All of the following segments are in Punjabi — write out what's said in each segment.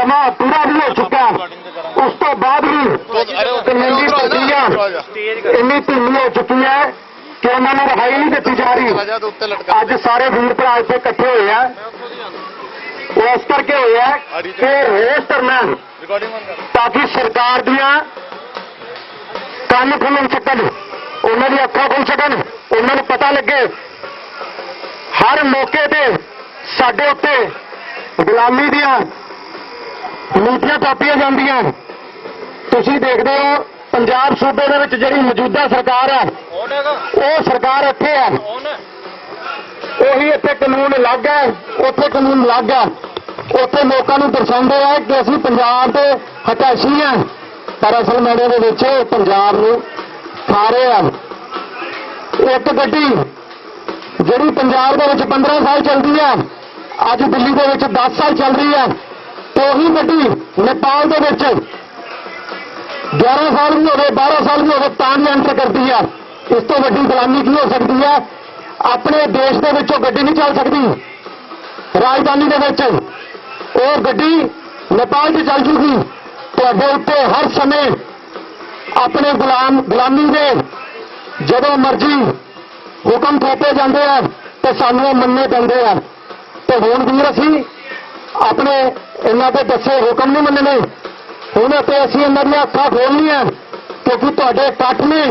समा पूरा भी हो चुका, उस तो बाद भी कानूनी प्रक्रिया इन्नी ढिली हो चुकी है कि उन्होंने रिहाई नहीं दी जा रही। अज सारे वीर भरा इतने इकट्ठे हुए हैं, वो इस करके हुए हैं कि रोस करना ताकि सरकार दियां ਕੰਨ ਖੁੱਲ੍ਹ ਸਕਣ, ਉਹਨਾਂ ਦੀ ਅੱਖਾਂ ਖੁੱਲ੍ਹ ਸਕਣ, ਉਹਨਾਂ ਨੂੰ ਪਤਾ ਲੱਗੇ ਹਰ ਮੌਕੇ ਤੇ ਸਾਡੇ ਉੱਤੇ ਗੁਲਾਮੀ ਦੀਆਂ ਨੀਤੀਆਂ ਥਾਪੀਆਂ ਜਾਂਦੀਆਂ। ਤੁਸੀਂ ਦੇਖਦੇ ਹੋ ਪੰਜਾਬ ਸੂਬੇ ਦੇ ਵਿੱਚ ਜਿਹੜੀ ਮੌਜੂਦਾ ਸਰਕਾਰ ਹੈ ਉਹ ਸਰਕਾਰ ਇੱਥੇ ਹੈ, ਉਹੀ ਇੱਥੇ ਕਾਨੂੰਨ ਅਲੱਗ ਹੈ, ਉੱਥੇ ਕਾਨੂੰਨ ਅਲੱਗ ਹੈ। ਉੱਥੇ ਲੋਕਾਂ ਨੂੰ ਦਰਸਾਉਂਦੇ ਆ ਕਿ ਅਸੀਂ ਪੰਜਾਬ ਦੇ ਹਿਤੈਸ਼ੀ ਹਾਂ, ਪਰ ਅਸਲ ਮੈਨੇ ਦੇ ਵਿੱਚ ਪੰਜਾਬ ਨੂੰ ਖਾ ਰਹੇ ਆ। ਇੱਕ ਗੱਡੀ ਜਿਹੜੀ ਪੰਜਾਬ ਦੇ ਵਿੱਚ 15 ਸਾਲ ਚੱਲਦੀ ਹੈ, ਅੱਜ ਦਿੱਲੀ ਦੇ ਵਿੱਚ 10 ਸਾਲ ਚੱਲ ਰਹੀ ਹੈ, ਤੇ ਉਹੀ ਗੱਡੀ ਨੇਪਾਲ ਦੇ ਵਿੱਚ 11 ਸਾਲ ਵੀ ਹੋਵੇ 12 ਸਾਲ ਵੀ ਹੋਵੇ ਤਾਂ ਵੀ ਐਂਟਰ ਕਰਦੀ ਹੈ। ਇਸ ਤੋਂ ਵੱਡੀ ਗੁਲਾਮੀ ਕੀ ਹੋ ਸਕਦੀ ਹੈ? ਆਪਣੇ ਦੇਸ਼ ਦੇ ਵਿੱਚੋਂ ਗੱਡੀ ਨਹੀਂ ਚੱਲ ਸਕਦੀ, ਰਾਜਧਾਨੀ ਦੇ ਵਿੱਚ ਉਹ ਗੱਡੀ ਨੇਪਾਲ 'ਚ ਚੱਲ ਜੂਗੀ। ਤੁਹਾਡੇ ਉੱਤੇ ਹਰ ਸਮੇਂ ਆਪਣੇ ਗੁਲਾਮੀ ਦੇ ਜਦੋਂ ਮਰਜ਼ੀ ਹੁਕਮ ਥੋਪੇ ਜਾਂਦੇ ਆ ਤੇ ਸਾਨੂੰ ਮੰਨਣੇ ਪੈਂਦੇ ਆ। ਤੇ ਹੁਣ ਵੀਰ ਅਸੀਂ ਆਪਣੇ ਇਹਨਾਂ ਦੇ ਦੱਸੇ ਹੁਕਮ ਨਹੀਂ ਮੰਨਣੇ, ਹੁਣ ਤੇ ਅਸੀਂ ਇਹਨਾਂ ਦੀਆਂ ਅੱਖਾਂ ਖੋਲ੍ਹਣੀਆਂ, ਕਿਉਂਕਿ ਤੁਹਾਡੇ ਇਕੱਠ ਨੇ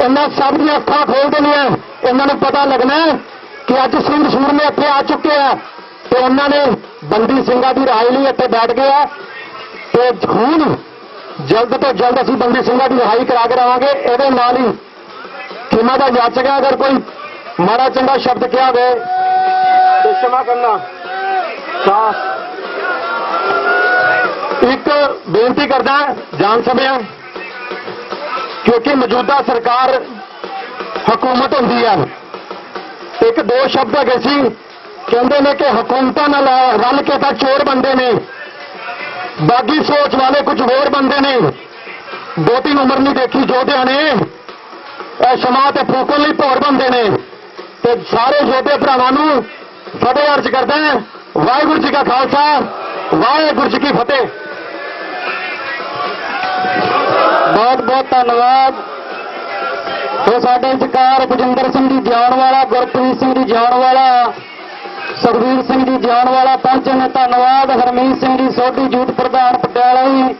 ਇਹਨਾਂ ਸਭ ਦੀਆਂ ਅੱਖਾਂ ਖੋਲ ਦੇਣੀਆਂ। ਇਹਨਾਂ ਨੂੰ ਪਤਾ ਲੱਗਣਾ ਕਿ ਅੱਜ ਸਿੰਘ ਸੂਰਮੇ ਇੱਥੇ ਆ ਚੁੱਕੇ ਆ ਤੇ ਉਹਨਾਂ ਨੇ ਬੰਦੀ ਸਿੰਘਾਂ ਦੀ ਰਿਹਾਈ ਲਈ ਇੱਥੇ ਬੈਠ ਗਏ ਆ ਤੇ ਹੁਣ ਜਲਦ ਤੋਂ ਜਲਦ ਅਸੀਂ ਬੰਦੀ ਸਿੰਘਾਂ ਦੀ ਰਿਹਾਈ ਕਰਾ ਕੇ ਰਹਾਂਗੇ। ਇਹਦੇ ਨਾਲ ਹੀ ਖਿਮਾ ਦਾ ਜਾਚਕ ਹੈ, ਅਗਰ ਕੋਈ ਮਾੜਾ ਚੰਗਾ ਸ਼ਬਦ ਕਿਹਾ ਹੋਵੇ ਤੇ क्षमा ਕਰਨਾ। ਇੱਕ ਬੇਨਤੀ ਕਰਦਾ ਜਾਣ ਸਮਿਆਂ, ਕਿਉਂਕਿ ਮੌਜੂਦਾ ਸਰਕਾਰ ਹਕੂਮਤ ਹੁੰਦੀ ਹੈ, ਇੱਕ ਦੋ ਸ਼ਬਦ ਹੈਗੇ ਸੀ, ਕਹਿੰਦੇ ਨੇ ਕਿ ਹਕੂਮਤਾਂ ਨਾਲ ਰਲ ਕੇ ਤਾਂ ਚੋਰ ਬੰਦੇ ਨੇ, ਬਾਗੀ ਸੋਚ ਵਾਲੇ ਕੁਝ ਹੋਰ ਬੰਦੇ ਨੇ। ਬਹੁਤੀ ਉਮਰ ਨਹੀਂ ਦੇਖੀ ਯੋਧਿਆਂ ਨੇ, ਇਹ ਸਮਾਂ ਤੇ ਫੂਕਣ ਲਈ ਭੌਰ ਬੰਦੇ ਨੇ। ਤੇ ਸਾਰੇ ਯੋਧੇ ਭਰਾਵਾਂ ਨੂੰ ਫਤਿਹ ਅਰਜ਼ ਕਰਦਾ, ਵਾਹਿਗੁਰੂ ਜੀ ਕਾ ਖਾਲਸਾ, ਵਾਹਿਗੁਰੂ ਜੀ ਕੀ ਫਤਿਹ। ਬਹੁਤ ਬਹੁਤ ਧੰਨਵਾਦ। ਤੇ ਸਾਡੇ ਵਿਚਕਾਰ ਬਜਿੰਦਰ ਸਿੰਘ ਜੀ ਜਾਣਵਾਲਾ, ਗੁਰਪ੍ਰੀਤ ਸਿੰਘ ਜੀ ਜਾਣਵਾਲਾ, ਸੁਖਬੀਰ ਸਿੰਘ ਜੀ ਜਾਣਵਾਲਾ ਪਹੁੰਚੇ ਨੇ, ਧੰਨਵਾਦ। ਹਰਮੀਤ ਸਿੰਘ ਜੀ ਸੋਢੀ ਯੂਥ ਪ੍ਰਧਾਨ ਪਟਿਆਲਾ ਜੀ,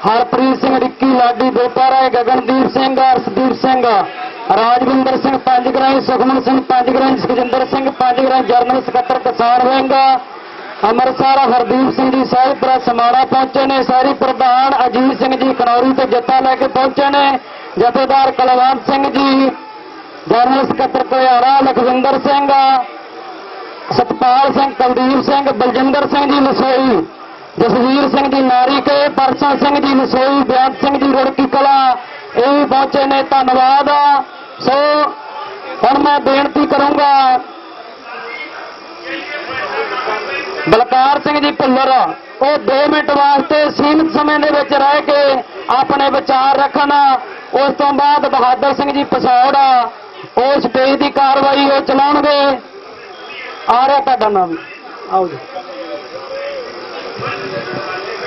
ਹਰਪ੍ਰੀਤ ਸਿੰਘ ਰਿੱਕੀ ਲਾਡੀ ਦੋਪਾਰਾ, ਗਗਨਦੀਪ ਸਿੰਘ, ਅਰਸ਼ਦੀਪ ਸਿੰਘ, ਰਾਜਵਿੰਦਰ ਸਿੰਘ ਪੰਜਗਰਾਈ, ਸੁਖਮਨ ਸਿੰਘ ਪੰਜਗਰਾਈ, ਸੁਖਜਿੰਦਰ ਸਿੰਘ ਪੰਜਗਰਾਈ ਜਨਰਲ ਸਕੱਤਰ ਕਿਸਾਨ ਵਿੰਗ ਅੰਮ੍ਰਿਤਸਰ, ਹਰਦੀਪ ਸਿੰਘ ਜੀ ਸਾਹਿਬਪੁਰਾ ਸਮਾਣਾ ਪਹੁੰਚੇ ਨੇ, ਸ਼ਹਿਰੀ ਪ੍ਰਧਾਨ ਅਜੀਤ ਸਿੰਘ ਜੀ ਖਨੌਰੀ ਤੋਂ ਜੱਥਾ ਲੈ ਕੇ ਪਹੁੰਚੇ ਨੇ, ਜਥੇਦਾਰ ਕੁਲਵੰਤ ਸਿੰਘ ਜੀ, ਜਨਰਲ ਸਕੱਤਰ ਘੁਿਆੜਾ ਲਖਵਿੰਦਰ ਸਿੰਘ, ਸਤਪਾਲ ਸਿੰਘ, ਕੁਲਦੀਪ ਸਿੰਘ, ਬਲਜਿੰਦਰ ਸਿੰਘ ਜੀ ਨਸੋਈ, ਜਸਵੀਰ ਸਿੰਘ ਜੀ ਨਾਰੀਕੇ, ਪਰਸਾ ਸਿੰਘ ਜੀ ਨਸੋਈ, ਬੇਅੰਤ ਸਿੰਘ ਜੀ ਰੁੜਕੀ ਕਲਾ, ਇਹ ਵੀ ਪਹੁੰਚੇ ਨੇ, ਧੰਨਵਾਦ। ਸੋ ਹੁਣ ਮੈਂ ਬੇਨਤੀ ਕਰੂੰਗਾ ਬਲਕਾਰ ਸਿੰਘ ਜੀ ਭੁੱਲਰ, ਉਹ 2 ਮਿੰਟ ਵਾਸਤੇ ਸੀਮਿਤ ਸਮੇਂ ਦੇ ਵਿੱਚ ਰਹਿ ਕੇ ਆਪਣੇ ਵਿਚਾਰ ਰੱਖਣ। ਉਸ ਤੋਂ ਬਾਅਦ ਬਹਾਦਰ ਸਿੰਘ ਜੀ ਪਸੌੜ ਉਹ ਸਟੇਜ ਦੀ ਕਾਰਵਾਈ ਉਹ ਚਲਾਉਣਗੇ। ਆ ਰਿਹਾ ਤੁਹਾਡਾ ਨਾਮ, ਆਓ ਜੀ।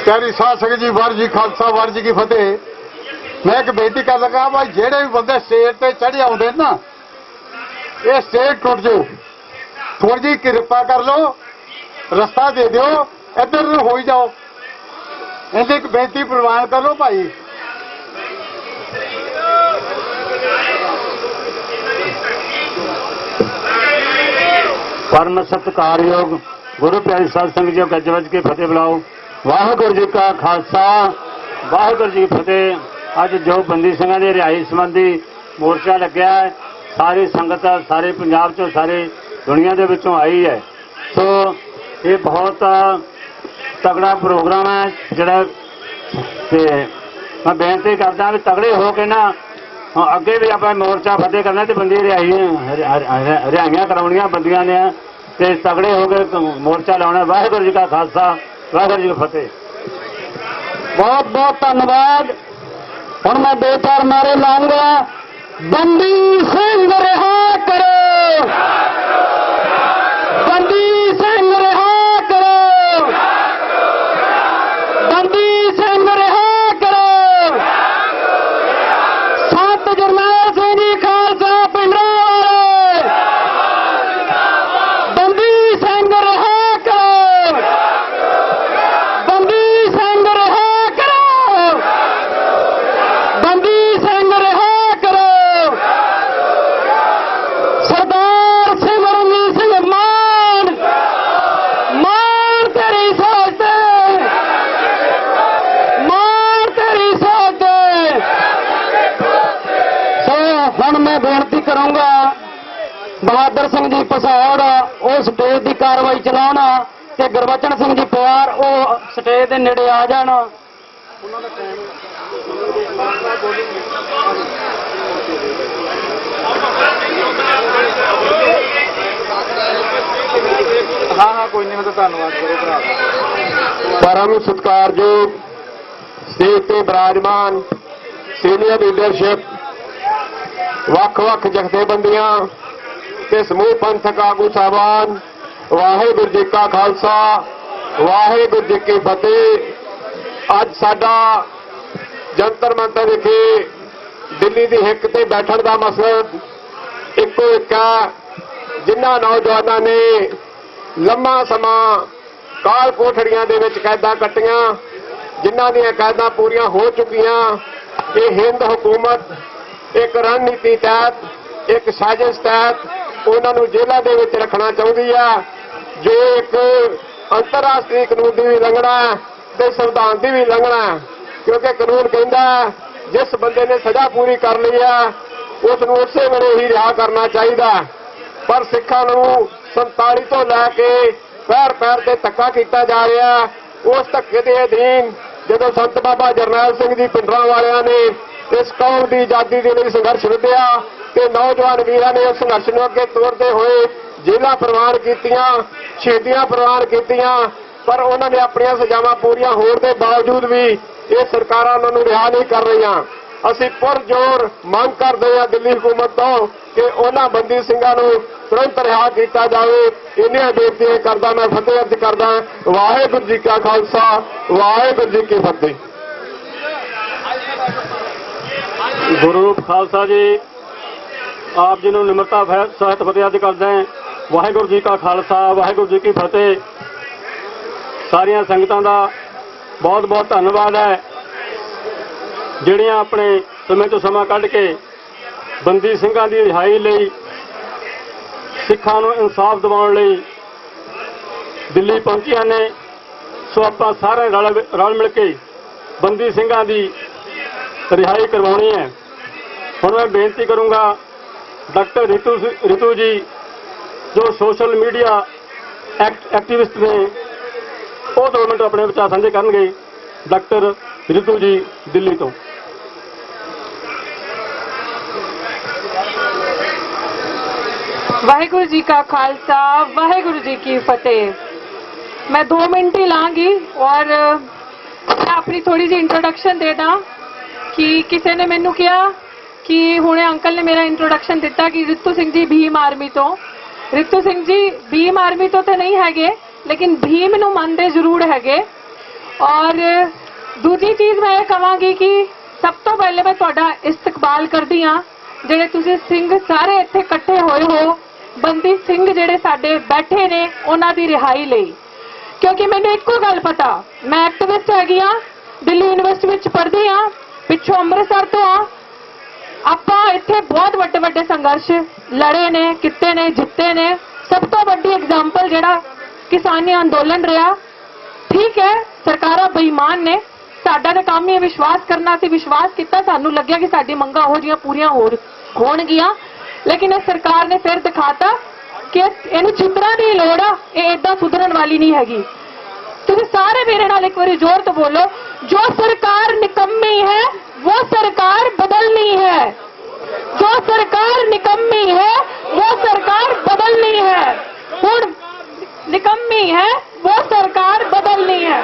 ਪਿਆਰੀ ਸਾਧ ਸੰਗਤ ਜੀ, ਵਾਹਿਗੁਰੂ ਜੀ ਖਾਲਸਾ, ਵਾਹਿਗੁਰੂ ਜੀ ਕੀ ਫਤਿਹ। ਮੈਂ ਇੱਕ ਬੇਨਤੀ ਕਰ ਲਗਾ ਭਾਈ, ਜਿਹੜੇ ਵੀ ਬੰਦੇ ਸਟੇਜ ਤੇ ਚੜ੍ਹੇ ਆਉਂਦੇ ਨਾ, ਇਹ ਸਟੇਜ ਟੁੱਟ ਜਾਓ, ਥੋੜੀ ਜਿਹੀ ਕਿਰਪਾ ਕਰ ਲਓ, ਰਸਤਾ ਦੇ ਦਿਓ, ਇੱਧਰ ਨੂੰ ਹੋਈ ਜਾਓ। ਇਹਦੀ ਇੱਕ ਬੇਨਤੀ ਪ੍ਰਵਾਨ ਕਰ ਲਓ ਭਾਈ। ਪਰਮ ਸਤਿਕਾਰਯੋਗ ਗੁਰੂ ਪਿਆਰੀ ਸਾਧ ਸੰਗਤ ਜੀ, ਗੱਜ ਵੱਜ ਕੇ ਫਤਿਹ ਬੁਲਾਓ। ਵਾਹਿਗੁਰੂ ਜੀ ਕਾ ਖਾਲਸਾ, ਵਾਹਿਗੁਰੂ ਜੀ ਕੀ ਫਤਿਹ। ਅੱਜ ਜੋ ਬੰਦੀ ਸਿੰਘਾਂ ਦੀ ਰਿਹਾਈ ਸੰਬੰਧੀ ਮੋਰਚਾ ਲੱਗਿਆ ਹੈ, ਸਾਰੀ ਸੰਗਤ ਸਾਰੇ ਪੰਜਾਬ ਚੋਂ ਸਾਰੇ ਦੁਨੀਆ ਦੇ ਵਿੱਚੋਂ ਆਈ ਹੈ। ਸੋ ਇਹ ਬਹੁਤ ਤਗੜਾ ਪ੍ਰੋਗਰਾਮ ਹੈ ਜਿਹੜਾ, ਤੇ ਮੈਂ ਬੇਨਤੀ ਕਰਦਾ ਵੀ ਤਗੜੇ ਹੋ ਕੇ ਨਾ ਅੱਗੇ ਵੀ ਆਪਾਂ ਮੋਰਚਾ ਫਤਿਹ ਕਰਨਾ ਤੇ ਬੰਦੀ ਰਿਹਾਈਆਂ ਕਰਾਉਣੀਆਂ ਬੰਦੀਆਂ ਨੇ, ਤੇ ਤਗੜੇ ਹੋ ਕੇ ਮੋਰਚਾ ਲਾਉਣਾ। ਵਾਹਿਗੁਰੂ ਜੀ ਕਾ ਖਾਲਸਾ, ਵਾਹਿਗੁਰੂ ਜੀ ਕੀ ਫਤਿਹ। ਬਹੁਤ ਬਹੁਤ ਧੰਨਵਾਦ। ਹੁਣ ਮੈਂ 2-4 ਨਾਰੇ ਲਾਉਂਗਾ। ਬੰਦੀ ਸਿੰਘ ਰਿਹਾ ਕਰੋ, ਬੰਦੀ ਸਿੰਘ ਰਿਹਾ ਕਰੋ, ਬਹਾਦਰ ਸਿੰਘ ਜੀ ਪਸੌੜ ਉਹ ਸਟੇਜ ਦੀ ਕਾਰਵਾਈ ਚਲਾਉਣ ਤੇ ਗੁਰਬਚਨ ਸਿੰਘ ਜੀ ਪਿਆਰ ਉਹ ਸਟੇਜ ਦੇ ਨੇੜੇ ਆ ਜਾਣ। ਹਾਂ ਕੋਈ ਨਹੀਂ, ਮੈਂ ਤਾਂ ਧੰਨਵਾਦ ਕਰੋ ਭਰਾ। ਪਰਮ ਸਤਿਕਾਰਯੋਗ ਸਟੇਜ ਤੇ ਬਿਰਾਜਮਾਨ ਸੀਨੀਅਰ ਲੀਡਰਸ਼ਿਪ, ਵੱਖ-ਵੱਖ ਜਥੇਬੰਦੀਆਂ ਤੇ ਸਮੂਹ ਪੰਥਕ ਆਗੂ ਸਾਹਿਬਾਨ, ਵਾਹਿਗੁਰੂ ਜੀ ਕਾ ਖਾਲਸਾ ਵਾਹਿਗੁਰੂ ਜੀ ਕੀ ਫਤਿਹ। ਅੱਜ ਸਾਡਾ ਜੰਤਰ ਮੰਤਰ ਵਿਖੇ ਦਿੱਲੀ ਦੀ ਹਿੱਕ ਤੇ ਬੈਠਣ ਦਾ ਮਕਸਦ ਇੱਕੋ ਇੱਕ ਹੈ। ਜਿਨ੍ਹਾਂ ਨੌਜਵਾਨਾਂ ਨੇ ਲੰਮਾ ਸਮਾਂ ਕਾਲ ਕੋਠੜੀਆਂ ਦੇ ਵਿੱਚ ਕੈਦਾਂ ਕੱਟੀਆਂ, ਜਿਨ੍ਹਾਂ ਦੀਆਂ ਕੈਦਾਂ ਪੂਰੀਆਂ ਹੋ ਚੁੱਕੀਆਂ, ਇਹ ਹਿੰਦ ਹਕੂਮਤ ਇੱਕ ਰਣਨੀਤੀ ਤਹਿਤ, ਇੱਕ ਸਾਜ਼ਿਸ਼ ਤਹਿਤ ਉਹਨਾਂ ਨੂੰ ਜੇਲ੍ਹਾਂ ਦੇ ਵਿੱਚ ਰੱਖਣਾ ਚਾਹੁੰਦੀ ਹੈ, ਜੋ ਇੱਕ ਅੰਤਰਰਾਸ਼ਟਰੀ ਕਾਨੂੰਨ ਦੀ ਵੀ ਉਲੰਘਣਾ ਹੈ ਤੇ ਸੰਵਿਧਾਨ ਦੀ ਵੀ ਉਲੰਘਣਾ ਹੈ। ਕਿਉਂਕਿ ਕਾਨੂੰਨ ਕਹਿੰਦਾ ਜਿਸ ਬੰਦੇ ਨੇ ਸਜ਼ਾ ਪੂਰੀ ਕਰ ਲਈ ਹੈ ਉਸ ਨੂੰ ਉਸੇ ਵੇਲੇ ਹੀ ਰਿਹਾ ਕਰਨਾ ਚਾਹੀਦਾ। ਪਰ ਸਿੱਖਾਂ ਨੂੰ 47 ਤੋਂ ਲੈ ਕੇ ਪੈਰ ਪੈਰ ਤੇ ਧੱਕਾ ਕੀਤਾ ਜਾ ਰਿਹਾ। ਉਸ ਧੱਕੇ ਦੇ ਅਧੀਨ ਜਦੋਂ ਸੰਤ ਬਾਬਾ ਜਰਨੈਲ ਸਿੰਘ ਜੀ ਪਿੰਡਰਾਂ ਵਾਲਿਆਂ ਨੇ ਇਸ ਕੌਮ ਦੀ ਆਜ਼ਾਦੀ ਦੇ ਲਈ ਸੰਘਰਸ਼ ਵਿੱਢਿਆ ਤੇ ਨੌਜਵਾਨ ਵੀਰਾਂ ਨੇ ਉਸ ਸੰਘਰਸ਼ ਨੂੰ ਅੱਗੇ ਤੋਰਦੇ ਹੋਏ ਜੇਲ੍ਹਾਂ ਪ੍ਰਵਾਨ ਕੀਤੀਆਂ, ਸ਼ਹੀਦੀਆਂ ਪ੍ਰਵਾਨ ਕੀਤੀਆਂ, ਪਰ ਉਹਨਾਂ ਨੇ ਆਪਣੀਆਂ ਸਜ਼ਾਵਾਂ ਪੂਰੀਆਂ ਹੋਣ ਦੇ ਬਾਵਜੂਦ ਵੀ ਇਹ ਸਰਕਾਰਾਂ ਉਹਨਾਂ ਨੂੰ ਰਿਹਾ ਨਹੀਂ ਕਰ ਰਹੀਆਂ। ਅਸੀਂ ਪੁਰਜ਼ੋਰ ਮੰਗ ਕਰਦੇ ਹਾਂ ਦਿੱਲੀ ਹਕੂਮਤ ਤੋਂ ਕਿ ਉਹਨਾਂ ਬੰਦੀ ਸਿੰਘਾਂ ਨੂੰ ਤੁਰੰਤ ਰਿਹਾ ਕੀਤਾ ਜਾਵੇ। ਇੰਨੀਆਂ ਬੇਨਤੀਆਂ ਕਰਦਾ ਮੈਂ ਫਤਿਹ ਅਰਜ਼ ਕਰਦਾ। ਵਾਹਿਗੁਰੂ ਜੀ ਕਾ ਖਾਲਸਾ ਵਾਹਿਗੁਰੂ ਜੀ ਕੀ ਫਤਿਹ। ਗੁਰੂ ਖਾਲਸਾ ਜੀ ਆਪ ਜੀ ਨੂੰ ਨਿਮਰਤਾ ਸਹਿਤ ਫਤਿਹ ਅਰਜ਼ ਕਰਦੇ ਹਾਂ। ਵਾਹਿਗੁਰੂ ਜੀ ਕਾ ਖਾਲਸਾ ਵਾਹਿਗੁਰੂ ਜੀ ਕੀ ਫਤਿਹ। ਸਾਰੀਆਂ ਸੰਗਤਾਂ ਦਾ ਬਹੁਤ ਬਹੁਤ ਧੰਨਵਾਦ ਹੈ ਜਿਹੜੀਆਂ ਆਪਣੇ ਸਮੇਂ ਤੋਂ ਸਮਾਂ ਕੱਢ ਕੇ ਬੰਦੀ ਸਿੰਘਾਂ ਦੀ ਰਿਹਾਈ ਲਈ, ਸਿੱਖਾਂ ਨੂੰ ਇਨਸਾਫ ਦਿਵਾਉਣ ਲਈ ਦਿੱਲੀ ਪਹੁੰਚੀਆਂ ਨੇ। ਸੋ ਆਪਾਂ ਸਾਰੇ ਰਲ ਮਿਲ ਕੇ ਬੰਦੀ ਸਿੰਘਾਂ ਦੀ ਰਿਹਾਈ ਕਰਵਾਉਣੀ ਹੈ। ਹੁਣ ਮੈਂ ਬੇਨਤੀ ਕਰੂੰਗਾ ਡਾਕਟਰ ਰਿਤੂ ਜੀ ਜੋ ਸੋਸ਼ਲ ਮੀਡੀਆ ਐਕਟਿਵਿਸਟ ਨੇ, ਉਹ 2 ਮਿੰਟ ਆਪਣੇ ਵਿਚਾਰ ਸਾਂਝੇ ਕਰਨਗੇ। ਡਾਕਟਰ ਰਿਤੂ ਜੀ ਦਿੱਲੀ ਤੋਂ। ਵਾਹਿਗੁਰੂ ਜੀ ਕਾ ਖਾਲਸਾ ਵਾਹਿਗੁਰੂ ਜੀ ਕੀ ਫਤਿਹ। मैं 2 मिनट ही लांगी और मैं अपनी थोड़ी जी इंट्रोडक्शन दे दा कि किसी ने मैनू कहा कि हुणे अंकल ने मेरा इंट्रोडक्शन दिता कि रितू सिंह जी भीम आर्मी तो। रितू सिंह जी भीम आर्मी तो नहीं हैगे, लेकिन भीम नू मनदे जरूर हैगे। और दूजी चीज़ मैं ये कहांगी कि सब तो पहले मैं तुहाडा इस्तकबाल करदी हां जिहड़े तुसीं सिंह सारे इत्थे इकट्ठे होए हो, बंदी सिंह जिहड़े साडे बैठे ने उन्हां दी रिहाई लई। क्योंकि मैंने एको गल पता, मैं एक्टिविस्ट हैगी हाँ, दिल्ली यूनिवर्सिटी में पढ़दी हाँ, पिछों अमृतसर तो हाँ। आपां इत्थे बहुत वड्डे वड्डे संघर्ष लड़े ने, किते ने, जिते ने। सब तो वड्डी एग्जाम्पल जिहड़ा किसानी अंदोलन रहा। ठीक है, सरकारां बेईमान ने, साडा तां काम ही विश्वास करना सी, विश्वास किया, सानू लग्या कि साडी मंगां हो जिहियां पूरीआं होणगीआं, लेकिन इस सरकार ने फिर दिखाता कि इहनूं चित्तरां दी लोड़ आ, इह इदां सुधरन वाली नहीं हैगी। तुसीं सारे मेरे नाल एक बारी जोर तो बोलो, जो सरकार निकम्मी है वो सरकार बदलनी है। जो सरकार निकम्मी है वो सरकार बदलनी है। हुण निकम्मी है वो सरकार बदलनी है।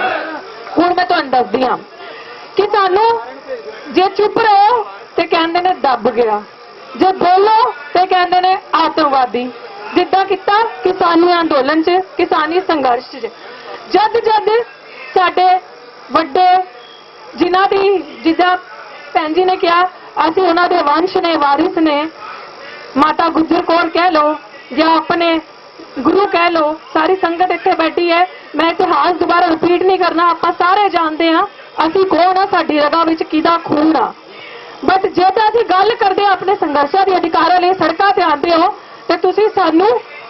हुण मैं तुहानूं दसदी हां कि सानू जे चुप रहो ते कहंदे ने दब गया, जे बोलो ते कहंदे ने आतंकवादी। जिद्दां किता किसानी अंदोलन च, किसानी संघर्ष च जद जद साडे वड्डे जिन्हां दी जिद्दां भैन जी ने कहा असीं उन्हां दे वंश ने, वारिस ने, माता गुजर कौर कह लो या अपने गुरु कह लो, सारी संगत इत्थे बैठी है। मैं इतिहास दोबारा रिपीट नहीं करना, आपां सारे जानते हाँ असीं कौन आ, साडी रगा विच किहदा खून आ। बट जे तां असीं गल करदे अपने संघर्षां दे अधिकारां लई सड़कां ते आंदे हो ते तुसीं सानू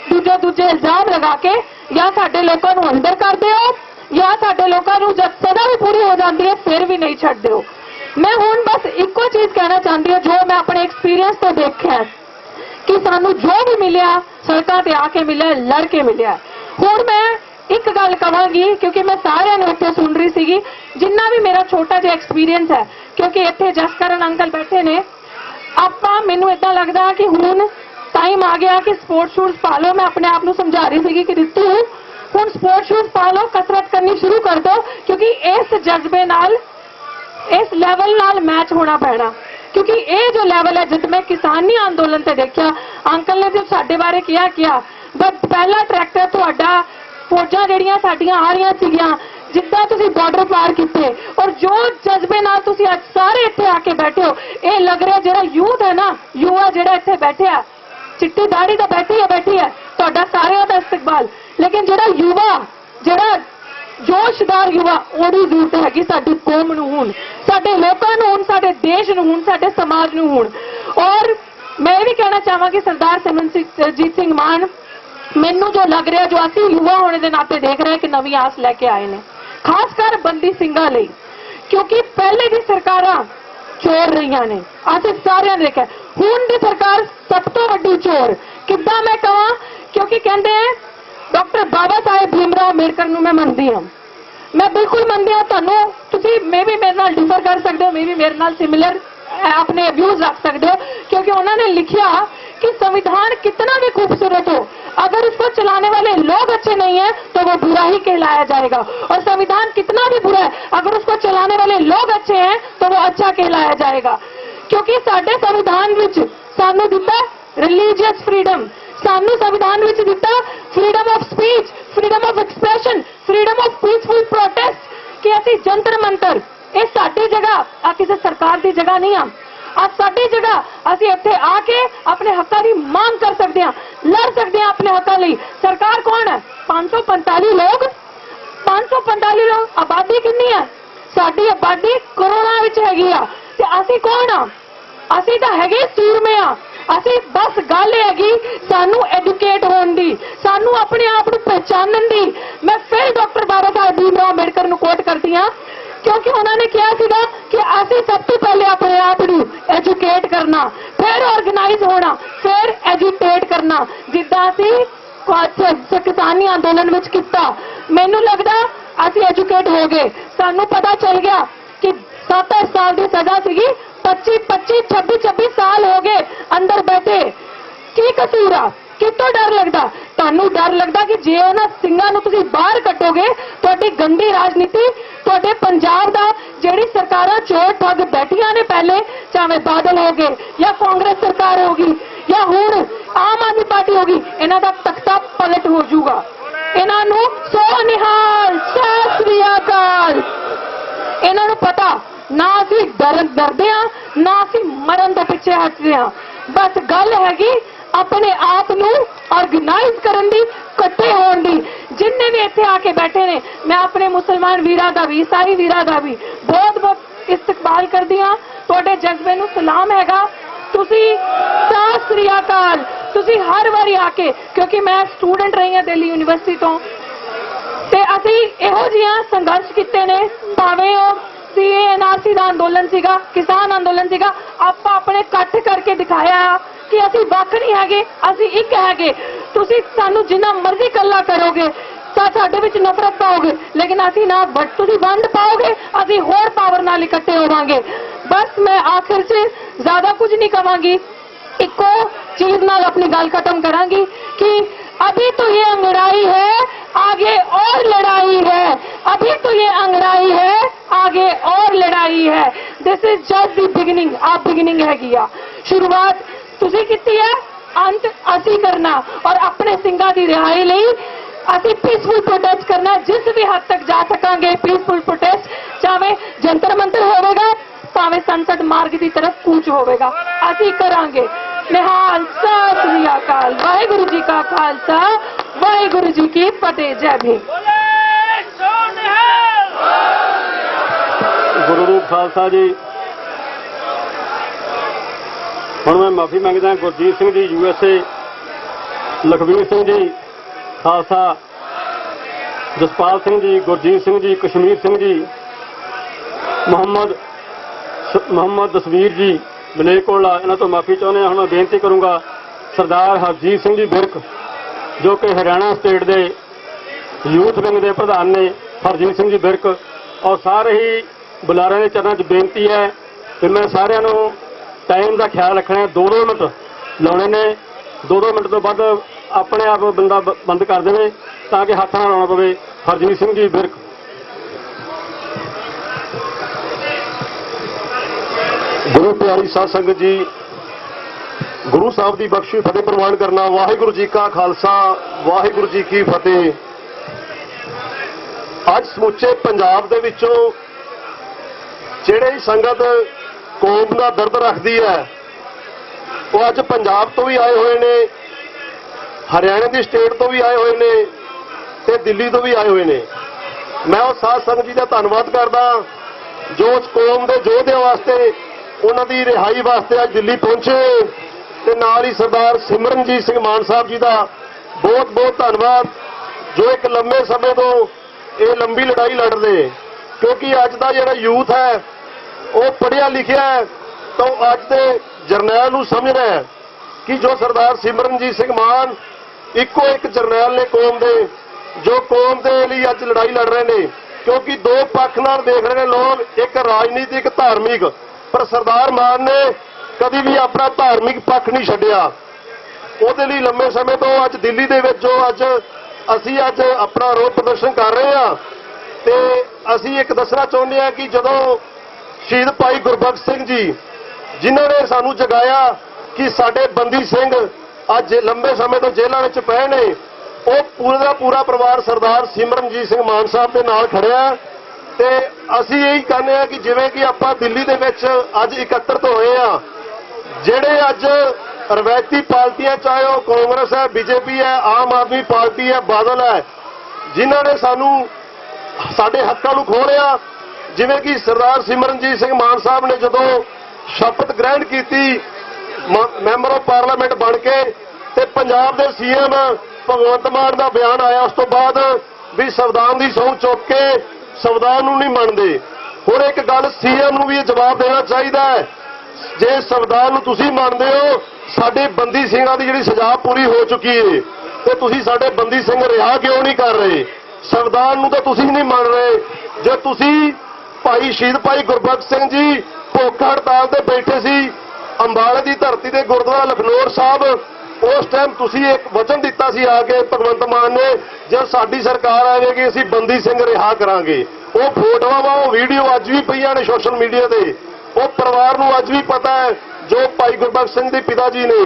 दूजे इल्जाम लगा के या साडे लोकां नूं अंदर करदे हो या साडे लोकां नूं जद सज़ा भी पूरी हो जाती है फिर भी नहीं छड्डदे हो। मैं हुण बस इक्को चीज़ कहना चाहती हूँ जो मैं अपने एक्सपीरियंस तो देखिया कि सानू जो भी मिलिया सड़कों ते आके मिलिया, लड़ के मिलिया। हुण मैं एक गल कहांगी, क्योंकि मैं सारिਆਂ ਨੂੰ ਇੱਥੇ सुन रही सीगी, जिन्ना भी मेरा छोटा जिहा एक्सपीरियंस है, क्योंकि ਇੱਥੇ जसकरण अंकल बैठे ने, ਆਪਾਂ ਮੈਨੂੰ इदां लगदा कि हुण टाइम आ गया कि स्पोर्ट्स शूज पा लो। मैं अपने आप को समझा रही थी कि रितु हुण स्पोर्ट्स शूज पा लो, कसरत करनी शुरू कर दो, क्योंकि इस जज्बे नाल, इस लैवल नाल मैच होना पैना। क्योंकि ये जो लैवल है, जब मैं किसानी आंदोलन से देखा, अंकल ने जो साडे बारे किया बट पहला ट्रैक्टर तुहाडा, फौजां जिहड़ियां साडीयां आ रहीआं सीगीआं, जिद्दां तुसीं बॉर्डर पार कीते, और जो जज्बे नाल तुसीं अज सारे इत्थे आके बैठे हो, ये लग रहा जिहड़ा यूथ है ना, युवा जिहड़ा इत्थे बैठे आ, चिट्टी दाड़ी तो बैठी है तुहाडा सारिਆਂ ਦਾ इस्तकबाल, लेकिन जिहड़ा युवा, जिहड़ा जोशदार युवा, ओदी जरूरत हैगी साडी कौम नूं हुण, साडे लोकां नूं हुण, साडे देश नूं हुण, साडे समाज नूं हुण। और मैं भी कहना चाहांगी सरदार सिमरनजीत सिंह मान, मैनू जो लग रहा, जो असीं युवा होने के नाते देख रहे हैं कि नवी आस लैके आए ने, खासकर बंदी ਸਿੰਘਾਂ ਲਈ, क्योंकि पहले दी सरकारां चोर रही ने, असीं सारिਆਂ ने देखा। हुण दी सरकार सब तो वड्डी चोर, किद्दां मैं कहां, क्योंकि कहते हैं डॉक्टर बाबा साहेब भीमराव अंबेडकर नूं मैं मनदी हां, मैं बिल्कुल मनदी हां। तुहानूं तुसीं मे भी मेरे नाल डिफर कर सकते हो, मे भी मेरे नाल सिमिलर अपने व्यूज रख सकते हो, क्योंकि उन्होंने लिखा कि संविधान कितना भी खूबसूरत हो, अगर उसको चलाने वाले लोग अच्छे नहीं है तो वो बुरा ही कहलाया जाएगा, और संविधान कितना भी बुरा है, अगर उसको चलाने वाले लोग अच्छे हैं तो वो अच्छा कहलाया जाएगा। क्योंकि साडे संविधान विच सानू दिता रिलीजियस फ्रीडम, सानू संविधान विच दिता freedom of speech, freedom of expression, freedom of peaceful protest, कि असीं जंतर मंतर, ये साडी जगह, आ किसी सरकार की जगह नहीं आ, आज साडी जगह असीं इत्थे आके अपने हक्कां दी मांग कर सकते हैं, लड़ सकते हैं अपने हक्कां लई। सरकार कौन है? 545 लोग, 545 लोग, आबादी कितनी है? साडी आबादी करोड़ां विच हैगी आ, ते असीं कौन आ? असीं तां हैगे सूरमे आ। असीं बस गल हैगी सानू एजुकेट होण दी, सानू अपने आप नूं पहचानण दी। मैं फिर डॉक्टर बाबा साहेब भीमराव अंबेडकर नूं कोट करदी हां, क्योंकि उन्होंने कहा सीगा कि असीं सब तो पहले अपने आप नूं एजुकेट करना, फिर ऑर्गेनाइज होना, फिर एजुकेट करना, जिद्दां असीं किसानी आंदोलन विच कीता। मैनूं लगदा असीं एजुकेट हो गए, सानू पता चल गया कि 7 साल की सजा सीगी, 25 26 साल हो गए अंदर बैठे, की कसूर आ? कितों डर लगता? तुहानू डर लगता कि जे उन्हां ਸਿੰਘਾਂ ਨੂੰ ਤੁਸੀਂ बाहर कटोगे, तुहाडी गंदी राजनीति, तुहाडे पंजाब दा जिहड़ी सरकारां चोर ठग बैठियां ने पहले, चाहे बादल हो गए या कांग्रेस सरकार होगी या हुण आम आदमी पार्टी होगी, इन्हां दा तख्ता पलट हो जाऊगा। इन्हां नूं सो निहाल, सत श्री अकाल। इन्हां नूं पता ना असीं डरदे हां, ना असीं मरण दे पिछे हटदे हां, बस गल हैगी अपने आप नूं ऑर्गेनाइज करन दी, इकट्ठे होण दी। जिन्ने भी इत्थे आके बैठे ने, मैं अपने मुसलमान वीरां दा भी, ईसाई वीरां दा भी बहुत बहुत इस्तकबाल करदी हां। तुहाडे जज्बे नूं सलाम हैगा, तुसीं सत श्री अकाल। तुसीं हर वारी आके, क्योंकि मैं स्टूडेंट रही हां दिल्ली यूनिवर्सिटी तो, ते असीं इहो जिहा संघर्ष कीते ने, भावें ओह सीए एनआरसी दा अंदोलन सीगा, किसान अंदोलन सीगा, आपां अपने इकट्ठ करके दिखाया कि असीं वख नहीं हैगे, असीं एक हैगे। तुसीं सानू जिन्ना मर्जी कल्ला करोगे तां साडे विच नफरत पाओगे, लेकिन असीं ना तुसीं वंड पाओगे, असीं होर पावर नाल इकट्ठे होवांगे। बस मैं आखिर च ज्यादा कुछ नहीं कहांगी, इको चीज नाल अपनी गल खत्म करांगी कि अभी तो ये अंगड़ाई है, आगे और लड़ाई है। अभी तो ये अंगड़ाई है, आगे और लड़ाई है। This is just the beginning. आप बिगिनिंग हैगी आ, शुरुआत तुसीं कीती है, अंत असीं करना, और अपने ਸਿੰਘਾਂ ਦੀ रिहाई ਲਈ असीं पीसफुल प्रोटेस्ट करना, जिस भी हद तक जा सकांगे पीसफुल प्रोटेस्ट, चाहे जंतर मंतर होवेगा, भावें संसद मार्ग की तरफ कूच होवेगा, असीं करांगे। निहाल, सत श्री अकाल। वाहिगुरु जी का खालसा, वाहिगुरु जी की फतेह। जय भीम। गुरु रूप खालसा जी। ਹੁਣ मैं माफी मंगदा गुरजीत सिंह जी USA, लखबीर सिंह जी खालसा, जसपाल सिंह जी, गुरजीत सिंह जी, कश्मीर सिंह जी, मोहम्मद दसवीर जी मलेकोला, इन्हां तो माफी चाहुंदे हां। हुण मैं बेनती करूंगा ਸਰਦਾਰ ਹਰਜੀਤ ਸਿੰਘ ਜੀ ਵਿਰਕ ਜੋ ਕਿ ਹਰਿਆਣਾ ਸਟੇਟ ਦੇ ਯੂਥ ਵਿੰਗ ਦੇ ਪ੍ਰਧਾਨ ਨੇ, ਹਰਜੀਤ ਸਿੰਘ ਜੀ ਵਿਰਕ, ਔਰ ਸਾਰੇ ਹੀ ਬੁਲਾਰਿਆਂ ਦੇ ਚਰਨਾਂ 'ਚ ਬੇਨਤੀ ਹੈ ਕਿ ਮੈਂ ਸਾਰਿਆਂ ਨੂੰ ਟਾਈਮ ਦਾ ਖਿਆਲ ਰੱਖਣਾ, 2-2 ਮਿੰਟ ਲਾਉਣੇ ਨੇ। 2-2 ਮਿੰਟ ਤੋਂ ਵੱਧ ਆਪਣੇ ਆਪ ਬੰਦਾ ਬੰਦ ਕਰ ਦੇਵੇ ਤਾਂ ਕਿ ਹੱਥ ਨਾ ਲਾਉਣਾ ਪਵੇ। ਹਰਜੀਤ ਸਿੰਘ ਜੀ ਵਿਰਕ। ਗੁਰੂ ਪਿਆਰੀ ਸਾਧ ਸੰਗਤ ਜੀ, ਗੁਰੂ ਸਾਹਿਬ ਦੀ ਬਖਸ਼ੀ ਫਤਿਹ ਪ੍ਰਵਾਨ ਕਰਨਾ। ਵਾਹਿਗੁਰੂ ਜੀ ਕਾ ਖਾਲਸਾ, ਵਾਹਿਗੁਰੂ ਜੀ ਕੀ ਫਤਿਹ। ਅੱਜ ਸਮੁੱਚੇ ਪੰਜਾਬ ਦੇ ਵਿੱਚੋਂ ਜਿਹੜੇ ਸੰਗਤ ਕੌਮ ਦਾ ਦਰਦ ਰੱਖਦੀ ਹੈ ਉਹ ਅੱਜ ਪੰਜਾਬ ਤੋਂ ਵੀ ਆਏ ਹੋਏ ਨੇ, ਹਰਿਆਣਾ ਦੀ ਸਟੇਟ ਤੋਂ ਵੀ ਆਏ ਹੋਏ ਨੇ ਤੇ ਦਿੱਲੀ ਤੋਂ ਵੀ ਆਏ ਹੋਏ ਨੇ। ਮੈਂ ਉਹ ਸਾਧ ਸੰਗਤ ਜੀ ਦਾ ਧੰਨਵਾਦ ਕਰਦਾ ਜੋ ਉਸ ਕੌਮ ਦੇ ਯੋਧਿਆਂ ਵਾਸਤੇ, ਉਹਨਾਂ ਦੀ ਰਿਹਾਈ ਵਾਸਤੇ ਅੱਜ ਦਿੱਲੀ ਪਹੁੰਚੇ, ਤੇ ਨਾਲ ਹੀ ਸਰਦਾਰ ਸਿਮਰਨਜੀਤ ਸਿੰਘ ਮਾਨ ਸਾਹਿਬ ਜੀ ਦਾ ਬਹੁਤ ਬਹੁਤ ਧੰਨਵਾਦ ਜੋ ਇੱਕ ਲੰਮੇ ਸਮੇਂ ਤੋਂ ਇਹ ਲੰਬੀ ਲੜਾਈ ਲੜਦੇ, ਕਿਉਂਕਿ ਅੱਜ ਦਾ ਜਿਹੜਾ ਯੂਥ ਹੈ ਉਹ ਪੜ੍ਹਿਆ ਲਿਖਿਆ ਹੈ ਤਾਂ ਅੱਜ ਦੇ ਜਰਨੈਲ ਨੂੰ ਸਮਝਦਾ ਹੈ ਕਿ ਜੋ ਸਰਦਾਰ ਸਿਮਰਨਜੀਤ ਸਿੰਘ ਮਾਨ ਇੱਕੋ ਇੱਕ ਜਰਨੈਲ ਨੇ ਕੌਮ ਦੇ, ਜੋ ਕੌਮ ਦੇ ਲਈ ਅੱਜ ਲੜਾਈ ਲੜ ਰਹੇ ਨੇ। ਕਿਉਂਕਿ ਦੋ ਪੱਖ ਨਾਲ ਦੇਖ ਰਹੇ ਨੇ ਲੋਕ, ਇੱਕ ਰਾਜਨੀਤਿਕ, ਇੱਕ ਧਾਰਮਿਕ, ਪਰ ਸਰਦਾਰ ਮਾਨ ਨੇ ਕਦੀ ਵੀ ਆਪਣਾ ਧਾਰਮਿਕ ਪੱਖ ਨਹੀਂ ਛੱਡਿਆ। ਉਹਦੇ ਲਈ ਲੰਮੇ ਸਮੇਂ ਤੋਂ ਅੱਜ ਦਿੱਲੀ ਦੇ ਵਿੱਚ ਜੋ ਅਸੀਂ ਅੱਜ ਆਪਣਾ ਰੋਸ ਪ੍ਰਦਰਸ਼ਨ ਕਰ ਰਹੇ ਹਾਂ, ਤੇ ਅਸੀਂ ਇੱਕ ਦੱਸਣਾ ਚਾਹੁੰਦੇ ਹਾਂ ਕਿ ਜਦੋਂ ਸ਼ਹੀਦ ਭਾਈ ਗੁਰਬਖਸ਼ ਸਿੰਘ ਜੀ ਜਿਨ੍ਹਾਂ ਨੇ ਸਾਨੂੰ ਜਗਾਇਆ ਕਿ ਸਾਡੇ ਬੰਦੀ ਸਿੰਘ ਅੱਜ ਲੰਬੇ ਸਮੇਂ ਤੋਂ ਜੇਲ੍ਹਾਂ ਵਿੱਚ ਪਏ ਨੇ, ਉਹ ਪੂਰਾ ਦਾ ਪੂਰਾ ਪਰਿਵਾਰ ਸਰਦਾਰ ਸਿਮਰਨਜੀਤ ਸਿੰਘ ਮਾਨ ਸਾਹਿਬ ਦੇ ਨਾਲ ਖੜਿਆ। ਤੇ ਅਸੀਂ ਇਹੀ ਕਹਿੰਦੇ ਹਾਂ ਕਿ ਜਿਵੇਂ ਕਿ ਆਪਾਂ ਦਿੱਲੀ ਦੇ ਵਿੱਚ ਅੱਜ ਇਕੱਤਰਤ ਹੋਏ ਆ, ਜਿਹੜੇ ਅੱਜ ਰਵਾਇਤੀ ਪਾਰਟੀਆਂ, ਚਾਹੇ ਉਹ ਕਾਂਗਰਸ ਹੈ, ਬੀਜੇਪੀ ਹੈ, ਆਮ ਆਦਮੀ ਪਾਰਟੀ ਹੈ, ਬਾਦਲ ਹੈ, ਜਿਨ੍ਹਾਂ ਨੇ ਸਾਨੂੰ ਸਾਡੇ ਹੱਕਾਂ ਨੂੰ ਖੋਲਿਆ, ਜਿਵੇਂ ਕਿ ਸਰਦਾਰ ਸਿਮਰਨਜੀਤ ਸਿੰਘ ਮਾਨ ਸਾਹਿਬ ਨੇ ਜਦੋਂ ਸ਼ਪਥ ਗ੍ਰਹਿਣ ਕੀਤੀ ਮੈਂਬਰ ਆਫ ਪਾਰਲੀਮੈਂਟ ਬਣ ਕੇ, ਤੇ ਪੰਜਾਬ ਦੇ ਸੀਐਮ ਭਗਵੰਤ ਮਾਨ ਦਾ ਬਿਆਨ ਆਇਆ ਉਸ ਤੋਂ ਬਾਅਦ ਵੀ ਸੰਵਿਧਾਨ ਦੀ ਸਹੁੰ ਚੁੱਕ ਕੇ ਸੰਵਿਧਾਨ ਨੂੰ ਨਹੀਂ ਮੰਨਦੇ। ਹੁਣ ਇੱਕ ਗੱਲ ਸੀਐਮ ਨੂੰ ਵੀ ਜਵਾਬ ਦੇਣਾ ਚਾਹੀਦਾ ਹੈ, ਜੇ ਸੰਵਿਧਾਨ ਨੂੰ ਤੁਸੀਂ ਮੰਨਦੇ ਹੋ, ਸਾਡੇ ਬੰਦੀ ਸਿੰਘਾਂ ਦੀ ਜਿਹੜੀ ਸਜ਼ਾ ਪੂਰੀ ਹੋ ਚੁੱਕੀ ਹੈ ਤੇ ਤੁਸੀਂ ਸਾਡੇ ਬੰਦੀ ਸਿੰਘ ਰਿਹਾ ਕਿਉਂ ਨਹੀਂ ਕਰ ਰਹੇ? ਸੰਵਿਧਾਨ ਨੂੰ ਤਾਂ ਤੁਸੀਂ ਨਹੀਂ ਮੰਨ ਰਹੇ। ਜੇ ਤੁਸੀਂ ਭਾਈ ਸ਼ਹੀਦ ਭਾਈ ਗੁਰਬਖਸ਼ ਸਿੰਘ ਜੀ ਭੁੱਖ ਹੜਤਾਲ ਤੇ ਬੈਠੇ ਸੀ ਅੰਬਾਲੇ ਦੀ ਧਰਤੀ ਤੇ ਗੁਰਦੁਆਰਾ ਲਖਨੌਰ ਸਾਹਿਬ, ਉਸ ਟਾਈਮ ਤੁਸੀਂ ਇੱਕ ਵਚਨ ਦਿੱਤਾ ਸੀ ਆ ਕੇ ਭਗਵੰਤ ਮਾਨ ਨੇ, ਜੇ ਸਾਡੀ ਸਰਕਾਰ ਆਵੇਗੀ ਅਸੀਂ ਬੰਦੀ ਸਿੰਘ ਰਿਹਾ ਕਰਾਂਗੇ। ਉਹ ਫੋਟੋਆਂ ਉਹ ਵੀਡੀਓ ਅੱਜ ਵੀ ਪਈਆਂ ਨੇ ਸੋਸ਼ਲ ਮੀਡੀਆ ਤੇ, ਉਹ ਪਰਿਵਾਰ ਨੂੰ ਅੱਜ ਵੀ ਪਤਾ ਹੈ ਜੋ ਭਾਈ ਗੁਰਬਖਸ਼ ਸਿੰਘ ਦੇ ਪਿਤਾ ਜੀ ਨੇ,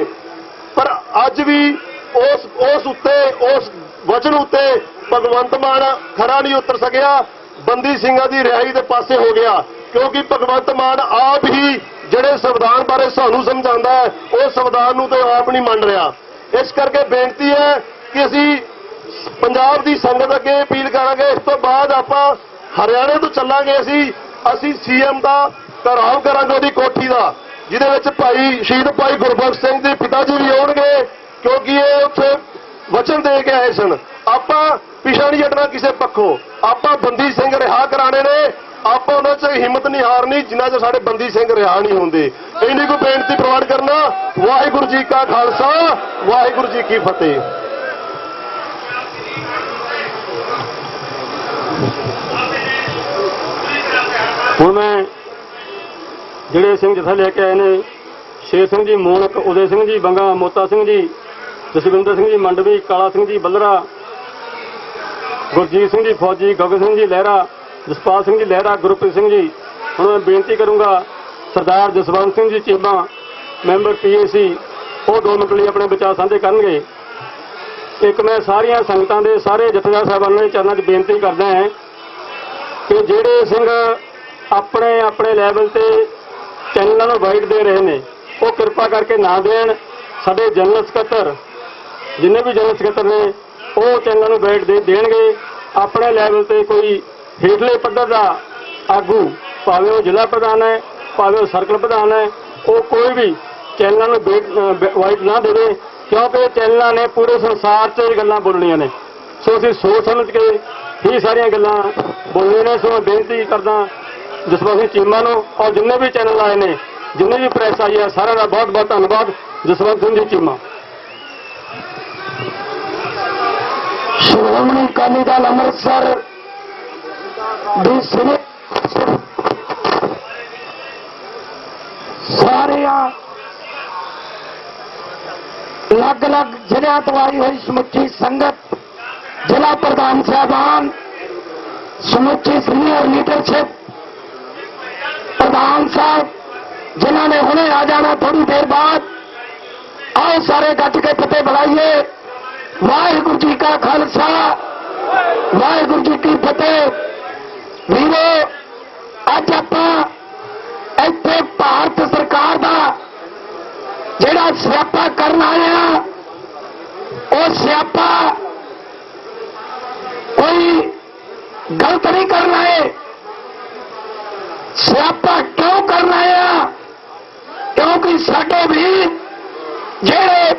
ਪਰ ਅੱਜ ਵੀ ਉਸ ਵਚਨ ਉੱਤੇ ਭਗਵੰਤ ਮਾਨ ਖਰਾ ਨਹੀਂ ਉਤਰ ਸਕਿਆ, ਬੰਦੀ ਸਿੰਘਾਂ ਦੀ ਰਿਹਾਈ ਦੇ ਪਾਸੇ ਹੋ ਗਿਆ, ਕਿਉਂਕਿ ਭਗਵੰਤ ਮਾਨ ਆਪ ਹੀ ਜਿਹੜੇ ਸੰਵਿਧਾਨ ਬਾਰੇ ਸਾਨੂੰ ਸਮਝਾਉਂਦਾ ਹੈ ਉਹ ਸੰਵਿਧਾਨ ਨੂੰ ਤਾਂ ਆਪ ਨਹੀਂ ਮੰਨ ਰਿਹਾ। ਇਸ ਕਰਕੇ ਬੇਨਤੀ ਹੈ ਕਿ ਅਸੀਂ ਪੰਜਾਬ ਦੀ ਸੰਗਤ ਅੱਗੇ ਅਪੀਲ ਕਰਾਂਗੇ, ਇਸ ਤੋਂ ਬਾਅਦ ਆਪਾਂ ਹਰਿਆਣੇ ਤੋਂ ਚੱਲਾਂਗੇ, ਅਸੀਂ ਸੀਐਮ ਦਾ ਘਰਾਓ ਕਰਾਂਗੇ ਉਹਦੀ ਕੋਠੀ ਦਾ, ਜਿਹਦੇ ਵਿੱਚ ਭਾਈ ਸ਼ਹੀਦ ਭਾਈ ਗੁਰਬਖਸ਼ ਸਿੰਘ ਦੇ ਪਿਤਾ ਜੀ ਵੀ ਆਉਣਗੇ, ਕਿਉਂਕਿ ਇਹ ਉੱਥੇ ਵਚਨ ਦੇ ਕੇ ਆਏ ਸਨ। ਆਪਾਂ ਪਿਛਾ ਨਹੀਂ ਹਟਣਾ ਕਿਸੇ ਪੱਖੋਂ, ਆਪਾਂ ਬੰਦੀ ਸਿੰਘ ਰਿਹਾ ਕਰਾਣੇ ਨੇ, ਆਪਾਂ ਉਹਨਾਂ 'ਚ ਹਿੰਮਤ ਨਹੀਂ ਹਾਰਨੀ ਜਿੰਨਾ ਚਿਰ ਸਾਡੇ ਬੰਦੀ ਸਿੰਘ ਰਿਹਾ ਨਹੀਂ ਹੁੰਦੇ। ਇੰਨੀ ਕੋਈ ਬੇਨਤੀ ਪ੍ਰਵਾਨ ਕਰਨਾ। ਵਾਹਿਗੁਰੂ ਜੀ ਕਾ ਖਾਲਸਾ, ਵਾਹਿਗੁਰੂ ਜੀ ਕੀ ਫਤਿਹ। ਹੁਣ ਮੈਂ ਜਿਹੜੇ ਸਿੰਘ ਜਥਾ ਲੈ ਕੇ ਆਏ ਨੇ, ਸ਼ੇਰ ਸਿੰਘ ਜੀ ਮੋਨਕ, ਉਦੈ ਸਿੰਘ ਜੀ ਬੰਗਾ, ਮੋਤਾ ਸਿੰਘ ਜੀ, ਜਸਵਿੰਦਰ ਸਿੰਘ ਜੀ ਮੰਡਵੀ, ਕਾਲਾ ਸਿੰਘ ਜੀ ਬੱਲਰਾ, ਗੁਰਜੀਤ ਸਿੰਘ ਜੀ ਫੌਜੀ, ਗਗਨ ਸਿੰਘ ਜੀ ਲਹਿਰਾ, ਜਸਪਾਲ ਸਿੰਘ ਜੀ ਲਹਿਰਾ, ਗੁਰਪ੍ਰੀਤ ਸਿੰਘ ਜੀ। ਹੁਣ ਮੈਂ ਬੇਨਤੀ ਕਰੂੰਗਾ ਸਰਦਾਰ ਜਸਵੰਤ ਸਿੰਘ ਜੀ ਚੀਮਾ, ਮੈਂਬਰ PAC, ਉਹ 2 ਮਿੰਟ ਲਈ ਆਪਣੇ ਵਿਚਾਰ ਸਾਂਝੇ ਕਰਨਗੇ। ਇੱਕ ਮੈਂ ਸਾਰੀਆਂ ਸੰਗਤਾਂ ਦੇ ਸਾਰੇ ਜਥੇਦਾਰ ਸਾਹਿਬਾਨਾਂ ਦੇ ਚਰਨਾਂ 'ਚ ਬੇਨਤੀ ਕਰਦਾ ਹਾਂ ਕਿ ਜਿਹੜੇ ਸਿੰਘ ਆਪਣੇ ਆਪਣੇ ਲੈਵਲ ਤੇ ਚੈਨਲਾਂ ਨੂੰ ਵਾਈਟ ਦੇ ਰਹੇ ਨੇ ਉਹ ਕਿਰਪਾ ਕਰਕੇ ਨਾ ਦੇਣ। ਸਾਡੇ ਜਨਰਲ ਸਕੱਤਰ ਜਿੰਨੇ ਵੀ ਜਨਰਲ ਸਕੱਤਰ ਨੇ ਉਹ ਚੈਨਲਾਂ ਨੂੰ ਵਾਈਟ ਦੇਣਗੇ। ਆਪਣੇ ਲੈਵਲ ਤੇ ਕੋਈ ਹੇਠਲੇ ਪੱਧਰ ਦਾ ਆਗੂ, ਭਾਵੇਂ ਉਹ ਜ਼ਿਲ੍ਹਾ ਪ੍ਰਧਾਨ ਹੈ, ਭਾਵੇਂ ਉਹ ਸਰਕਲ ਪ੍ਰਧਾਨ ਹੈ, ਉਹ ਕੋਈ ਵੀ ਚੈਨਲਾਂ ਨੂੰ ਵਾਈਟ ਨਾ ਦੇਵੇ, ਕਿਉਂਕਿ ਚੈਨਲਾਂ ਨੇ ਪੂਰੇ ਸੰਸਾਰ 'ਚ ਇਹ ਗੱਲਾਂ ਬੋਲਣੀਆਂ ਨੇ। ਸੋ ਅਸੀਂ ਸੋਚ ਸਮਝ ਕੇ ਹੀ ਸਾਰੀਆਂ ਗੱਲਾਂ ਬੋਲਣੀਆਂ ਨੇ। ਸੋ ਮੈਂ ਬੇਨਤੀ ਕਰਦਾ ਜਸਵੰਤ ਸਿੰਘ ਚੀਮਾ ਨੂੰ ਔਰ ਜਿੰਨੇ ਵੀ ਚੈਨਲ ਆਏ ਨੇ, ਜਿੰਨੇ ਵੀ ਪ੍ਰੈਸ ਆਈ ਹੈ, ਸਾਰਿਆਂ ਦਾ ਬਹੁਤ ਬਹੁਤ ਧੰਨਵਾਦ। ਜਸਵੰਤ ਸਿੰਘ ਜੀ ਚੀਮਾ। ਸ਼੍ਰੋਮਣੀ ਅਕਾਲੀ ਦਲ ਅੰਮ੍ਰਿਤਸਰ ਦੀ ਸਾਰਿਆਂ ਅਲੱਗ-ਅਲੱਗ ਜ਼ਿਲ੍ਹਿਆਂ ਤੋਂ ਆਈ ਹੋਈ ਸਮੁੱਚੀ ਸੰਗਤ, ਜ਼ਿਲ੍ਹਾ ਪ੍ਰਧਾਨ ਸਾਹਿਬਾਨ, ਸਮੁੱਚੀ ਸੀਨੀਅਰ ਲੀਡਰਸ਼ਿਪ, ਪ੍ਰਧਾਨ ਸਾਹਿਬ ਜਿਨ੍ਹਾਂ ਨੇ ਹੁਣੇ ਆ ਜਾਣਾ ਥੋੜੀ ਦੇਰ ਬਾਅਦ, आओ सारे गज के फतेह बुलाइए। वाहिगुरु जी का खालसा, वाहिगुरु जी की फतेह। वीरो अज आपां इत्थे भारत सरकार दा जिहड़ा स्यापा करन आए हां, वो स्यापा कोई गलत नहीं करना है। स्यापा क्यों करना है? क्योंकि साडे भी ਜਿਹੜੇ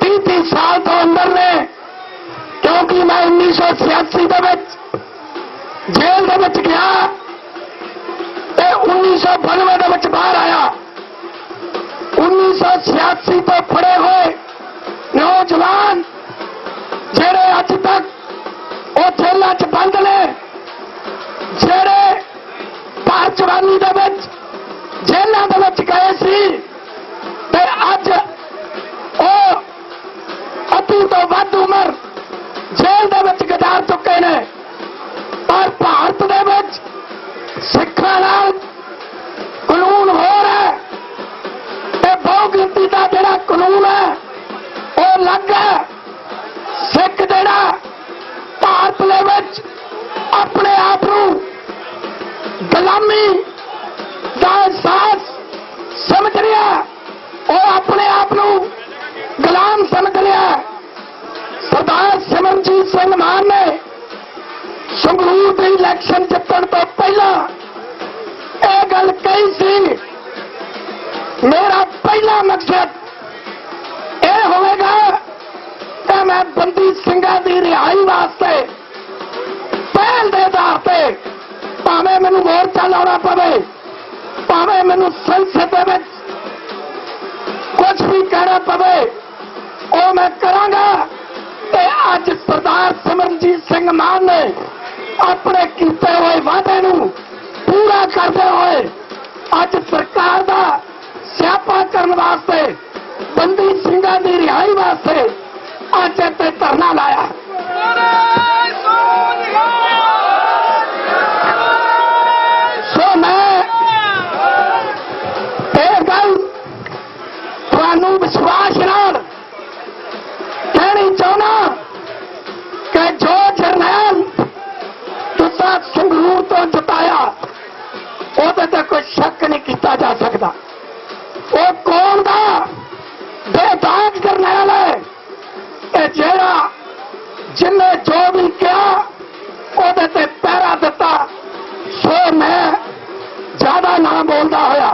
30 ਸਾਲ ਤੋਂ ਅੰਦਰ ਨੇ, ਕਿਉਂਕਿ ਮੈਂ 1986 ਦੇ ਵਿੱਚ ਜੇਲ੍ਹ ਦੇ ਵਿੱਚ ਗਿਆ ਤੇ 1992 ਦੇ ਵਿੱਚ ਬਾਹਰ ਆਇਆ। 1986 ਤੋਂ ਫੜੇ ਹੋਏ ਨੌਜਵਾਨ ਜਿਹੜੇ ਅੱਜ ਤੱਕ ਉਹ ਜੇਲ੍ਹਾਂ 'ਚ ਬੰਦ ਨੇ, ਜਿਹੜੇ ਭਾਰਤ ਜਵਾਨੀ ਦੇ ਵਿੱਚ ਜੇਲ੍ਹਾਂ ਦੇ ਵਿੱਚ ਗਏ ਸੀ ਤੇ ਅੱਜ ਅੱਧੀ ਤੋਂ ਵੱਧ ਉਮਰ ਜੇਲ੍ਹ ਦੇ ਵਿੱਚ ਗੁਜ਼ਾਰ ਚੁੱਕੇ ਨੇ। ਪਰ ਭਾਰਤ ਦੇ ਵਿੱਚ ਸਿੱਖਾਂ ਨਾਲ ਕਾਨੂੰਨ ਹੋਰ ਹੈ ਤੇ ਬਹੁਗਿਣਤੀ ਦਾ ਜਿਹੜਾ ਕਾਨੂੰਨ ਹੈ ਉਹ ਅਲੱਗ ਹੈ। ਸਿੱਖ ਜਿਹੜਾ ਭਾਰਤ ਦੇ ਵਿੱਚ ਆਪਣੇ ਆਪ ਨੂੰ ਗੁਲਾਮੀ ਦਾ ਅਹਿਸਾਸ ਸਮਝ ਰਿਹਾ, ਉਹ ਆਪਣੇ ਆਪ ਨੂੰ गुलाम समझ लिया। सरदार सिमरनजीत सिंह मान ने संगरूर के इलैक्शन जितण तो पहला यह गल कही सी, मेरा पहला मकसद यह होगा कि मैं बंदी सिंघां की रिहाई वास्ते पहल के आधार पर भावें मैनूं मोर्चा लाउणा पवे, भावें मैनूं संसद में कुछ भी कहना पवे, ਉਹ ਮੈਂ ਕਰਾਂਗਾ। ਤੇ ਅੱਜ ਸਰਦਾਰ ਸਿਮਰਨਜੀਤ ਸਿੰਘ ਮਾਨ ਨੇ ਆਪਣੇ ਕੀਤੇ ਹੋਏ ਵਾਅਦੇ ਨੂੰ ਪੂਰਾ ਕਰਦੇ ਹੋਏ ਅੱਜ ਸਰਕਾਰ ਦਾ ਸਿਆਪਾ ਕਰਨ ਵਾਸਤੇ, ਬੰਦੀ ਸਿੰਘਾਂ ਦੀ ਰਿਹਾਈ ਵਾਸਤੇ ਅੱਜ ਇੱਥੇ ਧਰਨਾ ਲਾਇਆ। ਸੋ ਮੈਂ ਇਹ ਗੱਲ ਤੁਹਾਨੂੰ ਵਿਸ਼ਵਾਸ ਨਾਲ कहनी चाहना कि जो जरनैल तुसा संगरूर तो जिताया ਉਹਦੇ ਤੇ कोई शक नहीं किया जा सकता। वो कौन दा बेदाग जरनैल है कि जेड़ा जिन्हें जो भी किया ਉਹਦੇ ते पहरा दिता। सो मैं ज्यादा ना बोलता होया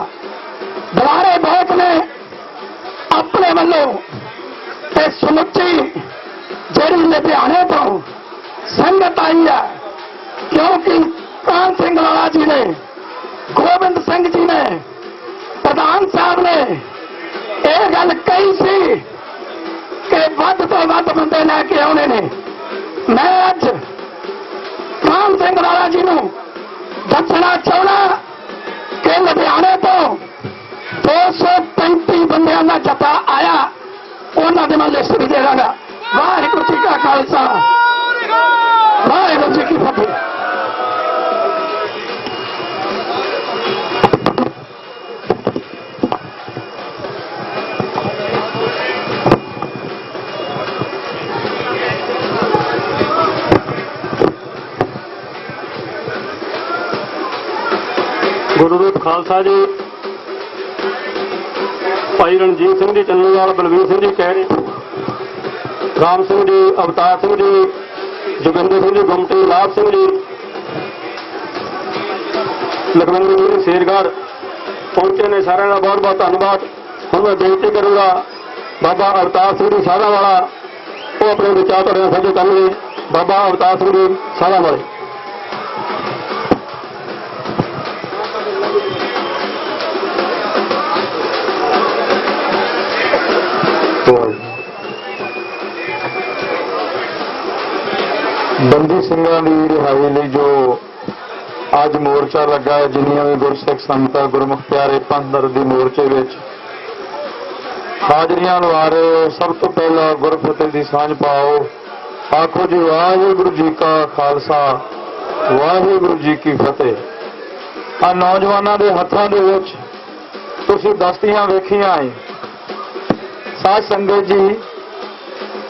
बुलारे बहुत ने अपने वालों ਤੇ ਸਮੁੱਚੀ ਜਿਹੜੀ ਲੁਧਿਆਣੇ ਤੋਂ ਸੰਗਤ ਆਈ ਹੈ, ਕਿਉਂਕਿ ਕਾਨ ਸਿੰਘ ਲਾਲਾ ਜੀ ਨੇ, ਗੋਬਿੰਦ ਸਿੰਘ ਜੀ ਨੇ, ਪ੍ਰਧਾਨ ਸਾਹਿਬ ਨੇ ਇਹ ਗੱਲ ਕਹੀ ਸੀ ਕਿ ਵੱਧ ਤੋਂ ਵੱਧ ਬੰਦੇ ਲੈ ਕੇ ਆਉਣੇ ਨੇ। ਮੈਂ ਅੱਜ ਕਾਨ ਸਿੰਘ ਲਾਲਾ ਜੀ ਨੂੰ ਦੱਸਣਾ ਚਾਹੁੰਦਾ ਕਿ ਲੁਧਿਆਣੇ ਤੋਂ 235 ਬੰਦਿਆਂ ਦਾ ਜੱਥਾ ਆਇਆ, ਉਹਨਾਂ ਦੇ ਮੈਂ ਲਿਸਟ ਵੀ ਦੇ ਦਾਂਗਾ। ਵਾਹਿਗੁਰੂ ਜੀ ਕਾ ਖਾਲਸਾ, ਵਾਹਿਗੁਰੂ ਜੀ ਕੀ ਫਤਿਹ। ਗੁਰੂ ਰੂਪ ਖਾਲਸਾ ਜੀ, ਭਾਈ ਰਣਜੀਤ ਸਿੰਘ ਜੀ ਚੰਨੋਵਾਲ, ਬਲਵੀਰ ਸਿੰਘ ਜੀ ਕਹਿਰੇ, ਰਾਮ ਸਿੰਘ ਜੀ, ਅਵਤਾਰ ਸਿੰਘ ਜੀ, ਜੋਗਿੰਦਰ ਸਿੰਘ ਜੀ ਗੁਮਟੀ, ਲਾਭ ਸਿੰਘ ਜੀ, ਲਖਵਿੰਦਰ ਸਿੰਘ ਸ਼ੇਰਗੜ੍ਹ ਪਹੁੰਚੇ ਨੇ। ਸਾਰਿਆਂ ਦਾ ਬਹੁਤ ਬਹੁਤ ਧੰਨਵਾਦ। ਹੁਣ ਮੈਂ ਬੇਨਤੀ ਕਰੂੰਗਾ ਬਾਬਾ ਅਵਤਾਰ ਸਿੰਘ ਜੀ ਸਾਧਾਂ ਵਾਲਾ, ਉਹ ਆਪਣੇ ਵਿਚਾਰ ਤੁਹਾਡੇ ਨਾਲ ਸਾਂਝੇ ਕਰਨਗੇ। ਬਾਬਾ ਅਵਤਾਰ ਸਿੰਘ ਜੀ ਸਾਧਾਂ ਵਾਲੇ। ਬੰਦੀ ਸਿੰਘਾਂ ਦੀ ਰਿਹਾਈ ਲਈ ਜੋ ਅੱਜ ਮੋਰਚਾ ਲੱਗਾ ਹੈ, ਜਿੰਨੀਆਂ ਵੀ ਗੁਰਸਿੱਖ ਸੰਗਤਾਂ ਗੁਰਮੁਖ ਪਿਆਰੇ ਪੰਥ ਦਰਦੀ ਮੋਰਚੇ ਵਿੱਚ ਹਾਜ਼ਰੀਆਂ ਲਵਾ ਰਹੇ ਹੋ, ਸਭ ਤੋਂ ਪਹਿਲਾਂ ਗੁਰਫਤਿਹ ਦੀ ਸਾਂਝ ਪਾਓ। ਆਖੋ ਜੀ ਵਾਹਿਗੁਰੂ ਜੀ ਕਾ ਖਾਲਸਾ, ਵਾਹਿਗੁਰੂ ਜੀ ਕੀ ਫਤਿਹ। ਆ ਨੌਜਵਾਨਾਂ ਦੇ ਹੱਥਾਂ ਦੇ ਵਿੱਚ ਤੁਸੀਂ ਦਸਤੀਆਂ ਵੇਖੀਆਂ ਏ ਸਾਧ ਸੰਗਤ ਜੀ,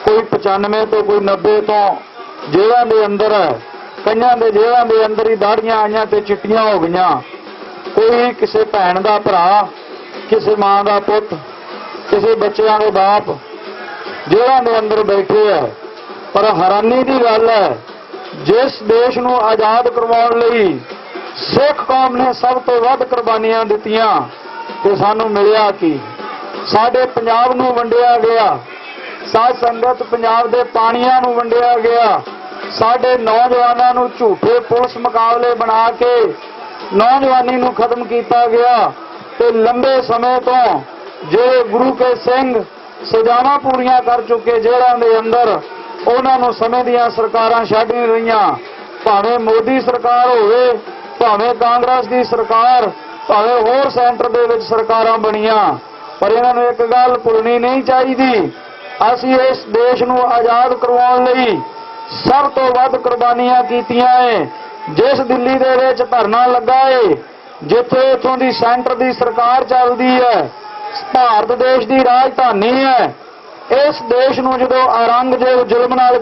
ਕੋਈ 95 ਤੋਂ ਕੋਈ 90 ਤੋਂ ਜੇਲ੍ਹਾਂ ਦੇ ਅੰਦਰ ਹੈ, ਕਈਆਂ ਦੇ ਜੇਲ੍ਹਾਂ ਦੇ ਅੰਦਰ ਹੀ ਦਾੜੀਆਂ ਆਈਆਂ ਤੇ ਚਿੱਟੀਆਂ ਹੋ ਗਈਆਂ। ਕੋਈ ਕਿਸੇ ਭੈਣ ਦਾ ਭਰਾ, ਕਿਸੇ ਮਾਂ ਦਾ ਪੁੱਤ, ਕਿਸੇ ਬੱਚਿਆਂ ਦੇ ਬਾਪ ਜੇਲ੍ਹਾਂ ਦੇ ਅੰਦਰ ਬੈਠੇ ਹੈ। ਪਰ ਹੈਰਾਨੀ ਦੀ ਗੱਲ ਹੈ, ਜਿਸ ਦੇਸ਼ ਨੂੰ ਆਜ਼ਾਦ ਕਰਵਾਉਣ ਲਈ ਸਿੱਖ ਕੌਮ ਨੇ ਸਭ ਤੋਂ ਵੱਧ ਕੁਰਬਾਨੀਆਂ ਦਿੱਤੀਆਂ ਤੇ ਸਾਨੂੰ ਮਿਲਿਆ ਕੀ? ਸਾਡੇ ਪੰਜਾਬ ਨੂੰ ਵੰਡਿਆ ਗਿਆ, ਸਾਧ ਸੰਗਤ ਪੰਜਾਬ ਦੇ ਪਾਣੀਆਂ ਨੂੰ ਵੰਡਿਆ ਗਿਆ, ਸਾਡੇ ਨੌਜਵਾਨਾਂ ਨੂੰ ਝੂਠੇ ਪੁਲਿਸ ਮੁਕਾਬਲੇ ਬਣਾ ਕੇ ਨੌਜਵਾਨੀ ਨੂੰ ਖਤਮ ਕੀਤਾ ਗਿਆ ਤੇ ਲੰਬੇ ਸਮੇਂ ਤੋਂ ਜਿਹੜੇ ਗੁਰੂ ਕੇ ਸਿੰਘ ਸਜ਼ਾਵਾਂ ਪੂਰੀਆਂ ਕਰ ਚੁੱਕੇ ਜੇਲ੍ਹਾਂ ਦੇ ਅੰਦਰ, ਉਹਨਾਂ ਨੂੰ ਸਮੇਂ ਦੀਆਂ ਸਰਕਾਰਾਂ ਛੱਡ ਨਹੀਂ ਰਹੀਆਂ। ਭਾਵੇਂ ਮੋਦੀ ਸਰਕਾਰ ਹੋਵੇ, ਭਾਵੇਂ ਕਾਂਗਰਸ ਦੀ ਸਰਕਾਰ, ਭਾਵੇਂ ਹੋਰ ਸੈਂਟਰ ਦੇ ਵਿੱਚ ਸਰਕਾਰਾਂ ਬਣੀਆਂ, ਪਰ ਇਹਨਾਂ ਨੂੰ ਇੱਕ ਗੱਲ ਭੁੱਲਣੀ ਨਹੀਂ ਚਾਹੀਦੀ, ਅਸੀਂ ਇਸ ਦੇਸ਼ ਨੂੰ ਆਜ਼ਾਦ ਕਰਵਾਉਣ ਲਈ ਸਭ ਤੋਂ ਵੱਧ ਕੁਰਬਾਨੀਆਂ ਕੀਤੀਆਂ ਏ। ਜਿਸ ਦਿੱਲੀ ਦੇ ਵਿੱਚ ਧਰਨਾ ਲੱਗਾ ਏ, ਜਿੱਥੇ ਇੱਥੋਂ ਦੀ ਸੈਂਟਰ ਦੀ ਸਰਕਾਰ ਚੱਲਦੀ ਹੈ, ਭਾਰਤ ਦੇਸ਼ ਦੀ ਰਾਜਧਾਨੀ ਹੈ, ਇਸ ਦੇਸ਼ ਨੂੰ ਜਦੋਂ ਔਰੰਗਜ਼ੇਬ ਜ਼ੁਲਮ ਨਾਲ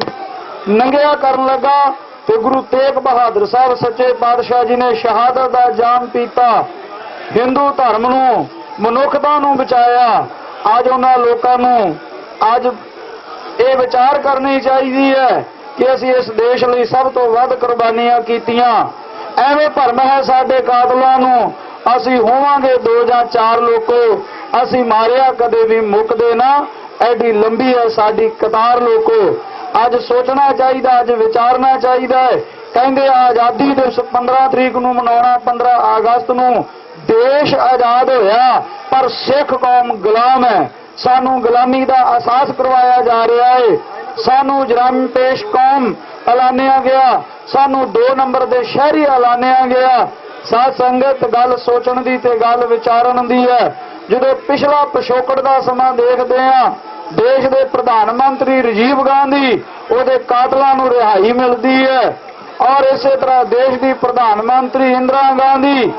ਨੰਗਿਆ ਕਰਨ ਲੱਗਾ ਤੇ ਗੁਰੂ ਤੇਗ ਬਹਾਦਰ ਸਾਹਿਬ ਸੱਚੇ ਪਾਤਸ਼ਾਹ ਜੀ ਨੇ ਸ਼ਹਾਦਤ ਦਾ ਜਾਮ ਪੀਤਾ, ਹਿੰਦੂ ਧਰਮ ਨੂੰ, ਮਨੁੱਖਤਾ ਨੂੰ ਬਚਾਇਆ। ਅੱਜ ਉਹਨਾਂ ਲੋਕਾਂ ਨੂੰ ਅੱਜ ਇਹ ਵਿਚਾਰ ਕਰਨੀ ਚਾਹੀਦੀ ਹੈ ਕਿ ਅਸੀਂ ਇਸ ਦੇਸ਼ ਲਈ ਸਭ ਤੋਂ ਵੱਧ ਕੁਰਬਾਨੀਆਂ ਕੀਤੀਆਂ। ਐਵੇਂ ਭਰਮ ਹੈ ਸਾਡੇ ਕਾਤਲਾਂ ਨੂੰ, ਅਸੀਂ ਹੋਵਾਂਗੇ 2 ਜਾਂ 4 ਲੋਕੋ, ਅਸੀਂ ਮਾਰਿਆ ਕਦੇ ਵੀ ਮੁੱਕਦੇ ਨਾ, ਐਡੀ ਲੰਬੀ ਹੈ ਸਾਡੀ ਕਤਾਰ ਲੋਕੋ। ਅੱਜ ਸੋਚਣਾ ਚਾਹੀਦਾ, ਅੱਜ ਵਿਚਾਰਨਾ ਚਾਹੀਦਾ ਹੈ। ਕਹਿੰਦੇ ਆਜ਼ਾਦੀ ਦਿਵਸ 15 ਤਰੀਕ ਨੂੰ ਮਨਾਉਣਾ, 15 ਅਗਸਤ ਨੂੰ ਦੇਸ਼ ਆਜ਼ਾਦ ਹੋਇਆ, ਪਰ ਸਿੱਖ ਕੌਮ ਗੁਲਾਮ ਹੈ। ਸਾਨੂੰ ਗੁਲਾਮੀ ਦਾ ਅਹਿਸਾਸ ਕਰਵਾਇਆ ਜਾ ਰਿਹਾ ਹੈ, ਸਾਨੂੰ ਜਰਾਮ ਪੇਸ਼ ਕੌਮ ਐਲਾਨਿਆ ਗਿਆ, ਸਾਨੂੰ 2 ਨੰਬਰ ਦੇ ਸ਼ਹਿਰੀ ਐਲਾਨਿਆ ਗਿਆ। ਸਾਧ ਸੰਗਤ, ਗੱਲ ਸੋਚਣ ਦੀ ਤੇ ਗੱਲ ਵਿਚਾਰਨ ਦੀ ਹੈ। ਜਦੋਂ ਪਿਛਲਾ ਪਿਛੋਕੜ ਦਾ ਸਮਾਂ ਦੇਖਦੇ ਹਾਂ, ਦੇਸ਼ ਦੇ ਪ੍ਰਧਾਨ ਮੰਤਰੀ ਰਾਜੀਵ ਗਾਂਧੀ, ਉਹਦੇ ਕਾਤਲਾਂ ਨੂੰ ਰਿਹਾਈ ਮਿਲਦੀ ਹੈ, ਔਰ ਇਸੇ ਤਰ੍ਹਾਂ ਦੇਸ਼ ਦੀ ਪ੍ਰਧਾਨ ਮੰਤਰੀ ਇੰਦਰਾ ਗਾਂਧੀ,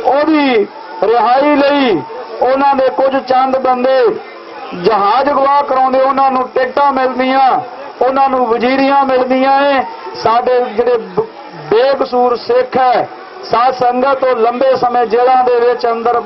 ਉਹਦੀ ਰਿਹਾਈ ਲਈ ਉਹਨਾਂ ਦੇ ਕੁਝ ਚੰਦ ਬੰਦੇ ਜਹਾਜ਼ ਗਵਾ ਕਰਾਉਂਦੇ, ਉਹਨਾਂ ਨੂੰ ਟਿਕਟਾਂ ਮਿਲਦੀਆਂ, ਉਹਨਾਂ ਨੂੰ ਵਜ਼ੀਰੀਆਂ ਮਿਲਦੀਆਂ ਏ। ਸਾਡੇ ਜਿਹੜੇ ਬੇਕਸੂਰ ਸਿੱਖ ਹੈ ਸਾਧ ਸੰਗਤ, ਉਹ ਲੰਬੇ ਸਮੇਂ ਜੇਲ੍ਹਾਂ ਦੇ ਵਿੱਚ ਅੰਦਰ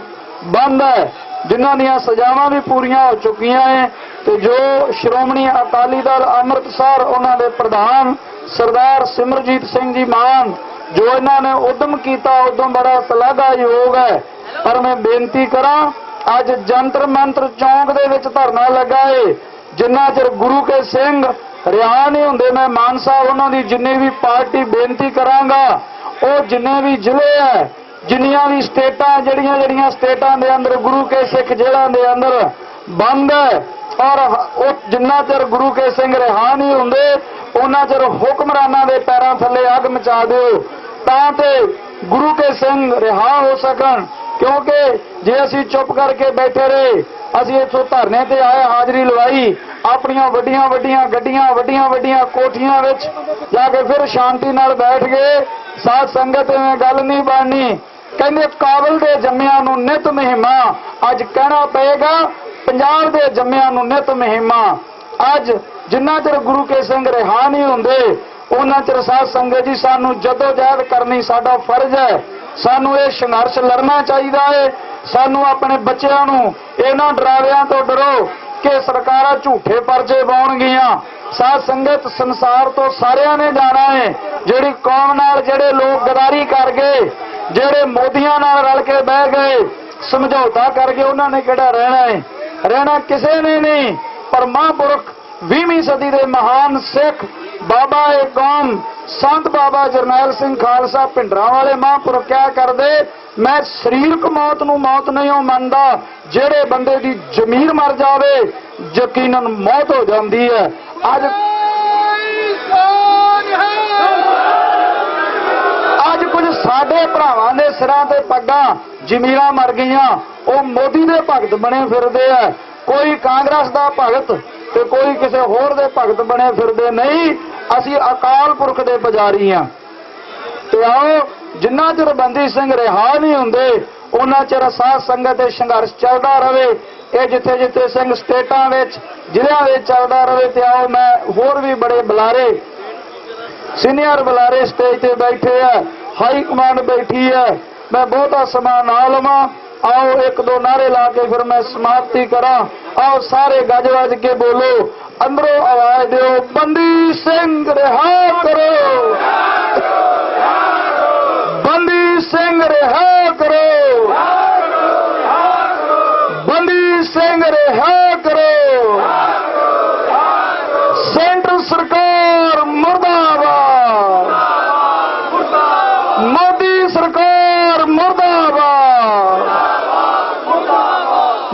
ਬੰਦ ਹੈ, ਜਿਨ੍ਹਾਂ ਦੀਆਂ ਸਜ਼ਾਵਾਂ ਵੀ ਪੂਰੀਆਂ ਹੋ ਚੁੱਕੀਆਂ ਏ। ਤੇ ਜੋ ਸ਼੍ਰੋਮਣੀ ਅਕਾਲੀ ਦਲ ਅੰਮ੍ਰਿਤਸਰ, ਉਹਨਾਂ ਦੇ ਪ੍ਰਧਾਨ ਸਰਦਾਰ ਸਿਮਰਜੀਤ ਸਿੰਘ ਜੀ ਮਾਨ, ਜੋ ਇਹਨਾਂ ਨੇ ਉਦਮ ਕੀਤਾ, ਉਦਮ ਬੜਾ ਸ਼ਲਾਘਾਯੋਗ ਹੈ। ਪਰ ਮੈਂ ਬੇਨਤੀ ਕਰਾਂ, ਅੱਜ ਜੰਤਰ ਮੰਤਰ ਚੌਂਕ ਦੇ ਵਿੱਚ ਧਰਨਾ ਲੱਗਾ ਏ, ਜਿੰਨਾ ਚਿਰ ਗੁਰੂ ਕੇ ਸਿੰਘ ਰਿਹਾ ਨਹੀਂ ਹੁੰਦੇ, ਮੈਂ ਮਾਨ ਸਾਹਿਬ ਉਹਨਾਂ ਦੀ ਜਿੰਨੀ ਵੀ ਪਾਰਟੀ ਬੇਨਤੀ ਕਰਾਂਗਾ, ਉਹ ਜਿੰਨੇ ਵੀ ਜ਼ਿਲ੍ਹੇ ਹੈ, ਜਿੰਨੀਆਂ ਵੀ ਸਟੇਟਾਂ, ਜਿਹੜੀਆਂ ਸਟੇਟਾਂ ਦੇ ਅੰਦਰ ਗੁਰੂ ਕੇ ਸਿੱਖ ਜੇਲ੍ਹਾਂ ਦੇ ਅੰਦਰ ਬੰਦ ਹੈ, ਔਰ ਉਹ ਜਿੰਨਾ ਚਿਰ ਗੁਰੂ ਕੇ ਸਿੰਘ ਰਿਹਾ ਨਹੀਂ ਹੁੰਦੇ, ਉਹਨਾਂ ਚਿਰ ਹੁਕਮਰਾਨਾਂ ਦੇ ਪੈਰਾਂ ਥੱਲੇ ਅੱਗ ਮਚਾ ਦਿਓ, ਤਾਂ ਤੇ ਗੁਰੂ ਕੇ ਸਿੰਘ ਰਿਹਾ ਹੋ ਸਕਣ। ਕਿਉਂਕਿ ਜੇ ਅਸੀਂ ਚੁੱਪ ਕਰਕੇ ਬੈਠੇ ਰਹੇ, ਅਸੀਂ ਇੱਥੋਂ ਧਰਨੇ ਤੇ ਆਏ, ਹਾਜ਼ਰੀ ਲਵਾਈ, ਆਪਣੀਆਂ ਵੱਡੀਆਂ ਵੱਡੀਆਂ ਗੱਡੀਆਂ, ਵੱਡੀਆਂ ਵੱਡੀਆਂ ਕੋਠੀਆਂ ਵਿੱਚ ਜਾ ਕੇ ਫਿਰ ਸ਼ਾਂਤੀ ਨਾਲ ਬੈਠ ਗਏ, ਸਾਧ ਸੰਗਤ ਐਵੇਂ ਗੱਲ ਨਹੀਂ ਬਣਨੀ। ਕਹਿੰਦੇ ਕਾਬਲ ਦੇ ਜੰਮਿਆਂ ਨੂੰ ਨਿਤ ਮਹਿਮਾ, ਅੱਜ ਕਹਿਣਾ ਪਏਗਾ ਪੰਜਾਬ ਦੇ ਜੰਮਿਆਂ ਨੂੰ ਨਿਤ ਮਹਿਮਾ। ਅੱਜ ਜਿੰਨਾ ਚਿਰ ਗੁਰੂ ਕੇ ਸਿੰਘ ਰਿਹਾ ਨਹੀਂ ਹੁੰਦੇ, ਉਹਨਾਂ ਚਿਰ ਸਾਧ ਸੰਗਤ ਜੀ ਸਾਨੂੰ ਜਦੋਜਹਿਦ ਕਰਨੀ ਸਾਡਾ ਫਰਜ਼ ਹੈ। ਸਾਨੂੰ ਇਹ ਸੰਘਰਸ਼ ਲੜਨਾ ਚਾਹੀਦਾ ਹੈ। ਸਾਨੂੰ ਆਪਣੇ ਬੱਚਿਆਂ ਨੂੰ ਇਹਨਾਂ ਡਰਾਵਿਆਂ ਤੋਂ ਡਰੋ ਕਿ ਸਰਕਾਰਾਂ ਝੂਠੇ ਪਰਚੇ ਪਾਉਣਗੀਆਂ। ਸਾਧ ਸੰਗਤ, ਸੰਸਾਰ ਤੋਂ ਸਾਰਿਆਂ ਨੇ ਜਾਣਾ ਹੈ। ਜਿਹੜੀ ਕੌਮ ਨਾਲ ਜਿਹੜੇ ਲੋਕ ਗਦਾਰੀ ਕਰ ਗਏ, ਜਿਹੜੇ ਮੋਦੀਆਂ ਨਾਲ ਰਲ ਕੇ ਬਹਿ ਗਏ, ਸਮਝੌਤਾ ਕਰ ਗਏ, ਉਹਨਾਂ ਨੇ ਕਿਹੜਾ ਰਹਿਣਾ ਹੈ? ਰਹਿਣਾ ਕਿਸੇ ਨੇ ਨਹੀਂ। ਪਰ ਮਹਾਂਪੁਰਖ 20ਵੀਂ ਸਦੀ ਦੇ ਮਹਾਨ ਸਿੱਖ ਬਾਬਾ ਏ ਕੌਮ ਸੰਤ ਬਾਬਾ ਜਰਨੈਲ ਸਿੰਘ ਖਾਲਸਾ ਭਿੰਡਰਾਂ ਵਾਲੇ ਮਹਾਂਪੁਰਖ ਕਿਆ ਕਰਦੇ, ਮੈਂ ਸਰੀਰਕ ਮੌਤ ਨੂੰ ਮੌਤ ਨਹੀਂ ਮੰਨਦਾ, ਜਿਹੜੇ ਬੰਦੇ ਦੀ ਜ਼ਮੀਰ ਮਰ ਜਾਵੇ ਯਕੀਨਨ ਮੌਤ ਹੋ ਜਾਂਦੀ ਹੈ। ਅੱਜ ਸਾਡੇ ਭਰਾਵਾਂ ਦੇ ਸਿਰਾਂ ਤੇ ਪੱਗਾਂ ਜ਼ਮੀਰਾਂ ਮਰ ਗਈਆਂ, ਉਹ ਮੋਦੀ ਦੇ ਭਗਤ ਬਣੇ ਫਿਰਦੇ ਆ। ਕੋਈ ਕਾਂਗਰਸ ਦਾ ਭਗਤ ਤੇ ਕੋਈ ਕਿਸੇ ਹੋਰ ਦੇ ਭਗਤ ਬਣੇ ਫਿਰਦੇ ਨਹੀਂ। ਅਸੀਂ ਅਕਾਲ ਪੁਰਖ ਦੇ ਪੁਜਾਰੀ ਆ। ਤੇ ਆਓ, ਜਿੰਨਾ ਚਿਰ ਬੰਦੀ ਸਿੰਘ ਰਿਹਾ ਨਹੀਂ ਹੁੰਦੇ ਉਹਨਾਂ ਚਿਰ ਸਾਧ ਸੰਗਤ ਤੇ ਸੰਘਰਸ਼ ਚੱਲਦਾ ਰਹੇ। ਇਹ ਜਿੱਥੇ ਜਿੱਥੇ ਸਿੰਘ ਸਟੇਟਾਂ ਵਿੱਚ ਜ਼ਿਲ੍ਹਿਆਂ ਵਿੱਚ ਚੱਲਦਾ ਰਹੇ। ਤੇ ਆਓ, ਮੈਂ ਹੋਰ ਵੀ ਬੜੇ ਬੁਲਾਰੇ, ਸੀਨੀਅਰ ਬੁਲਾਰੇ ਸਟੇਜ ਤੇ ਬੈਠੇ ਆ, ਹਾਈ ਕਮਾਂਡ ਬੈਠੀ ਹੈ, ਮੈਂ ਬਹੁਤਾ ਸਮਾਂ ਨਾ ਲਵਾਂ। ਆਓ ਇੱਕ ਦੋ ਨਾਰੇ ਲਾ ਕੇ ਫਿਰ ਮੈਂ ਸਮਾਪਤੀ ਕਰਾਂ। ਆਓ ਸਾਰੇ ਗੱਜ ਵੱਜ ਕੇ ਬੋਲੋ, ਅੰਦਰੋਂ ਆਵਾਜ਼ ਦਿਓ, ਬੰਦੀ ਸਿੰਘ ਰਿਹਾ ਕਰੋ, ਬੰਦੀ ਸਿੰਘ ਰਿਹਾ ਕਰੋ, ਬੰਦੀ ਸਿੰਘ ਰਿਹਾ ਕਰੋ। ਸੈਂਟਰ ਸਰਕਾਰ ਮੁਰਦਾਬਾਦ, ਮੋਦੀ ਸਰਕਾਰ ਮੁਰਦਾਬਾਦ,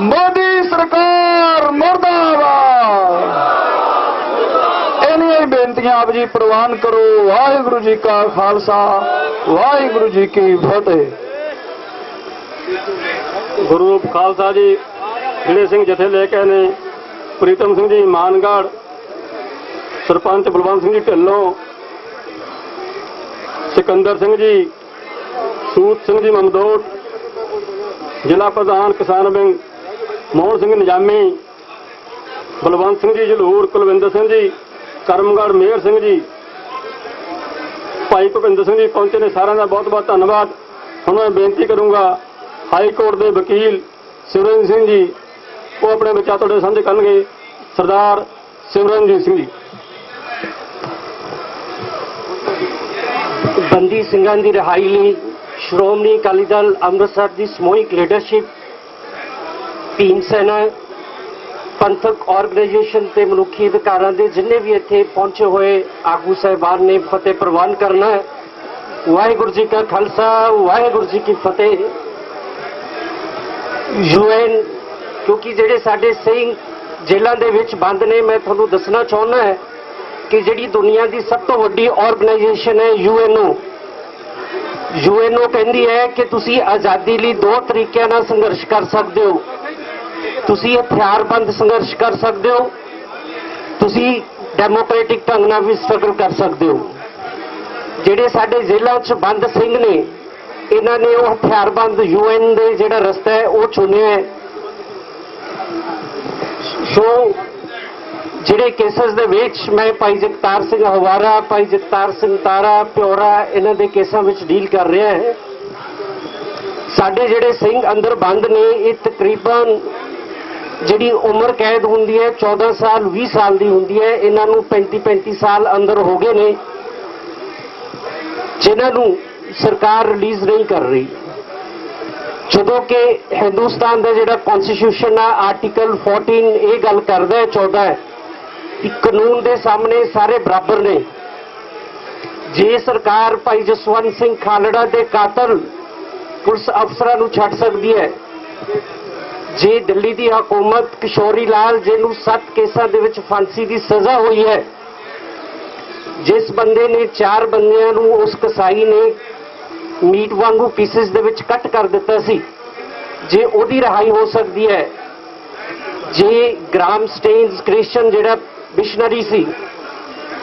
ਮੋਦੀ ਸਰਕਾਰ ਮੁਰਦਾਬਾਦ। ਇੰਨੀਆਂ ਹੀ ਬੇਨਤੀਆਂ ਆਪ ਜੀ ਪ੍ਰਵਾਨ ਕਰੋ। ਵਾਹਿਗੁਰੂ ਜੀ ਕਾ ਖਾਲਸਾ, ਵਾਹਿਗੁਰੂ ਜੀ ਕੀ ਫਤਿਹ। ਗੁਰੂ ਰੂਪ ਖਾਲਸਾ ਜੀ ਜਿਹੜੇ ਸਿੰਘ ਜਥੇ ਲੈ ਕੇ ਆਏ ਨੇ, ਪ੍ਰੀਤਮ ਸਿੰਘ ਜੀ ਮਾਨਗੜ੍ਹ, ਸਰਪੰਚ ਬਲਵੰਤ ਸਿੰਘ ਜੀ ਢਿੱਲੋਂ, ਸਿਕੰਦਰ ਸਿੰਘ ਜੀ, ਸੂਤ ਸਿੰਘ ਜੀ ਮਮਦੋਟ, ਜ਼ਿਲ੍ਹਾ ਪ੍ਰਧਾਨ ਕਿਸਾਨ ਵਿੰਗ ਮੋਹਨ ਸਿੰਘ ਨਿਜਾਮੀ, ਬਲਵੰਤ ਸਿੰਘ ਜੀ ਜਲੂਰ, ਕੁਲਵਿੰਦਰ ਸਿੰਘ ਜੀ ਕਰਮਗੜ੍ਹ, ਮੇਹਰ ਸਿੰਘ ਜੀ, ਭਾਈ ਭੁਪਿੰਦਰ ਸਿੰਘ ਜੀ ਪਹੁੰਚੇ ਨੇ। ਸਾਰਿਆਂ ਦਾ ਬਹੁਤ ਬਹੁਤ ਧੰਨਵਾਦ। ਹੁਣ ਮੈਂ ਬੇਨਤੀ ਕਰੂੰਗਾ ਹਾਈ ਕੋਰਟ ਦੇ ਵਕੀਲ ਸਿਮਰਨ ਸਿੰਘ ਜੀ, ਉਹ ਆਪਣੇ ਵਿਚਾਰ ਤੁਹਾਡੇ ਸਾਂਝੇ ਕਰਨਗੇ। ਸਰਦਾਰ ਸਿਮਰਨਜੀਤ ਸਿੰਘ ਜੀ। ਬੰਦੀ ਸਿੰਘਾਂ ਦੀ ਰਿਹਾਈ ਲਈ ਸ਼੍ਰੋਮਣੀ ਅਕਾਲੀ ਦਲ ਅੰਮ੍ਰਿਤਸਰ ਦੀ ਸਮੂਹਿਕ ਲੀਡਰਸ਼ਿਪ, ਭੀਮ ਸੈਨਾ, ਪੰਥਕ ਆਰਗੇਨਾਈਜੇਸ਼ਨ ਤੇ ਮਨੁੱਖੀ ਅਧਿਕਾਰਾਂ ਦੇ ਜਿੰਨੇ ਵੀ ਇੱਥੇ ਪਹੁੰਚੇ ਹੋਏ ਆਗੂ ਸਾਹਿਬਾਨ ਨੇ ਫਤਿਹ ਪ੍ਰਵਾਨ ਕਰਨਾ ਹੈ। ਵਾਹਿਗੁਰੂ ਜੀ ਕਾ ਖਾਲਸਾ, ਵਾਹਿਗੁਰੂ ਜੀ ਕੀ ਫਤਿਹ। ਯੂਐਨ, ਕਿਉਂਕਿ ਜਿਹੜੇ ਸਾਡੇ ਸਿੰਘ ਜੇਲ੍ਹਾਂ ਦੇ ਵਿੱਚ ਬੰਦ ਨੇ, ਮੈਂ ਤੁਹਾਨੂੰ ਦੱਸਣਾ ਚਾਹੁੰਦਾ ਹੈ ਕਿ ਜਿਹੜੀ ਦੁਨੀਆ ਦੀ ਸਭ ਤੋਂ ਵੱਡੀ ਆਰਗੇਨਾਈਜੇਸ਼ਨ ਹੈ ਯੂਐਨਓ ਕਹਿੰਦੀ ਹੈ ਕਿ ਤੁਸੀਂ ਆਜ਼ਾਦੀ ਲਈ ਦੋ ਤਰੀਕਿਆਂ ਨਾਲ ਸੰਘਰਸ਼ ਕਰ ਸਕਦੇ ਹੋ। ਤੁਸੀਂ ਹਥਿਆਰਬੰਦ ਸੰਘਰਸ਼ ਕਰ ਸਕਦੇ ਹੋ, ਤੁਸੀਂ ਡੈਮੋਕ੍ਰੈਟਿਕ ਢੰਗ ਨਾਲ ਵੀ ਸਟਰਗਲ ਕਰ ਸਕਦੇ ਹੋ। ਜਿਹੜੇ ਸਾਡੇ ਜੇਲ੍ਹਾਂ 'ਚ ਬੰਦ ਸਿੰਘ ਨੇ, ਇਹਨਾਂ ਨੇ ਉਹ ਹਥਿਆਰਬੰਦ ਯੂਐਨ ਦੇ ਜਿਹੜਾ ਰਸਤਾ ਹੈ ਉਹ ਚੁਣਿਆ ਹੈ। ਸੋ ਜਿਹੜੇ ਕੇਸਸ ਦੇ ਵਿੱਚ ਮੈਂ ਭਾਈ ਜਗਤਾਰ ਸਿੰਘ ਹਵਾਰਾ, ਭਾਈ ਜਗਤਾਰ ਸਿੰਘ ਤਾਰਾ, ਪਿਓਰਾ, ਇਹਨਾਂ ਦੇ ਕੇਸਾਂ ਵਿੱਚ ਡੀਲ ਕਰ ਰਿਹਾ ਹੈ। ਸਾਡੇ ਜਿਹੜੇ ਸਿੰਘ ਅੰਦਰ ਬੰਦ ਨੇ, ਇਹ ਤਕਰੀਬਨ ਜਿਹੜੀ ਉਮਰ ਕੈਦ ਹੁੰਦੀ ਹੈ 14 ਸਾਲ 20 ਸਾਲ ਦੀ ਹੁੰਦੀ ਹੈ। ਇਹਨਾਂ ਨੂੰ 35 ਸਾਲ ਅੰਦਰ ਹੋ ਗਏ ਨੇ, ਜਿਨ੍ਹਾਂ ਨੂੰ ਸਰਕਾਰ ਰਿਲੀਜ਼ ਨਹੀਂ ਕਰ ਰਹੀ। ਜਦੋਂ ਕਿ ਹਿੰਦੁਸਤਾਨ ਦਾ ਜਿਹੜਾ ਕਨਸਟੀਟਿਊਸ਼ਨ ਆ, ਆਰਟੀਕਲ 14 ਇਹ ਗੱਲ ਕਰਦਾ ਹੈ, 14 ਹੈ ਕਿ ਕਾਨੂੰਨ ਦੇ ਸਾਹਮਣੇ ਸਾਰੇ ਬਰਾਬਰ ਨੇ। ਜੇ ਸਰਕਾਰ ਭਾਈ ਜਸਵੰਤ ਸਿੰਘ ਖਾਲੜਾ ਦੇ ਕਾਤਲ ਪੁਲਿਸ ਅਫਸਰਾਂ ਨੂੰ ਛੱਡ ਸਕਦੀ ਹੈ, ਜੇ ਦਿੱਲੀ ਦੀ ਹਕੂਮਤ ਕਿਸ਼ੋਰੀ ਲਾਲ ਜਿਹਨੂੰ 7 ਕੇਸਾਂ ਦੇ ਵਿੱਚ ਫਾਂਸੀ ਦੀ ਸਜ਼ਾ ਹੋਈ ਹੈ, ਜਿਸ ਬੰਦੇ ਨੇ 4 ਬੰਦਿਆਂ ਨੂੰ ਉਸ ਕਸਾਈ ਨੇ ਮੀਟ ਵਾਂਗੂ ਪੀਸਿਸ ਦੇ ਵਿੱਚ ਕੱਟ ਕਰ ਦਿੱਤਾ ਸੀ, ਜੇ ਉਹਦੀ ਰਿਹਾਈ ਹੋ ਸਕਦੀ ਹੈ, ਜੇ ਗ੍ਰਾਮ ਸਟੇਨਸ ਕ੍ਰਿਸ਼ਨ ਜਿਹੜਾ ਮਿਸ਼ਨਰੀ ਸੀ,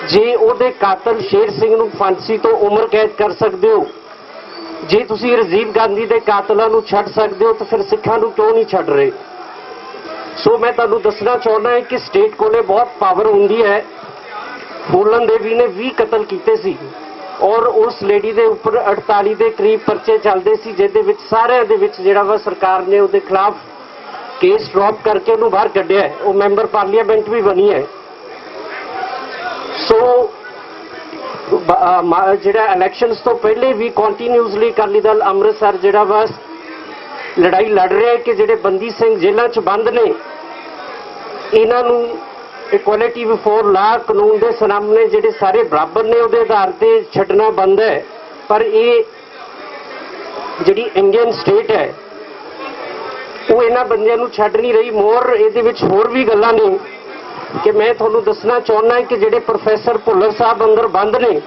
ਜੇ ਉਹਦੇ ਕਾਤਲ ਸ਼ੇਰ ਸਿੰਘ ਨੂੰ ਫਾਂਸੀ ਤੋਂ ਉਮਰ ਕੈਦ ਕਰ ਸਕਦੇ ਹੋ, ਜੇ ਤੁਸੀਂ ਰਾਜੀਵ ਗਾਂਧੀ ਦੇ ਕਾਤਲਾਂ ਨੂੰ ਛੱਡ ਸਕਦੇ ਹੋ, ਤਾਂ ਫਿਰ ਸਿੱਖਾਂ ਨੂੰ ਕਿਉਂ ਨਹੀਂ ਛੱਡ ਰਹੇ? ਸੋ ਮੈਂ ਤੁਹਾਨੂੰ ਦੱਸਣਾ ਚਾਹੁੰਦਾ ਹਾਂ ਕਿ ਸਟੇਟ ਕੋਲੇ ਬਹੁਤ ਪਾਵਰ ਹੁੰਦੀ ਹੈ। ਫੂਲਨ ਦੇਵੀ ਨੇ 20 ਕਤਲ ਕੀਤੇ ਸੀ ਔਰ ਉਸ ਲੇਡੀ ਦੇ ਉੱਪਰ 48 ਦੇ ਕਰੀਬ ਪਰਚੇ ਚੱਲਦੇ ਸੀ, ਜਿਹਦੇ ਵਿੱਚ ਸਾਰਿਆਂ ਦੇ ਵਿੱਚ ਜਿਹੜਾ ਵਾ ਸਰਕਾਰ ਨੇ ਉਹਦੇ ਖਿਲਾਫ ਕੇਸ ਡ੍ਰੌਪ ਕਰਕੇ ਉਹਨੂੰ ਬਾਹਰ ਕੱਢਿਆ ਹੈ। ਉਹ ਮੈਂਬਰ ਪਾਰਲੀਮੈਂਟ ਵੀ ਬਣੀ ਹੈ। ਸੋ ਜਿਹੜਾ ਇਲੈਕਸ਼ਨਸ ਤੋਂ ਪਹਿਲੇ ਵੀ ਕੰਟੀਨਿਊਸਲੀ ਅਕਾਲੀ ਦਲ ਅੰਮ੍ਰਿਤਸਰ ਜਿਹੜਾ ਵਾ ਲੜਾਈ ਲੜ ਰਿਹਾ ਹੈ ਕਿ ਜਿਹੜੇ ਬੰਦੀ ਸਿੰਘ ਜੇਲ੍ਹਾਂ 'ਚ ਬੰਦ ਨੇ, ਇਹਨਾਂ ਨੂੰ ਇਕੁਐਲਿਟੀ ਬਿਫੋਰ ਲਾ, ਕਾਨੂੰਨ ਦੇ ਸਾਹਮਣੇ ਜਿਹੜੇ ਸਾਰੇ ਬਰਾਬਰ ਨੇ, ਉਹਦੇ ਆਧਾਰ ਤੇ ਛੱਡਣਾ ਬੰਦ ਹੈ। ਪਰ ਇਹ ਜਿਹੜੀ ਇੰਡੀਅਨ ਸਟੇਟ ਹੈ ਉਹ ਇਹਨਾਂ ਬੰਦਿਆਂ ਨੂੰ ਛੱਡ ਨਹੀਂ ਰਹੀ। ਮੋਰ ਇਹਦੇ ਵਿੱਚ ਹੋਰ ਵੀ ਗੱਲਾਂ ਨੇ ਕਿ ਮੈਂ ਤੁਹਾਨੂੰ ਦੱਸਣਾ ਚਾਹੁੰਦਾ ਕਿ ਜਿਹੜੇ ਪ੍ਰੋਫੈਸਰ ਭੁੱਲਰ ਸਾਹਿਬ ਅੰਦਰ ਬੰਦ ਨੇ,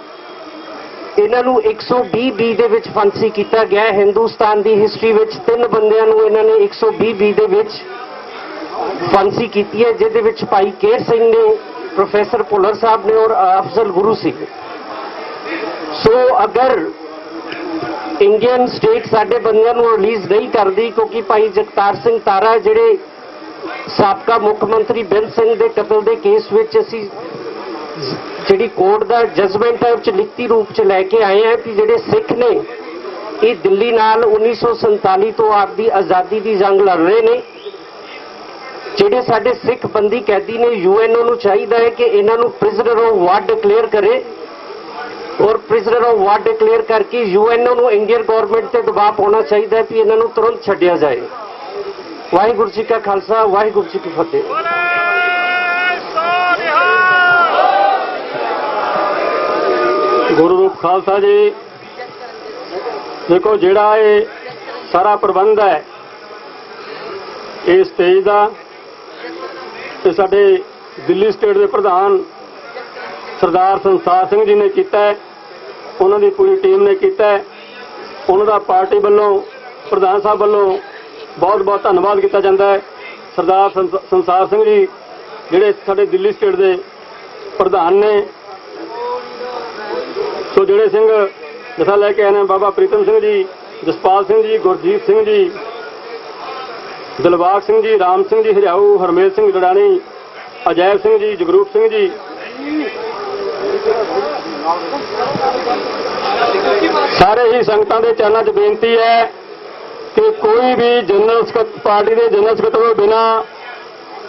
ਇਹਨਾਂ ਨੂੰ 120 ਬੀ ਦੇ ਵਿੱਚ ਫਾਂਸੀ ਕੀਤਾ ਗਿਆ ਹੈ। ਹਿੰਦੁਸਤਾਨ ਦੀ ਹਿਸਟਰੀ ਵਿੱਚ 3 ਬੰਦਿਆਂ ਨੂੰ ਇਹਨਾਂ ਨੇ 120 ਬੀ ਦੇ ਵਿੱਚ ਫਾਂਸੀ ਕੀਤੀ ਹੈ, ਜਿਹਦੇ ਵਿੱਚ ਭਾਈ ਕੇਰ ਸਿੰਘ ਨੇ, ਪ੍ਰੋਫੈਸਰ ਭੁੱਲਰ ਸਾਹਿਬ ਨੇ ਔਰ ਅਫਜ਼ਲ ਗੁਰੂ ਸਿੰਘ। ਸੋ ਅਗਰ ਇੰਡੀਅਨ ਸਟੇਟ ਸਾਡੇ ਬੰਦਿਆਂ ਨੂੰ ਰਿਲੀਜ਼ ਨਹੀਂ ਕਰਦੀ, ਕਿਉਂਕਿ ਭਾਈ ਜਗਤਾਰ ਸਿੰਘ ਤਾਰਾ ਜਿਹੜੇ ਸਾਬਕਾ ਮੁੱਖ ਮੰਤਰੀ ਬਿੰਦ ਸਿੰਘ ਦੇ ਕਤਲ ਦੇ ਕੇਸ ਵਿੱਚ ਅਸੀਂ ਜਿਹੜੀ ਕੋਰਟ ਦਾ ਜਜਮੈਂਟ ਹੈ ਉਹ 'ਚ ਲਿਖਤੀ ਰੂਪ 'ਚ ਲੈ ਕੇ ਆਏ ਹਾਂ ਕਿ ਜਿਹੜੇ ਸਿੱਖ ਨੇ ਇਹ ਦਿੱਲੀ ਨਾਲ 1947 ਤੋਂ ਆਪਦੀ ਆਜ਼ਾਦੀ ਦੀ ਜੰਗ ਲੜ ਰਹੇ ਨੇ। ਜਿਹੜੇ ਸਾਡੇ ਸਿੱਖ ਬੰਦੀ ਕੈਦੀ ਨੇ, ਯੂਐਨਓ ਨੂੰ ਚਾਹੀਦਾ ਹੈ ਕਿ ਇਹਨਾਂ ਨੂੰ ਪ੍ਰਿਜ਼ਨਰ ਆਫ ਵਾਰ ਡਿਕਲੇਅਰ ਕਰੇ ਔਰ ਪ੍ਰਿਜ਼ਨਰ ਆਫ ਵਾਰ ਡਿਕਲੇਅਰ ਕਰਕੇ ਯੂਐਨਓ ਨੂੰ ਇੰਡੀਅਨ ਗਵਰਨਮੈਂਟ ਤੇ ਦਬਾਅ ਪਾਉਣਾ ਚਾਹੀਦਾ ਹੈ ਕਿ ਇਹਨਾਂ ਨੂੰ ਤੁਰੰਤ ਛੱਡਿਆ ਜਾਏ। ਵਾਹਿਗੁਰੂ ਜੀ ਕਾ ਖਾਲਸਾ, ਵਾਹਿਗੁਰੂ ਜੀ ਕੀ ਫਤਿਹ। ਗੁਰੂ ਰੂਪ ਖਾਲਸਾ ਜੀ, ਦੇਖੋ ਜਿਹੜਾ ਇਹ ਸਾਰਾ ਪ੍ਰਬੰਧ ਹੈ ਇਹ ਸਟੇਜ ਦਾ, ਤੇ ਸਾਡੇ ਦਿੱਲੀ ਸਟੇਟ ਦੇ ਪ੍ਰਧਾਨ ਸਰਦਾਰ ਸੰਸਾਰ ਸਿੰਘ ਜੀ ਨੇ ਕੀਤਾ ਹੈ, ਉਹਨਾਂ ਦੀ ਪੂਰੀ ਟੀਮ ਨੇ ਕੀਤਾ ਹੈ। ਉਹਨਾਂ ਦਾ ਪਾਰਟੀ ਵੱਲੋਂ, ਪ੍ਰਧਾਨ ਸਾਹਿਬ ਵੱਲੋਂ ਬਹੁਤ ਬਹੁਤ ਧੰਨਵਾਦ ਕੀਤਾ ਜਾਂਦਾ ਹੈ। ਸਰਦਾਰ ਸੰਸਾਰ ਸਿੰਘ ਜੀ ਜਿਹੜੇ ਸਾਡੇ ਦਿੱਲੀ ਸਟੇਟ ਦੇ ਪ੍ਰਧਾਨ ਨੇ। ਸੋ ਜਿਹੜੇ ਸਿੰਘ ਜਥਾ ਲੈ ਕੇ ਆਏ ਨੇ, ਬਾਬਾ ਪ੍ਰੀਤਮ ਸਿੰਘ ਜੀ, ਜਸਪਾਲ ਸਿੰਘ ਜੀ, ਗੁਰਜੀਤ ਸਿੰਘ ਜੀ, ਦਿਲਬਾਗ ਸਿੰਘ ਜੀ, ਰਾਮ ਸਿੰਘ ਜੀ ਹਰਿਆਊ, ਹਰਮੇਲ ਸਿੰਘ ਜੜਾਣੀ, ਅਜੈਬ ਸਿੰਘ ਜੀ, ਜਗਰੂਪ ਸਿੰਘ ਜੀ, ਸਾਰੇ ਹੀ ਸੰਗਤਾਂ ਦੇ ਚਰਨਾਂ 'ਚ ਬੇਨਤੀ ਹੈ ਕਿ ਕੋਈ ਵੀ ਜਨਰਲ ਪਾਰਟੀ ਦੇ ਜਨਰਲ ਸਕੱਤਰ ਤੋਂ ਬਿਨਾਂ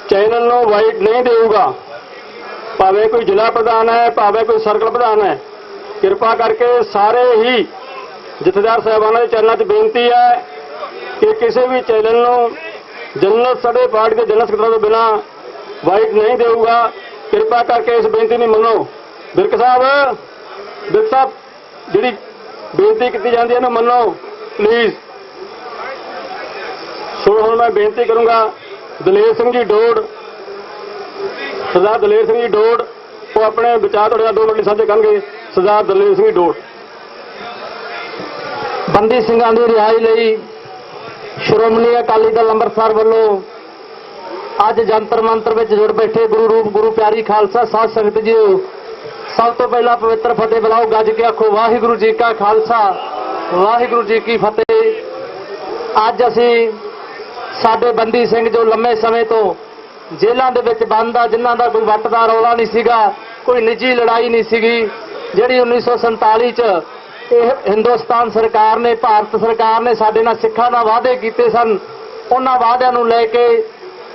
ਚੈਨਲ ਨੂੰ ਵਾਈਟ ਨਹੀਂ ਦੇਊਗਾ, ਭਾਵੇਂ ਕੋਈ ਜ਼ਿਲ੍ਹਾ ਪ੍ਰਧਾਨ ਹੈ, ਭਾਵੇਂ ਕੋਈ ਸਰਕਲ ਪ੍ਰਧਾਨ ਹੈ। ਕਿਰਪਾ ਕਰਕੇ ਸਾਰੇ ਹੀ ਜਥੇਦਾਰ ਸਾਹਿਬਾਨਾਂ ਦੇ ਚਰਨਾਂ 'ਚ ਬੇਨਤੀ ਹੈ ਕਿ ਕਿਸੇ ਵੀ ਚੈਨਲ ਨੂੰ ਜਨਰਲ ਸਾਡੇ ਪਾਰਟੀ ਦੇ ਜਨਰਲ ਸਕੱਤਰ ਤੋਂ ਬਿਨਾਂ ਵਾਈਟ ਨਹੀਂ ਦੇਊਗਾ। ਕਿਰਪਾ ਕਰਕੇ ਇਸ ਬੇਨਤੀ ਨੂੰ ਮੰਨੋ। ਬਿਰਕ ਸਾਹਿਬ ਜਿਹੜੀ ਬੇਨਤੀ ਕੀਤੀ ਜਾਂਦੀ ਹੈ ਇਹਨੂੰ ਮੰਨੋ ਪਲੀਜ਼। ਸੋ ਹੁਣ ਮੈਂ ਬੇਨਤੀ ਕਰੂੰਗਾ ਦਲੇਰ ਸਿੰਘ ਜੀ ਡੋੜ, ਸਰਦਾਰ ਦਲੇਰ ਸਿੰਘ ਜੀ ਡੋੜ, ਉਹ ਆਪਣੇ ਵਿਚਾਰ ਤੁਹਾਡੇ ਨਾਲ 2 ਮਿੰਟ ਸਾਂਝੇ ਕਰਨਗੇ। ਸਰਦਾਰ ਦਲੇਰ ਸਿੰਘ ਜੀ ਡੋੜ। ਬੰਦੀ ਸਿੰਘਾਂ ਦੀ ਰਿਹਾਈ ਲਈ ਸ਼੍ਰੋਮਣੀ ਅਕਾਲੀ ਦਲ ਅੰਮ੍ਰਿਤਸਰ ਵੱਲੋਂ ਅੱਜ ਜੰਤਰ ਮੰਤਰ ਵਿੱਚ ਜੁੜ ਬੈਠੇ ਗੁਰੂ ਰੂਪ ਗੁਰੂ ਪਿਆਰੀ ਖਾਲਸਾ ਸਾਧ ਸੰਗਤ ਜੀ, ਸਭ ਤੋਂ ਪਹਿਲਾਂ ਪਵਿੱਤਰ ਫਤਿਹ ਬੁਲਾਓ, ਗੱਜ ਕੇ ਆਖੋ ਵਾਹਿਗੁਰੂ ਜੀ ਕਾ ਖਾਲਸਾ, ਵਾਹਿਗੁਰੂ ਜੀ ਕੀ ਫਤਿਹ। ਅੱਜ ਅਸੀਂ ਸਾਡੇ ਬੰਦੀ ਸਿੰਘ ਜੋ ਲੰਮੇ ਸਮੇਂ ਤੋਂ ਜੇਲ੍ਹਾਂ ਦੇ ਵਿੱਚ ਬੰਦ ਆ, ਜਿਨ੍ਹਾਂ ਦਾ ਕੋਈ ਵੱਟ ਦਾ ਰੌਲਾ ਨਹੀਂ ਸੀਗਾ, ਕੋਈ ਨਿੱਜੀ ਲੜਾਈ ਨਹੀਂ ਸੀਗੀ, ਜਿਹੜੀ 1947 'ਚ ਇਹ ਹਿੰਦੁਸਤਾਨ ਸਰਕਾਰ ਨੇ, ਭਾਰਤ ਸਰਕਾਰ ਨੇ ਸਾਡੇ ਨਾਲ ਸਿੱਖਾਂ ਨਾਲ ਵਾਅਦੇ ਕੀਤੇ ਸਨ, ਉਹਨਾਂ ਵਾਅਦਿਆਂ ਨੂੰ ਲੈ ਕੇ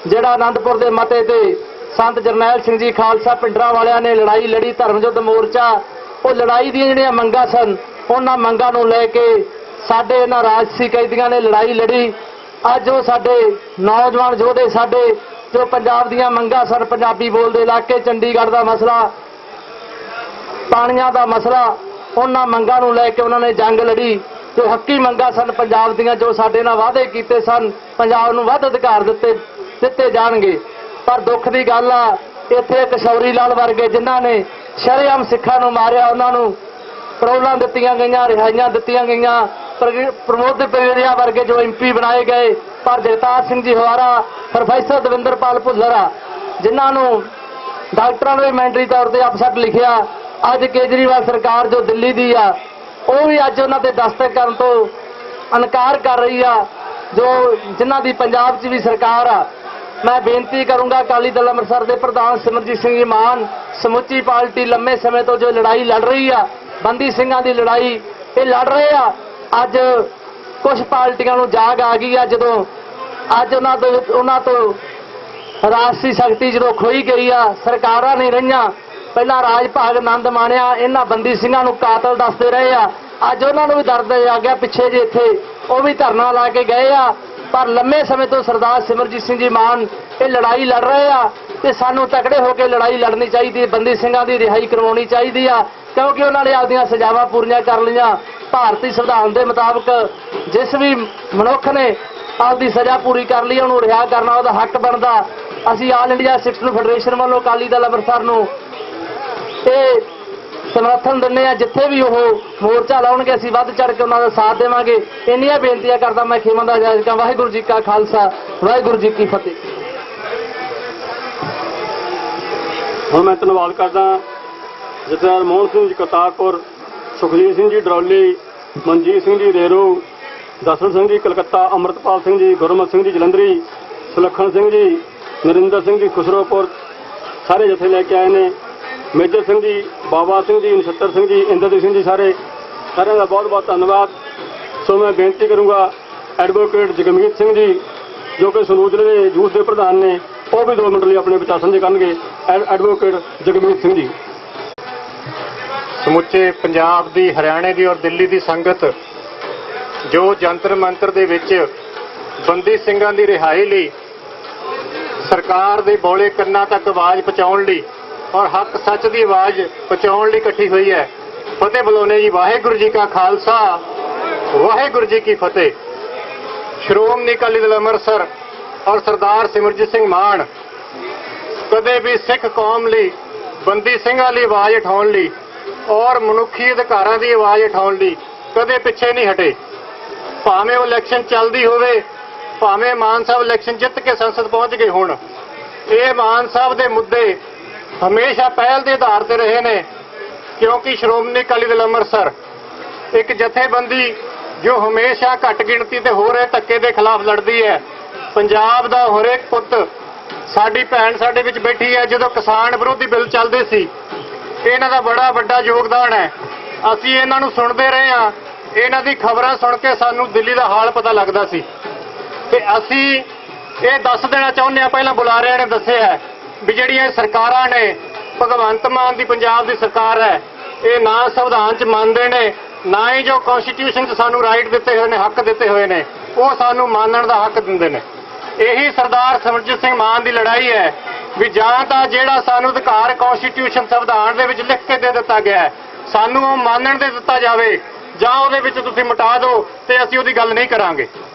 ਜਿਹੜਾ ਆਨੰਦਪੁਰ ਦੇ ਮਤੇ ਤੇ ਸੰਤ ਜਰਨੈਲ ਸਿੰਘ ਜੀ ਖਾਲਸਾ ਪਿੰਡਰਾਂ ਵਾਲਿਆਂ ਨੇ ਲੜਾਈ ਲੜੀ, ਧਰਮ ਯੁੱਧ ਮੋਰਚਾ, ਉਹ ਲੜਾਈ ਦੀਆਂ ਜਿਹੜੀਆਂ ਮੰਗਾਂ ਸਨ, ਉਹਨਾਂ ਮੰਗਾਂ ਨੂੰ ਲੈ ਕੇ ਸਾਡੇ ਇਹਨਾਂ ਰਾਜਸੀ ਕੈਦੀਆਂ ਨੇ ਲੜਾਈ ਲੜੀ। ਅੱਜ ਉਹ ਸਾਡੇ ਨੌਜਵਾਨ ਯੋਧੇ, ਸਾਡੇ ਜੋ ਪੰਜਾਬ ਦੀਆਂ ਮੰਗਾਂ ਸਨ, ਪੰਜਾਬੀ ਬੋਲਦੇ ਇਲਾਕੇ, ਚੰਡੀਗੜ੍ਹ ਦਾ ਮਸਲਾ, ਪਾਣੀਆਂ ਦਾ ਮਸਲਾ, ਉਹਨਾਂ ਮੰਗਾਂ ਨੂੰ ਲੈ ਕੇ ਉਹਨਾਂ ਨੇ ਜੰਗ ਲੜੀ। ਜੋ ਹੱਕੀ ਮੰਗਾਂ ਸਨ ਪੰਜਾਬ ਦੀਆਂ, ਜੋ ਸਾਡੇ ਨਾਲ ਵਾਅਦੇ ਕੀਤੇ ਸਨ, ਪੰਜਾਬ ਨੂੰ ਵੱਧ ਅਧਿਕਾਰ ਦਿੱਤੇ ਜਾਣਗੇ। ਪਰ ਦੁੱਖ ਦੀ ਗੱਲ ਆ, ਇੱਥੇ ਕਿਸ਼ੋਰੀ ਲਾਲ ਵਰਗੇ ਜਿਨ੍ਹਾਂ ਨੇ ਸ਼ਰੇਆਮ ਸਿੱਖਾਂ ਨੂੰ ਮਾਰਿਆ, ਉਹਨਾਂ ਨੂੰ ਪਰੋਲਾਂ ਦਿੱਤੀਆਂ ਗਈਆਂ, ਰਿਹਾਈਆਂ ਦਿੱਤੀਆਂ ਗਈਆਂ। ਪ੍ਰਮੋਦ ਪਰਿਆ ਵਰਗੇ ਜੋ MP ਬਣਾਏ ਗਏ, ਪਰ ਜਗਤਾਰ ਸਿੰਘ ਜੀ ਹਵਾਰਾ, ਪ੍ਰੋਫੈਸਰ ਦਵਿੰਦਰਪਾਲ ਭੁੱਲਰ ਆ, ਜਿਨ੍ਹਾਂ ਨੂੰ ਡਾਕਟਰਾਂ ਨੇ ਮੈਂਟਰੀ ਤੌਰ ਤੇ ਅਪਸੈਟ ਲਿਖਿਆ। ਅੱਜ ਕੇਜਰੀਵਾਲ ਸਰਕਾਰ ਜੋ ਦਿੱਲੀ ਦੀ ਆ, ਉਹ ਵੀ ਅੱਜ ਉਹਨਾਂ ਤੇ ਦਸਤਕ ਕਰਨ ਤੋਂ ਇਨਕਾਰ ਕਰ ਰਹੀ ਆ, ਜੋ ਜਿਨ੍ਹਾਂ ਦੀ ਪੰਜਾਬ 'ਚ ਵੀ ਸਰਕਾਰ ਆ। ਮੈਂ ਬੇਨਤੀ ਕਰੂੰਗਾ ਅਕਾਲੀ ਦਲ ਅੰਮ੍ਰਿਤਸਰ ਦੇ ਪ੍ਰਧਾਨ ਸਿਮਰਜੀਤ ਸਿੰਘ ਜੀ ਮਾਨ, ਸਮੁੱਚੀ ਪਾਰਟੀ ਲੰਮੇ ਸਮੇਂ ਤੋਂ ਜੋ ਲੜਾਈ ਲੜ ਰਹੀ ਆ, ਬੰਦੀ ਸਿੰਘਾਂ ਦੀ ਲੜਾਈ ਇਹ ਲੜ ਰਹੇ ਆ। ਅੱਜ ਕੁਝ ਪਾਰਟੀਆਂ ਨੂੰ ਜਾਗ ਆ ਗਈ ਆ, ਜਦੋਂ ਅੱਜ ਉਹਨਾਂ ਤੋਂ ਰਾਜਸੀ ਸ਼ਕਤੀ ਜਦੋਂ ਖੋਈ ਗਈ ਆ, ਸਰਕਾਰਾਂ ਨਹੀਂ ਰਹੀਆਂ। ਪਹਿਲਾਂ ਰਾਜ ਭਾਗ ਆਨੰਦ ਮਾਣਿਆ, ਇਹਨਾਂ ਬੰਦੀ ਸਿੰਘਾਂ ਨੂੰ ਕਾਤਲ ਦੱਸਦੇ ਰਹੇ ਆ, ਅੱਜ ਉਹਨਾਂ ਨੂੰ ਵੀ ਦਰਦ ਆ ਗਿਆ। ਪਿੱਛੇ ਜੇ ਇੱਥੇ ਉਹ ਵੀ ਧਰਨਾ ਲਾ ਕੇ ਗਏ ਆ, ਪਰ ਲੰਮੇ ਸਮੇਂ ਤੋਂ ਸਰਦਾਰ ਸਿਮਰਜੀਤ ਸਿੰਘ ਜੀ ਮਾਨ ਇਹ ਲੜਾਈ ਲੜ ਰਹੇ ਆ, ਤੇ ਸਾਨੂੰ ਤਕੜੇ ਹੋ ਕੇ ਲੜਾਈ ਲੜਨੀ ਚਾਹੀਦੀ ਹੈ। ਬੰਦੀ ਸਿੰਘਾਂ ਦੀ ਰਿਹਾਈ ਕਰਵਾਉਣੀ ਚਾਹੀਦੀ ਆ, ਕਿਉਂਕਿ ਉਹਨਾਂ ਨੇ ਆਪਦੀਆਂ ਸਜ਼ਾਵਾਂ ਪੂਰੀਆਂ ਕਰ ਲਈਆਂ। ਭਾਰਤੀ ਸੰਵਿਧਾਨ ਦੇ ਮੁਤਾਬਕ ਜਿਸ ਵੀ ਮਨੁੱਖ ਨੇ ਆਪਦੀ ਸਜ਼ਾ ਪੂਰੀ ਕਰ ਲਈ, ਉਹਨੂੰ ਰਿਹਾ ਕਰਨਾ ਉਹਦਾ ਹੱਕ ਬਣਦਾ। ਅਸੀਂ ਆਲ ਇੰਡੀਆ ਸਿੱਖ ਫੈਡਰੇਸ਼ਨ ਵੱਲੋਂ ਅਕਾਲੀ ਦਲ ਅੰਮ੍ਰਿਤਸਰ ਨੂੰ ਇਹ ਸਮਰਥਨ ਦਿੰਦੇ ਆ। ਜਿੱਥੇ ਵੀ ਉਹ ਮੋਰਚਾ ਲਾਉਣਗੇ ਅਸੀਂ ਵੱਧ ਚੜ ਕੇ ਉਹਨਾਂ ਦਾ ਸਾਥ ਦੇਵਾਂਗੇ। ਇੰਨੀਆਂ ਬੇਨਤੀਆਂ ਕਰਦਾ ਮੈਂ ਖੇਮਾ ਦਾ ਜਾਇਜ਼ਾ। ਵਾਹਿਗੁਰੂ ਜੀ ਕਾ ਖਾਲਸਾ, ਵਾਹਿਗੁਰੂ ਜੀ ਕੀ ਫਤਿਹ। ਹੁਣ ਮੈਂ ਧੰਨਵਾਦ ਕਰਦਾ ਜਥੇਦਾਰ ਮੋਹਨ ਸਿੰਘ ਜੀ ਕਰਤਾਰਪੁਰ, ਸੁਖਜੀਤ ਸਿੰਘ ਜੀ ਡਰੌਲੀ, ਮਨਜੀਤ ਸਿੰਘ ਜੀ ਰੇਰੂ, ਦਸਨ ਸਿੰਘ ਜੀ ਕਲਕੱਤਾ, ਅੰਮ੍ਰਿਤਪਾਲ ਸਿੰਘ ਜੀ, ਗੁਰਮਤ ਸਿੰਘ ਜੀ ਜਲੰਧਰੀ, ਸੁਲੱਖਣ ਸਿੰਘ ਜੀ, ਨਰਿੰਦਰ ਸਿੰਘ ਜੀ ਖੁਸਰੋਪੁਰ ਸਾਰੇ ਜਥੇ ਲੈ ਕੇ ਆਏ ਨੇ। ਮੇਜਰ ਸਿੰਘ ਜੀ, ਬਾਬਾ ਸਿੰਘ ਜੀ, ਨਛੱਤਰ ਸਿੰਘ ਜੀ, ਇੰਦਰਜੀਤ ਸਿੰਘ ਜੀ, ਸਾਰਿਆਂ ਦਾ ਬਹੁਤ ਬਹੁਤ ਧੰਨਵਾਦ। ਸੋ ਮੈਂ ਬੇਨਤੀ ਕਰੂੰਗਾ ਐਡਵੋਕੇਟ ਜਗਮੀਤ ਸਿੰਘ ਜੀ ਜੋ ਕਿ ਸੰਗਰੂਰ ਜ਼ਿਲ੍ਹੇ ਦੇ ਯੂਥ ਦੇ ਪ੍ਰਧਾਨ ਨੇ, ਉਹ ਵੀ 2 ਮਿੰਟ ਲਈ ਆਪਣੇ ਵਿਚਾਰ ਸਾਂਝੇ ਕਰਨਗੇ। ਐਡਵੋਕੇਟ ਜਗਮੀਤ ਸਿੰਘ ਜੀ। ਸਮੁੱਚੇ ਪੰਜਾਬ ਦੀ, ਹਰਿਆਣੇ ਦੀ ਔਰ ਦਿੱਲੀ ਦੀ ਸੰਗਤ ਜੋ ਜੰਤਰ ਮੰਤਰ ਦੇ ਵਿੱਚ ਬੰਦੀ ਸਿੰਘਾਂ ਦੀ ਰਿਹਾਈ ਲਈ ਸਰਕਾਰ ਦੇ ਬੋਲੇ ਕੰਨਾਂ ਤੱਕ ਆਵਾਜ਼ ਪਹੁੰਚਾਉਣ ਲਈ ਔਰ ਹੱਕ ਸੱਚ ਦੀ ਆਵਾਜ਼ ਪਹੁੰਚਾਉਣ ਲਈ ਇਕੱਠੀ ਹੋਈ ਹੈ, ਫਤਿਹ ਬੁਲਾਉਂਦੇ ਜੀ। ਵਾਹਿਗੁਰੂ ਜੀ ਕਾ ਖਾਲਸਾ, ਵਾਹਿਗੁਰੂ ਜੀ ਕੀ ਫਤਿਹ। ਸ਼੍ਰੋਮਣੀ ਅਕਾਲੀ ਦਲ ਅੰਮ੍ਰਿਤਸਰ ਔਰ ਸਰਦਾਰ ਸਿਮਰਜੀਤ ਸਿੰਘ ਮਾਨ ਕਦੇ ਵੀ ਸਿੱਖ ਕੌਮ ਲਈ, ਬੰਦੀ ਸਿੰਘਾਂ ਲਈ ਆਵਾਜ਼ ਉਠਾਉਣ ਲਈ ਔਰ ਮਨੁੱਖੀ ਅਧਿਕਾਰਾਂ ਦੀ ਆਵਾਜ਼ ਉਠਾਉਣ ਲਈ ਕਦੇ ਪਿੱਛੇ ਨਹੀਂ ਹਟੇ। ਭਾਵੇਂ ਉਹ ਇਲੈਕਸ਼ਨ ਚੱਲਦੀ ਹੋਵੇ, ਭਾਵੇਂ ਮਾਨ ਸਾਹਿਬ ਇਲੈਕਸ਼ਨ ਜਿੱਤ ਕੇ ਸੰਸਦ ਪਹੁੰਚ ਗਏ ਹੋਣ, ਇਹ ਮਾਨ ਸਾਹਿਬ ਦੇ ਮੁੱਦੇ ਹਮੇਸ਼ਾ ਪਹਿਲ ਦੇ ਆਧਾਰ ਤੇ ਰਹੇ ਨੇ। ਕਿਉਂਕਿ ਸ਼੍ਰੋਮਣੀ ਅਕਾਲੀ ਦਲ ਅੰਮ੍ਰਿਤਸਰ ਇੱਕ ਜਥੇਬੰਦੀ ਜੋ ਹਮੇਸ਼ਾ ਘੱਟ ਗਿਣਤੀ ਤੇ ਹੋ ਰਹੇ ਧੱਕੇ ਦੇ ਖਿਲਾਫ ਲੜਦੀ ਹੈ। ਪੰਜਾਬ ਦਾ ਹਰੇਕ ਪੁੱਤ, ਸਾਡੀ ਭੈਣ ਸਾਡੇ ਵਿੱਚ ਬੈਠੀ ਹੈ। ਜਦੋਂ ਕਿਸਾਨ ਵਿਰੋਧੀ ਬਿੱਲ ਚੱਲਦੇ ਸੀ, ਇਹਨਾਂ ਦਾ ਬੜਾ ਵੱਡਾ ਯੋਗਦਾਨ ਹੈ। ਅਸੀਂ ਇਹਨਾਂ ਨੂੰ ਸੁਣਦੇ ਰਹੇ ਹਾਂ, ਇਹਨਾਂ ਦੀ ਖਬਰਾਂ ਸੁਣ ਕੇ ਸਾਨੂੰ ਦਿੱਲੀ ਦਾ ਹਾਲ ਪਤਾ ਲੱਗਦਾ ਸੀ ਤੇ ਅਸੀਂ ਇਹ ਦੱਸ ਦੇਣਾ ਚਾਹੁੰਦੇ ਹਾਂ, ਪਹਿਲਾਂ ਬੁਲਾਰਿਆਂ ਨੇ ਦੱਸਿਆ ਵੀ ਜਿਹੜੀਆਂ ਸਰਕਾਰਾਂ ਨੇ, ਭਗਵੰਤ ਮਾਨ ਦੀ ਪੰਜਾਬ ਦੀ ਸਰਕਾਰ ਹੈ, ਇਹ ਨਾ ਸੰਵਿਧਾਨ 'ਚ ਮੰਨਦੇ ਨੇ, ਨਾ ਹੀ ਜੋ ਕਨਸਟੀਟਿਊਸ਼ਨ 'ਚ ਸਾਨੂੰ ਰਾਈਟ ਦਿੱਤੇ ਹੋਏ ਨੇ, ਹੱਕ ਦਿੱਤੇ ਹੋਏ ਨੇ, ਉਹ ਸਾਨੂੰ ਮੰਨਣ ਦਾ ਹੱਕ ਦਿੰਦੇ ਨੇ। ਇਹੀ ਸਰਦਾਰ ਸਿਮਰਜੀਤ ਸਿੰਘ ਮਾਨ ਦੀ ਲੜਾਈ ਹੈ ਵੀ ਜਾਂ ਤਾਂ ਜਿਹੜਾ ਸਾਨੂੰ ਅਧਿਕਾਰ ਕਨਸਟੀਟਿਊਸ਼ਨ ਸੰਵਿਧਾਨ ਦੇ ਵਿੱਚ ਲਿਖ ਕੇ ਦੇ ਦਿੱਤਾ ਗਿਆ ਹੈ, ਸਾਨੂੰ ਉਹ ਮੰਨਣ ਦੇ ਦਿੱਤਾ ਜਾਵੇ, ਜਾਂ ਉਹਦੇ ਵਿੱਚ ਤੁਸੀਂ ਮਿਟਾ ਦਿਓ ਤੇ ਅਸੀਂ ਉਹਦੀ ਗੱਲ ਨਹੀਂ ਕਰਾਂਗੇ।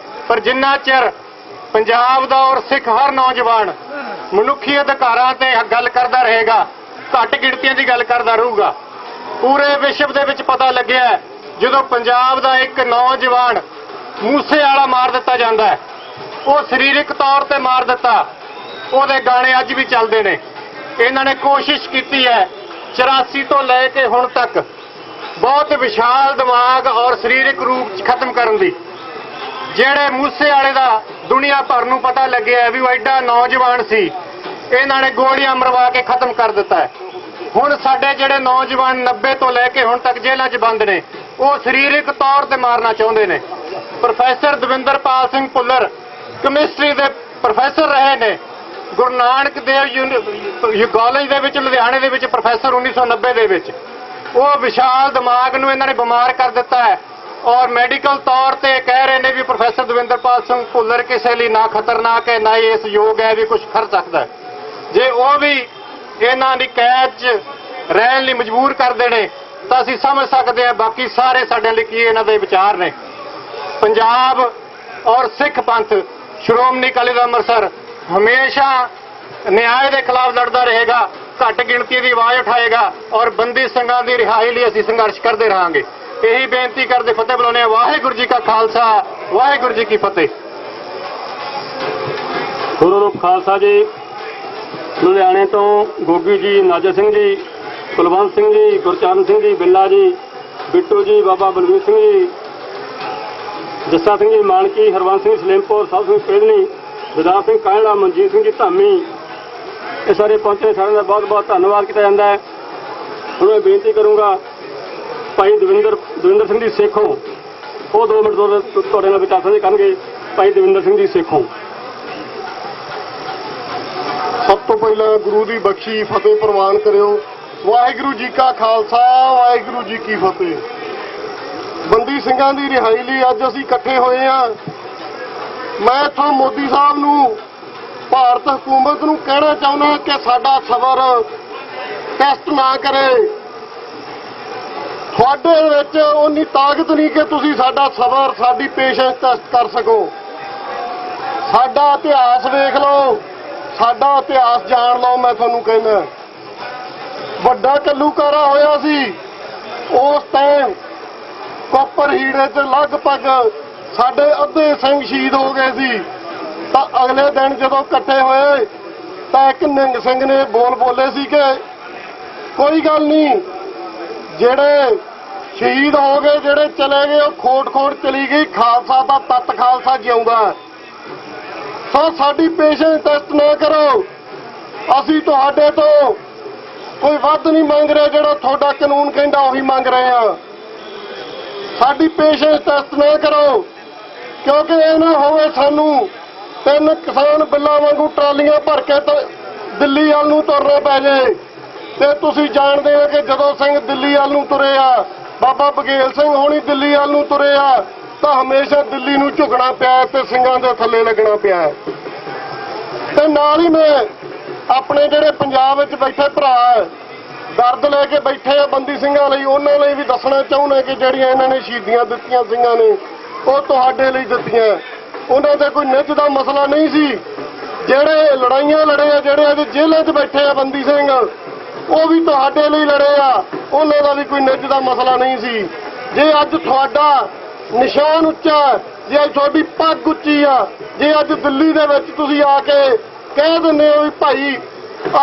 ਪਰ ਜਿੰਨਾ ਚਿਰ ਪੰਜਾਬ ਦਾ ਔਰ ਸਿੱਖ ਹਰ ਨੌਜਵਾਨ ਮਨੁੱਖੀ ਅਧਿਕਾਰਾਂ ਤੇ ਗੱਲ ਕਰਦਾ ਰਹੇਗਾ, ਘੱਟ ਗਿਣਤੀਆਂ ਦੀ ਗੱਲ ਕਰਦਾ ਰਹੂਗਾ। ਪੂਰੇ ਵਿਸ਼ਵ ਦੇ ਵਿੱਚ ਪਤਾ ਲੱਗਿਆ ਜਦੋਂ ਪੰਜਾਬ ਦਾ ਇੱਕ ਨੌਜਵਾਨ ਮੂਸੇ ਵਾਲਾ ਮਾਰ ਦਿੱਤਾ ਜਾਂਦਾ ਹੈ, ਉਹ ਸਰੀਰਕ ਤੌਰ ਤੇ ਮਾਰ ਦਿੱਤਾ, ਉਹਦੇ ਗਾਣੇ ਅੱਜ ਵੀ ਚੱਲਦੇ ਨੇ। ਇਹਨਾਂ ਨੇ ਕੋਸ਼ਿਸ਼ ਕੀਤੀ ਹੈ 84 ਤੋਂ ਲੈ ਕੇ ਹੁਣ ਤੱਕ ਬਹੁਤ ਵਿਸ਼ਾਲ ਦਿਮਾਗ ਔਰ ਸਰੀਰਕ ਰੂਪ 'ਚ ਖਤਮ ਕਰਨ ਦੀ। ਜਿਹੜੇ ਮੂਸੇ ਵਾਲੇ ਦਾ ਦੁਨੀਆ ਭਰ ਨੂੰ ਪਤਾ ਲੱਗਿਆ ਵੀ ਉਹ ਐਡਾ ਨੌਜਵਾਨ ਸੀ, ਇਹਨਾਂ ਨੇ ਗੋਲੀਆਂ ਮਰਵਾ ਕੇ ਖਤਮ ਕਰ ਦਿੱਤਾ ਹੈ। ਹੁਣ ਸਾਡੇ ਜਿਹੜੇ ਨੌਜਵਾਨ 90 ਤੋਂ ਲੈ ਕੇ ਹੁਣ ਤੱਕ ਜੇਲ੍ਹਾਂ 'ਚ ਬੰਦ ਨੇ, ਉਹ ਸਰੀਰਕ ਤੌਰ ਤੇ ਮਾਰਨਾ ਚਾਹੁੰਦੇ ਨੇ। ਪ੍ਰੋਫੈਸਰ ਦਵਿੰਦਰਪਾਲ ਸਿੰਘ ਭੁੱਲਰ ਕੈਮਿਸਟਰੀ ਦੇ ਪ੍ਰੋਫੈਸਰ ਰਹੇ ਨੇ, ਗੁਰੂ ਨਾਨਕ ਦੇਵ ਕਾਲਜ ਦੇ ਵਿੱਚ ਲੁਧਿਆਣੇ ਦੇ ਵਿੱਚ ਪ੍ਰੋਫੈਸਰ 1990 ਦੇ ਵਿੱਚ। ਉਹ ਵਿਸ਼ਾਲ ਦਿਮਾਗ ਨੂੰ ਇਹਨਾਂ ਨੇ ਬਿਮਾਰ ਕਰ ਦਿੱਤਾ ਹੈ ਔਰ ਮੈਡੀਕਲ ਤੌਰ ਤੇ ਕਹਿ ਰਹੇ ਨੇ ਵੀ ਪ੍ਰੋਫੈਸਰ ਦਵਿੰਦਰਪਾਲ ਸਿੰਘ ਭੁੱਲਰ ਕਿਸੇ ਲਈ ਨਾ ਖਤਰਨਾਕ ਹੈ, ਨਾ ਹੀ ਇਸ ਯੋਗ ਹੈ ਵੀ ਕੁਝ ਕਰ ਸਕਦਾ ਹੈ। ਜੇ ਉਹ ਵੀ ਇਹਨਾਂ ਦੀ ਕੈਦ 'ਚ ਰਹਿਣ ਲਈ ਮਜਬੂਰ ਕਰਦੇ ਨੇ ਤਾਂ ਅਸੀਂ ਸਮਝ ਸਕਦੇ ਹਾਂ ਬਾਕੀ ਸਾਰੇ ਸਾਡੇ ਲਈ ਕੀ ਇਹਨਾਂ ਦੇ ਵਿਚਾਰ ਨੇ। ਪੰਜਾਬ ਔਰ ਸਿੱਖ ਪੰਥ, ਸ਼੍ਰੋਮਣੀ ਅਕਾਲੀ ਦਲ ਅੰਮ੍ਰਿਤਸਰ ਹਮੇਸ਼ਾ ਨਿਆਂ ਦੇ ਖਿਲਾਫ ਲੜਦਾ ਰਹੇਗਾ, ਘੱਟ ਗਿਣਤੀ ਦੀ ਆਵਾਜ਼ ਉਠਾਏਗਾ ਔਰ ਬੰਦੀ ਸਿੰਘਾਂ ਦੀ ਰਿਹਾਈ ਲਈ ਅਸੀਂ ਸੰਘਰਸ਼ ਕਰਦੇ ਰਹਾਂਗੇ। ਇਹੀ ਬੇਨਤੀ ਕਰਦੇ ਫਤਿਹ ਬੁਲਾਉਂਦੇ ਹਾਂ। ਵਾਹਿਗੁਰੂ ਜੀ ਕਾ ਖਾਲਸਾ, ਵਾਹਿਗੁਰੂ ਜੀ ਕੀ ਫਤਿਹ। ਗੁਰੂ ਰੂਪ ਖਾਲਸਾ ਜੀ। ਲੁਧਿਆਣੇ ਤੋਂ ਗੋਗੀ ਜੀ, ਨਾਜਰ ਸਿੰਘ ਜੀ, ਕੁਲਵੰਤ ਸਿੰਘ ਜੀ, ਗੁਰਚਰਨ ਸਿੰਘ ਜੀ, ਬਿੱਲਾ ਜੀ, ਬਿੱਟੂ ਜੀ, ਬਾਬਾ ਬਲਵੀਰ ਸਿੰਘ ਜੀ, ਜੱਸਾ ਸਿੰਘ ਜੀ ਮਾਨਕੀ, ਹਰਵੰਸ ਸਿੰਘ ਸਲੇਮਪੁਰ, ਸਾਹਿਬ ਸਿੰਘ ਪੇਲਣੀ, ਵਿਦਾਰ ਸਿੰਘ ਕਾਹਲਾ, ਮਨਜੀਤ ਸਿੰਘ ਜੀ ਧਾਮੀ, ਇਹ ਸਾਰੇ ਪਹੁੰਚੇ। ਸਾਰਿਆਂ ਦਾ ਬਹੁਤ ਬਹੁਤ ਧੰਨਵਾਦ ਕੀਤਾ ਜਾਂਦਾ ਹੈ। ਹੁਣ ਮੈਂ ਬੇਨਤੀ ਕਰੂੰਗਾ ਭਾਈ ਦਵਿੰਦਰ ਸਿੰਘ ਜੀ ਸੇਖੋਂ, ਉਹ 2 ਮਿੰਟ ਤੁਹਾਡੇ ਨਾਲ ਵਿਚਾਰ ਸਾਂਝੇ ਕਰਨਗੇ। ਭਾਈ ਦਵਿੰਦਰ ਸਿੰਘ ਜੀ ਸੇਖੋਂ। ਸਭ ਤੋਂ ਪਹਿਲਾਂ ਗੁਰੂ ਦੀ ਬਖਸ਼ੀ ਫਤਿਹ ਪ੍ਰਵਾਨ ਕਰਿਓ। ਵਾਹਿਗੁਰੂ ਜੀ ਕਾ ਖਾਲਸਾ, ਵਾਹਿਗੁਰੂ ਜੀ ਕੀ ਫਤਿਹ। ਬੰਦੀ ਸਿੰਘਾਂ ਦੀ ਰਿਹਾਈ ਲਈ ਅੱਜ ਅਸੀਂ ਇਕੱਠੇ ਹੋਏ ਹਾਂ। ਮੈਂ ਇੱਥੋਂ ਮੋਦੀ ਸਾਹਿਬ ਨੂੰ, ਭਾਰਤ ਹਕੂਮਤ ਨੂੰ ਕਹਿਣਾ ਚਾਹੁੰਦਾ ਕਿ ਸਾਡਾ ਸਬਰ ਟੈਸਟ ਨਾ ਕਰੇ। ਤੁਹਾਡੇ ਵਿੱਚ ਉਨੀ ਤਾਕਤ ਨਹੀਂ ਕਿ ਤੁਸੀਂ ਸਾਡਾ ਸਬਰ, ਸਾਡੀ ਪੇਸ਼ੈਂਸ ਟੈਸਟ ਕਰ ਸਕੋ। ਸਾਡਾ ਇਤਿਹਾਸ ਵੇਖ ਲਓ, ਸਾਡਾ ਇਤਿਹਾਸ ਜਾਣ ਲਓ। ਮੈਂ ਤੁਹਾਨੂੰ ਕਹਿੰਦਾ ਵੱਡਾ ਘੱਲੂਘਾਰਾ ਹੋਇਆ ਸੀ, ਉਸ ਟਾਈਮ ਕੋਪਰ ਹੀੜੇ 'ਚ ਲਗਭਗ ਸਾਡੇ ਅੱਧੇ ਸਿੰਘ ਸ਼ਹੀਦ ਹੋ ਗਏ ਸੀ। ਤਾਂ ਅਗਲੇ ਦਿਨ ਜਦੋਂ ਇਕੱਠੇ ਹੋਏ ਤਾਂ ਇੱਕ ਨਿੰਗ ਸਿੰਘ ਨੇ ਬੋਲੇ ਸੀ ਕਿ ਕੋਈ ਗੱਲ ਨਹੀਂ, ਜਿਹੜੇ ਸ਼ਹੀਦ ਹੋ ਗਏ, ਜਿਹੜੇ ਚਲੇ ਗਏ, ਉਹ ਖੋਟ ਚਲੀ ਗਈ, ਖਾਲਸਾ ਦਾ ਤੱਤ ਖਾਲਸਾ ਜਿਉਂਦਾ। ਸੋ ਸਾਡੀ ਪੇਸ਼ੈਂਸ ਟੈਸਟ ਨਾ ਕਰੋ, ਅਸੀਂ ਤੁਹਾਡੇ ਤੋਂ ਕੋਈ ਵੱਧ ਨਹੀਂ ਮੰਗ ਰਹੇ, ਜਿਹੜਾ ਤੁਹਾਡਾ ਕਾਨੂੰਨ ਕਹਿੰਦਾ ਉਹੀ ਮੰਗ ਰਹੇ ਆ। ਸਾਡੀ ਪੇਸ਼ੈਂਸ ਟੈਸਟ ਨਾ ਕਰੋ, ਕਿਉਂਕਿ ਇਹ ਨਾ ਹੋਵੇ ਸਾਨੂੰ 3 ਕਿਸਾਨ ਬਿੱਲਾਂ ਵਾਂਗੂ ਟਰਾਲੀਆਂ ਭਰ ਕੇ ਦਿੱਲੀ ਵੱਲ ਨੂੰ ਤੁਰਨਾ ਪੈ ਜਾਏ। ਤੇ ਤੁਸੀਂ ਜਾਣਦੇ ਹੋ ਕਿ ਜਦੋਂ ਸਿੰਘ ਦਿੱਲੀ ਵੱਲ ਨੂੰ ਤੁਰੇ ਆ, ਬਾਬਾ ਬਘੇਲ ਸਿੰਘ ਹੋਣੀ ਦਿੱਲੀ ਵੱਲ ਨੂੰ ਤੁਰੇ ਆ, ਤਾਂ ਹਮੇਸ਼ਾ ਦਿੱਲੀ ਨੂੰ ਝੁਕਣਾ ਪਿਆ ਤੇ ਸਿੰਘਾਂ ਦੇ ਥੱਲੇ ਲੱਗਣਾ ਪਿਆ। ਤੇ ਨਾਲ ਹੀ ਮੈਂ ਆਪਣੇ ਜਿਹੜੇ ਪੰਜਾਬ ਵਿੱਚ ਬੈਠੇ ਭਰਾ ਦਰਦ ਲੈ ਕੇ ਬੈਠੇ ਆ ਬੰਦੀ ਸਿੰਘਾਂ ਲਈ, ਉਹਨਾਂ ਲਈ ਵੀ ਦੱਸਣਾ ਚਾਹੁੰਦਾ ਕਿ ਜਿਹੜੀਆਂ ਇਹਨਾਂ ਨੇ ਸ਼ਹੀਦੀਆਂ ਦਿੱਤੀਆਂ ਸਿੰਘਾਂ ਨੇ, ਉਹ ਤੁਹਾਡੇ ਲਈ ਦਿੱਤੀਆਂ। ਉਹਨਾਂ ਦੇ ਕੋਈ ਨਿੱਜ ਦਾ ਮਸਲਾ ਨਹੀਂ ਸੀ। ਜਿਹੜੇ ਲੜਾਈਆਂ ਲੜੇ ਆ, ਜਿਹੜੇ ਅੱਜ ਜੇਲ੍ਹਾਂ 'ਚ ਬੈਠੇ ਆ ਬੰਦੀ ਸਿੰਘ, ਉਹ ਵੀ ਤੁਹਾਡੇ ਲਈ ਲੜੇ ਆ, ਉਹਨਾਂ ਦਾ ਵੀ ਕੋਈ ਨਿੱਜ ਦਾ ਮਸਲਾ ਨਹੀਂ ਸੀ। ਜੇ ਅੱਜ ਤੁਹਾਡਾ ਨਿਸ਼ਾਨ ਉੱਚਾ, ਜੇ ਅੱਜ ਤੁਹਾਡੀ ਪੱਗ ਉੱਚੀ ਆ, ਜੇ ਅੱਜ ਦਿੱਲੀ ਦੇ ਵਿੱਚ ਤੁਸੀਂ ਆ ਕੇ ਕਹਿ ਦਿੰਦੇ ਹੋ ਵੀ ਭਾਈ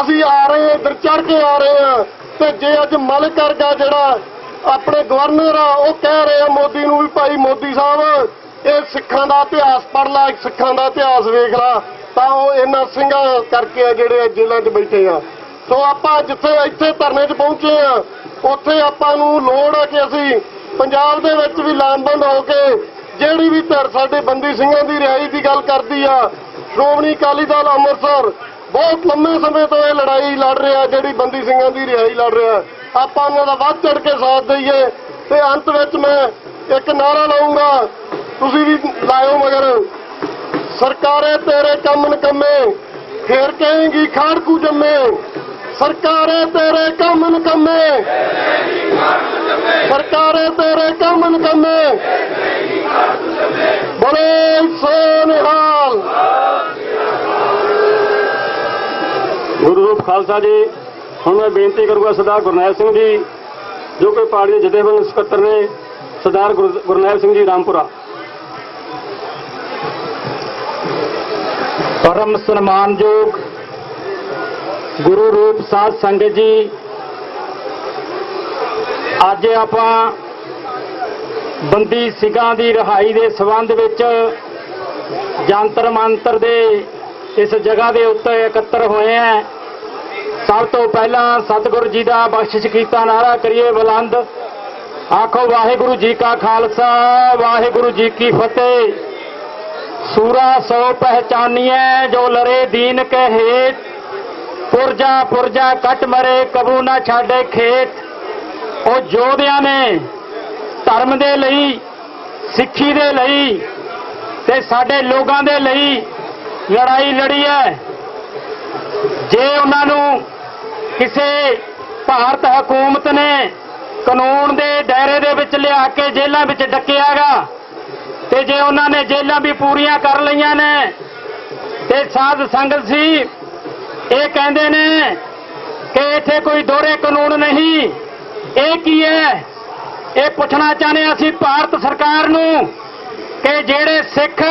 ਅਸੀਂ ਆ ਰਹੇ ਹਾਂ, ਇੱਧਰ ਚੜ੍ਹ ਕੇ ਆ ਰਹੇ ਹਾਂ, ਤੇ ਜੇ ਅੱਜ ਮਲਿਕ ਵਰਗਾ ਜਿਹੜਾ ਆਪਣੇ ਗਵਰਨਰ ਆ, ਉਹ ਕਹਿ ਰਹੇ ਆ ਮੋਦੀ ਨੂੰ ਵੀ ਭਾਈ ਮੋਦੀ ਸਾਹਿਬ ਇਹ ਸਿੱਖਾਂ ਦਾ ਇਤਿਹਾਸ ਪੜ੍ਹ ਲਾ, ਸਿੱਖਾਂ ਦਾ ਇਤਿਹਾਸ ਵੇਖ ਲਾ, ਤਾਂ ਉਹ ਇਹਨਾਂ ਸਿੰਘਾਂ ਕਰਕੇ ਆ ਜਿਹੜੇ ਜੇਲ੍ਹਾਂ 'ਚ ਬੈਠੇ ਆ। ਸੋ ਆਪਾਂ ਜਿੱਥੇ ਇੱਥੇ ਧਰਨੇ 'ਚ ਪਹੁੰਚੇ ਆ, ਉੱਥੇ ਆਪਾਂ ਨੂੰ ਲੋੜ ਆ ਕਿ ਅਸੀਂ ਪੰਜਾਬ ਦੇ ਵਿੱਚ ਵੀ ਲਾਮਬੰਦ ਹੋ ਕੇ ਜਿਹੜੀ ਵੀ ਧਿਰ ਸਾਡੇ ਬੰਦੀ ਸਿੰਘਾਂ ਦੀ ਰਿਹਾਈ ਦੀ ਗੱਲ ਕਰਦੀ ਆ, ਸ਼੍ਰੋਮਣੀ ਅਕਾਲੀ ਦਲ ਅੰਮ੍ਰਿਤਸਰ ਬਹੁਤ ਲੰਮੇ ਸਮੇਂ ਤੋਂ ਇਹ ਲੜਾਈ ਲੜ ਰਿਹਾ, ਜਿਹੜੀ ਬੰਦੀ ਸਿੰਘਾਂ ਦੀ ਰਿਹਾਈ ਲੜ ਰਿਹਾ, ਆਪਾਂ ਉਹਨਾਂ ਦਾ ਵੱਧ ਚੜ੍ਹ ਕੇ ਸਾਥ ਦਈਏ। ਤੇ ਅੰਤ ਵਿੱਚ ਮੈਂ ਇੱਕ ਨਾਰਾ ਲਾਉਂਗਾ, ਤੁਸੀਂ ਵੀ ਲਾਇਓ ਮਗਰ, ਸਰਕਾਰੇ ਤੇਰੇ ਕੰਮ ਨਕੰਮੇ, ਫੇਰ ਕਹੇਂਗੀ ਖਾੜਕੂ ਜੰਮੇ। ਸਰਕਾਰੇ ਤੇਰੇ ਕੰਮ ਨਕੰਮੇ, ਸਰਕਾਰੇ ਤੇਰੇ ਕੰਮ ਨਕੰਮੇ, ਬੋਲੇ ਸੋ ਨਿਹਾਲ। ਗੁਰੂ ਰੂਪ ਖਾਲਸਾ ਜੀ। ਹੁਣ ਮੈਂ ਬੇਨਤੀ ਕਰੂੰਗਾ ਸਰਦਾਰ ਗੁਰਨੈਲ ਸਿੰਘ ਜੀ, ਜੋ ਕਿ ਪਾਰਟੀ ਦੇ ਜਥੇਬੰਦੀ ਸਕੱਤਰ ਨੇ, ਸਰਦਾਰ ਗੁਰਨੈਲ ਸਿੰਘ ਜੀ ਰਾਮਪੁਰਾ। ਪਰਮ ਸਨਮਾਨਯੋਗ ਗੁਰੂ ਰੂਪ ਸਾਧ ਸੰਗਤ ਜੀ, ਅੱਜ ਆਪਾਂ ਬੰਦੀ ਸਿੰਘਾਂ ਦੀ ਰਿਹਾਈ ਦੇ ਸੰਬੰਧ ਵਿੱਚ ਜੰਤਰ ਮੰਤਰ ਦੇ ਇਸ ਜਗ੍ਹਾ ਦੇ ਉੱਤੇ ਇਕੱਤਰ ਹੋਏ ਆ। ਸਭ ਤੋਂ ਪਹਿਲਾਂ ਸਤਿਗੁਰੂ ਜੀ ਦਾ ਬਖਸ਼ਿਸ਼ ਕੀਤਾ ਨਾਰਾ ਕਰੀਏ ਬੁਲੰਦ, ਆਖੋ ਵਾਹਿਗੁਰੂ ਜੀ ਕਾ ਖਾਲਸਾ ਵਾਹਿਗੁਰੂ ਜੀ ਕੀ ਫਤਿਹ। ਸੂਰਾ ਸੋ ਪਹਿਚਾਨੀਐ ਜੋ ਲਰੇ ਦੀਨ ਕੇ ਹੇਤ, ਪੁਰਜਾ ਪੁਰਜਾ ਕੱਟ ਮਰੇ ਕਬੂ ਨਾ ਛਾੜੇ ਖੇਤ। ਉਹ ਯੋਧਿਆਂ ਨੇ ਧਰਮ ਦੇ ਲਈ, ਸਿੱਖੀ ਦੇ ਲਈ ਤੇ ਸਾਡੇ ਲੋਕਾਂ ਦੇ ਲਈ ਲੜਾਈ ਲੜੀ ਹੈ। ਜੇ ਉਹਨਾਂ ਨੂੰ ਕਿਸੇ ਭਾਰਤ ਹਕੂਮਤ ਨੇ ਕਾਨੂੰਨ ਦੇ ਦਾਇਰੇ ਦੇ ਵਿੱਚ ਲਿਆ ਕੇ ਜੇਲ੍ਹਾਂ ਵਿੱਚ ਡੱਕਿਆਗਾ, ਤੇ ਜੇ ਉਹਨਾਂ ਨੇ ਜੇਲ੍ਹਾਂ ਵੀ ਪੂਰੀਆਂ ਕਰ ਲਈਆਂ ਨੇ, ਤੇ ਸਾਧ ਸੰਗਤ ਸੀ ਇਹ ਕਹਿੰਦੇ ਨੇ ਕਿ ਇੱਥੇ ਕੋਈ ਦੋਹਰੇ ਕਾਨੂੰਨ ਨਹੀਂ। ਇਹ ਕੀ ਹੈ? ਇਹ ਪੁੱਛਣਾ ਚਾਹੁੰਦੇ ਅਸੀਂ ਭਾਰਤ ਸਰਕਾਰ ਨੂੰ ਕਿ ਜਿਹੜੇ ਸਿੱਖ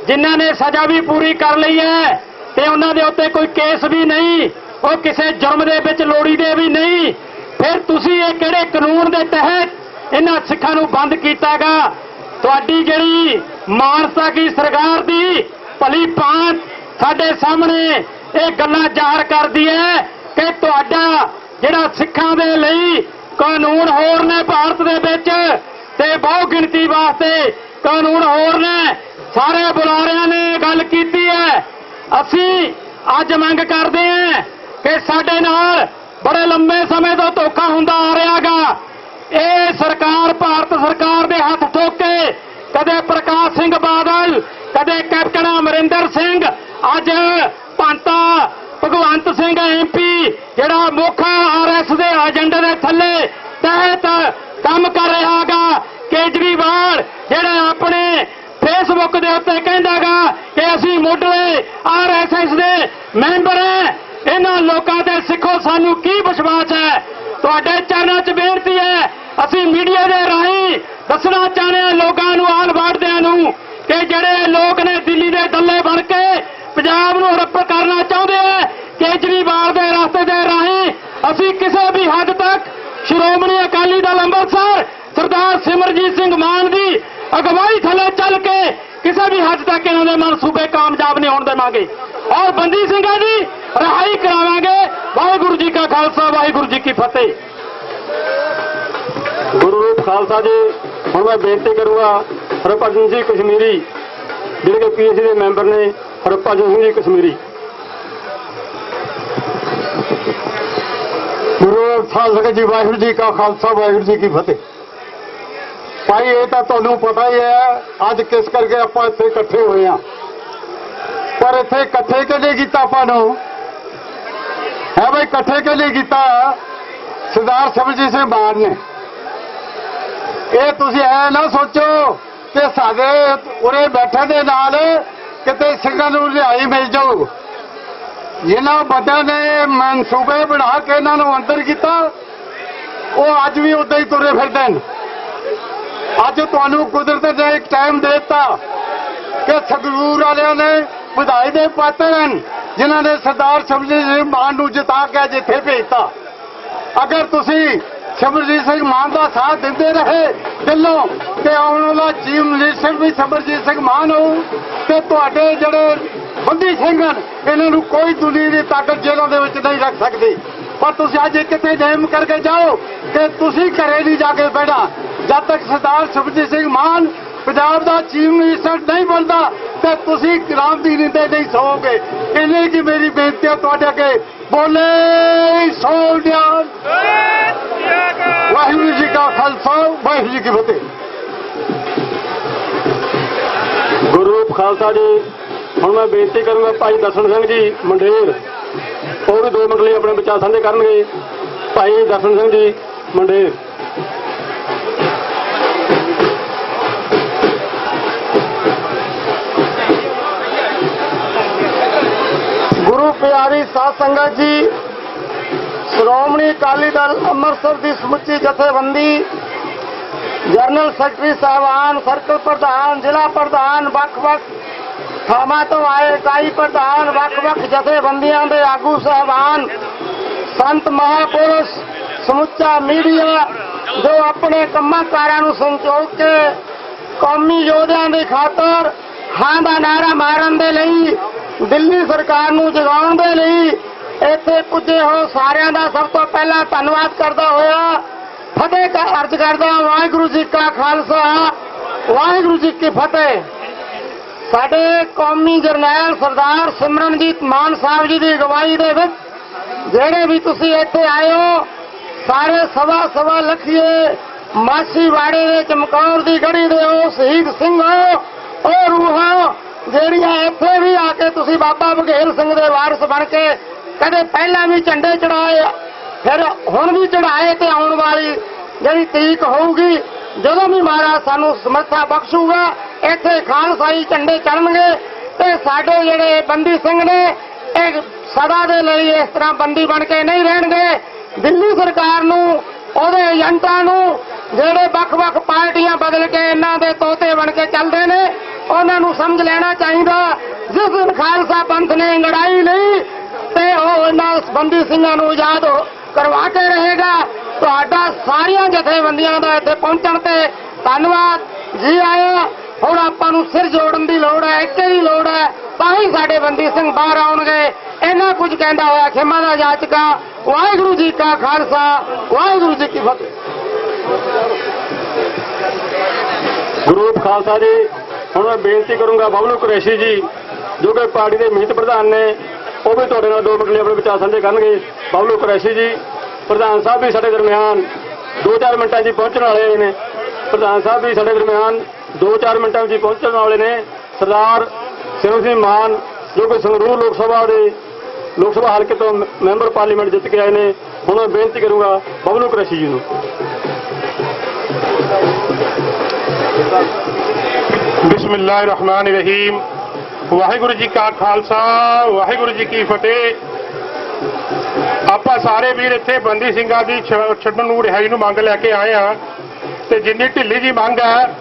ਜਿਨ੍ਹਾਂ ਨੇ ਸਜ਼ਾ ਵੀ ਪੂਰੀ ਕਰ ਲਈ ਹੈ ਤੇ ਉਹਨਾਂ ਦੇ ਉੱਤੇ ਕੋਈ ਕੇਸ ਵੀ ਨਹੀਂ, ਉਹ ਕਿਸੇ ਜੁਰਮ ਦੇ ਵਿੱਚ ਲੋੜੀਦੇ ਵੀ ਨਹੀਂ, ਫਿਰ ਤੁਸੀਂ ਇਹ ਕਿਹੜੇ ਕਾਨੂੰਨ ਦੇ ਤਹਿਤ ਇਹਨਾਂ ਸਿੱਖਾਂ ਨੂੰ ਬੰਦ ਕੀਤਾਗਾ? ਤੁਹਾਡੀ ਜਿਹੜੀ ਮਾਨਸਤਾ ਕੀ ਸਰਕਾਰ ਦੀ ਭਲੀ ਭਾਂਤ ਸਾਡੇ ਸਾਹਮਣੇ ਇਹ ਗੱਲਾਂ ਜ਼ਾਹਰ ਕਰਦੀ ਹੈ ਕਿ ਤੁਹਾਡਾ ਜਿਹੜਾ ਸਿੱਖਾਂ ਦੇ ਲਈ ਕਾਨੂੰਨ ਹੋਰ ਨੇ ਭਾਰਤ ਦੇ ਵਿੱਚ, ਤੇ ਬਹੁ ਗਿਣਤੀ ਵਾਸਤੇ ਕਾਨੂੰਨ ਹੋਰ ਨੇ। ਸਾਰੇ ਬੁਲਾਰਿਆਂ ਨੇ ਗੱਲ ਕੀਤੀ ਹੈ। ਅਸੀਂ ਅੱਜ ਮੰਗ ਕਰਦੇ ਹਾਂ ਕਿ ਸਾਡੇ ਨਾਲ ਬੜੇ ਲੰਬੇ ਸਮੇਂ ਤੋਂ ਧੋਖਾ ਹੁੰਦਾ ਆ ਰਿਹਾਗਾ। ਇਹ ਸਰਕਾਰ, ਭਾਰਤ ਸਰਕਾਰ ਦੇ ਹੱਥ ਠੋਕ ਕੇ ਕਦੇ ਪ੍ਰਕਾਸ਼ ਸਿੰਘ ਬਾਦਲ, ਕਦੇ ਕੈਪਟਨ ਅਮਰਿੰਦਰ ਸਿੰਘ, ਅੱਜ ਭੰਤਾ ਭਗਵੰਤ ਸਿੰਘ MP ਜਿਹੜਾ ਮੁੱਖ RS ਦੇ ਏਜੰਡੇ ਦੇ ਥੱਲੇ ਤਹਿਤ ਕੰਮ ਕਰ ਰਿਹਾਗਾ। ਕੇਜਰੀਵਾਲ ਜਿਹੜਾ ਆਪਣੇ ਫੇਸਬੁੱਕ ਦੇ ਉੱਤੇ ਕਹਿੰਦਾਗਾ ਕਿ ਅਸੀਂ ਮੁੱਢਲੇ RSS ਦੇ ਮੈਂਬਰ ਹੈ। ਇਹਨਾਂ ਲੋਕਾਂ ਤੇ ਸਿੱਖੋ ਸਾਨੂੰ ਕੀ ਵਿਸ਼ਵਾਸ ਹੈ? ਤੁਹਾਡੇ ਚਰਨਾਂ 'ਚ ਬੇਨਤੀ ਹੈ, ਦੱਸਣਾ ਚਾਹੁੰਦੇ ਹਾਂ ਲੋਕਾਂ ਨੂੰ, ਆਲ ਵਾਰਡਿਆਂ ਨੂੰ, ਕਿ ਜਿਹੜੇ ਲੋਕ ਨੇ ਦਿੱਲੀ ਦੇ ਦੱਲੇ ਬਣ ਕੇ ਪੰਜਾਬ ਨੂੰ ਹੜੱਪ ਕਰਨਾ ਚਾਹੁੰਦੇ ਆ, ਕੇਜਰੀਵਾਲ ਦੇ ਰਸਤੇ ਦੇ ਰਾਹੀਂ ਅਸੀਂ ਕਿਸੇ ਵੀ ਹੱਦ ਤੱਕ ਸ਼੍ਰੋਮਣੀ ਅਕਾਲੀ ਦਲ ਅੰਮ੍ਰਿਤਸਰ ਸਰਦਾਰ ਸਿਮਰਜੀਤ ਸਿੰਘ ਮਾਨ ਦੀ ਅਗਵਾਈ ਥੱਲੇ ਚੱਲ ਕੇ ਕਿਸੇ ਵੀ ਹੱਦ ਤੱਕ ਇਹਨਾਂ ਦੇ ਮਨਸੂਬੇ ਕਾਮਯਾਬ ਨਹੀਂ ਹੋਣ ਦੇਵਾਂਗੇ ਔਰ ਬੰਦੀ ਸਿੰਘਾਂ ਦੀ ਰਿਹਾਈ ਕਰਾਵਾਂਗੇ। ਵਾਹਿਗੁਰੂ ਜੀ ਕਾ ਖਾਲਸਾ, ਵਾਹਿਗੁਰੂ ਜੀ ਕੀ ਫਤਿਹ। ਗੁਰੂ ਰੂਪ ਖਾਲਸਾ ਜੀ, ਹੁਣ ਮੈਂ ਬੇਨਤੀ ਕਰੂੰਗਾ ਹਰਭਜਨ ਸਿੰਘ ਕਸ਼ਮੀਰੀ, ਜਿਹੜੇ ਕਿ ਪੀਐਸਸੀ ਦੇ ਮੈਂਬਰ ਨੇ, ਹਰਭਜਨ ਸਿੰਘ ਜੀ ਕਸ਼ਮੀਰੀ। ਗੁਰੂ ਖਾਲਸਾ ਜੀ, ਵਾਹਿਗੁਰੂ ਜੀ ਕਾ ਖਾਲਸਾ, ਵਾਹਿਗੁਰੂ ਜੀ ਕੀ ਫਤਿਹ। ਭਾਈ ਇਹ ਤਾਂ ਤੁਹਾਨੂੰ ਪਤਾ ਹੀ ਹੈ ਅੱਜ ਕਿਸ ਕਰਕੇ ਆਪਾਂ ਇੱਥੇ ਇਕੱਠੇ ਹੋਏ ਆ, ਪਰ ਇੱਥੇ ਇਕੱਠੇ ਕਿਹਨੇ ਕੀਤਾ ਆਪਾਂ ਨੂੰ ਹੈ ਬਈ? ਇਕੱਠੇ ਕਿਹਨੇ ਕੀਤਾ? ਸਰਦਾਰ ਸਿਮਰਜੀਤ ਸਿੰਘ ਮਾਨ ਨੇ। ਇਹ ਤੁਸੀਂ ਐ ਨਾ ਸੋਚੋ ਕਿ ਸਾਡੇ ਉਰੇ ਬੈਠੇ ਦੇ ਨਾਲ ਕਿਤੇ ਸਿੰਘਾਂ ਨੂੰ ਰਿਹਾਈ ਮਿਲ ਜਾਊ। ਜਿਨ੍ਹਾਂ ਬੰਦਿਆਂ ਨੇ ਮਨਸੂਬੇ ਬਣਾ ਕੇ ਇਹਨਾਂ ਨੂੰ ਅੰਦਰ ਕੀਤਾ, ਉਹ ਅੱਜ ਵੀ ਉਦਾਂ ਹੀ ਤੁਰੇ ਫਿਰਦੇ ਨੇ। ਅੱਜ ਤੁਹਾਨੂੰ ਕੁਦਰਤ ਨੇ ਇੱਕ ਟਾਈਮ ਦੇ ਦਿੱਤਾ ਕਿ ਸੰਗਰੂਰ ਵਾਲਿਆਂ ਨੇ ਵਧਾਈ ਦੇ ਪਾਤਰ ਹਨ, ਜਿਨ੍ਹਾਂ ਨੇ ਸਰਦਾਰ ਸਿਮਰਜੀਤ ਸਿੰਘ ਮਾਨ ਨੂੰ ਜਿਤਾ ਕੇ ਜਿੱਥੇ ਭੇਜਤਾ। ਅਗਰ ਤੁਸੀਂ ਸਿਮਰਜੀਤ ਸਿੰਘ ਮਾਨ ਦਾ ਸਾਥ ਦਿੰਦੇ ਰਹੇ ਦਿਲੋਂ, ਤੇ ਆਉਣ ਵਾਲਾ ਚੀਫ ਮਿਨਿਸਟਰ ਵੀ ਸਿਮਰਜੀਤ ਸਿੰਘ ਮਾਨ ਹੋਊ, ਤੇ ਤੁਹਾਡੇ ਜਿਹੜੇ ਬੰਦੀ ਸਿੰਘ ਹਨ ਇਹਨਾਂ ਨੂੰ ਕੋਈ ਦੁਨੀਆ ਦੀ ਤਾਕਤ ਜੇਲ੍ਹਾਂ ਦੇ ਵਿੱਚ ਨਹੀਂ ਰੱਖ ਸਕਦੀ। ਪਰ ਤੁਸੀਂ ਅੱਜ ਕਿਤੇ ਨੇਮ ਕਰਕੇ ਜਾਓ ਕਿ ਤੁਸੀਂ ਘਰੇ ਨਹੀਂ ਜਾ ਕੇ ਬੈਠਾ ਜਦ ਤੱਕ ਸਰਦਾਰ ਸਿਮਰਜੀਤ ਸਿੰਘ ਮਾਨ ਪੰਜਾਬ ਦਾ ਚੀਫ ਮਿਨਿਸਟਰ ਨਹੀਂ ਬਣਦਾ, ਤੇ ਤੁਸੀਂ ਰਾਮ ਦੀ ਨੀਂਦੇ ਨਹੀਂ ਸੌੋਗੇ। ਇਹਨੇ ਕਿ ਮੇਰੀ ਬੇਨਤੀ ਹੈ ਤੁਹਾਡੇ ਅੱਗੇ, ਬੋਲੇ ਸੋ ਨਿਹਾਲ। ਵਾਹਿਗੁਰੂ ਜੀ ਕਾ ਖਾਲਸਾ, ਵਾਹਿਗੁਰੂ ਜੀ ਕੀ ਫਤਿਹ। ਗੁਰੂ ਰੂਪ ਖਾਲਸਾ ਜੀ, ਹੁਣ ਮੈਂ ਬੇਨਤੀ ਕਰੂੰਗਾ ਭਾਈ ਦਰਸ਼ਨ ਸਿੰਘ ਜੀ ਮੰਡੇਰ, ਉਹ ਵੀ 2 ਮਿੰਟ ਲਈ ਆਪਣੇ ਵਿਚਾਰ ਸਾਂਝੇ ਕਰਨਗੇ। ਭਾਈ ਦਰਸ਼ਨ ਸਿੰਘ ਜੀ ਮੰਡੇਰ। ਗੁਰੂ ਪਿਆਰੀ ਸਾਧ ਸੰਗਤ ਜੀ, ਸ਼੍ਰੋਮਣੀ ਅਕਾਲੀ ਦਲ ਅੰਮ੍ਰਿਤਸਰ ਦੀ ਸਮੁੱਚੀ ਜਥੇਬੰਦੀ, ਜਨਰਲ ਸੈਕਟਰੀ ਸਾਹਿਬਾਨ, ਸਰਕਲ ਪ੍ਰਧਾਨ, ਜ਼ਿਲ੍ਹਾ ਪ੍ਰਧਾਨ, ਵੱਖ-ਵੱਖ ਥਾਵਾਂ ਤੋਂ ਆਏ ਇਕਾਈ ਪ੍ਰਧਾਨ, ਵੱਖ-ਵੱਖ ਜਥੇਬੰਦੀਆਂ ਦੇ ਆਗੂ ਸਾਹਿਬਾਨ, ਸੰਤ ਮਹਾਪੁਰਸ਼, ਸਮੁੱਚਾ ਮੀਡੀਆ ਜੋ ਆਪਣੇ ਕੰਮਾਂ ਕਾਰਾਂ ਨੂੰ ਸੰਜੋਗ ਕੇ ਕੌਮੀ ਯੋਧਿਆਂ ਦੀ ਖਾਤਰ ਹਾਂ ਦਾ ਨਾਰਾ ਮਾਰਨ ਦੇ ਲਈ, ਦਿੱਲੀ ਸਰਕਾਰ ਨੂੰ ਜਗਾਉਣ ਦੇ ਲਈ ਇੱਥੇ ਪੁੱਜੇ ਹੋ ਸਾਰਿਆਂ ਦਾ ਸਭ ਤੋਂ ਪਹਿਲਾਂ ਧੰਨਵਾਦ ਕਰਦਾ ਹੋਇਆ ਫਤਿਹ ਦਾ ਅਰਜ਼ ਕਰਦਾ। ਵਾਹਿਗੁਰੂ ਜੀ ਕਾ ਖਾਲਸਾ, ਵਾਹਿਗੁਰੂ ਜੀ ਕੀ ਫਤਿਹ। ਸਾਡੇ ਕੌਮੀ ਜਰਨੈਲ ਸਰਦਾਰ ਸਿਮਰਨਜੀਤ ਮਾਨ ਸਾਹਿਬ ਜੀ ਦੀ ਅਗਵਾਈ ਦੇ ਵਿੱਚ ਜਿਹੜੇ ਵੀ ਤੁਸੀਂ ਇੱਥੇ ਆਏ ਹੋ, ਸਾਰੇ ਸਵਾ ਲੱਖੀਏ ਮਾਛੀਵਾੜੇ ਦੇ ਚਮਕੌਰ ਦੀ ਗੜੀ ਦੇ ਉਹ ਸ਼ਹੀਦ ਸਿੰਘੋ, ਉਹ ਰੂਹਾਂ ਜਿਹੜੀਆਂ ਇੱਥੇ ਵੀ ਆ ਕੇ ਤੁਸੀਂ ਬਾਬਾ ਬਘੇਲ ਸਿੰਘ ਦੇ ਵਾਰਿਸ ਬਣ ਕੇ ਕਦੇ ਪਹਿਲਾਂ ਵੀ ਝੰਡੇ ਚੜਾਏ, ਫਿਰ ਹੁਣ ਵੀ ਚੜਾਏ, ਤੇ ਆਉਣ ਵਾਲੀ ਜਿਹੜੀ ਤਰੀਕ ਹੋਊਗੀ ਜਦੋਂ ਵੀ ਮਹਾਰਾਜ ਸਾਨੂੰ ਸਮਰੱਥਾ ਬਖਸ਼ੂਗਾ, ਇੱਥੇ ਖਾਲਸਾਈ ਝੰਡੇ ਚੜਨਗੇ। ਤੇ ਸਾਡੇ ਜਿਹੜੇ ਬੰਦੀ ਸਿੰਘ ਨੇ ਇਹ ਸਦਾ ਦੇ ਲਈ ਇਸ ਤਰ੍ਹਾਂ ਬੰਦੀ ਬਣ ਕੇ ਨਹੀਂ ਰਹਿਣਗੇ। ਦਿੱਲੀ ਸਰਕਾਰ ਨੂੰ, ਉਹਦੇ ਏਜੰਟਾਂ ਨੂੰ, ਜਿਹੜੇ ਵੱਖ-ਵੱਖ ਪਾਰਟੀਆਂ ਬਦਲ ਕੇ ਇਹਨਾਂ ਦੇ ਤੋਤੇ ਬਣ ਕੇ ਚੱਲਦੇ ਨੇ, ਉਹਨਾਂ ਨੂੰ ਸਮਝ ਲੈਣਾ ਚਾਹੀਦਾ। ਜਿਸ ਦਿਨ ਖਾਲਸਾ ਪੰਥ ਨੇ ਲੜਾਈ ਲਈ ਤੇ ਉਹ ਇਹਨਾਂ ਬੰਦੀ ਸਿੰਘਾਂ ਨੂੰ ਆਜ਼ਾਦ ਕਰਵਾ ਕੇ ਰਹੇਗਾ। ਤੁਹਾਡਾ ਸਾਰੀਆਂ ਜਥੇਬੰਦੀਆਂ ਦਾ ਇੱਥੇ ਪਹੁੰਚਣ ਤੇ ਧੰਨਵਾਦ ਜੀ ਆਇਆਂ। ਹੁਣ ਆਪਾਂ ਨੂੰ ਸਿਰ ਜੋੜਨ ਦੀ ਲੋੜ ਹੈ, ਇੱਕੇ ਦੀ ਲੋੜ ਹੈ, ਤਾਂ ਹੀ ਸਾਡੇ ਬੰਦੀ ਸਿੰਘ ਬਾਹਰ ਆਉਣਗੇ। ਇੰਨਾ ਕੁਝ ਕਹਿੰਦਾ ਹੋਇਆ ਖਿਮਾ ਦਾ ਜਾਚਕਾ। ਵਾਹਿਗੁਰੂ ਜੀ ਕਾ ਖਾਲਸਾ, ਵਾਹਿਗੁਰੂ ਜੀ ਕੀ ਫਤਿਹ। ਗੁਰੂ ਖਾਲਸਾ ਜੀ, ਹੁਣ ਮੈਂ ਬੇਨਤੀ ਕਰੂੰਗਾ ਬਬਲੂ ਕੁਰੈਸ਼ੀ ਜੀ, ਜੋ ਕਿ ਪਾਰਟੀ ਦੇ ਮੀਤ ਪ੍ਰਧਾਨ ਨੇ, ਉਹ ਵੀ ਤੁਹਾਡੇ ਨਾਲ 2 ਮਿੰਟ ਲਈ ਆਪਣੇ ਵਿਚਾਰ ਸਾਂਝੇ ਕਰਨਗੇ। ਬਬਲੂ ਕੁਰੈਸ਼ੀ ਜੀ ਪ੍ਰਧਾਨ ਸਾਹਿਬ ਵੀ ਸਾਡੇ ਦਰਮਿਆਨ 2-4 ਮਿੰਟਾਂ 'ਚ ਪਹੁੰਚਣ ਵਾਲੇ ਨੇ। ਪ੍ਰਧਾਨ ਸਾਹਿਬ ਵੀ ਸਾਡੇ ਦਰਮਿਆਨ 2-4 ਮਿੰਟਾਂ 'ਚ ਪਹੁੰਚਣ ਵਾਲੇ ਨੇ। ਸਰਦਾਰ ਸਿਮਰਜੀਤ ਸਿੰਘ ਮਾਨ, ਜੋ ਕਿ ਸੰਗਰੂਰ ਲੋਕ ਸਭਾ ਹਲਕੇ ਤੋਂ ਮੈਂਬਰ ਪਾਰਲੀਮੈਂਟ ਜਿੱਤ ਕੇ ਆਏ ਨੇ। ਹੁਣ ਮੈਂ ਬੇਨਤੀ ਕਰੂੰਗਾ ਬਬਲੂ ਕੁਰੈਸ਼ੀ ਜੀ ਨੂੰ। ਬਿਸਮਿਲ੍ਲਾਹਿਰ ਰਹਿਮਾਨਿਰ ਰਹੀਮ। ਵਾਹਿਗੁਰੂ ਜੀ ਕਾ ਖਾਲਸਾ, ਵਾਹਿਗੁਰੂ ਜੀ ਕੀ ਫਤਿਹ। ਆਪਾਂ ਸਾਰੇ ਵੀਰ ਇੱਥੇ ਬੰਦੀ ਸਿੰਘਾਂ ਦੀ ਛੱਡਣ ਨੂੰ, ਰਿਹਾਈ ਨੂੰ ਮੰਗ ਲੈ ਕੇ ਆਏ ਆ, ਤੇ ਜਿੰਨੀ ਢਿੱਲੀ ਜੀ ਮੰਗ ਹੈ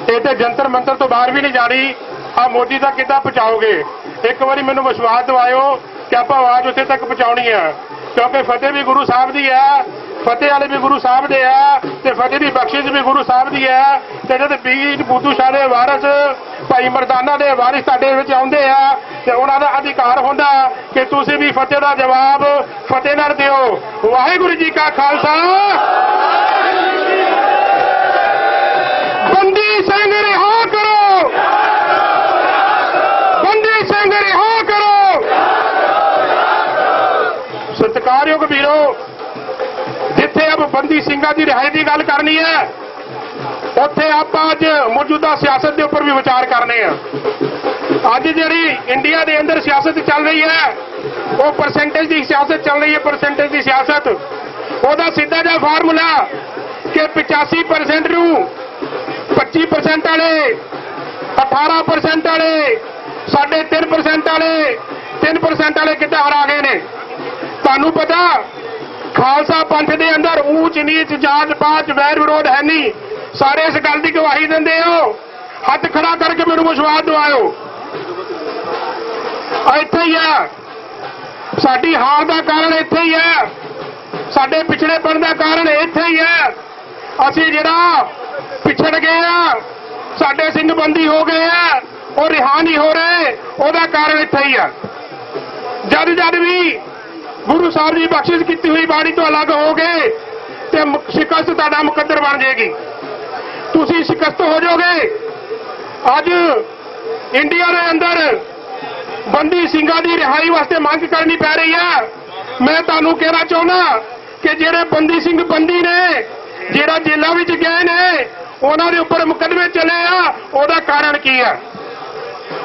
ਇਹ ਤੇ ਜੰਤਰ ਮੰਤਰ ਤੋਂ ਬਾਹਰ ਵੀ ਨਹੀਂ ਜਾਣੀ। ਆ ਮੋਦੀ ਤੱਕ ਕਿੱਦਾਂ ਪਹੁੰਚਾਓਗੇ? ਇੱਕ ਵਾਰੀ ਮੈਨੂੰ ਵਿਸ਼ਵਾਸ ਦਿਵਾਇਓ ਕਿ ਆਪਾਂ ਆਵਾਜ਼ ਉੱਥੇ ਤੱਕ ਪਹੁੰਚਾਉਣੀ ਹੈ, ਕਿਉਂਕਿ ਫਤਿਹ ਵੀ ਗੁਰੂ ਸਾਹਿਬ ਦੀ ਹੈ, ਫਤਿਹ ਵਾਲੇ ਵੀ ਗੁਰੂ ਸਾਹਿਬ ਦੇ ਆ, ਤੇ ਫਤਿਹ ਦੀ ਬਖਸ਼ਿਸ਼ ਵੀ ਗੁਰੂ ਸਾਹਿਬ ਦੀ ਹੈ। ਤੇ ਜਦ ਬੀਰ ਬੁੱਧੂ ਸ਼ਾਹ ਦੇ ਵਾਰਿਸ ਭਾਈ ਮਰਦਾਨਾ ਦੇ ਵਾਰਿਸ ਤੁਹਾਡੇ ਵਿੱਚ ਆਉਂਦੇ ਆ ਤੇ ਉਹਨਾਂ ਦਾ ਅਧਿਕਾਰ ਹੁੰਦਾ ਕਿ ਤੁਸੀਂ ਵੀ ਫਤਿਹ ਦਾ ਜਵਾਬ ਫਤਿਹ ਨਾਲ ਦਿਓ। ਵਾਹਿਗੁਰੂ ਜੀ ਕਾ ਖਾਲਸਾ, ਬੰਦੀ ਸਿੰਘ ਰਿਹਾ ਕਰੋ, ਬੰਦੀ ਸਿੰਘ ਰਿਹਾ ਕਰੋ। ਸਤਿਕਾਰਯੋਗ ਵੀਰੋ, ਜਿੱਥੇ ਅਬ ਬੰਦੀ ਸਿੰਘਾਂ ਦੀ ਰਿਹਾਈ ਦੀ ਗੱਲ ਕਰਨੀ ਹੈ ਉੱਥੇ ਆਪਾਂ ਅੱਜ ਮੌਜੂਦਾ ਸਿਆਸਤ ਦੇ ਉੱਪਰ ਵੀ ਵਿਚਾਰ ਕਰਨੇ ਆ। ਅੱਜ ਜਿਹੜੀ ਇੰਡੀਆ ਦੇ ਅੰਦਰ ਸਿਆਸਤ ਚੱਲ ਰਹੀ ਹੈ ਉਹ ਪਰਸੈਂਟੇਜ ਦੀ ਸਿਆਸਤ ਚੱਲ ਰਹੀ ਹੈ, ਪਰਸੈਂਟੇਜ ਦੀ ਸਿਆਸਤ। ਉਹਦਾ ਸਿੱਧਾ ਜਿਹਾ ਫਾਰਮੂਲਾ ਕਿ 85% ਨੂੰ 25% ਵਾਲੇ, 18% ਵਾਲੇ, 3.5% ਵਾਲੇ, 3% ਵਾਲੇ ਕਿੱਦਾਂ ਹਰਾ ਗਏ ਨੇ। ਤੁਹਾਨੂੰ ਪਤਾ ਖਾਲਸਾ ਪੰਥ ਦੇ ਅੰਦਰ ਊਚ ਨੀਚ ਜਾਤ ਪਾਤ ਵੈਰ ਵਿਰੋਧ ਹੈ ਨਹੀਂ। ਸਾਰੇ ਇਸ ਗੱਲ ਦੀ ਗਵਾਹੀ ਦਿੰਦੇ ਹੋ। ਹੱਥ ਖੜਾ ਕਰਕੇ ਮੈਨੂੰ ਵਿਸ਼ਵਾਸ ਦਿਵਾਇਓ। ਇੱਥੇ ਹੀ ਹੈ ਸਾਡੀ ਹਾਰ ਦਾ ਕਾਰਨ, ਇੱਥੇ ਹੀ ਹੈ ਸਾਡੇ ਪਿਛੜੇਪਣ ਦਾ ਕਾਰਨ, ਇੱਥੇ ਹੀ ਹੈ। ਅਸੀਂ ਜਿਹੜਾ ਪਿਛੜ ਗਏ ਆ, ਸਾਡੇ ਸਿੰਘ ਬੰਦੀ ਹੋ ਗਏ ਆ, ਉਹ ਰਿਹਾ ਨਹੀਂ ਹੋ ਰਹੇ, ਉਹਦਾ ਕਾਰਨ ਇੱਥੇ ਹੀ ਹੈ। ਜਦ ਵੀ ਗੁਰੂ ਸਾਹਿਬ ਦੀ ਬਖਸ਼ਿਸ਼ ਕੀਤੀ ਹੋਈ ਬਾਣੀ ਤੋਂ ਅਲੱਗ ਹੋ ਗਏ ਤੇ ਸ਼ਿਕਸਤ ਤੁਹਾਡਾ ਮੁਕੱਦਰ ਬਣ ਜਾਏਗੀ, ਤੁਸੀਂ ਸ਼ਿਕਸਤ ਹੋ ਜਾਓਗੇ। ਅੱਜ ਇੰਡੀਆ ਦੇ ਅੰਦਰ ਬੰਦੀ ਸਿੰਘਾਂ ਦੀ ਰਿਹਾਈ ਵਾਸਤੇ ਮੰਗ ਕਰਨੀ ਪੈ ਰਹੀ ਹੈ। ਮੈਂ ਤੁਹਾਨੂੰ ਕਹਿਣਾ ਚਾਹੁੰਦਾ ਕਿ ਜਿਹੜੇ ਬੰਦੀ ਸਿੰਘ ਬੰਦੀ ਨੇ, ਜਿਹੜਾ ਜੇਲ੍ਹਾਂ ਵਿੱਚ ਗਏ ਨੇ, ਉਹਨਾਂ ਦੇ ਉੱਪਰ ਮੁਕੱਦਮੇ ਚੱਲੇ ਆ, ਉਹਦਾ ਕਾਰਨ ਕੀ ਹੈ?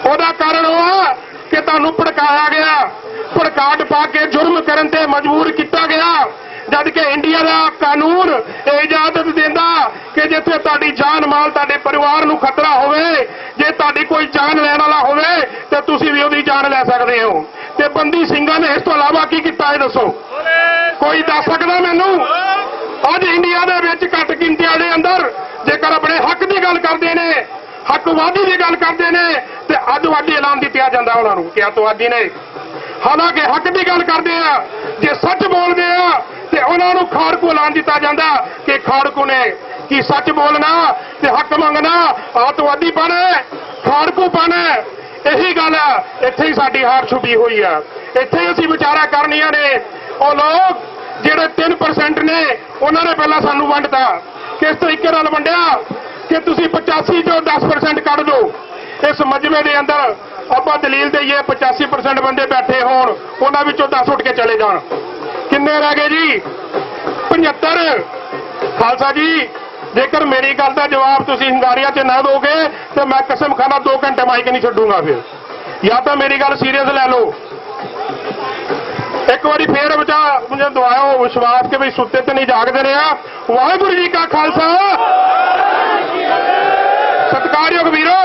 ਉਹਦਾ ਕਾਰਨ ਉਹ ਆ ਕਿ ਤੁਹਾਨੂੰ ਭੜਕਾਇਆ ਗਿਆ, ਭੜਕਾਟ ਪਾ ਕੇ ਜੁਰਮ ਕਰਨ ਤੇ ਮਜਬੂਰ ਕੀਤਾ ਗਿਆ। ਜਦ ਕਿ ਇੰਡੀਆ ਦਾ ਕਾਨੂੰਨ ਇਹ ਇਜਾਜ਼ਤ ਦਿੰਦਾ ਕਿ ਜਿੱਥੇ ਤੁਹਾਡੀ ਜਾਨ ਮਾਲ, ਤੁਹਾਡੇ ਪਰਿਵਾਰ ਨੂੰ ਖਤਰਾ ਹੋਵੇ, ਜੇ ਤੁਹਾਡੀ ਕੋਈ ਜਾਨ ਲੈਣ ਵਾਲਾ ਹੋਵੇ ਤੇ ਤੁਸੀਂ ਵੀ ਉਹਦੀ ਜਾਨ ਲੈ ਸਕਦੇ ਹੋ। ਤੇ ਬੰਦੀ ਸਿੰਘਾਂ ਨੇ ਇਸ ਤੋਂ ਇਲਾਵਾ ਕੀ ਕੀਤਾ ਇਹ ਦੱਸੋ? ਕੋਈ ਦੱਸ ਸਕਦਾ ਮੈਨੂੰ? ਅੱਜ ਇੰਡੀਆ ਦੇ ਵਿੱਚ ਘੱਟ ਗਿਣਤੀਆਂ ਦੇ ਅੰਦਰ ਜੇਕਰ ਆਪਣੇ ਹੱਕ ਦੀ ਗੱਲ ਕਰਦੇ ਨੇ, ਹੱਕਵਾਦੀ ਦੀ ਗੱਲ ਕਰਦੇ ਨੇ ਤੇ ਅੱਤਵਾਦੀ ਐਲਾਨ ਦਿੱਤਾ ਜਾਂਦਾ ਉਹਨਾਂ ਨੂੰ ਕਿ ਅੱਤਵਾਦੀ ਨੇ। ਹਾਲਾਂਕਿ ਹੱਕ ਦੀ ਗੱਲ ਕਰਦੇ ਆ, ਜੇ ਸੱਚ ਬੋਲਦੇ ਆ ਤੇ ਉਹਨਾਂ ਨੂੰ ਖਾੜਕੂ ਐਲਾਨ ਦਿੱਤਾ ਜਾਂਦਾ ਕਿ ਖਾੜਕੂ ਨੇ। ਕਿ ਸੱਚ ਬੋਲਣਾ ਤੇ ਹੱਕ ਮੰਗਣਾ ਅੱਤਵਾਦੀਪਣ ਹੈ, ਖਾੜਕੂਪਣ ਹੈ। ਇਹੀ ਗੱਲ ਆ, ਇੱਥੇ ਹੀ ਸਾਡੀ ਹਾਰ ਛੁੱਟੀ ਹੋਈ ਆ। ਇੱਥੇ ਹੀ ਅਸੀਂ ਵਿਚਾਰਾ ਕਰਨੀਆਂ ਨੇ। ਉਹ ਲੋਕ ਜਿਹੜੇ 3% ਨੇ ਉਹਨਾਂ ਨੇ ਪਹਿਲਾਂ ਸਾਨੂੰ ਵੰਡਤਾ। ਕਿਸ ਤਰੀਕੇ ਨਾਲ ਵੰਡਿਆ ਕਿ ਤੁਸੀਂ 85 ਚੋਂ 10% ਕੱਢ ਦਿਓ। ਇਸ ਮਜਮੇ ਦੇ ਅੰਦਰ ਆਪਾਂ ਦਲੀਲ ਦੇਈਏ 85% ਬੰਦੇ ਬੈਠੇ ਹੋਣ, ਉਹਨਾਂ ਵਿੱਚੋਂ 10 ਉੱਠ ਕੇ ਚਲੇ ਜਾਣ। ਕਿੰਨੇ ਰਹਿ ਗਏ ਜੀ? 75। ਖਾਲਸਾ ਜੀ, ਜੇਕਰ ਮੇਰੀ ਗੱਲ ਦਾ ਜਵਾਬ ਤੁਸੀਂ ਹੰਗਾਰੀਆਂ 'ਚ ਨਾ ਦੋਗੇ ਤੇ ਮੈਂ ਕਸਮ ਖਾਨਾ 2 ਘੰਟੇ ਮਾਈਕ ਨਹੀਂ ਛੱਡੂਗਾ। ਫਿਰ ਜਾਂ ਤਾਂ ਮੇਰੀ ਗੱਲ ਸੀਰੀਅਸ ਲੈ ਲਓ। ਇੱਕ ਵਾਰੀ ਫੇਰ ਮੈਨੂੰ ਦਵਾਇਓ ਵਿਸ਼ਵਾਸ ਕਿ ਵੀ ਸੁੱਤੇ ਤੇ ਨਹੀਂ ਜਾਗਦੇ ਰਿਹਾ। ਵਾਹਿਗੁਰੂ ਜੀ ਕਾ ਖਾਲਸਾ। ਸਤਿਕਾਰਯੋਗ ਵੀਰੋ,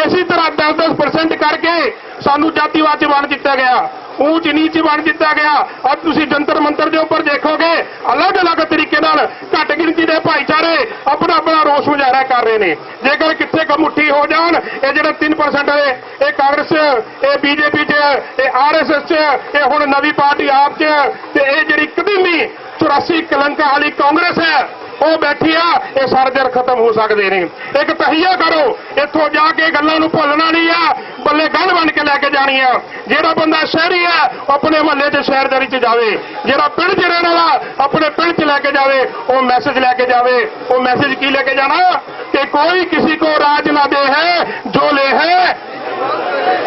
ਇਸੇ ਤਰ੍ਹਾਂ 10% ਕਰਕੇ ਸਾਨੂੰ ਜਾਤੀਵਾਦ 'ਚ ਵੰਡ ਦਿੱਤਾ ਗਿਆ, ਊਚ ਨੀਚ ਵੰਡ ਦਿੱਤਾ ਗਿਆ। ਅੱਜ ਤੁਸੀਂ ਜੰਤਰ ਮੰਤਰ ਦੇ ਉੱਪਰ ਦੇਖੋਗੇ ਅਲੱਗ-ਅਲੱਗ ਤਰੀਕੇ ਨਾਲ ਘੱਟ ਗਿਣਤੀ ਦੇ ਭਾਈਚਾਰੇ ਆਪਣਾ ਰੋਸ ਮੁਜ਼ਾਹਰਾ ਕਰ ਰਹੇ ਨੇ। ਜੇਕਰ ਕਿੱਥੇ ਕਮੁੱਠੀ ਹੋ ਜਾਣ, ਇਹ ਜਿਹੜੇ 3% ਵਾਲੇ, ਇਹ ਕਾਂਗਰਸ, ਇਹ ਬੀਜੇਪੀ 'ਚ, ਇਹ ਆਰਐਸਐਸ 'ਚ, ਇਹ ਹੁਣ ਨਵੀਂ ਪਾਰਟੀ ਆਪ 'ਚ, ਤੇ ਇਹ ਜਿਹੜੀ ਕਦੀਮੀ 84 ਕਲੰਕਾਂ ਵਾਲੀ ਕਾਂਗਰਸ ਹੈ ਉਹ ਬੈਠੀ ਆ, ਇਹ ਸਾਰੇ ਦਿਨ ਖਤਮ ਹੋ ਸਕਦੇ ਨੇ। ਇੱਕ ਤਹੀਆ ਕਰੋ, ਇੱਥੋਂ ਜਾ ਕੇ ਗੱਲਾਂ ਨੂੰ ਭੁੱਲਣਾ ਨਹੀਂ ਆ, ਬੱਲੇ ਗੱਲ ਬਣ ਕੇ ਲੈ ਕੇ ਜਾਣੀ ਆ। ਜਿਹੜਾ ਬੰਦਾ ਸ਼ਹਿਰੀ ਆ ਆਪਣੇ ਮੁਹੱਲੇ 'ਚ ਸ਼ਹਿਰਦਾਰੀ 'ਚ ਜਾਵੇ, ਜਿਹੜਾ ਪਿੰਡ 'ਚ ਰਹਿਣ ਵਾਲਾ ਆਪਣੇ ਪਿੰਡ 'ਚ ਲੈ ਕੇ ਜਾਵੇ, ਉਹ ਮੈਸੇਜ ਲੈ ਕੇ ਜਾਵੇ। ਉਹ ਮੈਸੇਜ ਕੀ ਲੈ ਕੇ ਜਾਣਾ ਕਿ ਕੋਈ ਕਿਸੇ को राज ना दे है जो ले है,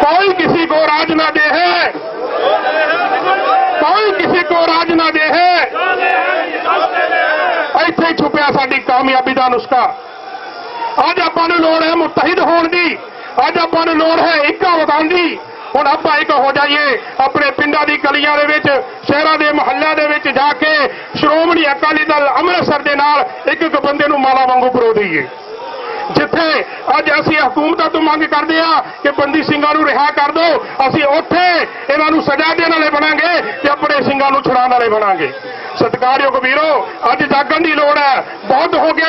कोई किसी को राज ना दे है, कोई किसी को राज ना दे है। ਇੱਥੇ ਹੀ ਛੁਪਿਆ ਸਾਡੀ ਕਾਮਯਾਬੀ ਦਾ ਨੁਸਖਾ। ਅੱਜ ਆਪਾਂ ਨੂੰ ਲੋੜ ਹੈ ਮੁਤਹਿਦ ਹੋਣ ਦੀ, ਅੱਜ ਆਪਾਂ ਨੂੰ ਲੋੜ ਹੈ ਇੱਕ ਹੋਣ ਦੀ। ਹੁਣ ਆਪਾਂ ਇੱਕ ਹੋ ਜਾਈਏ, ਆਪਣੇ ਪਿੰਡਾਂ ਦੀ ਗਲੀਆਂ ਦੇ ਵਿੱਚ, ਸ਼ਹਿਰਾਂ ਦੇ ਮੁਹੱਲਿਆਂ ਦੇ ਵਿੱਚ ਜਾ ਕੇ ਸ਼੍ਰੋਮਣੀ ਅਕਾਲੀ ਦਲ ਅੰਮ੍ਰਿਤਸਰ ਦੇ ਨਾਲ ਇੱਕ ਬੰਦੇ ਨੂੰ ਮਾਲਾ ਵਾਂਗੂ ਪਰੋ ਦਈਏ। ਜਿੱਥੇ ਅੱਜ ਅਸੀਂ ਹਕੂਮਤਾਂ ਤੋਂ ਮੰਗ ਕਰਦੇ ਆ ਕਿ ਬੰਦੀ ਸਿੰਘਾਂ ਨੂੰ ਰਿਹਾ ਕਰ ਦਿਓ, ਅਸੀਂ ਉੱਥੇ ਇਹਨਾਂ ਨੂੰ ਸਜ਼ਾ ਦੇਣ ਵਾਲੇ ਬਣਾਂਗੇ ਤੇ ਆਪਣੇ ਸਿੰਘਾਂ ਨੂੰ ਛੁਡਾਉਣ ਵਾਲੇ ਬਣਾਂਗੇ। ਸਤਿਕਾਰਯੋਗ ਵੀਰੋ, ਅੱਜ ਜਾਗਣ ਦੀ ਲੋੜ ਹੈ। ਬਹੁਤ ਹੋ ਗਿਆ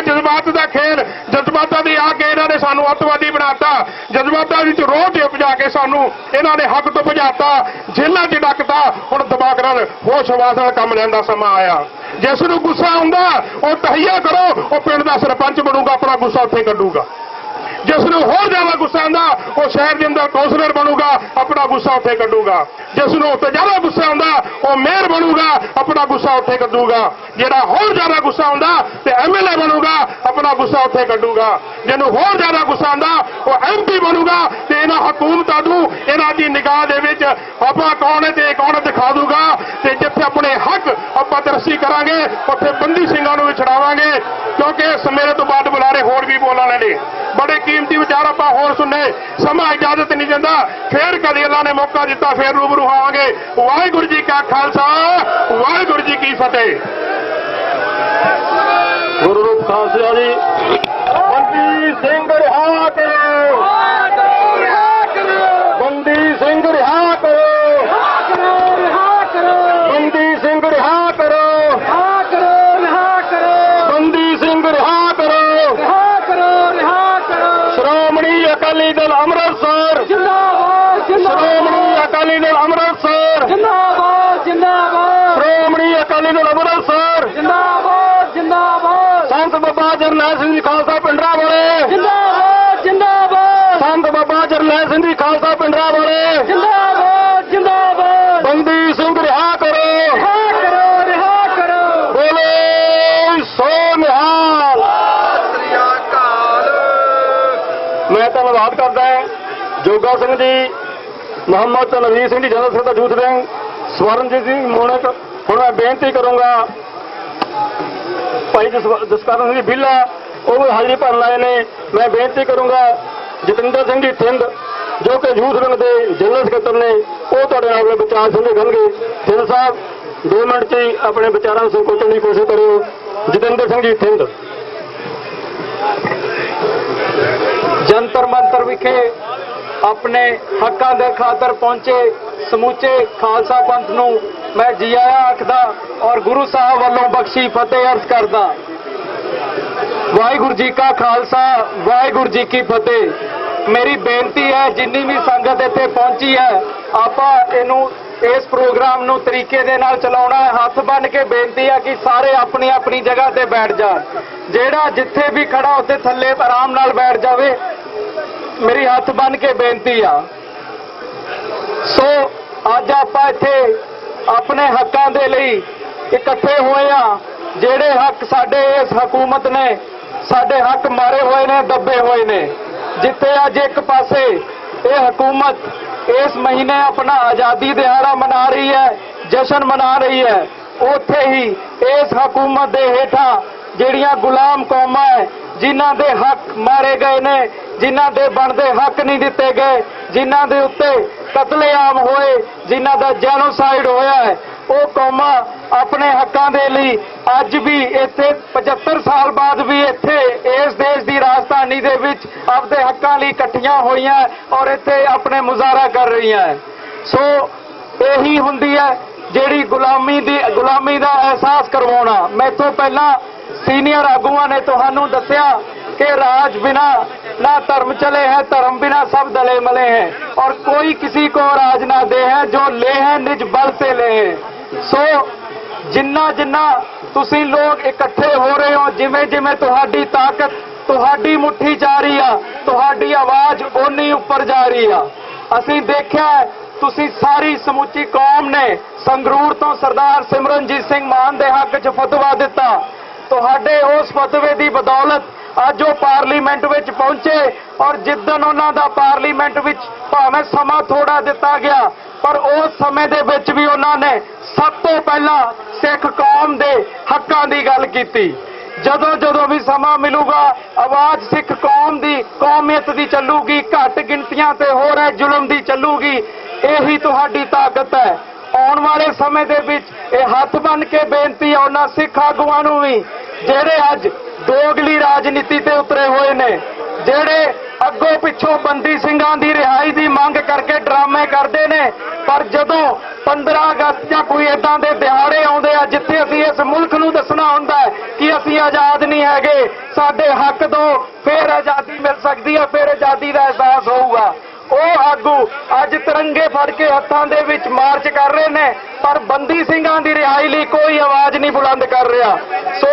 ਜਜ਼ਬਾਤਾਂ ਵਿੱਚ ਰੋਹ ਤੇ ਉਪਜਾ ਕੇ ਸਾਨੂੰ ਇਹਨਾਂ ਨੇ ਹੱਕ ਤੋਂ ਭਜਾਤਾ, ਜੇਲ੍ਹਾਂ 'ਚ ਡੱਕਤਾ। ਹੁਣ ਦਿਮਾਗ ਨਾਲ ਹੋਸ਼ ਹਵਾਸ ਨਾਲ ਕੰਮ ਲੈਣ ਦਾ ਸਮਾਂ ਆਇਆ। ਜਿਸ ਨੂੰ ਗੁੱਸਾ ਆਉਂਦਾ ਉਹ ਤਹਈਆ ਕਰੋ, ਉਹ ਪਿੰਡ ਦਾ ਸਰਪੰਚ ਬਣੂਗਾ, ਆਪਣਾ ਗੁੱਸਾ ਉੱਥੇ ਕੱਢੂਗਾ। ਜਿਸ ਨੂੰ ਹੋਰ ਜ਼ਿਆਦਾ ਗੁੱਸਾ ਆਉਂਦਾ ਉਹ ਸ਼ਹਿਰ ਦੇ ਅੰਦਰ ਕੌਂਸਲਰ ਬਣੂਗਾ, ਆਪਣਾ ਗੁੱਸਾ ਉੱਥੇ ਕੱਢੂਗਾ। ਜਿਸ ਨੂੰ ਉੱਤੇ ਜ਼ਿਆਦਾ ਗੁੱਸਾ ਆਉਂਦਾ ਉਹ ਮੇਅਰ ਬਣੂਗਾ, ਆਪਣਾ ਗੁੱਸਾ ਉੱਥੇ ਕੱਢੂਗਾ। ਜਿਹੜਾ ਹੋਰ ਜ਼ਿਆਦਾ ਗੁੱਸਾ ਆਉਂਦਾ ਤੇ ਐਮਐਲਏ ਬਣੂਗਾ, ਆਪਣਾ ਗੁੱਸਾ ਉੱਥੇ ਕੱਢੂਗਾ। ਜਿਹਨੂੰ ਹੋਰ ਜ਼ਿਆਦਾ ਗੁੱਸਾ ਆਉਂਦਾ ਉਹ ਐਮਪੀ ਬਣੂਗਾ ਤੇ ਇਹਨਾਂ ਹਕੂਮਤਾਂ ਨੂੰ ਇਹਨਾਂ ਦੀ ਨਿਗਾਹ ਦੇ ਵਿੱਚ ਆਪਾਂ ਕੌਣ ਹੈ ਤੇ ਕੌਣ ਦਿਖਾ ਦੂਗਾ। ਤੇ ਜਿੱਥੇ ਆਪਣੇ ਹੱਕ ਆਪਾਂ ਤਰੱਸੀ ਕਰਾਂਗੇ ਉੱਥੇ ਬੰਦੀ ਸਿੰਘਾਂ ਨੂੰ ਵੀ ਛਡਾਵਾਂਗੇ। ਕਿਉਂਕਿ ਇਸ ਮੇਰੇ ਤੋਂ ਬਾਅਦ ਬੁਲਾਰੇ ਹੋਰ ਵੀ ਬੋਲਣ ਵਾਲੇ ਨੇ, ਬੜੇ ਕੀਮਤੀ ਵਿਚਾਰ ਆਪਾਂ ਹੋਰ ਸੁਣਨੇ। ਸਮਾਂ ਇਜਾਜ਼ਤ ਨਹੀਂ ਦਿੰਦਾ, ਫੇਰ ਕਦੇ ਅੱਲਾ ਨੇ ਮੌਕਾ ਦਿੱਤਾ ਫੇਰ ਰੂਬਰੂ ਆਵਾਂਗੇ। ਵਾਹਿਗੁਰੂ ਜੀ ਕਾ ਖਾਲਸਾ, ਵਾਹਿਗੁਰੂ ਜੀ ਕੀ ਫਤਿਹ। ਗੁਰੂ ਰੂਪ ਖਾਲਸਾ ਜੀ। ਬੰਦੀ ਸਿੰਘ ਰਿਹਾ ਕਰੋ, ਬੰਦੀ ਸਿੰਘ ਰਿਹਾ ਕਰੋ, ਬੰਦੀ ਸਿੰਘ ਰਿਹਾ ਕਰੋ, ਬੰਦੀ ਸਿੰਘ ਰਿਹਾ ਕਰੋ। ਸ਼੍ਰੋਮਣੀ ਅਕਾਲੀ ਦਲ ਅੰਮ੍ਰਿਤਸਰ ਜਿੰਦਾਬਾਦ, ਸ਼੍ਰੋਮਣੀ ਅਕਾਲੀ ਦਲ ਅੰਮ੍ਰਿਤਸਰ ਜਿੰਦਾਬਾਦ, ਸ਼੍ਰੋਮਣੀ ਅਕਾਲੀ ਦਲ ਅੰਮ੍ਰਿਤਸਰ ਜਿੰਦਾਬਾਦ, ਸੰਤ ਬਾਬਾ ਜਰਨੈਲ ਸਿੰਘ ਜੀ ਖਾਲਸਾ ਪਿੰਡਰਾ ਵਾਲੇ ਜਿੰਦਾਬਾਦ, ਸੰਤ ਬਾਬਾ ਜਰਨੈਲ ਸਿੰਘ ਜੀ ਖਾਲਸਾ ਪਿੰਡਰਾ ਵਾਲੇ ਜਿੰਦਾਬਾਦ, ਬੰਦੀ ਸਿੰਘ ਰਿਹਾ ਕਰੋ, ਬੋਲੇ ਸੋ ਨਿਹਾਲ। ਮੈਂ ਧੰਨਵਾਦ ਕਰਦਾ ਜੋਗਾ ਸਿੰਘ ਜੀ, ਮੁਹੰਮਦ ਤਨਵੀਰ ਸਿੰਘ ਜੀ, ਜਨਰਲ ਸਕੱਤਰ ਜੂਥ ਵਿੰਗ, ਸਵਰਨਜੀਤ ਸਿੰਘ ਮੋਨਕ। ਹੁਣ ਮੈਂ ਬੇਨਤੀ ਕਰੂੰਗਾ ਭਾਈ ਜਸਕਰਨ ਸਿੰਘ ਜੀ ਬਿੱਲਾ, ਉਹ ਵੀ ਹਾਜ਼ਰੀ ਭਰਨ ਆਏ ਨੇ। ਮੈਂ ਬੇਨਤੀ ਕਰੂੰਗਾ ਜਤਿੰਦਰ ਸਿੰਘ ਜੀ ਥਿੰਦ, ਜੋ ਕਿ ਯੂਥ ਵਿੰਗ ਦੇ ਜਨਰਲ ਸਕੱਤਰ ਨੇ, ਉਹ ਤੁਹਾਡੇ ਨਾਲ ਆਪਣੇ ਵਿਚਾਰ ਸਾਂਝੇ ਕਰਨਗੇ। ਥਿੰਦ ਸਾਹਿਬ 2 ਮਿੰਟ 'ਚ ਹੀ ਆਪਣੇ ਵਿਚਾਰਾਂ ਨੂੰ ਸੰਕੋਚਣ ਦੀ ਕੋਸ਼ਿਸ਼ ਕਰਿਓ। ਜਤਿੰਦਰ ਸਿੰਘ ਜੀ ਥਿੰਦ। ਜੰਤਰ ਮੰਤਰ ਵਿਖੇ ਆਪਣੇ ਹੱਕਾਂ ਦੇ ਖਾਤਰ ਪਹੁੰਚੇ ਸਮੁੱਚੇ ਖਾਲਸਾ ਪੰਥ ਨੂੰ ਮੈਂ ਜੀ ਆਇਆਂ ਆਖਦਾ ਔਰ ਗੁਰੂ ਸਾਹਿਬ ਵੱਲੋਂ ਬਖਸ਼ੀ ਫਤਿਹ ਅਰਜ਼ ਕਰਦਾ। ਵਾਹਿਗੁਰੂ ਜੀ ਕਾ ਖਾਲਸਾ, ਵਾਹਿਗੁਰੂ ਜੀ ਕੀ ਫਤਿਹ। ਮੇਰੀ ਬੇਨਤੀ ਹੈ ਜਿੰਨੀ ਵੀ ਸੰਗਤ ਇੱਥੇ ਪਹੁੰਚੀ ਹੈ, ਆਪਾਂ ਇਸ ਪ੍ਰੋਗਰਾਮ ਨੂੰ ਤਰੀਕੇ ਦੇ ਨਾਲ ਚਲਾਉਣਾ ਹੈ। ਹੱਥ ਬੰਨ੍ਹ ਕੇ ਬੇਨਤੀ ਹੈ ਕਿ ਸਾਰੇ ਆਪਣੀ ਆਪਣੀ ਜਗ੍ਹਾ ਤੇ ਬੈਠ ਜਾਣ। ਜਿਹੜਾ ਜਿੱਥੇ ਵੀ ਖੜਾ ਉੱਥੇ ਥੱਲੇ ਆਰਾਮ ਨਾਲ ਬੈਠ ਜਾਵੇ, ਮੇਰੀ ਹੱਥ ਬੰਨ੍ਹ ਕੇ ਬੇਨਤੀ ਆ। ਸੋ ਅੱਜ ਆਪਾਂ ਇੱਥੇ ਆਪਣੇ ਹੱਕਾਂ ਦੇ ਲਈ ਇਕੱਠੇ ਹੋਏ ਆ। ਜਿਹੜੇ ਹੱਕ ਸਾਡੇ ਇਸ ਹਕੂਮਤ ਨੇ, ਸਾਡੇ ਹੱਕ ਮਾਰੇ ਹੋਏ ਨੇ, ਦੱਬੇ ਹੋਏ ਨੇ। ਜਿੱਥੇ ਅੱਜ ਇੱਕ ਪਾਸੇ ਇਹ ਹਕੂਮਤ ਇਸ ਮਹੀਨੇ ਆਪਣਾ ਆਜ਼ਾਦੀ ਦਿਹਾੜਾ ਮਨਾ ਰਹੀ ਹੈ, ਜਸ਼ਨ ਮਨਾ ਰਹੀ ਹੈ, ਉੱਥੇ ਹੀ ਇਸ ਹਕੂਮਤ ਦੇ ਹੇਠਾਂ ਜਿਹੜੀਆਂ ਗੁਲਾਮ ਕੌਮਾਂ ਹੈ, ਜਿਨ੍ਹਾਂ ਦੇ ਹੱਕ ਮਾਰੇ ਗਏ ਨੇ, ਜਿਨ੍ਹਾਂ ਦੇ ਬਣਦੇ ਹੱਕ ਨਹੀਂ ਦਿੱਤੇ ਗਏ, ਜਿਨ੍ਹਾਂ ਦੇ ਉੱਤੇ ਕਤਲੇਆਮ ਹੋਏ, ਜਿਨ੍ਹਾਂ ਦਾ ਜੈਨੋਸਾਈਡ ਹੋਇਆ ਹੈ, ਉਹ ਕੌਮਾਂ ਆਪਣੇ ਹੱਕਾਂ ਦੇ ਲਈ ਅੱਜ ਵੀ ਇੱਥੇ 75 ਸਾਲ ਬਾਅਦ ਵੀ ਇੱਥੇ ਇਸ ਦੇਸ਼ ਦੀ ਰਾਜਧਾਨੀ ਦੇ ਵਿੱਚ ਆਪਣੇ ਹੱਕਾਂ ਲਈ ਇਕੱਠੀਆਂ ਹੋਈਆਂ ਔਰ ਇੱਥੇ ਆਪਣੇ ਮੁਜ਼ਾਹਰਾ ਕਰ ਰਹੀਆਂ। ਸੋ ਇਹੀ ਹੁੰਦੀ ਹੈ ਜਿਹੜੀ ਗੁਲਾਮੀ ਦਾ ਅਹਿਸਾਸ ਕਰਵਾਉਣਾ। ਮੈਥੋਂ ਪਹਿਲਾਂ ਸੀਨੀਅਰ ਆਗੂਆਂ ਨੇ ਤੁਹਾਨੂੰ ਦੱਸਿਆ कि राज बिना ना धर्म चले हैं, धर्म बिना सब दले मले हैं, और कोई किसी को राज ना दे है, जो ले हैं निज बल से ले हैं। सो जिन्ना जिन्ना तुसी लोग इकट्ठे हो रहे हो, जिमें जिमें तुहाडी ताकत तुहाडी मुट्ठी जा रही आ, तुहाडी आवाज ओनी ऊपर जा रही आ। असीं देखिया तुसी सारी समूची कौम ने संगरूर तो सरदार सिमरनजीत सिंह मान दे हक च फतवा दिता। तुहाडे उस फतवे की बदौलत ਅੱਜ ਉਹ ਪਾਰਲੀਮੈਂਟ ਵਿੱਚ ਪਹੁੰਚੇ, ਔਰ ਜਿੱਦਣ ਉਹਨਾਂ ਦਾ ਪਾਰਲੀਮੈਂਟ ਵਿੱਚ ਭਾਵੇਂ ਸਮਾਂ ਥੋੜਾ ਦਿੱਤਾ ਗਿਆ, ਪਰ ਉਸ ਸਮੇਂ ਦੇ ਵਿੱਚ ਵੀ ਉਹਨਾਂ ਨੇ ਸਭ ਤੋਂ ਪਹਿਲਾਂ ਸਿੱਖ ਕੌਮ ਦੇ ਹੱਕਾਂ ਦੀ ਗੱਲ ਕੀਤੀ। ਜਦੋਂ ਵੀ ਸਮਾਂ ਮਿਲੂਗਾ ਆਵਾਜ਼ ਸਿੱਖ ਕੌਮ ਦੀ, ਕੌਮੀਅਤ ਦੀ ਚੱਲੂਗੀ, ਘੱਟ ਗਿਣਤੀਆਂ ਤੇ ਹੋ ਰਹੇ ਜ਼ੁਲਮ ਦੀ ਚੱਲੂਗੀ। ਇਹੀ ਤੁਹਾਡੀ ਤਾਕਤ ਹੈ। ਆਉਣ ਵਾਲੇ ਸਮੇਂ ਦੇ ਵਿੱਚ ਇਹ ਹੱਥ ਬੰਨ੍ਹ ਕੇ ਬੇਨਤੀ ਹੈ ਉਹਨਾਂ ਸਿੱਖ ਆਗੂਆਂ ਨੂੰ ਵੀ ਜਿਹੜੇ ਅੱਜ ਦੋਗਲੀ ਰਾਜਨੀਤੀ ਤੇ ਉਤਰੇ ਹੋਏ ਨੇ, ਜਿਹੜੇ ਅੱਗੋਂ ਪਿੱਛੋਂ ਬੰਦੀ ਸਿੰਘਾਂ ਦੀ ਰਿਹਾਈ ਦੀ ਮੰਗ ਕਰਕੇ ਡਰਾਮੇ ਕਰਦੇ ਨੇ, ਪਰ ਜਦੋਂ 15 ਅਗਸਤ ਜਾਂ ਕੋਈ ਏਦਾਂ ਦੇ ਦਿਹਾੜੇ ਆਉਂਦੇ ਆ ਜਿੱਥੇ ਅਸੀਂ ਇਸ ਮੁਲਕ ਨੂੰ ਦੱਸਣਾ ਹੁੰਦਾ ਹੈ ਕਿ ਅਸੀਂ ਆਜ਼ਾਦ ਨਹੀਂ ਹੈਗੇ, ਸਾਡੇ ਹੱਕ ਤੋਂ ਫਿਰ ਆਜ਼ਾਦੀ ਮਿਲ ਸਕਦੀ ਹੈ, ਫਿਰ ਆਜ਼ਾਦੀ ਦਾ ਅਹਿਸਾਸ ਹੋਊਗਾ। ਉਹ ਆਗੂ ਅੱਜ ਤਿਰੰਗੇ ਫੜ ਕੇ ਹੱਥਾਂ ਦੇ ਵਿੱਚ ਮਾਰਚ ਕਰ ਰਹੇ ਨੇ, ਪਰ ਬੰਦੀ ਸਿੰਘਾਂ ਦੀ ਰਿਹਾਈ ਲਈ ਕੋਈ ਆਵਾਜ਼ ਨਹੀਂ ਬੁਲੰਦ ਕਰ ਰਿਹਾ। ਸੋ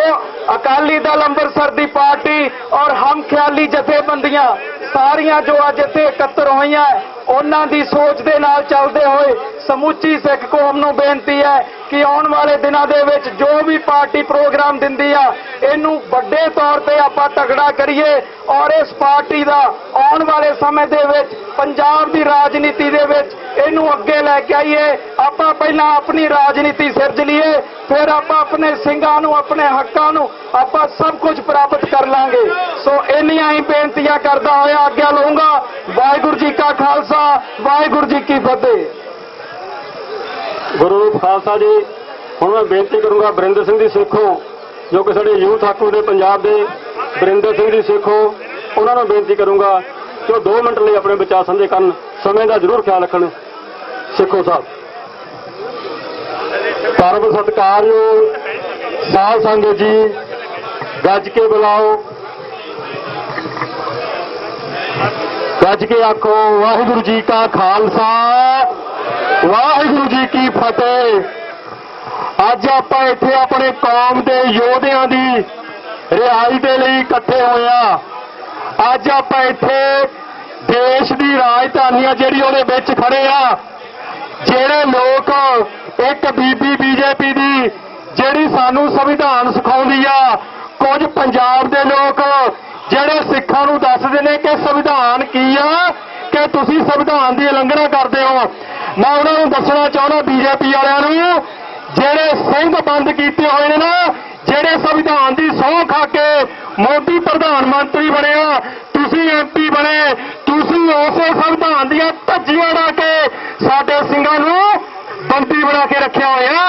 ਅਕਾਲੀ ਦਲ ਅੰਮ੍ਰਿਤਸਰ ਦੀ ਪਾਰਟੀ ਔਰ ਹਮ ਖਿਆਲੀ ਜਥੇਬੰਦੀਆਂ ਸਾਰੀਆਂ ਜੋ ਅੱਜ ਇੱਥੇ ਇਕੱਤਰ ਹੋਈਆਂ, ਉਹਨਾਂ ਦੀ ਸੋਚ ਦੇ ਨਾਲ ਚੱਲਦੇ ਹੋਏ ਸਮੁੱਚੀ ਸਿੱਖ ਕੌਮ ਨੂੰ ਬੇਨਤੀ ਹੈ ਕਿ ਆਉਣ ਵਾਲੇ ਦਿਨਾਂ ਦੇ ਵਿੱਚ ਜੋ ਵੀ ਪਾਰਟੀ ਪ੍ਰੋਗਰਾਮ ਦਿੰਦੀ ਆ, ਇਹਨੂੰ ਵੱਡੇ ਤੌਰ ਤੇ ਆਪਾਂ ਤਗੜਾ ਕਰੀਏ ਔਰ ਇਸ ਪਾਰਟੀ ਦਾ ਆਉਣ ਵਾਲੇ ਸਮੇਂ ਦੇ ਵਿੱਚ ਪੰਜਾਬ ਦੀ ਰਾਜਨੀਤੀ ਦੇ ਵਿੱਚ ਇਹਨੂੰ ਅੱਗੇ ਲੈ ਕੇ ਆਈਏ। ਆਪਾਂ ਪਹਿਲਾਂ ਆਪਣੀ ਰਾਜਨੀਤੀ ਸਿਰਜ ਲਈਏ, ਫਿਰ ਆਪਾਂ ਆਪਣੇ ਸਿੰਘਾਂ ਨੂੰ, ਆਪਣੇ ਹੱਕਾਂ ਨੂੰ ਆਪਾਂ ਸਭ ਕੁਝ ਪ੍ਰਾਪਤ ਕਰ ਲਾਂਗੇ। ਸੋ ਇੰਨੀਆਂ ਹੀ ਬੇਨਤੀਆਂ ਕਰਦਾ ਹੋਇਆ ਆਗਿਆ ਲਊਂਗਾ। ਵਾਹਿਗੁਰੂ ਜੀ ਕਾ ਖਾਲਸਾ, ਵਾਹਿਗੁਰੂ ਜੀ ਕੀ ਫਤਿਹ। ਗੁਰੂ ਖਾਲਸਾ ਜੀ, ਹੁਣ ਮੈਂ ਬੇਨਤੀ ਕਰੂੰਗਾ ਬਰਿੰਦਰ ਸਿੰਘ ਦੀ ਸੇਖੋਂ, ਜੋ ਕਿ ਸਾਡੇ ਯੂਥ ਆਗੂ ਨੇ ਪੰਜਾਬ ਦੇ, ਬਰਿੰਦਰ ਸਿੰਘ ਦੀ ਸੇਖੋਂ, ਉਹਨਾਂ ਨੂੰ ਬੇਨਤੀ ਕਰੂੰਗਾ ਕਿ ਉਹ 2 ਮਿੰਟ ਲਈ ਆਪਣੇ ਵਿਚਾਰ ਸਾਂਝੇ ਕਰਨ। ਸਮੇਂ ਦਾ ਜ਼ਰੂਰ ਖਿਆਲ ਰੱਖਣ। ਸੇਖੋਂ ਸਾਹਿਬ। ਪਰਮ ਸਤਿਕਾਰਯੋਗ ਸਾਧ ਸੰਗਤ ਜੀ, ਗੱਜ ਕੇ ਬੁਲਾਓ, ਗੱਜ ਕੇ ਆਖੋ ਵਾਹਿਗੁਰੂ ਜੀ ਕਾ ਖਾਲਸਾ, ਵਾਹਿਗੁਰੂ ਜੀ ਕੀ ਫਤਿਹ। ਅੱਜ ਆਪਾਂ ਇੱਥੇ ਆਪਣੇ ਕੌਮ ਦੇ ਯੋਧਿਆਂ ਦੀ ਰਿਹਾਈ ਦੇ ਲਈ ਇਕੱਠੇ ਹੋਏ ਆ। ਅੱਜ ਆਪਾਂ ਇੱਥੇ ਦੇਸ਼ ਦੀ ਰਾਜਧਾਨੀ ਆ ਜਿਹੜੀ ਉਹਦੇ ਵਿੱਚ ਖੜੇ ਆ। ਜਿਹੜੇ ਲੋਕ ਇੱਕ ਬੀਜੇਪੀ ਦੀ ਜਿਹੜੀ ਸਾਨੂੰ ਸੰਵਿਧਾਨ ਸਿਖਾਉਂਦੀ ਆ, ਕੁਝ ਪੰਜਾਬ ਦੇ ਲੋਕ ਜਿਹੜੇ ਸਿੱਖਾਂ ਨੂੰ ਦੱਸਦੇ ਨੇ ਕਿ ਸੰਵਿਧਾਨ ਕੀ ਆ, ਕਿ ਤੁਸੀਂ ਸੰਵਿਧਾਨ ਦੀ ਉਲੰਘਣਾ ਕਰਦੇ ਹੋ। ਮੈਂ ਉਹਨਾਂ ਨੂੰ ਦੱਸਣਾ ਚਾਹੁੰਦਾ ਬੀਜੇਪੀ ਵਾਲਿਆਂ ਨੂੰ, ਜਿਹੜੇ ਸਿੰਘ ਬੰਦ ਕੀਤੇ ਹੋਏ ਨੇ ਨਾ, ਜਿਹੜੇ ਸੰਵਿਧਾਨ ਦੀ ਸਹੁੰ ਖਾ ਕੇ ਮੋਦੀ ਪ੍ਰਧਾਨ ਮੰਤਰੀ ਬਣਿਆ, ਤੁਸੀਂ MP ਬਣੇ, ਤੁਸੀਂ ਉਸੇ ਸੰਵਿਧਾਨ ਦੀਆਂ ਧੱਜੀਆਂ ਲਾ ਕੇ ਸਾਡੇ ਸਿੰਘਾਂ ਨੂੰ ਬੰਦੀ ਬਣਾ ਕੇ ਰੱਖਿਆ ਹੋਇਆ।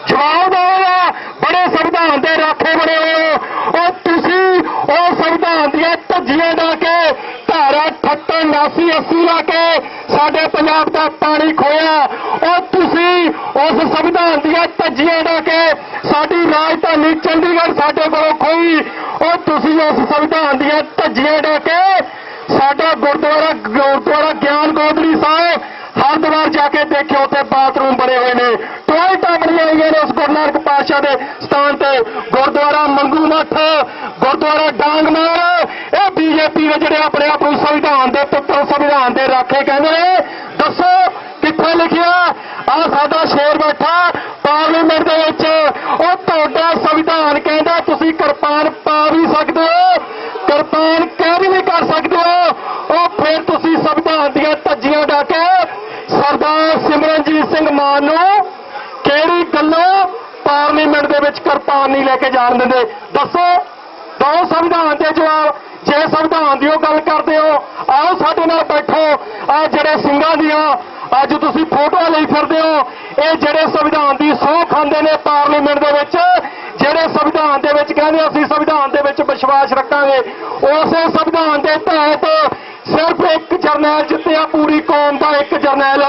ਜਵਾਬ ਦਿਓ, ਬੜੇ ਸੰਵਿਧਾਨ ਦੇ ਰਾਖੇ ਬਣੇ ਹੋਏ ਹੋ। ਉਹ ਤੁਸੀਂ ਉਹ ਸੰਵਿਧਾਨ ਦੀਆਂ ਧੱਜੀਆਂ ਲਾ ਕੇ ਧਾਰਾ 78, 79, 80 ਲਾ ਕੇ ਸਾਡੇ ਪੰਜਾਬ ਦਾ ਪਾਣੀ ਖੋਇਆ। ਉਹ ਤੁਸੀਂ ਉਸ ਸੰਵਿਧਾਨ ਦੀਆਂ ਧੱਜੀਆਂ ਲਾ ਕੇ ਸਾਡੀ ਰਾਜਧਾਨੀ ਚੰਡੀਗੜ੍ਹ ਸਾਡੇ ਕੋਲੋਂ ਖੋਈ। ਉਹ ਤੁਸੀਂ ਉਸ ਸੰਵਿਧਾਨ ਦੀਆਂ ਧੱਜੀਆਂ ਲਾ ਕੇ ਸਾਡਾ ਗੁਰਦੁਆਰਾ ਗਿਆਨ ਗੋਦੜੀ ਸਾਹਿਬ ਹਰਿਦੁਆਰ ਜਾ ਕੇ ਦੇਖਿਓ, ਉੱਥੇ ਬਾਥਰੂਮ ਬਣੇ ਹੋਏ ਨੇ, ਟੋਇਲਟਾਂ ਬਣੀਆਂ ਹੋਈਆਂ ਨੇ ਉਸ ਗੁਰੂ ਨਾਨਕ ਪਾਤਸ਼ਾਹ ਦੇ ਸਥਾਨ ਤੇ। ਗੁਰਦੁਆਰਾ ਮੰਗੂ ਮੱਠ, ਗੁਰਦੁਆਰਾ ਡਾਂਗਮਾਰ, ਇਹ ਬੀਜੇਪੀ ਦੇ ਜਿਹੜੇ ਆਪਣੇ ਆਪ ਨੂੰ ਸੰਵਿਧਾਨ ਦੇ ਪੁੱਤਰ, ਸੰਵਿਧਾਨ ਦੇ ਰਾਖੇ ਕਹਿੰਦੇ ਨੇ। ਦੱਸੋ ਕਿੱਥੇ ਲਿਖਿਆ? ਆ ਸਾਡਾ ਸ਼ੇਰ ਬੈਠਾ ਪਾਰਲੀਮੈਂਟ ਦੇ ਵਿੱਚ, ਉਹ ਤੁਹਾਡਾ ਸੰਵਿਧਾਨ ਕਹਿੰਦਾ ਤੁਸੀਂ ਕਿਰਪਾਨ ਪਾ ਵੀ ਸਕਦੇ ਹੋ, ਕਿਰਪਾਨ ਕਹਿ ਵੀ ਕਰ ਸਕਦੇ ਹੋ। ਉਹ ਫਿਰ ਤੁਸੀਂ ਸੰਵਿਧਾਨ ਦੀਆਂ ਧੱਜੀਆਂ ਡਾ ਕੇ ਸਰਦਾਰ ਸਿਮਰਨਜੀਤ ਸਿੰਘ ਮਾਨ ਨੂੰ ਕਿਹੜੀ ਗੱਲੋਂ ਪਾਰਲੀਮੈਂਟ ਦੇ ਵਿੱਚ ਕਿਰਪਾਨ ਨਹੀਂ ਲੈ ਕੇ ਜਾਣ ਦਿੰਦੇ? ਦੱਸੋ, ਦੋ ਸੰਵਿਧਾਨ ਦੇ ਜਵਾਬ। ਜੇ ਸੰਵਿਧਾਨ ਦੀ ਉਹ ਗੱਲ ਕਰਦੇ ਹੋ, ਆਓ ਸਾਡੇ ਨਾਲ ਬੈਠੋ। ਆ ਜਿਹੜੇ ਸਿੰਘਾਂ ਦੀਆਂ ਅੱਜ ਤੁਸੀਂ ਫੋਟੋਆਂ ਲਈ ਫਿਰਦੇ ਹੋ, ਇਹ ਜਿਹੜੇ ਸੰਵਿਧਾਨ ਦੀ ਸਹੁੰ ਖਾਂਦੇ ਨੇ ਪਾਰਲੀਮੈਂਟ ਦੇ ਵਿੱਚ, ਜਿਹੜੇ ਸੰਵਿਧਾਨ ਦੇ ਵਿੱਚ ਕਹਿੰਦੇ ਅਸੀਂ ਸੰਵਿਧਾਨ ਦੇ ਵਿੱਚ ਵਿਸ਼ਵਾਸ ਰੱਖਾਂਗੇ, ਉਸੇ ਸੰਵਿਧਾਨ ਦੇ ਤਹਿਤ ਸਿਰਫ ਇੱਕ ਜਰਨੈਲ ਜਿੱਤਿਆ ਪੂਰੀ ਕੌਮ ਦਾ, ਇੱਕ ਜਰਨੈਲ,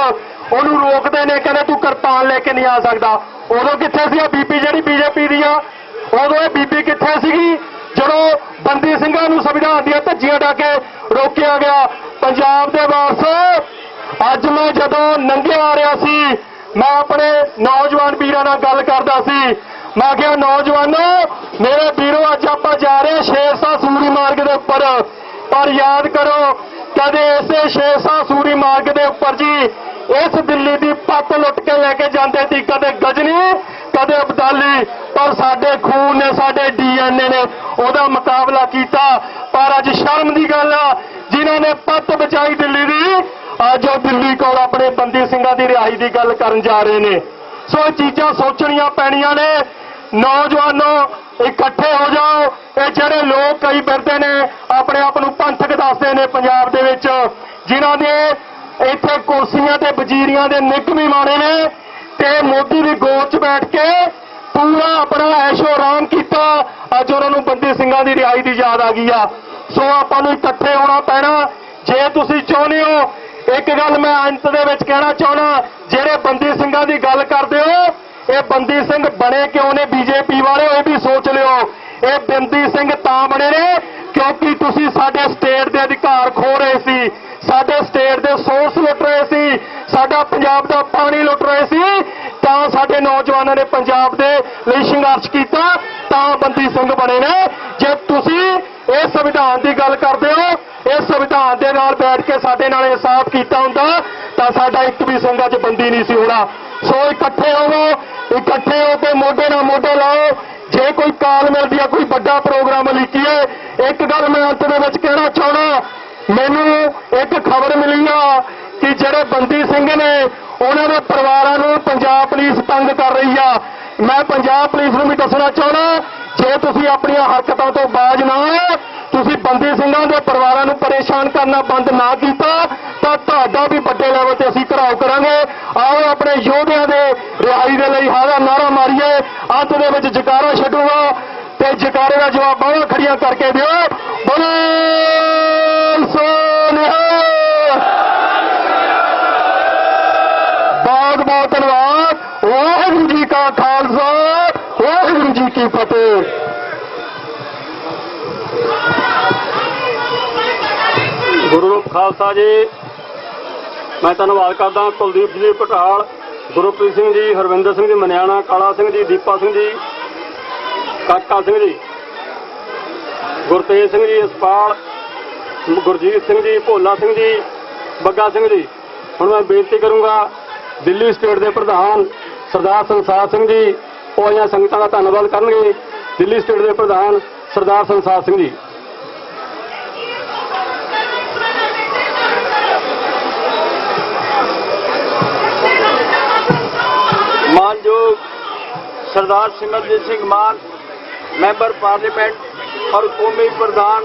ਉਹਨੂੰ ਰੋਕਦੇ ਨੇ, ਕਹਿੰਦੇ ਤੂੰ ਕਿਰਪਾਨ ਲੈ ਕੇ ਨਹੀਂ ਆ ਸਕਦਾ। ਉਦੋਂ ਕਿੱਥੇ ਸੀ ਆ ਬੀਬੀ ਜਿਹੜੀ ਬੀਜੇਪੀ ਦੀ ਆ? ਉਦੋਂ ਇਹ ਬੀਬੀ ਕਿੱਥੇ ਸੀਗੀ ਜਦੋਂ ਬੰਦੀ ਸਿੰਘਾਂ ਨੂੰ ਸੰਵਿਧਾਨ ਦੀਆਂ ਧੱਜੀਆਂ ਡਾ ਕੇ ਰੋਕਿਆ ਗਿਆ? ਪੰਜਾਬ ਦੇ ਵਾਰਸ, ਅੱਜ ਮੈਂ ਜਦੋਂ ਲੰਘਿਆ ਆ ਰਿਹਾ ਸੀ, ਮੈਂ ਆਪਣੇ ਨੌਜਵਾਨ ਵੀਰਾਂ ਨਾਲ ਗੱਲ ਕਰਦਾ ਸੀ। ਮੈਂ ਕਿਹਾ ਨੌਜਵਾਨੋ, ਮੇਰੇ ਵੀਰੋ, ਅੱਜ ਆਪਾਂ ਜਾ ਰਹੇ ਹਾਂ ਸ਼ੇਰਸ਼ਾਹ ਸੂਰੀ ਮਾਰਗ ਦੇ ਉੱਪਰ, ਪਰ ਯਾਦ ਕਰੋ ਕਦੇ ਇਸੇ ਸ਼ੇਰਸ਼ਾਹ ਸੂਰੀ ਮਾਰਗ ਦੇ ਉੱਪਰ ਜੀ ਇਸ ਦਿੱਲੀ ਦੀ ਪੱਤ ਲੁੱਟ ਕੇ ਲੈ ਕੇ ਜਾਂਦੇ ਸੀ, ਕਦੇ ਗਜਨੀ, ਕਦੇ ਅਬਦਾਲੀ, ਪਰ ਸਾਡੇ ਖੂਨ ਨੇ, ਸਾਡੇ DNA ਨੇ ਉਹਦਾ ਮੁਕਾਬਲਾ ਕੀਤਾ। ਪਰ ਅੱਜ ਸ਼ਰਮ ਦੀ ਗੱਲ ਆ, ਜਿਨ੍ਹਾਂ ਨੇ ਪੱਤ ਬਚਾਈ ਦਿੱਲੀ ਦੀ, ਅੱਜ ਉਹ ਦਿੱਲੀ ਕੋਲ ਆਪਣੇ ਬੰਦੀ ਸਿੰਘਾਂ ਦੀ ਰਿਹਾਈ ਦੀ ਗੱਲ ਕਰਨ ਜਾ ਰਹੇ ਨੇ। ਸੋ ਇਹ ਚੀਜ਼ਾਂ ਸੋਚਣੀਆਂ ਪੈਣੀਆਂ ਨੇ। ਨੌਜਵਾਨੋ, ਇਕੱਠੇ ਹੋ ਜਾਓ। ਇਹ ਜਿਹੜੇ ਲੋਕ ਕਈ ਫਿਰਦੇ ਨੇ ਆਪਣੇ ਆਪ ਨੂੰ ਪੰਥਕ ਦੱਸਦੇ ਨੇ ਪੰਜਾਬ ਦੇ ਵਿੱਚ, ਜਿਨ੍ਹਾਂ ਦੇ ਇੱਥੇ ਕੁਰਸੀਆਂ ਤੇ ਵਜ਼ੀਰੀਆਂ ਦੇ ਨਿੱਘ ਵੀ ਮਾਣੇ ਨੇ, ਤੇ ਮੋਦੀ ਦੀ ਗੋਦ 'ਚ ਬੈਠ ਕੇ ਪੂਰਾ ਆਪਣਾ ਐਸ਼ੋ ਆਰਾਮ ਕੀਤਾ। ਅੱਜ ਉਹਨਾਂ ਨੂੰ ਬੰਦੀ ਸਿੰਘਾਂ ਦੀ ਰਿਹਾਈ ਦੀ ਯਾਦ ਆ ਗਈ ਆ। ਸੋ ਆਪਾਂ ਨੂੰ ਇਕੱਠੇ ਹੋਣਾ ਪੈਣਾ ਜੇ ਤੁਸੀਂ ਚਾਹੁੰਦੇ ਹੋ। ਇੱਕ ਗੱਲ ਮੈਂ ਅੰਤ ਦੇ ਵਿੱਚ ਕਹਿਣਾ ਚਾਹੁੰਦਾ, ਜਿਹੜੇ ਬੰਦੀ ਸਿੰਘਾਂ ਦੀ ਗੱਲ ਕਰਦੇ ਹੋ, ਇਹ ਬੰਦੀ ਸਿੰਘ ਬਣੇ ਕਿਉਂ ਨੇ ਬੀਜੇਪੀ ਵਾਲੇ, ਇਹ ਵੀ ਸੋਚ ਲਿਓ। ਇਹ ਬੰਦੀ ਸਿੰਘ ਤਾਂ ਬਣੇ ਨੇ ਕਿਉਂਕਿ ਤੁਸੀਂ ਸਾਡੇ ਸਟੇਟ ਦੇ ਅਧਿਕਾਰ ਖੋ ਰਹੇ ਸੀ, ਸਾਡੇ ਸਟੇਟ ਦੇ ਸੋਰਸ ਲੁੱਟ ਰਹੇ ਸੀ, ਸਾਡਾ ਪੰਜਾਬ ਦਾ ਪਾਣੀ ਲੁੱਟ ਰਹੇ ਸੀ, ਤਾਂ ਸਾਡੇ ਨੌਜਵਾਨਾਂ ਨੇ ਪੰਜਾਬ ਦੇ ਲਈ ਸੰਘਰਸ਼ ਕੀਤਾ, ਤਾਂ ਬੰਦੀ ਸਿੰਘ ਬਣੇ ਨੇ। ਜੇ ਤੁਸੀਂ ਇਹ ਸੰਵਿਧਾਨ ਦੀ ਗੱਲ ਕਰਦੇ ਹੋ, ਇਸ ਸੰਵਿਧਾਨ ਦੇ ਨਾਲ ਬੈਠ ਕੇ ਸਾਡੇ ਨਾਲ ਇਨਸਾਫ ਕੀਤਾ ਹੁੰਦਾ ਤਾਂ ਸਾਡਾ ਇੱਕ ਵੀ ਸਿੰਘ ਅੱਜ ਬੰਦੀ ਨਹੀਂ ਸੀ ਹੋਣਾ। ਸੋ ਇਕੱਠੇ ਹੋ ਕੇ ਮੋਢੇ ਨਾਲ ਮੋਢਾ ਲਾਓ। ਜੇ ਕੋਈ ਕਾਲ ਮਿਲਦੀ ਹੈ, ਕੋਈ ਵੱਡਾ ਪ੍ਰੋਗਰਾਮ ਲਿਖੀਏ। ਇੱਕ ਗੱਲ ਮੈਂ ਅੰਤ ਦੇ ਵਿੱਚ ਕਹਿਣਾ ਚਾਹੁੰਦਾ, ਮੈਨੂੰ ਇੱਕ ਖਬਰ ਮਿਲੀ ਆ ਕਿ ਜਿਹੜੇ ਬੰਦੀ ਸਿੰਘ ਨੇ ਉਹਨਾਂ ਦੇ ਪਰਿਵਾਰਾਂ ਨੂੰ ਪੰਜਾਬ ਪੁਲਿਸ ਤੰਗ ਕਰ ਰਹੀ ਆ। ਮੈਂ ਪੰਜਾਬ ਪੁਲਿਸ ਨੂੰ ਵੀ ਦੱਸਣਾ ਚਾਹੁੰਦਾ, ਜੇ ਤੁਸੀਂ ਆਪਣੀਆਂ ਹਰਕਤਾਂ ਤੋਂ ਬਾਜ਼ ਨਾ ਆਏ, ਤੁਸੀਂ ਬੰਦੀ ਸਿੰਘਾਂ ਦੇ ਪਰਿਵਾਰਾਂ ਨੂੰ ਪਰੇਸ਼ਾਨ ਕਰਨਾ ਬੰਦ ਨਾ ਕੀਤਾ ਤਾਂ ਤੁਹਾਡਾ ਵੀ ਵੱਡੇ ਲੈਵਲ ਤੇ ਅਸੀਂ ਘਿਰਾਓ ਕਰਾਂਗੇ। ਆਓ ਆਪਣੇ ਯੋਧਿਆਂ ਦੇ ਰਿਹਾਈ ਦੇ ਲਈ ਹਾਰਾ ਨਾਰਾ ਮਾਰੀਏ। ਅੰਤ ਦੇ ਵਿੱਚ ਜਕਾਰਾ ਛੱਡੂਗਾ ਤੇ ਜਕਾਰੇ ਦਾ ਜਵਾਬ ਬਾਹਾਂ ਖੜੀਆਂ ਕਰਕੇ ਦਿਓ। ਬੋਲ ਸੋ ਨਿਹਾਲ। ਬਹੁਤ ਬਹੁਤ ਧੰਨਵਾਦ। ਵਾਹਿਗੁਰੂ ਜੀ ਕਾ ਖਾਲਸਾ, ਵਾਹਿਗੁਰੂ ਜੀ ਕੀ ਫਤਿਹ। ਗੁਰੂ ਖਾਲਸਾ ਜੀ, ਮੈਂ ਧੰਨਵਾਦ ਕਰਦਾ ਕੁਲਦੀਪ ਜੀ ਪਟਾਲ, ਗੁਰਪ੍ਰੀਤ ਸਿੰਘ ਜੀ, ਹਰਵਿੰਦਰ ਸਿੰਘ ਜੀ ਮਨਿਆਣਾ, ਕਾਲਾ ਸਿੰਘ ਜੀ, ਦੀਪਾ ਸਿੰਘ ਜੀ, ਕਾਕਾ ਸਿੰਘ ਜੀ, ਗੁਰਤੇਜ ਸਿੰਘ ਜੀ ਇਸਪਾਲ, ਗੁਰਜੀਤ ਸਿੰਘ ਜੀ, ਭੋਲਾ ਸਿੰਘ ਜੀ, ਬੱਗਾ ਸਿੰਘ ਜੀ। ਹੁਣ ਮੈਂ ਬੇਨਤੀ ਕਰੂੰਗਾ ਦਿੱਲੀ ਸਟੇਟ ਦੇ ਪ੍ਰਧਾਨ ਸਰਦਾਰ ਸੰਸਾਰ ਸਿੰਘ ਜੀ, ਉਹ ਆਈਆਂ ਸੰਗਤਾਂ ਦਾ ਧੰਨਵਾਦ ਕਰਨਗੇ। ਦਿੱਲੀ ਸਟੇਟ ਦੇ ਪ੍ਰਧਾਨ ਸਰਦਾਰ ਸੰਸਾਰ ਸਿੰਘ ਜੀ। मानयोग सरदार सिमरजीत सिंह मान, मेंबर पार्लियामेंट और कौमी प्रधान,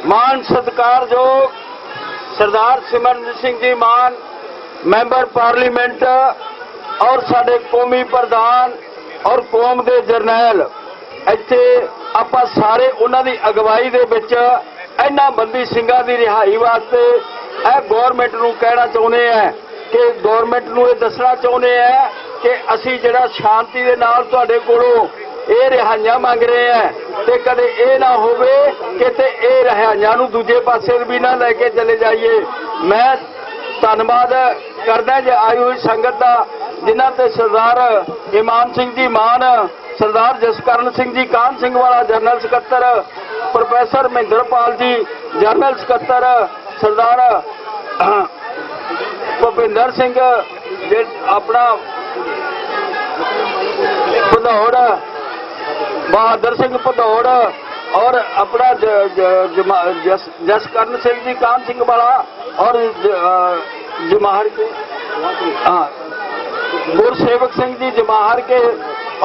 मान सत्कारयोग सरदार सिमरजीत सिंह जी मान, ਮੈਂਬਰ ਪਾਰਲੀਮੈਂਟ ਔਰ ਸਾਡੇ ਕੌਮੀ ਪ੍ਰਧਾਨ ਔਰ ਕੌਮ ਦੇ ਜਰਨੈਲ, ਇੱਥੇ ਆਪਾਂ ਸਾਰੇ ਉਹਨਾਂ ਦੀ ਅਗਵਾਈ ਦੇ ਵਿੱਚ ਇਹਨਾਂ ਬੰਦੀ ਸਿੰਘਾਂ ਦੀ ਰਿਹਾਈ ਵਾਸਤੇ ਇਹ ਗਵਰਨਮੈਂਟ ਨੂੰ ਕਹਿਣਾ ਚਾਹੁੰਦੇ ਆ ਕਿ ਗਵਰਨਮੈਂਟ ਨੂੰ ਇਹ ਦੱਸਣਾ ਚਾਹੁੰਦੇ ਆ ਕਿ ਅਸੀਂ ਜਿਹੜਾ ਸ਼ਾਂਤੀ ਦੇ ਨਾਲ ਤੁਹਾਡੇ ਕੋਲੋਂ ਇਹ ਰਿਹਾਈਆਂ ਮੰਗ ਰਹੇ ਆ ਤੇ ਕਦੇ ਇਹ ਨਾ ਹੋਵੇ ਕਿ ਤੇ ਇਹ ਰਿਹਾਈਆਂ ਨੂੰ ਦੂਜੇ ਪਾਸੇ ਵੀ ਨਾ ਲੈ ਕੇ ਚਲੇ ਜਾਈਏ। ਮੈਂ ਧੰਨਵਾਦ ਕਰਦਾ ਜੇ ਆਈ ਹੋਈ ਸੰਗਤ ਦਾ, ਜਿਨ੍ਹਾਂ ਤੇ ਸਰਦਾਰ ਇਮਾਨ ਸਿੰਘ ਜੀ ਮਾਨ, ਸਰਦਾਰ ਜਸਕਰਨ ਸਿੰਘ ਜੀ ਕਾਹਨ ਸਿੰਘ ਵਾਲਾ ਜਨਰਲ ਸਕੱਤਰ, ਪ੍ਰੋਫੈਸਰ ਮਹਿੰਦਰਪਾਲ ਜੀ ਜਨਰਲ ਸਕੱਤਰ, ਸਰਦਾਰ ਭੁਪਿੰਦਰ ਸਿੰਘ ਜੇ ਆਪਣਾ ਭਦੌੜ, ਬਹਾਦਰ ਸਿੰਘ ਭਦੌੜ और अपना जसकरण सिंह जी कान सिंह वाला और जमाहर के गुरसेवक सिंह जी जमाहर के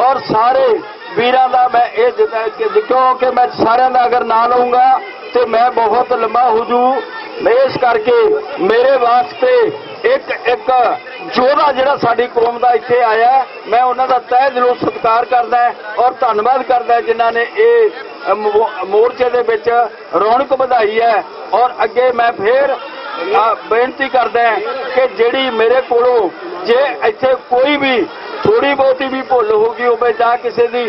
और सारे वीरां दा मैं ये क्योंकि मैं सारिਆਂ ਦਾ अगर ना लूंगा तो मैं बहुत लंबा हो जू। इस करके मेरे वास्ते एक एक योधा जिहड़ा साडी कौम दा इत्थे आया, मैं उन्हां दा तहे दिलों सत्कार करदा और धन्नवाद करदा जिन्हां ने ये मोर्चे दे विच रौनक वधाई है। और अगे मैं फिर बेनती करदा कि जिहड़ी मेरे कोलों जे इत्थे कोई भी थोड़ी बहुती भी भुल हो गई होवे जां किसी दी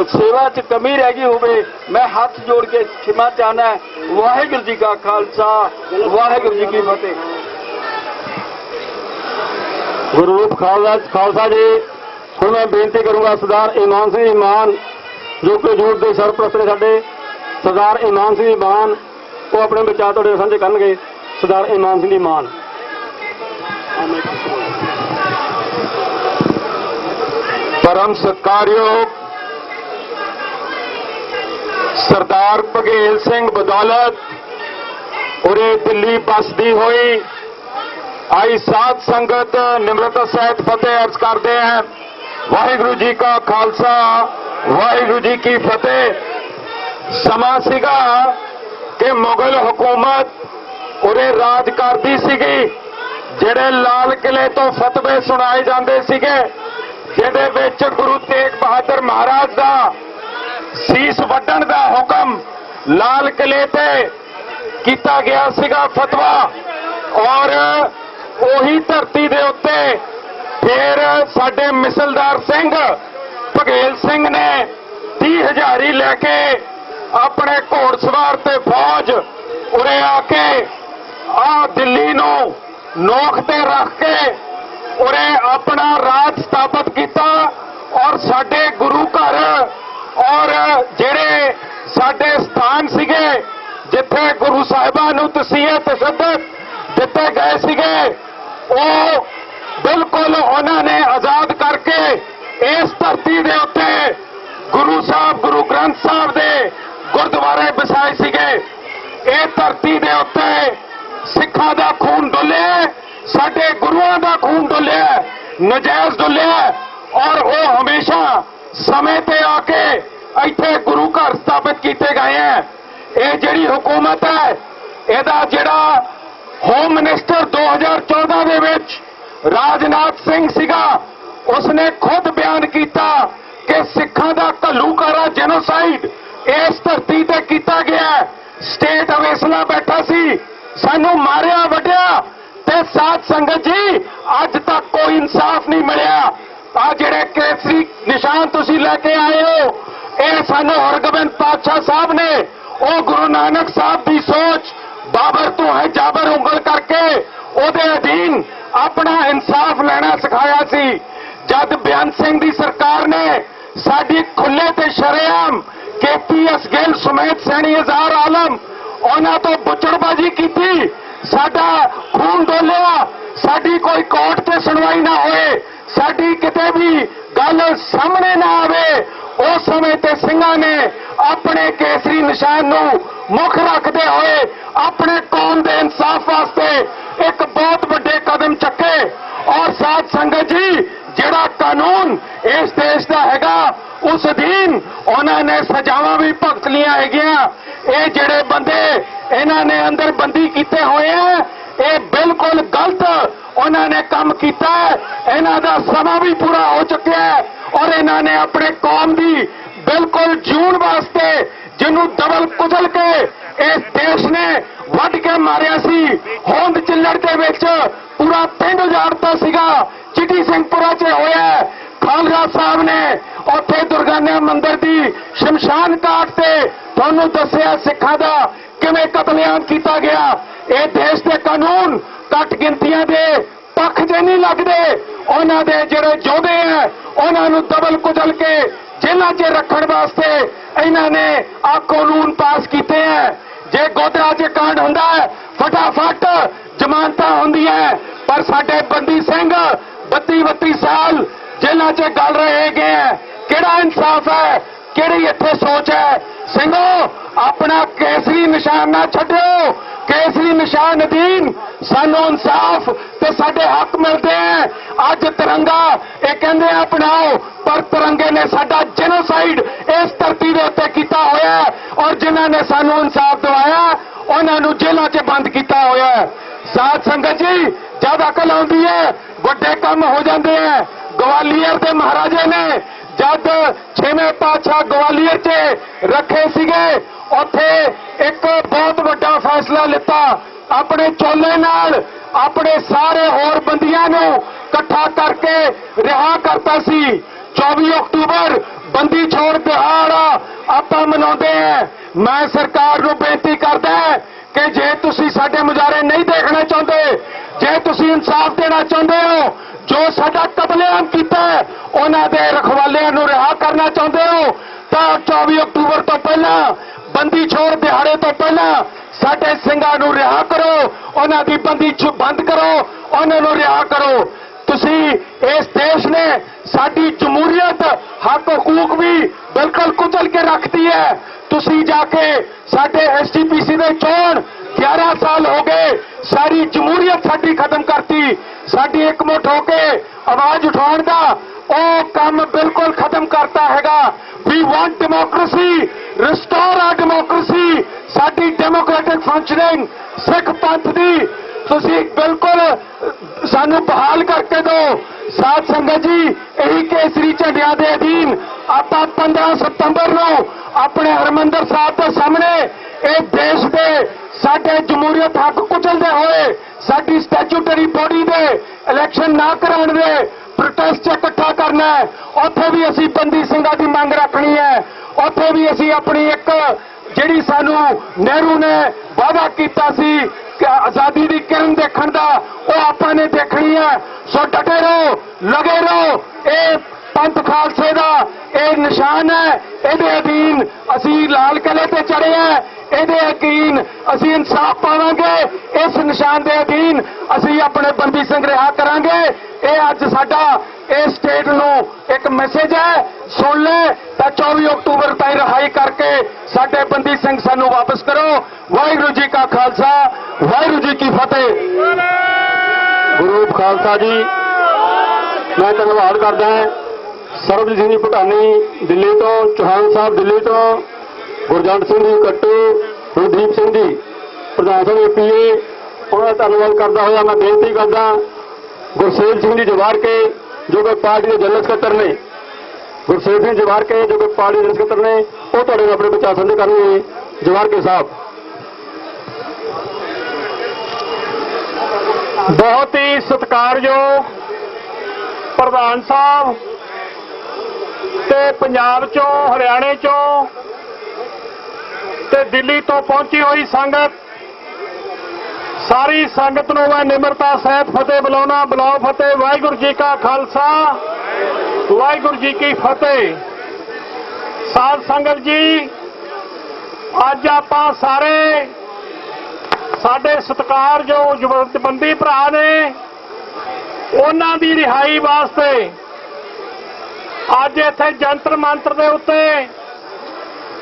सेवा च कमी रह गई होवे, मैं हाथ जोड़ के क्षमा चाहना। वाहिगुरू जी का खालसा, वाहिगुरू जी की फतेह। गुरु रूप खालसा जी, ਹੁਣ मैं बेनती करूंगा सरदार इमान सिंह जी मान जो कि यूथ के सरप्रस्त ने साडे, सरदार इमान सिंह जी मान वो अपने विचार तुहाडे साझे करनगे। सरदार इमान सिंह जी मान। परम सत्कारयोग सरदार बघेल सिंह बदौलत उरे दिल्ली बसदी हुई आई साध संगत निमरता सहित फतेह अर्ज करते हैं। वाहिगुरू जी का खालसा, वाहिगुरू जी की फतेह। समा सीगा कि मुगल हुकूमत उरे राज करती सीगी, जेड़े लाल किले तो फतवे सुनाए जाते सीगे ਜਿਹਦੇ ਵਿੱਚ ਗੁਰੂ ਤੇਗ ਬਹਾਦਰ ਮਹਾਰਾਜ ਦਾ ਸੀਸ ਵੱਢਣ ਦਾ ਹੁਕਮ ਲਾਲ ਕਿਲੇ ਤੇ ਕੀਤਾ ਗਿਆ ਸੀਗਾ ਫਤਵਾ, ਔਰ ਉਹੀ ਧਰਤੀ ਦੇ ਉੱਤੇ ਫਿਰ ਸਾਡੇ ਮਿਸਲਦਾਰ ਸਿੰਘ ਭਗੇਲ ਸਿੰਘ ਨੇ 30 ਹਜ਼ਾਰੀ ਲੈ ਕੇ ਆਪਣੇ ਘੋੜਸਵਾਰ ਤੇ ਫੌਜ ਉਰੇ ਆ ਕੇ ਦਿੱਲੀ ਨੂੰ ਨੋਖ ਤੇ ਰੱਖ ਕੇ ਉਰੇ ਆਪਣਾ ਰਾਜ ਸਥਾਪਿਤ ਕੀਤਾ, ਔਰ ਸਾਡੇ ਗੁਰੂ ਘਰ ਔਰ ਜਿਹੜੇ ਸਾਡੇ ਸਥਾਨ ਸੀਗੇ ਜਿੱਥੇ ਗੁਰੂ ਸਾਹਿਬਾਨ ਨੂੰ ਤਸੀਹੇ ਤਸ਼ੱਦਦ ਦਿੱਤੇ ਗਏ ਸੀਗੇ, ਉਹ ਬਿਲਕੁਲ ਉਹਨਾਂ ਨੇ ਆਜ਼ਾਦ ਕਰਕੇ ਇਸ ਧਰਤੀ ਦੇ ਉੱਤੇ ਗੁਰੂ ਸਾਹਿਬ ਗੁਰੂ ਗ੍ਰੰਥ ਸਾਹਿਬ ਦੇ ਗੁਰਦੁਆਰੇ ਵਸਾਏ ਸੀਗੇ। ਇਹ ਧਰਤੀ ਦੇ ਉੱਤੇ ਸਿੱਖਾਂ ਦਾ ਖੂਨ ਡੁੱਲਿਆ, ਸਾਡੇ ਗੁਰੂਆਂ ਦਾ ਖੂਨ ਡੁੱਲਿਆ, ਨਜਾਇਜ਼ ਡੁੱਲਿਆ, ਔਰ ਉਹ ਹਮੇਸ਼ਾ ਸਮੇਂ ਤੇ ਆ ਕੇ ਇੱਥੇ ਗੁਰੂ ਘਰ ਸਥਾਪਿਤ ਕੀਤੇ ਗਏ ਹੈ। ਇਹ ਜਿਹੜੀ ਹੁਕੂਮਤ ਹੈ, ਇਹਦਾ ਜਿਹੜਾ ਹੋਮ ਮਿਨਿਸਟਰ 2014 ਦੇ ਵਿੱਚ ਰਾਜਨਾਥ ਸਿੰਘ ਸੀਗਾ, ਉਸਨੇ ਖੁਦ ਬਿਆਨ ਕੀਤਾ ਕਿ ਸਿੱਖਾਂ ਦਾ ਘੱਲੂਘਾਰਾ ਜੈਨੋਸਾਈਡ ਇਸ ਧਰਤੀ ਤੇ ਕੀਤਾ ਗਿਆ। ਸਟੇਟ ਅਵੇਸਲਾ ਬੈਠਾ ਸੀ, ਸਾਨੂੰ ਮਾਰਿਆ ਵੱਢਿਆ, ਤੇ ਸਾਧ ਸੰਗਤ ਜੀ ਅੱਜ ਤੱਕ ਕੋਈ ਇਨਸਾਫ ਨਹੀਂ ਮਿਲਿਆ। ਆ ਜਿਹੜੇ ਕੇਸਰੀ ਨਿਸ਼ਾਨ ਤੁਸੀਂ ਲੈ ਕੇ ਆਏ ਹੋ, ਇਹ ਸਾਨੂੰ ਹਰਗੋਬਿੰਦ ਪਾਤਸ਼ਾਹ ਸਾਹਿਬ ਨੇ ਉਹ ਗੁਰੂ ਨਾਨਕ ਸਾਹਿਬ ਦੀ ਸੋਚ ਬਾਬਰ ਤੋਂ ਹੈ ਜਾਬਰ ਉਂਗਲ ਕਰਕੇ ਉਹਦੇ ਅਧੀਨ ਆਪਣਾ ਇਨਸਾਫ ਲੈਣਾ ਸਿਖਾਇਆ ਸੀ। ਜਦ ਬਿਆਨ ਸਿੰਘ ਦੀ ਸਰਕਾਰ ਨੇ ਸਾਡੀ ਖੁੱਲੇ ਤੇ ਸ਼ਰੇਆਮ KPS ਗਿੱਲ ਸਮੇਤ ਸੈਣੀ ਹਜ਼ਾਰ ਆਲਮ ਉਹਨਾਂ ਤੋਂ ਬੁੱਚੜਬਾਜ਼ੀ ਕੀਤੀ, ਸਾਡਾ ਖੂਨ ਡੋਲਿਆ, ਸਾਡੀ ਕੋਈ ਕੋਰਟ ਤੇ ਸੁਣਵਾਈ ਨਾ ਹੋਏ, ਸਾਡੀ ਕਿਤੇ ਵੀ ਗੱਲ ਸਾਹਮਣੇ ਨਾ ਆਵੇ, ਉਸ ਸਮੇਂ ਤੇ ਸਿੰਘਾਂ ਨੇ ਆਪਣੇ ਕੇਸਰੀ ਨਿਸ਼ਾਨ ਨੂੰ ਮੁੱਖ ਰੱਖਦੇ ਹੋਏ ਆਪਣੇ ਕੌਮ ਦੇ ਇਨਸਾਫ ਵਾਸਤੇ ਇੱਕ ਬਹੁਤ ਵੱਡੇ ਕਦਮ ਚੱਕੇ। ਔਰ ਸਾਧ ਸੰਗਤ ਜੀ, ਜਿਹੜਾ ਕਾਨੂੰਨ ਇਸ ਦੇਸ਼ ਦਾ ਹੈਗਾ ਉਸ ਅਧੀਨ ਉਹਨਾਂ ਨੇ ਸਜ਼ਾਵਾਂ ਵੀ ਭੁਗਤ ਲਈਆਂ ਹੈਗੀਆਂ। ਇਹ ਜਿਹੜੇ ਬੰਦੇ ਇਹਨਾਂ ਨੇ ਅੰਦਰ ਬੰਦੀ ਕੀਤੇ ਹੋਏ ਆ, ਇਹ ਬਿਲਕੁਲ ਗਲਤ ਉਹਨਾਂ ਨੇ ਕੰਮ ਕੀਤਾ ਹੈ। ਇਹਨਾਂ ਦਾ ਸਮਾਂ ਵੀ ਪੂਰਾ ਹੋ ਚੁੱਕਿਆ ਹੈ, ਔਰ ਇਹਨਾਂ ਨੇ ਆਪਣੇ ਕੌਮ ਦੀ ਬਿਲਕੁਲ ਜਿਉਣ ਵਾਸਤੇ ਜਿਹਨੂੰ ਦਬਲ ਕੁਚਲ ਕੇ ਇਸ ਦੇਸ਼ ਨੇ ਵੱਢ ਕੇ ਮਾਰਿਆ ਸੀ। ਹੋਂਦ ਚਿੱਲੜ ਦੇ ਵਿੱਚ ਪੂਰਾ ਪਿੰਡ ਉਜਾੜਤਾ ਸੀਗਾ, ਚਿੱਟੀ ਸਿੰਘਪੁਰਾ 'ਚ ਹੋਇਆ। ਖਾਲਸਾ ਸਾਹਿਬ ਨੇ ਉੱਥੇ ਦੁਰਗਾਨਾ ਮੰਦਿਰ ਦੀ ਸ਼ਮਸ਼ਾਨ ਘਾਟ ਤੇ ਤੁਹਾਨੂੰ ਦੱਸਿਆ ਸਿੱਖਾਂ ਦਾ ਕਿਵੇਂ ਕਤਲੇਆਮ ਕੀਤਾ ਗਿਆ। ਇਹ ਦੇਸ਼ ਦੇ ਕਾਨੂੰਨ ਘੱਟ ਗਿਣਤੀਆਂ ਦੇ ਪੱਖ 'ਚ ਨਹੀਂ ਲੱਗਦੇ, ਉਹਨਾਂ ਦੇ ਜਿਹੜੇ ਯੋਧੇ ਹੈ ਉਹਨਾਂ ਨੂੰ ਦਬਲ ਕੁਚਲ ਕੇ ਜੇਲ੍ਹਾਂ 'ਚ ਰੱਖਣ ਵਾਸਤੇ ਇਹਨਾਂ ਨੇ ਆ ਕਾਨੂੰਨ ਪਾਸ ਕੀਤੇ ਹੈ। ਜੇ ਗੋਧਰਾ 'ਚ ਕਾਂਡ ਹੁੰਦਾ ਹੈ ਫਟਾਫਟ ਜ਼ਮਾਨਤਾਂ ਹੁੰਦੀਆਂ, ਪਰ ਸਾਡੇ ਬੰਦੀ ਸਿੰਘ 32 ਸਾਲ ਜੇਲ੍ਹਾਂ 'ਚ ਗਲ ਰਹੇ ਹੈਗੇ। ਕਿਹੜਾ ਇਨਸਾਫ ਹੈ, ਕਿਹੜੀ ਇੱਥੇ ਸੋਚ ਹੈ? ਸਿੰਘੋ, ਆਪਣਾ ਕੇਸਰੀ ਨਿਸ਼ਾਨ ਨਾ ਛੱਡਿਓ, ਕੇਸਰੀ ਨਿਸ਼ਾਨ ਅਧੀਨ ਸਾਨੂੰ ਇਨਸਾਫ ਤੇ ਸਾਡੇ ਹੱਕ ਮਿਲਦੇ ਹੈ। ਅੱਜ ਤਿਰੰਗਾ ਇਹ ਕਹਿੰਦੇ ਅਪਣਾਓ, ਪਰ ਤਿਰੰਗੇ ਨੇ ਸਾਡਾ ਜੈਨੋਸਾਈਡ ਇਸ ਧਰਤੀ ਦੇ ਉੱਤੇ ਕੀਤਾ ਹੋਇਆ, ਔਰ ਜਿਨ੍ਹਾਂ ਨੇ ਸਾਨੂੰ ਇਨਸਾਫ ਦਿਵਾਇਆ ਉਹਨਾਂ ਨੂੰ ਜੇਲ੍ਹਾਂ 'ਚ ਬੰਦ ਕੀਤਾ ਹੋਇਆ। ਸਾਧ ਸੰਗਤ ਜੀ, ਜਦ ਅਕਲ ਆਉਂਦੀ ਹੈ ਵੱਡੇ ਕੰਮ ਹੋ ਜਾਂਦੇ ਹੈ। ਗਵਾਲੀਅਰ ਦੇ ਮਹਾਰਾਜੇ ਨੇ ਜਦ 6ਵੇਂ ਪਾਤਸ਼ਾਹ ਗਵਾਲੀਅਰ 'ਚ ਰੱਖੇ ਸੀਗੇ, ਉੱਥੇ ਇੱਕ ਬਹੁਤ ਵੱਡਾ ਫੈਸਲਾ ਲਿੱਤਾ। ਆਪਣੇ ਚੋਲੇ ਨਾਲ ਆਪਣੇ ਸਾਰੇ ਹੋਰ ਬੰਦੀਆਂ ਨੂੰ ਇਕੱਠਾ ਕਰਕੇ ਰਿਹਾ ਕਰਤਾ ਸੀ। 24 ਅਕਤੂਬਰ ਬੰਦੀ ਛੋੜ ਦਿਹਾੜ ਆਪਾਂ ਮਨਾਉਂਦੇ ਹਾਂ। ਮੈਂ ਸਰਕਾਰ ਨੂੰ ਬੇਨਤੀ ਕਰਦਾ ਕਿ ਜੇ ਤੁਸੀਂ ਸਾਡੇ ਮੁਜ਼ਾਹਰੇ ਨਹੀਂ ਦੇਖਣਾ ਚਾਹੁੰਦੇ, ਜੇ ਤੁਸੀਂ ਇਨਸਾਫ ਦੇਣਾ ਚਾਹੁੰਦੇ ਹੋ, ਜੋ ਸਾਡਾ ਕਤਲੇਆਮ ਕੀਤਾ ਉਹਨਾਂ ਦੇ ਰਖਵਾਲਿਆਂ ਨੂੰ ਰਿਹਾ ਕਰਨਾ ਚਾਹੁੰਦੇ ਹੋ, ਤਾਂ 24 ਅਕਤੂਬਰ ਤੋਂ ਪਹਿਲਾਂ ਬੰਦੀ ਛੋੜ ਦਿਹਾੜੇ ਤੋਂ ਪਹਿਲਾਂ ਸਾਡੇ ਸਿੰਘਾਂ ਨੂੰ ਰਿਹਾ ਕਰੋ, ਉਹਨਾਂ ਦੀ ਬੰਦੀ ਬੰਦ ਕਰੋ, ਉਹਨਾਂ ਨੂੰ ਰਿਹਾ ਕਰੋ। ਤੁਸੀਂ ਇਸ ਦੇਸ਼ ਨੇ ਸਾਡੀ ਜਮਹੂਰੀਅਤ ਹੱਕ ਹਕੂਕ ਵੀ ਬਿਲਕੁਲ ਕੁਚਲ ਕੇ ਰੱਖਤੀ ਹੈ। ਤੁਸੀਂ ਜਾ ਕੇ ਸਾਡੇ SGPC ਦੇ ਚੋਣ 11 ਸਾਲ ਹੋ ਗਏ, ਸਾਰੀ ਜਮਹੂਰੀਅਤ ਸਾਡੀ ਖਤਮ ਕਰਤੀ। ਸਾਡੀ ਇਕਮੁੱਠ ਹੋ ਕੇ ਆਵਾਜ਼ ਉਠਾਉਣ ਦਾ ਉਹ ਕੰਮ ਬਿਲਕੁਲ ਖਤਮ ਕਰਤਾ ਹੈਗਾ। ਵੀ ਵਾਂਟ ਡੈਮੋਕ੍ਰੇਸੀ, ਰਿਸਟੋਰ ਆ ਡੈਮੋਕ੍ਰੇਸੀ, ਸਾਡੀ ਡੈਮੋਕ੍ਰੈਟਿਕ ਫੰਕਸ਼ਨਿੰਗ ਸਿੱਖ ਪੰਥ ਦੀ ਤੁਸੀਂ ਬਿਲਕੁਲ ਸਾਨੂੰ ਬਹਾਲ ਕਰਕੇ ਦਿਓ। ਸਾਧ ਸੰਗਤ ਜੀ, ਇਹੀ ਕੇਸਰੀ ਝੰਡਿਆਂ ਦੇ ਅਧੀਨ ਆਪਾਂ 15 ਸਤੰਬਰ ਨੂੰ ਆਪਣੇ ਹਰਮੰਦਰ ਸਾਹਿਬ ਦੇ ਸਾਹਮਣੇ ਇਹ ਦੇਸ਼ ਦੇ ਸਾਡੇ ਜਮਹੂਰੀਅਤ ਹੱਕ ਕੁਚਲਦੇ ਹੋਏ ਸਾਡੀ ਸਟੈਚੂਟਰੀ ਬੋਡੀ ਦੇ ਇਲੈਕਸ਼ਨ ਨਾ ਕਰਾਉਣ ਦੇ ਪ੍ਰੋਟੈਸਟ ਇਕੱਠਾ ਕਰਨਾ ਹੈ। ਉੱਥੇ ਵੀ ਅਸੀਂ ਬੰਦੀ ਸਿੰਘਾਂ ਦੀ ਮੰਗ ਰੱਖਣੀ ਹੈ। ਉੱਥੇ ਵੀ ਅਸੀਂ ਆਪਣੀ ਇੱਕ ਜਿਹੜੀ ਸਾਨੂੰ ਨਹਿਰੂ ਨੇ ਵਾਅਦਾ ਕੀਤਾ ਸੀ ਕਿ ਆਜ਼ਾਦੀ ਦੀ ਕਿਰਨ ਦੇਖਣ ਦਾ, ਉਹ ਆਪਾਂ ਨੇ ਦੇਖਣੀ ਹੈ। ਸੋ ਡਟੇ ਰਹੋ, ਲਗੇ ਰਹੋ। ਇਹ ਪੰਥ ਖਾਲਸੇ ਦਾ ਇਹ ਨਿਸ਼ਾਨ ਹੈ। ਇਹਦੇ ਅਧੀਨ ਅਸੀਂ ਲਾਲ ਕਿਲੇ ਤੇ ਚੜੇ ਹਾਂ। ਇਹਦੇ ਅਧੀਨ ਅਸੀਂ ਇਨਸਾਫ ਪਾਵਾਂਗੇ। ਇਸ ਨਿਸ਼ਾਨ ਦੇ ਅਧੀਨ ਅਸੀਂ ਆਪਣੇ ਬੰਦੀ ਸਿੰਘ ਰਿਹਾ ਕਰਾਂਗੇ। ਇਹ ਅੱਜ ਸਾਡਾ ਇਸ ਸਟੇਟ ਨੂੰ ਇੱਕ ਮੈਸੇਜ ਹੈ। ਸੁਣ ਲੈ ਤਾਂ 24 ਅਕਤੂਬਰ ਤਾਈਂ ਰਿਹਾਈ ਕਰਕੇ ਸਾਡੇ ਬੰਦੀ ਸਿੰਘ ਸਾਨੂੰ ਵਾਪਸ ਕਰੋ। ਵਾਹਿਗੁਰੂ ਜੀ ਕਾ ਖਾਲਸਾ, ਵਾਹਿਗੁਰੂ ਜੀ ਕੀ ਫਤਿਹ। ਗੁਰੂ ਖਾਲਸਾ ਜੀ, ਮੈਂ ਧੰਨਵਾਦ ਕਰਦਾ ਹਾਂ ਸਰਬਜੀਤ ਸਿੰਘ ਜੀ ਭਟਾਨੀ ਦਿੱਲੀ ਤੋਂ, ਚੌਹਾਨ ਸਾਹਿਬ ਦਿੱਲੀ ਤੋਂ, ਗੁਰਜੰਟ ਸਿੰਘ ਜੀ ਕੱਟੂ, ਗੁਰਦੀਪ ਸਿੰਘ ਜੀ ਪ੍ਰਧਾਨ ਸਭਾ ਪੀਏ, ਉਹਨਾਂ ਦਾ ਧੰਨਵਾਦ ਕਰਦਾ ਹੋਇਆ ਮੈਂ ਬੇਨਤੀ ਕਰਦਾ ਗੁਰਸੇਵ ਸਿੰਘ ਜੀ ਜਵਾਰਕੇ ਜੋ ਕਿ ਪਾਰਟੀ ਦੇ ਜਨਰਲ ਸਕੱਤਰ ਨੇ, ਗੁਰਸੇਵ ਸਿੰਘ ਜਵਾਰਕੇ ਜੋ ਕਿ ਪਾਰਟੀ ਦੇ ਜਨਰਲ ਸਕੱਤਰ ਨੇ, ਉਹ ਤੁਹਾਡੇ ਨਾਲ ਆਪਣੇ ਵਿਚਾਰ ਸਾਂਝੇ ਕਰਨਗੇ। ਜਵਾਰਕੇ ਸਾਹਿਬ। ਬਹੁਤ ਹੀ ਸਤਿਕਾਰਯੋਗ ਪ੍ਰਧਾਨ ਸਾਹਿਬ ਤੇ ਪੰਜਾਬ ਚੋਂ, ਹਰਿਆਣੇ ਚੋਂ ਤੇ ਦਿੱਲੀ ਤੋਂ ਪਹੁੰਚੀ ਹੋਈ ਸੰਗਤ, ਸਾਰੀ ਸੰਗਤ ਨੂੰ ਮੈਂ ਨਿਮਰਤਾ ਸਹਿਤ ਫਤਿਹ ਬੁਲਾਉਣਾ। ਬੁਲਾਓ ਫਤਿਹ। ਵਾਹਿਗੁਰੂ ਜੀ ਕਾ ਖਾਲਸਾ, ਵਾਹਿਗੁਰੂ ਜੀ ਕੀ ਫਤਿਹ। ਸਾਧ ਸੰਗਤ ਜੀ, ਅੱਜ ਆਪਾਂ ਸਾਰੇ ਸਾਡੇ ਸਤਿਕਾਰਯੋਗ ਜਥੇਬੰਦੀ ਭਰਾ ਨੇ ਉਹਨਾਂ ਦੀ ਰਿਹਾਈ ਵਾਸਤੇ ਅੱਜ ਇੱਥੇ ਜੰਤਰ ਮੰਤਰ ਦੇ ਉੱਤੇ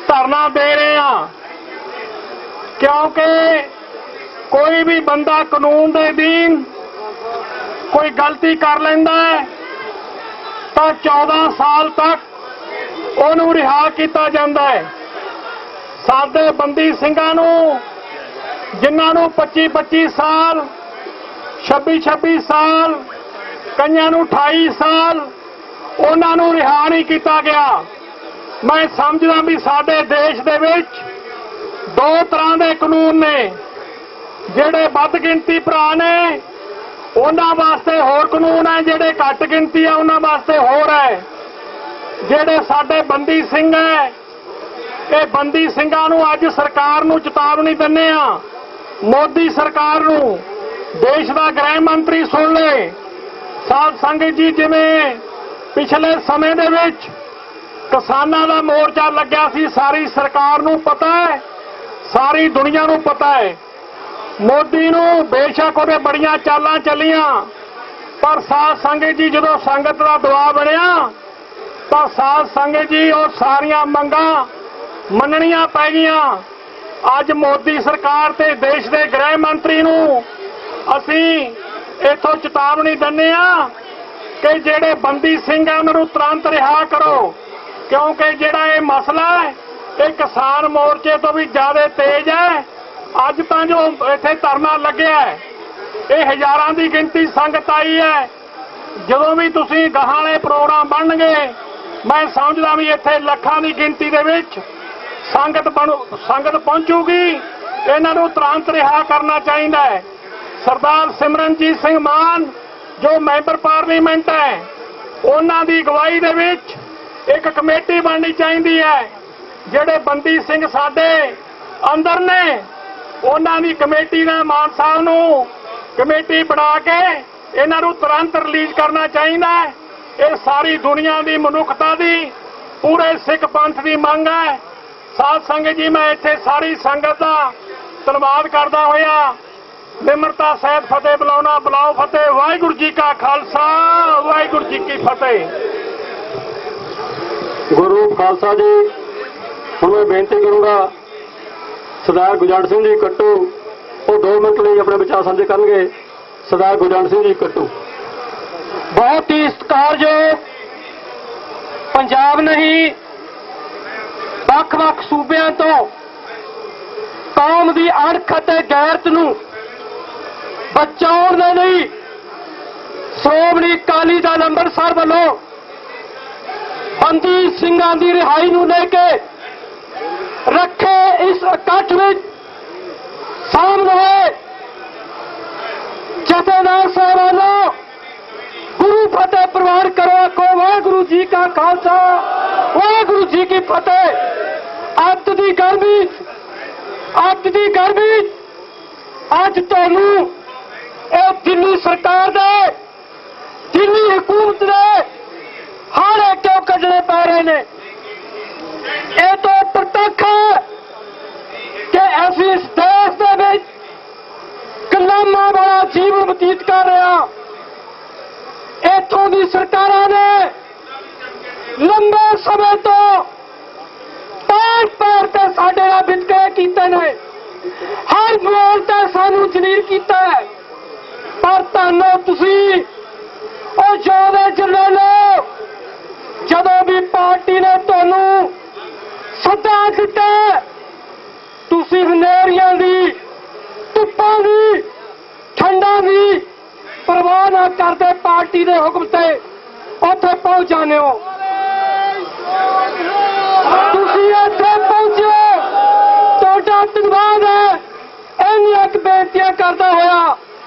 ਧਰਨਾ ਦੇ ਰਹੇ ਹਾਂ, ਕਿਉਂਕਿ ਕੋਈ ਵੀ ਬੰਦਾ ਕਾਨੂੰਨ ਦੇ ਅਧੀਨ ਕੋਈ ਗਲਤੀ ਕਰ ਲੈਂਦਾ ਹੈ ਤਾਂ 14 ਸਾਲ ਤੱਕ ਉਹਨੂੰ ਰਿਹਾ ਕੀਤਾ ਜਾਂਦਾ ਹੈ। ਸਾਡੇ ਬੰਦੀ ਸਿੰਘਾਂ ਨੂੰ, ਜਿਨ੍ਹਾਂ ਨੂੰ 25-25 ਸਾਲ, 26-26 ਸਾਲ, ਕਈਆਂ ਨੂੰ 28 ਸਾਲ, ਉਹਨਾਂ ਨੂੰ ਰਿਹਾ ਨਹੀਂ ਕੀਤਾ ਗਿਆ। ਮੈਂ ਸਮਝਦਾ ਵੀ ਸਾਡੇ ਦੇਸ਼ ਦੇ ਵਿੱਚ ਦੋ ਤਰ੍ਹਾਂ ਦੇ ਕਾਨੂੰਨ ਨੇ। ਜਿਹੜੇ ਵੱਧ ਗਿਣਤੀ ਭਰਾ ਨੇ ਉਹਨਾਂ ਵਾਸਤੇ ਹੋਰ ਕਾਨੂੰਨ ਹੈ, ਜਿਹੜੇ ਘੱਟ ਗਿਣਤੀ ਆ ਉਹਨਾਂ ਵਾਸਤੇ ਹੋਰ ਹੈ। ਜਿਹੜੇ ਸਾਡੇ ਬੰਦੀ ਸਿੰਘ ਹੈ, ਇਹ ਬੰਦੀ ਸਿੰਘਾਂ ਨੂੰ ਅੱਜ ਸਰਕਾਰ ਨੂੰ ਚੇਤਾਵਨੀ ਦਿੰਦੇ ਆ, ਮੋਦੀ ਸਰਕਾਰ ਨੂੰ, ਦੇਸ਼ ਦਾ ਗ੍ਰਹਿ ਮੰਤਰੀ ਸੁਣ ਲੈ। ਸਾਧ ਸੰਗਤ ਜੀ, ਜਿਵੇਂ ਪਿਛਲੇ ਸਮੇਂ ਦੇ ਵਿੱਚ ਕਿਸਾਨਾਂ ਦਾ ਮੋਰਚਾ ਲੱਗਿਆ ਸੀ, ਸਾਰੀ ਸਰਕਾਰ ਨੂੰ ਪਤਾ ਹੈ, ਸਾਰੀ ਦੁਨੀਆ ਨੂੰ ਪਤਾ ਹੈ। ਮੋਦੀ ਨੂੰ ਬੇਸ਼ੱਕ ਉਹਦੇ ਬੜੀਆਂ ਚਾਲਾਂ ਚੱਲੀਆਂ, ਪਰ ਸਾਧ ਸੰਗਤ ਜੀ ਜਦੋਂ ਸੰਗਤ ਦਾ ਦਬਾਅ ਬਣਿਆ ਤਾਂ ਸਾਧ ਸੰਗਤ ਜੀ ਉਹ ਸਾਰੀਆਂ ਮੰਗਾਂ ਮੰਨਣੀਆਂ ਪੈ ਗਈਆਂ। ਅੱਜ ਮੋਦੀ ਸਰਕਾਰ ਤੇ ਦੇਸ਼ ਦੇ ਗ੍ਰਹਿ ਮੰਤਰੀ ਨੂੰ ਅਸੀਂ ਇੱਥੋਂ ਚੇਤਾਵਨੀ ਦਿੰਦੇ ਆ ਕਿ ਜਿਹੜੇ ਬੰਦੀ ਸਿੰਘ ਆ ਉਹਨਾਂ ਨੂੰ ਤੁਰੰਤ ਰਿਹਾ ਕਰੋ, ਕਿਉਂਕਿ ਜਿਹੜਾ ਇਹ ਮਸਲਾ ਹੈ ਇਹ ਕਿਸਾਨ ਮੋਰਚੇ ਤੋਂ ਵੀ ਜ਼ਿਆਦਾ ਤੇਜ਼ ਹੈ। ਅੱਜ ਤਾਂ ਜੋ ਇੱਥੇ ਧਰਨਾ ਲੱਗਿਆ ਹੈ, ਇਹ ਹਜ਼ਾਰਾਂ ਦੀ ਗਿਣਤੀ ਸੰਗਤ ਆਈ ਹੈ। ਜਦੋਂ ਵੀ ਤੁਸੀਂ ਗਾਹਾਂ ਵਾਲੇ ਪ੍ਰੋਗਰਾਮ ਬਣਨਗੇ, ਮੈਂ ਸਮਝਦਾ ਵੀ ਇੱਥੇ ਲੱਖਾਂ ਦੀ ਗਿਣਤੀ ਦੇ ਵਿੱਚ ਸੰਗਤ ਪਹੁੰਚੂਗੀ। ਇਹਨਾਂ ਨੂੰ ਤੁਰੰਤ ਰਿਹਾ ਕਰਨਾ ਚਾਹੀਦਾ ਹੈ। ਸਰਦਾਰ ਸਿਮਰਨਜੀਤ ਸਿੰਘ ਮਾਨ ਜੋ ਮੈਂਬਰ ਪਾਰਲੀਮੈਂਟ ਹੈ, ਉਹਨਾਂ ਦੀ ਅਗਵਾਈ ਦੇ ਵਿੱਚ ਇੱਕ ਕਮੇਟੀ ਬਣਨੀ ਚਾਹੀਦੀ ਹੈ। ਜਿਹੜੇ ਬੰਦੀ ਸਿੰਘ ਸਾਡੇ ਅੰਦਰ ਨੇ, ਉਹਨਾਂ ਦੀ ਕਮੇਟੀ ਦਾ ਮਾਨ ਸਾਹਿਬ ਨੂੰ ਕਮੇਟੀ ਬਣਾ ਕੇ ਇਹਨਾਂ ਨੂੰ ਤੁਰੰਤ ਰਿਲੀਜ਼ ਕਰਨਾ ਚਾਹੀਦਾ ਹੈ। ਇਹ ਸਾਰੀ ਦੁਨੀਆ ਦੀ, ਮਨੁੱਖਤਾ ਦੀ, ਪੂਰੇ ਸਿੱਖ ਪੰਥ ਦੀ ਮੰਗ ਹੈ। ਸਾਧ ਸੰਗਤ ਜੀ, ਮੈਂ ਇੱਥੇ ਸਾਰੀ ਸੰਗਤ ਦਾ ਧੰਨਵਾਦ ਕਰਦਾ ਹੋਇਆ ਨਿਮਰਤਾ ਸਹਿਤ ਫਤਿਹ ਬੁਲਾਉਣਾ। ਬੁਲਾਓ ਫਤਿਹ। ਵਾਹਿਗੁਰੂ ਜੀ ਕਾ ਖਾਲਸਾ, ਵਾਹਿਗੁਰੂ ਜੀ ਕੀ ਫਤਿਹ। ਗੁਰੂ ਖਾਲਸਾ ਜੀ, ਹੁਣ ਮੈਂ ਬੇਨਤੀ ਕਰੂੰਗਾ ਸਰਦਾਰ ਗੁਰਜੰਟ ਸਿੰਘ ਜੀ ਕੱਟੂ, ਉਹ 2 ਮਿੰਟ ਲਈ ਆਪਣੇ ਵਿਚਾਰ ਸਾਂਝੇ ਕਰਨਗੇ। ਸਰਦਾਰ ਗੁਰਜੰਟ ਸਿੰਘ ਜੀ ਕੱਟੂ। ਬਹੁਤ ਹੀ ਸਤਿਕਾਰਯੋਗ ਪੰਜਾਬ ਨਹੀਂ, ਵੱਖ-ਵੱਖ ਸੂਬਿਆਂ ਤੋਂ ਕੌਮ ਦੀ ਅਣਖ ਅਤੇ ਗੈਰਤ ਨੂੰ ਬਚਾਉਣ ਦੇ ਲਈ ਸ਼੍ਰੋਮਣੀ ਅਕਾਲੀ ਦਲ ਅੰਮ੍ਰਿਤਸਰ ਵੱਲੋਂ ਬੰਦੀ ਸਿੰਘਾਂ ਦੀ ਰਿਹਾਈ ਨੂੰ ਲੈ ਕੇ ਰੱਖੇ ਇਸ ਇਕੱਠ ਵਿੱਚ ਸਾਹਮਣੇ ਜਥੇਦਾਰ ਸਾਹਿਬਾਨੋਂ ਗੁਰੂ ਫਤਿਹ ਪ੍ਰਵਾਨ ਕਰੋ। ਆਖੋ ਵਾਹਿਗੁਰੂ ਜੀ ਕਾ ਖਾਲਸਾ ਵਾਹਿਗੁਰੂ ਜੀ ਕੀ ਫਤਿਹ। ਅੱਤ ਦੀ ਗਰਮੀ ਅੱਜ ਤੁਹਾਨੂੰ ਇਹ ਦਿੱਲੀ ਸਰਕਾਰ ਦੇ ਦਿੱਲੀ ਹਕੂਮਤ ਦੇ ਹਾੜੇ ਕਿਉਂ ਕੱਢਣੇ ਪੈ ਰਹੇ ਨੇ? ਇਹ ਤਾਂ ਪ੍ਰਤੱਖ ਹੈ ਕਿ ਅਸੀਂ ਇਸ ਦੇਸ਼ ਦੇ ਵਿੱਚ ਗੁਲਾਮਾਂ ਵਾਲਾ ਜੀਵਨ ਬਤੀਤ ਕਰ ਰਹੇ ਹਾਂ। ਇੱਥੋਂ ਦੀ ਸਰਕਾਰਾਂ ਨੇ ਲੰਬੇ ਸਮੇਂ ਤੋਂ ਪੈਰ ਤੇ ਸਾਡੇ ਨਾਲ ਵਿਤਕਰੇ ਕੀਤੇ ਨੇ, ਹਰ ਮੋੜ ਤੇ ਸਾਨੂੰ ਜਲੀਲ ਕੀਤਾ ਹੈ। ਪਰ ਤੁਹਾਨੂੰ ਤੁਸੀਂ ਉਹ ਯੋਧੇ ਜਰਨੈਲੋ, ਜਦੋਂ ਵੀ ਪਾਰਟੀ ਨੇ ਤੁਹਾਨੂੰ ਸੱਦਾ ਦਿੱਤਾ ਤੁਸੀਂ ਹਨੇਰੀਆਂ ਦੀ, ਧੁੱਪਾਂ ਦੀ, ਠੰਡਾਂ ਦੀ ਪਰਵਾਹ ਨਾ ਕਰਦੇ ਪਾਰਟੀ ਦੇ ਹੁਕਮ ਤੇ ਉੱਥੇ ਪਹੁੰਚ ਜਾਂਦੇ ਹੋ। ਤੁਸੀਂ ਇੱਥੇ ਪਹੁੰਚੇ, ਤੁਹਾਡਾ ਧੰਨਵਾਦ ਹੈ। ਇੰਨੀਆਂ ਬੇਨਤੀਆਂ ਕਰਦਾ ਹੋਇਆ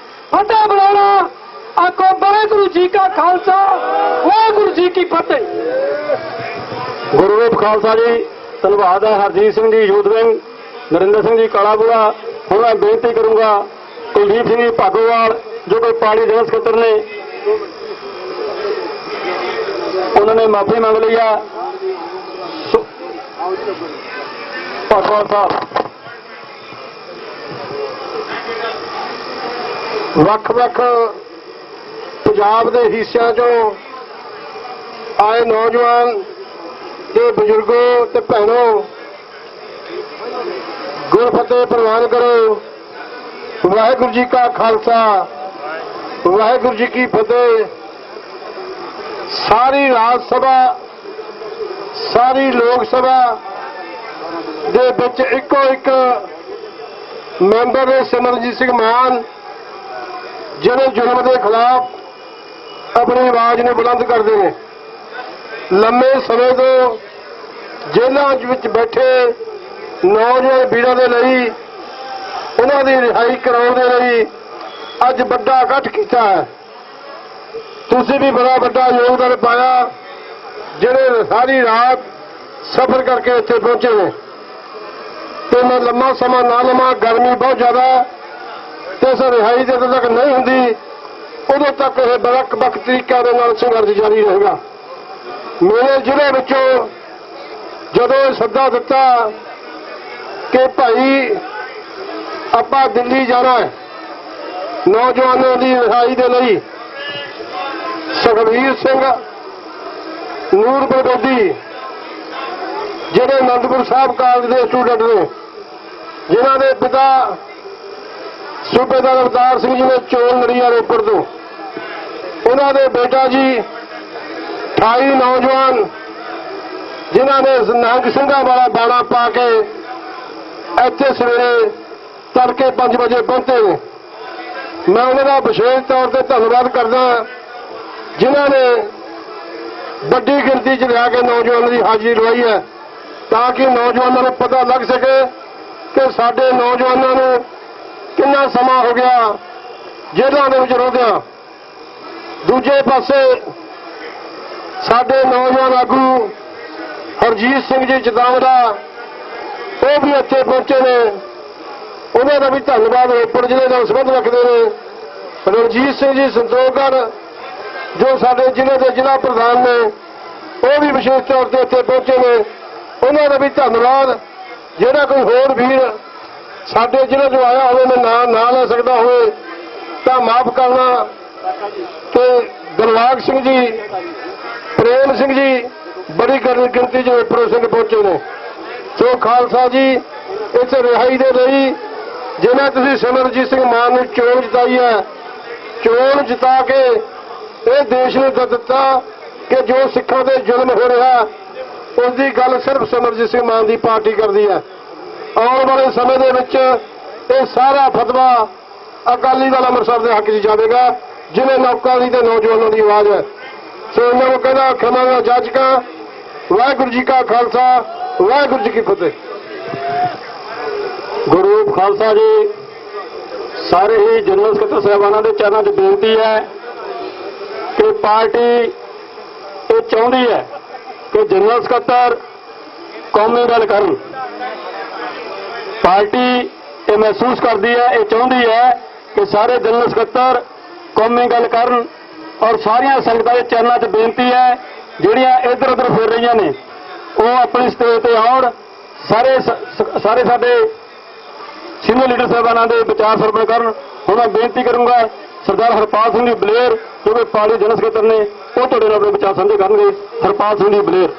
ਫਤਿਹ ਬੁਲਾਉਣਾ। ਆਖੋ ਵਾਹਿਗੁਰੂ ਜੀ ਕਾ ਖਾਲਸਾ ਵਾਹਿਗੁਰੂ ਜੀ ਕੀ ਫਤਿਹ। ਗੁਰੂ ਰੂਪ ਖਾਲਸਾ ਜੀ। ਧੰਨਵਾਦ ਹੈ ਹਰਜੀਤ ਸਿੰਘ ਜੀ ਯੂਥ ਵਿੰਗ, ਨਰਿੰਦਰ ਸਿੰਘ ਜੀ ਕਾਲਾਪੁਰਾ। ਹੁਣ ਮੈਂ ਬੇਨਤੀ ਕਰੂੰਗਾ ਕੁਲਦੀਪ ਸਿੰਘ ਜੀ ਭਾਗੋਵਾਲ ਜੋ ਕਿ ਪਾਰਟੀ ਜਨਰਲ ਸਕੱਤਰ ਨੇ, ਉਹਨਾਂ ਨੇ ਮਾਫੀ ਮੰਗ ਲਈ ਆ। ਭਾਗੋਵਾਲ ਸਾਹਿਬ ਵੱਖ-ਵੱਖ ਪੰਜਾਬ ਦੇ ਹਿੱਸਿਆਂ ਚੋਂ ਆਏ ਨੌਜਵਾਨ ਤੇ ਬਜ਼ੁਰਗੋ ਤੇ ਭੈਣੋ, ਗੁਰਫਤਿਹ ਪ੍ਰਵਾਨ ਕਰੋ। ਵਾਹਿਗੁਰੂ ਜੀ ਕਾ ਖਾਲਸਾ ਵਾਹਿਗੁਰੂ ਜੀ ਕੀ ਫਤਿਹ। ਸਾਰੀ ਰਾਜ ਸਭਾ, ਸਾਰੀ ਲੋਕ ਸਭਾ ਦੇ ਵਿੱਚ ਇੱਕੋ ਇੱਕ ਮੈਂਬਰ ਨੇ ਸਿਮਰਨਜੀਤ ਸਿੰਘ ਮਾਨ, ਜਿਹੜੇ ਜ਼ੁਲਮ ਦੇ ਖਿਲਾਫ ਆਪਣੀ ਆਵਾਜ਼ ਨੂੰ ਬੁਲੰਦ ਕਰਦੇ ਨੇ। ਲੰਮੇ ਸਮੇਂ ਤੋਂ ਜੇਲ੍ਹਾਂ ਵਿੱਚ ਬੈਠੇ ਨੌਜਵਾਨ ਵੀਰਾਂ ਦੇ ਲਈ, ਉਹਨਾਂ ਦੀ ਰਿਹਾਈ ਕਰਾਉਣ ਦੇ ਲਈ ਅੱਜ ਵੱਡਾ ਇਕੱਠ ਕੀਤਾ ਹੈ। ਤੁਸੀਂ ਵੀ ਬੜਾ ਵੱਡਾ ਯੋਗਦਾਨ ਪਾਇਆ, ਜਿਹੜੇ ਸਾਰੀ ਰਾਤ ਸਫ਼ਰ ਕਰਕੇ ਇੱਥੇ ਪਹੁੰਚੇ ਨੇ। ਤੇ ਮੈਂ ਲੰਮਾ ਸਮਾਂ ਨਾ ਲਵਾਂ, ਗਰਮੀ ਬਹੁਤ ਜ਼ਿਆਦਾ ਤੇ ਇਸ ਰਿਹਾਈ ਜਦੋਂ ਤੱਕ ਨਹੀਂ ਹੁੰਦੀ ਉਦੋਂ ਤੱਕ ਇਹ ਵੱਖ-ਵੱਖ ਤਰੀਕਿਆਂ ਦੇ ਨਾਲ ਸੰਘਰਸ਼ ਜਾਰੀ ਰਹੇਗਾ। ਮੇਰੇ ਜ਼ਿਲ੍ਹੇ ਵਿੱਚੋਂ ਜਦੋਂ ਇਹ ਸੱਦਾ ਦਿੱਤਾ ਕਿ ਭਾਈ ਆਪਾਂ ਦਿੱਲੀ ਜਾਣਾ ਹੈ ਨੌਜਵਾਨਾਂ ਦੀ ਰਿਹਾਈ ਦੇ ਲਈ, ਸੁਖਬੀਰ ਸਿੰਘ ਨੂਰਪੁਰ ਬੇਦੀ ਜਿਹੜੇ ਅਨੰਦਪੁਰ ਸਾਹਿਬ ਕਾਲਜ ਦੇ ਸਟੂਡੈਂਟ ਨੇ, ਜਿਨ੍ਹਾਂ ਦੇ ਪਿਤਾ ਸੂਬੇਦਾਰ ਅਵਤਾਰ ਸਿੰਘ ਜੀ ਨੇ ਚੋਣ ਲੜੀ ਆ ਰੋਪੜ ਤੋਂ, ਉਹਨਾਂ ਦੇ ਬੇਟਾ ਜੀ 28 ਨੌਜਵਾਨ ਜਿਨ੍ਹਾਂ ਨੇ ਨੰਗ ਸਿੰਘਾਂ ਵਾਲਾ ਬਾਣਾ ਪਾ ਕੇ ਇੱਥੇ ਸਵੇਰੇ ਤੜਕੇ 5 ਵਜੇ ਪਹੁੰਚੇ ਨੇ। ਮੈਂ ਉਹਨਾਂ ਦਾ ਵਿਸ਼ੇਸ਼ ਤੌਰ ਤੇ ਧੰਨਵਾਦ ਕਰਦਾ, ਜਿਨ੍ਹਾਂ ਨੇ ਵੱਡੀ ਗਿਣਤੀ 'ਚ ਲਿਆ ਕੇ ਨੌਜਵਾਨਾਂ ਦੀ ਹਾਜ਼ਰੀ ਲਵਾਈ ਹੈ, ਤਾਂ ਕਿ ਨੌਜਵਾਨਾਂ ਨੂੰ ਪਤਾ ਲੱਗ ਸਕੇ ਕਿ ਸਾਡੇ ਨੌਜਵਾਨਾਂ ਨੂੰ ਕਿੰਨਾ ਸਮਾਂ ਹੋ ਗਿਆ ਜੇਲ੍ਹਾਂ ਦੇ ਵਿੱਚ ਰੋਂਦਿਆਂ। ਦੂਜੇ ਪਾਸੇ ਸਾਡੇ ਨੌਜਵਾਨ ਆਗੂ ਹਰਜੀਤ ਸਿੰਘ ਜੀ ਚਤਾਵੜਾ, ਉਹ ਵੀ ਇੱਥੇ ਪਹੁੰਚੇ ਨੇ। ਉਹਨਾਂ ਦਾ ਵੀ ਧੰਨਵਾਦ ਰੋਪੜ ਜ਼ਿਲ੍ਹੇ ਨਾਲ ਸੰਬੰਧ ਰੱਖਦੇ ਨੇ। ਰਣਜੀਤ ਸਿੰਘ ਜੀ ਸੰਤੋਖਗੜ੍ਹ ਜੋ ਸਾਡੇ ਜ਼ਿਲ੍ਹੇ ਦੇ ਜ਼ਿਲ੍ਹਾ ਪ੍ਰਧਾਨ ਨੇ, ਉਹ ਵੀ ਵਿਸ਼ੇਸ਼ ਤੌਰ ਤੇ ਇੱਥੇ ਪਹੁੰਚੇ ਨੇ। ਉਹਨਾਂ ਦਾ ਵੀ ਧੰਨਵਾਦ। ਜਿਹੜਾ ਕੋਈ ਹੋਰ ਵੀਰ ਸਾਡੇ ਜ਼ਿਲ੍ਹੇ ਤੋਂ ਆਇਆ ਹੋਵੇ, ਮੈਂ ਨਾਂ ਲੈ ਸਕਦਾ ਹੋਵੇ ਤਾਂ ਮਾਫ ਕਰਨਾ। ਤੇ ਦਿਲਬਾਗ ਸਿੰਘ ਜੀ, ਪ੍ਰੇਮ ਸਿੰਘ ਜੀ ਬੜੀ ਗਿਣਤੀ 'ਚ ਰੋਪੜ ਸਿੰਘ ਪਹੁੰਚੇ ਨੇ। ਸੋ ਖਾਲਸਾ ਜੀ, ਇਸ ਰਿਹਾਈ ਦੇ ਲਈ ਜਿਨ੍ਹਾਂ ਤੁਸੀਂ ਸਿਮਰਨਜੀਤ ਸਿੰਘ ਮਾਨ ਨੂੰ ਚੋਣ ਜਿਤਾਈ ਹੈ, ਚੋਣ ਜਿਤਾ ਕੇ ਇਹ ਦੇਸ਼ ਨੂੰ ਦਿੱਤਾ ਕਿ ਜੋ ਸਿੱਖਾਂ ਤੇ ਜ਼ੁਲਮ ਹੋ ਰਿਹਾ ਉਸ ਦੀ ਗੱਲ ਸਿਰਫ ਸਿਮਰਨਜੀਤ ਸਿੰਘ ਮਾਨ ਦੀ ਪਾਰਟੀ ਕਰਦੀ ਹੈ। ਆਉਣ ਵਾਲੇ ਸਮੇਂ ਦੇ ਵਿੱਚ ਇਹ ਸਾਰਾ ਫਤਵਾ ਅਕਾਲੀ ਦਲ ਅੰਮ੍ਰਿਤਸਰ ਦੇ ਹੱਕ 'ਚ ਜਾਵੇਗਾ। ਜਿਵੇਂ ਲੋਕਾਂ ਦੀ ਤੇ ਨੌਜਵਾਨਾਂ ਦੀ ਆਵਾਜ਼ ਹੈ। ਸੋ ਇਹਨਾਂ ਨੂੰ ਕਹਿੰਦਾ ਖਿਮਾਂਗਾ ਜਾਚਕਾਂ। ਵਾਹਿਗੁਰੂ ਜੀ ਕਾ ਖਾਲਸਾ, ਵਾਹਿਗੁਰੂ ਜੀ ਕੀ ਫਤਿਹ। ਗੁਰੂ ਖਾਲਸਾ ਜੀ, ਸਾਰੇ ਹੀ ਜਨਰਲ ਸਕੱਤਰ ਸਾਹਿਬਾਨਾਂ ਦੇ ਚਰਨਾਂ 'ਚ ਬੇਨਤੀ ਹੈ ਕਿ ਪਾਰਟੀ ਇਹ ਚਾਹੁੰਦੀ ਹੈ ਕਿ ਜਨਰਲ ਸਕੱਤਰ ਕੌਮੀ ਗੱਲ ਕਰਨ। ਪਾਰਟੀ ਇਹ ਮਹਿਸੂਸ ਕਰਦੀ ਹੈ, ਇਹ ਚਾਹੁੰਦੀ ਹੈ ਕਿ ਸਾਰੇ ਜਨਰਲ ਸਕੱਤਰ ਕੌਮੀ ਗੱਲ ਕਰਨ। ਔਰ ਸਾਰੀਆਂ ਸੰਗਤਾਂ ਦੇ ਚਰਨਾਂ 'ਚ ਬੇਨਤੀ ਹੈ ਜਿਹੜੀਆਂ ਇੱਧਰ ਉੱਧਰ ਫਿਰ ਰਹੀਆਂ ਨੇ ਉਹ ਆਪਣੀ ਸਟੇਜ ਤੇ ਆਉਣ। ਸਾਰੇ ਸਾਡੇ ਸੀਨੀਅਰ ਲੀਡਰ ਸਾਹਿਬਾਨਾਂ ਦੇ ਵਿਚਾਰ ਸਰਵਣ ਕਰਨ। ਹੁਣ ਮੈਂ ਬੇਨਤੀ ਕਰੂੰਗਾ ਸਰਦਾਰ ਹਰਪਾਲ ਸਿੰਘ ਜੀ ਬਲੇਰ ਜੋ ਕਿ ਪਾਰਟੀ ਜਨਰਲ ਸਕੱਤਰ ਨੇ, ਉਹ ਤੁਹਾਡੇ ਨਾਲ ਆਪਣੇ ਵਿਚਾਰ ਸਾਂਝੇ ਕਰਨਗੇ। ਹਰਪਾਲ ਸਿੰਘ ਜੀ ਬਲੇਰ।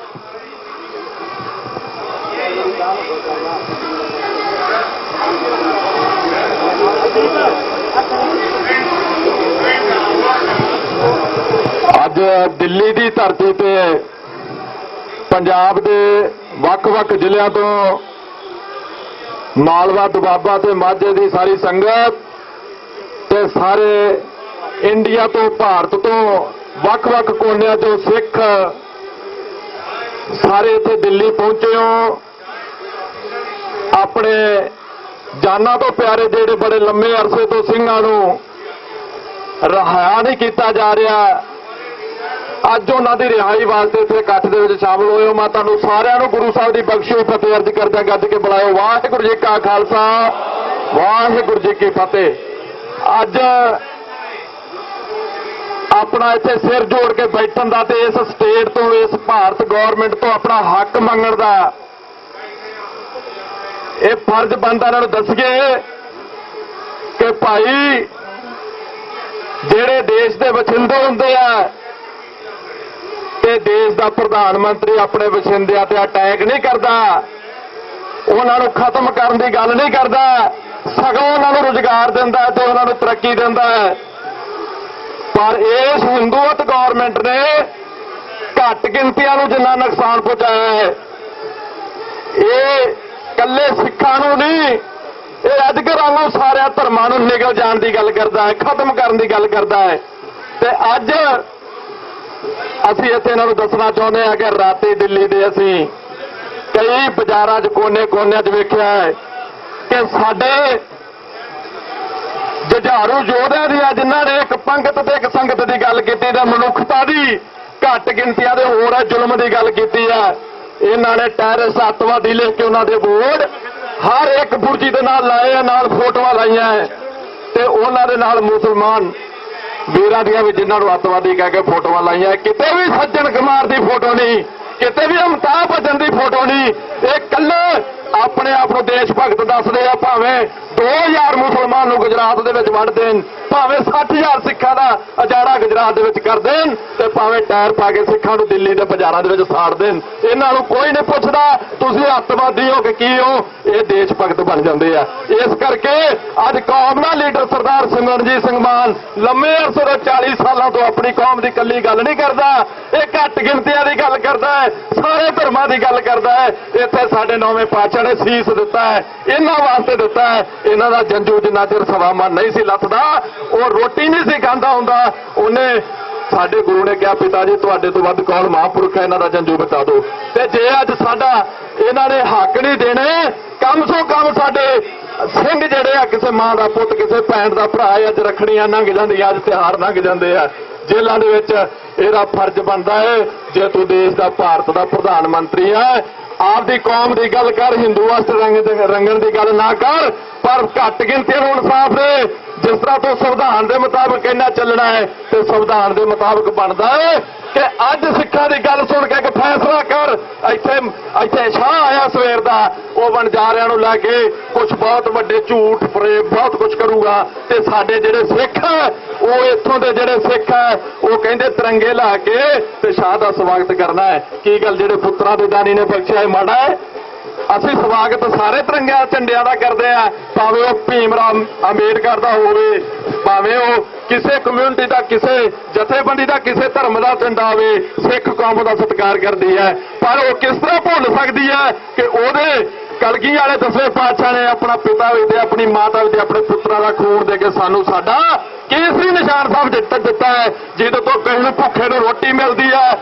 ਅੱਜ ਦਿੱਲੀ ਦੀ ਧਰਤੀ ਤੇ ਪੰਜਾਬ ਦੇ ਵੱਖ-ਵੱਖ ਜ਼ਿਲ੍ਹਿਆਂ ਤੋਂ ਮਾਲਵਾ, ਦੁਆਬਾ ਤੇ ਮਾਝੇ ਦੀ ਸਾਰੀ ਸੰਗਤ ਤੇ ਸਾਰੇ ਇੰਡੀਆ ਤੋਂ, ਭਾਰਤ ਤੋਂ ਵੱਖ-ਵੱਖ ਕੋਨਿਆਂ ਤੋਂ ਸਿੱਖ ਸਾਰੇ ਇੱਥੇ ਦਿੱਲੀ ਪਹੁੰਚੇ ਹੋ। ਆਪਣੇ ਜਾਨਾਂ ਤੋਂ ਪਿਆਰੇ ਜਿਹੜੇ ਬੜੇ ਲੰਮੇ ਅਰਸੇ ਤੋਂ ਸਿੰਘਾਂ ਨੂੰ ਰਿਹਾ ਨਹੀਂ ਕੀਤਾ ਜਾ ਰਿਹਾ, ਅੱਜ ਉਹਨਾਂ ਦੀ ਰਿਹਾਈ ਵਾਸਤੇ ਇੱਥੇ ਇਕੱਠ ਦੇ ਵਿੱਚ ਸ਼ਾਮਲ ਹੋਏ ਹੋ। ਮੈਂ ਤੁਹਾਨੂੰ ਸਾਰਿਆਂ ਨੂੰ ਗੁਰੂ ਸਾਹਿਬ ਦੀ ਬਖਸ਼ੀ ਹੋਈ ਫਤਿਹ ਅਰਜ਼ ਕਰਦਿਆਂ ਗੱਜ ਕੇ ਬੁਲਾਇਓ। ਵਾਹਿਗੁਰੂ ਜੀ ਕਾ ਖਾਲਸਾ, ਵਾਹਿਗੁਰੂ ਜੀ ਕੀ ਫਤਿਹ। ਅੱਜ ਆਪਣਾ ਇੱਥੇ ਸਿਰ ਜੋੜ ਕੇ ਬੈਠਣ ਦਾ ਤੇ ਇਸ ਸਟੇਟ ਤੋਂ, ਇਸ ਭਾਰਤ ਗਵਰਨਮੈਂਟ ਤੋਂ ਆਪਣਾ ਹੱਕ ਮੰਗਣ ਦਾ ਇਹ ਫਰਜ਼ ਬਣਦਾ। ਇਹਨਾਂ ਨੂੰ ਦੱਸੀਏ ਕਿ ਭਾਈ ਜਿਹੜੇ ਦੇਸ਼ ਦੇ ਵਸਿੰਦੇ ਹੁੰਦੇ ਆ ਤੇ ਦੇਸ਼ ਦਾ ਪ੍ਰਧਾਨ ਮੰਤਰੀ ਆਪਣੇ ਵਸਿੰਦਿਆਂ ਤੇ ਅਟੈਕ ਨਹੀਂ ਕਰਦਾ, ਉਹਨਾਂ ਨੂੰ ਖਤਮ ਕਰਨ ਦੀ ਗੱਲ ਨਹੀਂ ਕਰਦਾ, ਸਗੋਂ ਉਹਨਾਂ ਨੂੰ ਰੁਜ਼ਗਾਰ ਦਿੰਦਾ ਤੇ ਉਹਨਾਂ ਨੂੰ ਤਰੱਕੀ ਦਿੰਦਾ ਹੈ। ਪਰ ਇਸ ਹਿੰਦੂਅਤ ਗਵਰਨਮੈਂਟ ਨੇ ਘੱਟ ਗਿਣਤੀਆਂ ਨੂੰ ਜਿੰਨਾ ਨੁਕਸਾਨ ਪਹੁੰਚਾਇਆ ਹੈ, ਇਹ ਇਕੱਲੇ ਸਿੱਖਾਂ ਨੂੰ ਨਹੀਂ, ਇਹ ਅਜਗਰਾਂ ਨੂੰ ਸਾਰਿਆਂ ਧਰਮਾਂ ਨੂੰ ਨਿਗਲ ਜਾਣ ਦੀ ਗੱਲ ਕਰਦਾ ਹੈ, ਖਤਮ ਕਰਨ ਦੀ ਗੱਲ ਕਰਦਾ ਹੈ। ਤੇ ਅੱਜ ਅਸੀਂ ਇੱਥੇ ਇਹਨਾਂ ਨੂੰ ਦੱਸਣਾ ਚਾਹੁੰਦੇ ਹਾਂ ਕਿ ਰਾਤੀ ਦਿੱਲੀ ਦੇ ਅਸੀਂ ਕਈ ਬਾਜ਼ਾਰਾਂ 'ਚ ਕੋਨੇ-ਕੋਨਿਆਂ 'ਚ ਵੇਖਿਆ ਹੈ ਕਿ ਸਾਡੇ ਜੁਝਾਰੂ ਯੋਧਿਆਂ ਦੀਆਂ ਜਿਨ੍ਹਾਂ ਨੇ ਇੱਕ ਪੰਗਤ ਤੇ ਇੱਕ ਸੰਗਤ ਦੀ ਗੱਲ ਕੀਤੀ ਤੇ ਮਨੁੱਖਤਾ ਦੀ ਘੱਟ ਗਿਣਤੀਆਂ ਦੇ ਹੋਰ ਹੈ ਜ਼ੁਲਮ ਦੀ ਗੱਲ ਕੀਤੀ ਹੈ, ਇਹਨਾਂ ਨੇ ਟੈਰਰਿਸਟ ਅੱਤਵਾਦੀ ਲਿਖ ਕੇ ਉਹਨਾਂ ਦੇ ਬੋਰਡ ਹਰ ਇੱਕ ਬੁਰਜੀ ਦੇ ਨਾਲ ਲਾਏ ਆ, ਨਾਲ ਫੋਟੋਆਂ ਲਾਈਆਂ ਤੇ ਉਹਨਾਂ ਦੇ ਨਾਲ ਮੁਸਲਮਾਨ ਵੀਰਾਂ ਦੀਆਂ ਵੀ ਜਿਨ੍ਹਾਂ ਨੂੰ ਅੱਤਵਾਦੀ ਕਹਿ ਕੇ ਫੋਟੋਆਂ ਲਾਈਆਂ। ਕਿਤੇ ਵੀ ਸੱਜਣ ਕੁਮਾਰ ਦੀ ਫੋਟੋ ਨਹੀਂ, ਕਿਤੇ ਵੀ ਅਮਿਤਾਭ ਬੱਚਨ ਦੀ ਫੋਟੋ ਨਹੀਂ, ਇਹ ਇਕੱਲੇ ਆਪਣੇ ਆਪ ਨੂੰ ਦੇਸ਼ ਭਗਤ ਦੱਸਦੇ ਆ। ਭਾਵੇਂ 2000 ਮੁਸਲਮਾਨ ਨੂੰ ਗੁਜਰਾਤ ਦੇ ਵਿੱਚ ਵੰਡ ਦੇਣ, ਭਾਵੇਂ 60,000 ਸਿੱਖਾਂ ਦਾ ਅਜਾੜਾ ਗੁਜਰਾਤ ਦੇ ਵਿੱਚ ਕਰ ਦੇਣ ਤੇ ਭਾਵੇਂ ਟਾਇਰ ਪਾ ਕੇ ਸਿੱਖਾਂ ਨੂੰ ਦਿੱਲੀ ਦੇ ਬਾਜ਼ਾਰਾਂ ਦੇ ਵਿੱਚ ਸਾੜ ਦੇਣ, ਇਹਨਾਂ ਨੂੰ ਕੋਈ ਨਹੀਂ ਪੁੱਛਦਾ ਤੁਸੀਂ ਅੱਤਵਾਦੀ ਹੋ ਕਿ ਕੀ ਹੋ, ਇਹ ਦੇਸ਼ ਭਗਤ ਬਣ ਜਾਂਦੇ ਆ। ਇਸ ਕਰਕੇ ਅੱਜ ਕੌਮ ਦਾ ਲੀਡਰ ਸਰਦਾਰ ਸਿਮਰਨਜੀਤ ਸਿੰਘ ਮਾਨ ਲੰਮੇ ਅਰਸੇ ਤੋਂ 40 ਸਾਲਾਂ ਤੋਂ ਆਪਣੀ ਕੌਮ ਦੀ ਇਕੱਲੀ ਗੱਲ ਨਹੀਂ ਕਰਦਾ, ਇਹ ਘੱਟ ਗਿਣਤੀਆਂ ਦੀ ਗੱਲ ਕਰਦਾ ਹੈ, ਸਾਰੇ ਧਰਮਾਂ ਦੀ ਗੱਲ ਕਰਦਾ ਹੈ। ਇੱਥੇ ਸਾਡੇ ਨੌਵੇਂ ਪਾਤਸ਼ਾਹ ਨੇ ਸੀਸ ਦਿੱਤਾ ਹੈ, ਇਹਨਾਂ ਵਾਸਤੇ ਦਿੱਤਾ ਹੈ। ਇਹਨਾਂ ਦਾ ਜੰਜੂ ਜਿੰਨਾ ਚਿਰ ਸਵਾ ਮਨ ਨਹੀਂ ਸੀ ਲੱਥਦਾ, ਉਹ ਰੋਟੀ ਨਹੀਂ ਸੀ ਖਾਂਦਾ ਹੁੰਦਾ, ਉਹਨੇ ਸਾਡੇ ਗੁਰੂ ਨੇ ਕਿਹਾ ਪਿਤਾ ਜੀ ਤੁਹਾਡੇ ਤੋਂ ਵੱਧ ਕੌਣ ਮਹਾਂਪੁਰਖ ਹੈ, ਇਹਨਾਂ ਦਾ ਜੰਜੂ ਬਚਾ ਦਿਓ। ਤੇ ਜੇ ਅੱਜ ਸਾਡਾ ਇਹਨਾਂ ਨੇ ਹੱਕ ਨਹੀਂ ਦੇਣੇ, ਕਮ ਸੋ ਕਮ ਸਾਡੇ ਸਿੰਘ ਜਿਹੜੇ ਆ, ਕਿਸੇ ਮਾਂ ਦਾ ਪੁੱਤ, ਕਿਸੇ ਭੈਣ ਦਾ ਭਰਾ, ਅੱਜ ਰੱਖੜੀਆਂ ਲੰਘ ਜਾਂਦੀਆਂ, ਅੱਜ ਤਿਉਹਾਰ ਲੰਘ ਜਾਂਦੇ ਆ ਜੇਲ੍ਹਾਂ ਦੇ ਵਿੱਚ। ਇਹਦਾ ਫਰਜ਼ ਬਣਦਾ ਹੈ ਜੇ ਤੂੰ ਦੇਸ਼ ਦਾ, ਭਾਰਤ ਦਾ ਪ੍ਰਧਾਨ ਮੰਤਰੀ ਹੈ, ਆਪਦੀ ਕੌਮ ਦੀ ਗੱਲ ਕਰ, ਹਿੰਦੂ ਵਾਸਤੇ ਰੰਗਣ ਦੀ ਗੱਲ ਨਾ ਕਰ, ਪਰ ਘੱਟ ਗਿਣਤੀਆਂ ਨੂੰ ਇਨਸਾਫ ਦੇ। ਜਿਸ ਤਰ੍ਹਾਂ ਤੂੰ ਸੰਵਿਧਾਨ ਦੇ ਮੁਤਾਬਕ ਕਹਿੰਦਾ ਚੱਲਣਾ ਹੈ ਤੇ ਸੰਵਿਧਾਨ ਦੇ ਮੁਤਾਬਕ ਬਣਦਾ ਹੈ ਕਿ ਅੱਜ ਸਿੱਖਾਂ ਦੀ ਗੱਲ ਸੁਣ ਕੇ ਇੱਕ ਫੈਸਲਾ ਕਰ। ਇੱਥੇ ਸ਼ਾਹ ਆਇਆ ਸਵੇਰ ਦਾ, ਉਹ ਵਣਜਾਰਿਆਂ ਨੂੰ ਲੈ ਕੇ ਕੁਝ ਬਹੁਤ ਵੱਡੇ ਝੂਠ ਫਰੇਬ ਬਹੁਤ ਕੁਝ ਕਰੂਗਾ ਤੇ ਸਾਡੇ ਜਿਹੜੇ ਸਿੱਖ ਹੈ, ਉਹ ਇੱਥੋਂ ਦੇ ਜਿਹੜੇ ਸਿੱਖ ਹੈ, ਉਹ ਕਹਿੰਦੇ ਤਿਰੰਗੇ ਲਾ ਕੇ ਤੇ ਸ਼ਾਹ ਦਾ ਸਵਾਗਤ ਕਰਨਾ ਹੈ। ਕੀ ਗੱਲ ਜਿਹੜੇ ਪੁੱਤਰਾਂ ਦੇ ਦਾਨੀ ਨੇ ਬਖਸ਼ਿਆ ਇਹ ਮਾੜਾ ਹੈ? ਅਸੀਂ ਸਵਾਗਤ ਸਾਰੇ ਤਿਰੰਗਿਆਂ ਝੰਡਿਆਂ ਦਾ ਕਰਦੇ ਆ, ਭਾਵੇਂ ਉਹ ਭੀਮ ਰਾਮ ਅੰਬੇਡਕਰ ਦਾ ਹੋਵੇ, ਭਾਵੇਂ ਉਹ ਕਿਸੇ ਕਮਿਊਨਿਟੀ ਦਾ, ਕਿਸੇ ਜਥੇਬੰਦੀ ਦਾ, ਕਿਸੇ ਧਰਮ ਦਾ ਝੰਡਾ ਹੋਵੇ, ਸਿੱਖ ਕੌਮ ਦਾ ਸਤਿਕਾਰ ਕਰਦੀ ਹੈ। ਪਰ ਉਹ ਕਿਸ ਤਰ੍ਹਾਂ ਭੁੱਲ ਸਕਦੀ ਹੈ ਕਿ ਉਹਦੇ ਕਲਗੀ ਵਾਲੇ ਦਸਵੇਂ ਪਾਤਸ਼ਾਹ ਨੇ ਆਪਣਾ ਪਿਤਾ ਵੀ ਤੇ ਆਪਣੀ ਮਾਤਾ ਵੀ ਤੇ ਆਪਣੇ ਪੁੱਤਰਾਂ ਦਾ ਖੂਨ ਦੇ ਕੇ ਸਾਨੂੰ ਸਾਡਾ ਕੇਸਰੀ ਨਿਸ਼ਾਨ ਸਾਹਿਬ ਦਿੱਤਾ ਹੈ, ਜਿਹਦੇ ਤੋਂ ਕਿਸੇ ਨੂੰ ਭੁੱਖੇ ਨੂੰ ਰੋਟੀ ਮਿਲਦੀ ਹੈ,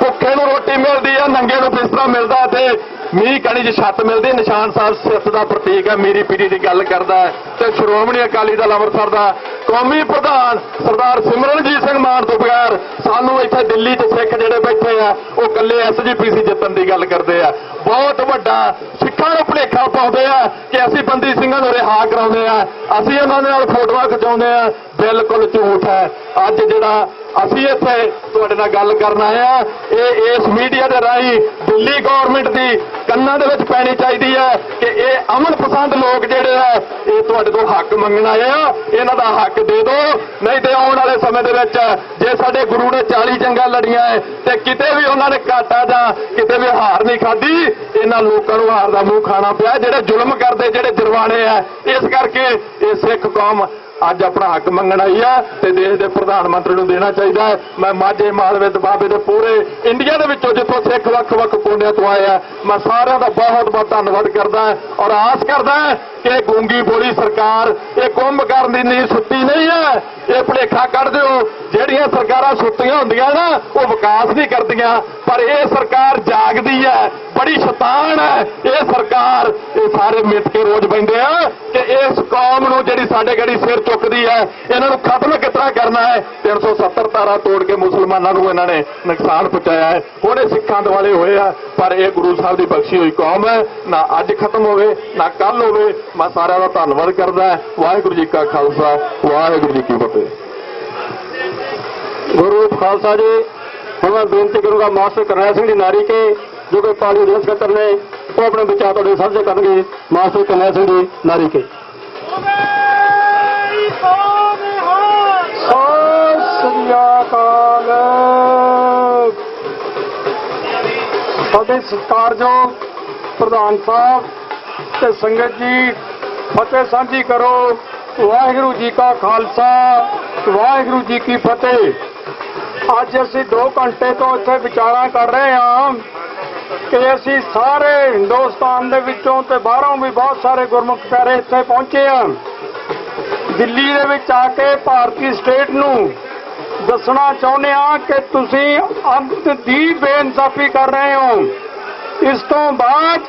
ਭੁੱਖੇ ਨੂੰ ਰੋਟੀ ਮਿਲਦੀ ਹੈ, ਨੰਗੇ ਨੂੰ ਬਿਸਤਰਾ ਮਿਲਦਾ ਤੇ ਮੀਂਹ ਕਣੀ 'ਚ ਛੱਤ ਮਿਲਦੀ। ਨਿਸ਼ਾਨ ਸਾਹਿਬ ਸਿੱਖ ਦਾ ਪ੍ਰਤੀਕ ਹੈ, ਮੀਰੀ ਪੀਰੀ ਦੀ ਗੱਲ ਕਰਦਾ ਹੈ। ਤੇ ਸ਼੍ਰੋਮਣੀ ਅਕਾਲੀ ਦਲ ਅੰਮ੍ਰਿਤਸਰ ਦਾ ਕੌਮੀ ਪ੍ਰਧਾਨ ਸਰਦਾਰ ਸਿਮਰਨਜੀਤ ਸਿੰਘ ਮਾਨ ਤੋਂ ਬਗੈਰ ਸਾਨੂੰ ਇੱਥੇ ਦਿੱਲੀ 'ਚ ਸਿੱਖ ਜਿਹੜੇ ਬੈਠੇ ਆ ਉਹ ਇਕੱਲੇ SGPC ਜਿੱਤਣ ਦੀ ਗੱਲ ਕਰਦੇ ਆ। ਬਹੁਤ ਵੱਡਾ ਸਿੱਖਾਂ ਨੂੰ ਭੁਲੇਖਾ ਪਾਉਂਦੇ ਆ ਕਿ ਅਸੀਂ ਬੰਦੀ ਸਿੰਘਾਂ ਨੂੰ ਰਿਹਾ ਕਰਾਉਂਦੇ ਆ, ਅਸੀਂ ਉਹਨਾਂ ਦੇ ਨਾਲ ਫੋਟੋਆਂ ਖਿਚਾਉਂਦੇ ਆ। ਬਿਲਕੁਲ ਝੂਠ ਹੈ। ਅੱਜ ਜਿਹੜਾ ਅਸੀਂ ਇੱਥੇ ਤੁਹਾਡੇ ਨਾਲ ਗੱਲ ਕਰਨ ਆਏ ਆ, ਇਹ ਇਸ ਮੀਡੀਆ ਦੇ ਰਾਹੀਂ ਦਿੱਲੀ ਗਵਰਨਮੈਂਟ ਦੀ ਕੰਨਾਂ ਦੇ ਵਿੱਚ ਪੈਣੀ ਚਾਹੀਦੀ ਹੈ ਕਿ ਇਹ ਅਮਨ ਪਸੰਦ ਲੋਕ ਜਿਹੜੇ ਆ ਇਹ ਤੁਹਾਡੇ ਤੋਂ ਹੱਕ ਮੰਗਣ ਆਏ ਆ, ਇਹਨਾਂ ਦਾ ਹੱਕ ਦੇ ਦਿਓ। ਨਹੀਂ ਤੇ ਆਉਣ ਵਾਲੇ ਸਮੇਂ ਦੇ ਵਿੱਚ ਜੇ ਸਾਡੇ ਗੁਰੂ ਨੇ 40 ਜੰਗਾਂ ਲੜੀਆਂ ਹੈ ਤੇ ਕਿਤੇ ਵੀ ਉਹਨਾਂ ਨੇ ਘਾਟਾ ਜਾਂ ਕਿਤੇ ਵੀ ਹਾਰ ਨਹੀਂ ਖਾਧੀ, ਇਹਨਾਂ ਲੋਕਾਂ ਨੂੰ ਹਾਰ ਦਾ ਮੂੰਹ ਖਾਣਾ ਪਿਆ ਜਿਹੜੇ ਜ਼ੁਲਮ ਕਰਦੇ, ਜਿਹੜੇ ਜਰਵਾਣੇ ਆ। ਇਸ ਕਰਕੇ ਇਹ ਸਿੱਖ ਕੌਮ ਅੱਜ ਆਪਣਾ ਹੱਕ ਮੰਗਣ ਆਈ ਆ ਤੇ ਦੇਸ਼ ਦੇ ਪ੍ਰਧਾਨ ਮੰਤਰੀ ਨੂੰ ਦੇਣਾ ਚਾਹੀਦਾ ਹੈ। ਮੈਂ ਮਾਝੇ ਮਾਲਵੇ ਦੁਆਬੇ ਦੇ ਪੂਰੇ ਇੰਡੀਆ ਦੇ ਵਿੱਚੋਂ ਜਿੱਥੋਂ ਸਿੱਖ ਵੱਖ-ਵੱਖ ਕੋਨਿਆਂ ਤੋਂ ਆਏ ਆ, ਮੈਂ ਸਾਰਿਆਂ ਦਾ ਬਹੁਤ-ਬਹੁਤ ਧੰਨਵਾਦ ਕਰਦਾ ਔਰ ਆਸ ਕਰਦਾ ਕਿ ਗੂੰਗੀ ਬੋਲੀ ਸਰਕਾਰ ਇਹ ਕੁੰਭਕਰਨ ਦੀ ਨੀਂਦ ਸੁੱਤੀ ਨਹੀਂ ਹੈ। ਇਹ ਭੁਲੇਖਾ ਕੱਢ ਦਿਓ, ਜਿਹੜੀਆਂ ਸਰਕਾਰਾਂ ਸੁੱਤੀਆਂ ਹੁੰਦੀਆਂ ਨਾ ਉਹ ਵਿਕਾਸ ਨਹੀਂ ਕਰਦੀਆਂ, ਪਰ ਇਹ ਸਰਕਾਰ ਜਾਗਦੀ ਹੈ, ਬੜੀ ਸ਼ੈਤਾਨ ਹੈ ਇਹ ਸਰਕਾਰ। ਇਹ ਸਾਰੇ ਮਿੱਥ ਕੇ ਰੋਜ਼ ਬੈਂਦੇ ਆ ਕਿ ਇਸ ਕੌਮ ਨੂੰ ਜਿਹੜੀ ਸਾਡੇ ਗੜੀ ਸਿਰ ਚੁੱਕਦੀ ਹੈ ਇਹਨਾਂ ਨੂੰ ਖਤਮ ਕਿੱਦਾਂ ਕਰਨਾ ਹੈ। 370 ਧਾਰਾ ਤੋੜ ਕੇ ਮੁਸਲਮਾਨਾਂ ਨੂੰ ਇਹਨਾਂ ਨੇ ਨੁਕਸਾਨ ਪਹੁੰਚਾਇਆ ਹੈ। ਹੁਣ ਇਹ ਸਿੱਖਾਂ ਦੁਆਲੇ ਹੋਏ ਆ, ਪਰ ਇਹ ਗੁਰੂ ਸਾਹਿਬ ਦੀ ਬਖਸ਼ੀ ਹੋਈ ਕੌਮ ਹੈ, ਨਾ ਅੱਜ ਖਤਮ ਹੋਵੇ ਨਾ ਕੱਲ ਹੋਵੇ। ਮੈਂ ਸਾਰਿਆਂ ਦਾ ਧੰਨਵਾਦ ਕਰਦਾ। ਵਾਹਿਗੁਰੂ ਜੀ ਕਾ ਖਾਲਸਾ, ਵਾਹਿਗੁਰੂ ਜੀ ਕੀ ਫਤਿਹ। ਗੁਰੂ ਖਾਲਸਾ ਜੀ। ਹੁਣ ਮੈਂ ਬੇਨਤੀ ਕਰੂੰਗਾ ਮਾਸਟਰ ਕਰਨੈਲ ਸਿੰਘ ਜੀ ਨਾਰੀ ਕੇ ਜੋ ਕਿ ਪਾਰਟੀ ਦੇ ਸਕੱਤਰ ਨੇ, ਉਹ ਆਪਣੇ ਵਿਚਾਰ ਤੁਹਾਡੇ ਸਾਂਝੇ ਕਰਨਗੇ। ਮਾਸਟਰ ਕਰਨੈਲ ਸਿੰਘ ਜੀ ਨਾਰੀ ਕੇ। ਸਾਡੇ ਸਤਿਕਾਰਯੋਗ ਪ੍ਰਧਾਨ ਸਾਹਿਬ ਤੇ ਸੰਗਤ ਜੀ, ਫਤਿਹ ਸਾਂਝੀ ਕਰੋ। ਵਾਹਿਗੁਰੂ ਜੀ ਕਾ ਖਾਲਸਾ, ਵਾਹਿਗੁਰੂ ਜੀ ਕੀ ਫਤਿਹ। ਅੱਜ ਅਸੀਂ 2 ਘੰਟੇ ਤੋਂ ਇੱਥੇ ਵਿਚਾਰਾਂ ਕਰ ਰਹੇ ਹਾਂ ਕਿ ਅਸੀਂ ਸਾਰੇ ਹਿੰਦੁਸਤਾਨ ਦੇ ਵਿੱਚੋਂ ਤੇ ਬਾਹਰੋਂ ਵੀ ਬਹੁਤ ਸਾਰੇ ਗੁਰਮੁਖ ਪਿਆਰੇ ਇੱਥੇ ਪਹੁੰਚੇ ਹਾਂ। ਦਿੱਲੀ ਦੇ ਵਿੱਚ ਆ ਕੇ ਭਾਰਤੀ ਸਟੇਟ ਨੂੰ ਦੱਸਣਾ ਚਾਹੁੰਦੇ ਹਾਂ ਕਿ ਤੁਸੀਂ ਅੰਤ ਦੀ ਬੇਇਨਸਾਫੀ ਕਰ ਰਹੇ ਹੋ। ਇਸ ਤੋਂ ਬਾਅਦ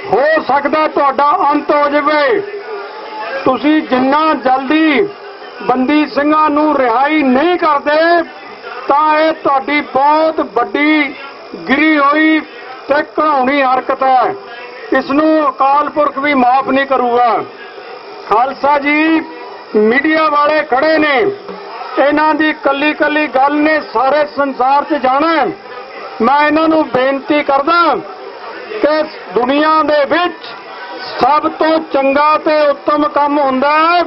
ਹੋ ਸਕਦਾ ਤੁਹਾਡਾ ਅੰਤ ਹੋ ਜਾਵੇ। ਤੁਸੀਂ ਜਿੰਨਾ ਜਲਦੀ ਬੰਦੀ ਸਿੰਘਾਂ ਨੂੰ ਰਿਹਾਈ ਨਹੀਂ ਕਰਦੇ ਤਾਂ ਇਹ ਤੁਹਾਡੀ ਬਹੁਤ ਵੱਡੀ ਗਿਰੀ ਹੋਈ ਤੇ ਘਿਨਾਉਣੀ ਹਰਕਤ ਹੈ। ਇਸ ਨੂੰ ਅਕਾਲ ਪੁਰਖ ਵੀ ਮਾਫ ਨਹੀਂ ਕਰੂਗਾ। ਖਾਲਸਾ ਜੀ, ਮੀਡੀਆ ਵਾਲੇ ਖੜੇ ਨੇ, ਇਹਨਾਂ ਦੀ ਕੱਲੀ ਕੱਲੀ ਗੱਲ ਨੇ ਸਾਰੇ ਸੰਸਾਰ 'ਚ ਜਾਣਾ। ਮੈਂ ਇਹਨਾਂ ਨੂੰ ਬੇਨਤੀ ਕਰਦਾ ਕਿ ਦੁਨੀਆ ਦੇ ਵਿੱਚ ਸਭ ਤੋਂ ਚੰਗਾ ਤੇ ਉੱਤਮ ਕੰਮ ਹੁੰਦਾ ਹੈ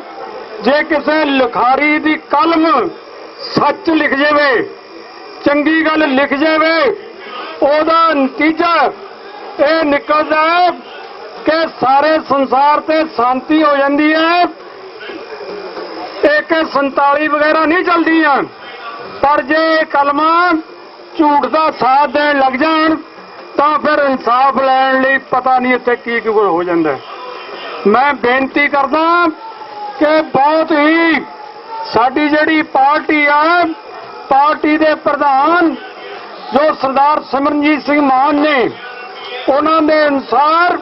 ਜੇ ਕਿਸੇ ਲਿਖਾਰੀ ਦੀ ਕਲਮ ਸੱਚ ਲਿਖ ਜਾਵੇ, ਚੰਗੀ ਗੱਲ ਲਿਖ ਜਾਵੇ, ਉਹਦਾ ਨਤੀਜਾ ਇਹ ਨਿਕਲਦਾ ਹੈ ਕਿ ਸਾਰੇ ਸੰਸਾਰ ਤੇ ਸ਼ਾਂਤੀ ਹੋ ਜਾਂਦੀ ਹੈ। AK-47 ਵਗੈਰਾ ਨਹੀਂ ਚੱਲਦੀਆਂ, ਪਰ ਜੇ ਕਲਮਾਂ ਝੂਠ ਦਾ ਸਾਥ ਦੇਣ ਲੱਗ ਜਾਣ ਤਾਂ ਫਿਰ ਇਨਸਾਫ ਲੈਣ ਲਈ ਪਤਾ ਨਹੀਂ ਇੱਥੇ ਕੀ ਕੁਝ ਹੋ ਜਾਂਦਾ। ਮੈਂ ਬੇਨਤੀ ਕਰਦਾ ਕਿ ਬਹੁਤ ਹੀ ਸਾਡੀ ਜਿਹੜੀ ਪਾਰਟੀ ਆ, ਪਾਰਟੀ ਦੇ ਪ੍ਰਧਾਨ ਜੋ ਸਰਦਾਰ ਸਿਮਰਨਜੀਤ ਸਿੰਘ ਮਾਨ ਨੇ, ਉਹਨਾਂ ਦੇ ਅਨੁਸਾਰ